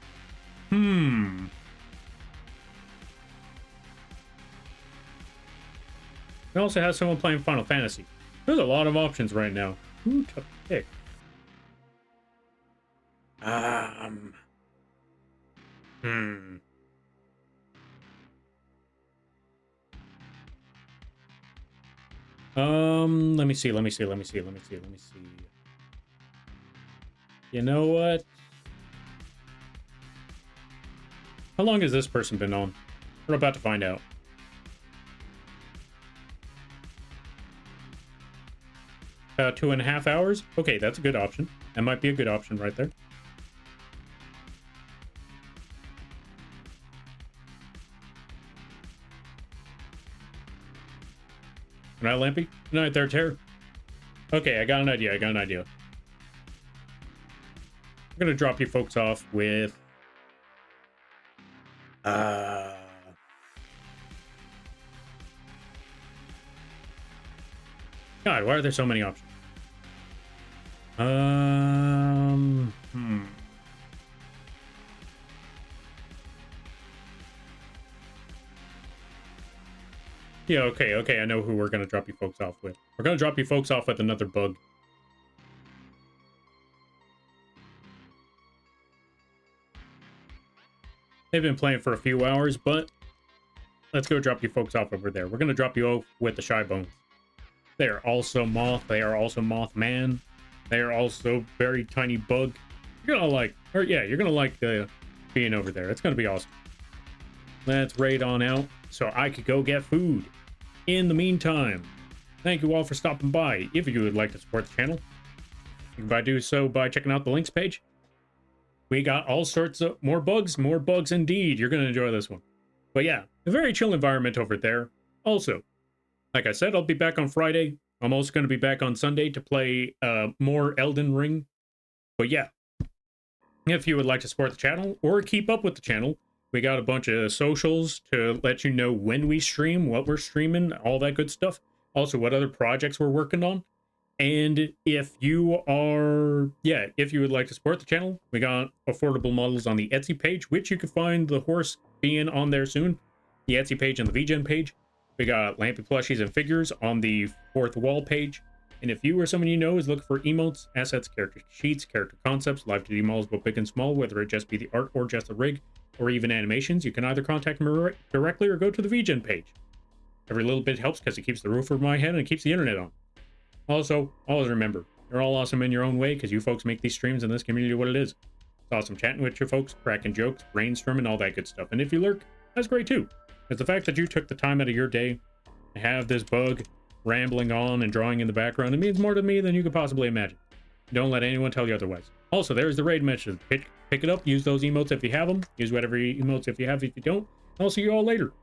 We also have someone playing Final Fantasy. There's a lot of options right now. Who to pick? Let me see. You know what? How long has this person been on? We're about to find out. About 2.5 hours? Okay, that's a good option. That might be a good option right there. Good night, Lampy. Good night there, Terror. Okay, I got an idea. I'm gonna drop you folks off with... God, why are there so many options? Yeah, okay, I know who we're gonna drop you folks off with. We're gonna drop you folks off with another bug. They've been playing for a few hours, but let's go drop you folks off over there. We're gonna drop you off with the Shy Bones. They are also Moth. They are also Mothman. They are also very tiny bug. You're gonna like, or yeah, you're gonna like being over there. It's gonna be awesome. Let's raid on out so I could go get food. In the meantime, thank you all for stopping by. If you would like to support the channel, you can do so by checking out the links page. We got all sorts of more bugs indeed. You're gonna enjoy this one. But yeah, a very chill environment over there. Also, like I said, I'll be back on Friday. I'm also going to be back on Sunday to play more Elden Ring. But yeah, if you would like to support the channel or keep up with the channel, we got a bunch of socials to let you know when we stream, what we're streaming, all that good stuff. Also, what other projects we're working on. And if you are, if you would like to support the channel, we got affordable models on the Etsy page, which you can find the horse being on there soon. The Etsy page and the vgen page. We got Lampy plushies and figures on the fourth wall page. And if you or someone you know is looking for emotes, assets, character sheets, character concepts, live 2D models, both big and small, whether it just be the art or just the rig, or even animations, you can either contact me directly or go to the vgen page. Every little bit helps because it keeps the roof over my head and it keeps the internet on. Also, always remember, you're all awesome in your own way because you folks make these streams and this community what it is. It's awesome chatting with you folks, cracking jokes, brainstorming, all that good stuff. And if you lurk, that's great too. Because the fact that you took the time out of your day to have this bug rambling on and drawing in the background, it means more to me than you could possibly imagine. Don't let anyone tell you otherwise. Also, there's the raid message. Pick it up, use those emotes if you have them. Use whatever emotes if you have, if you don't. I'll see you all later.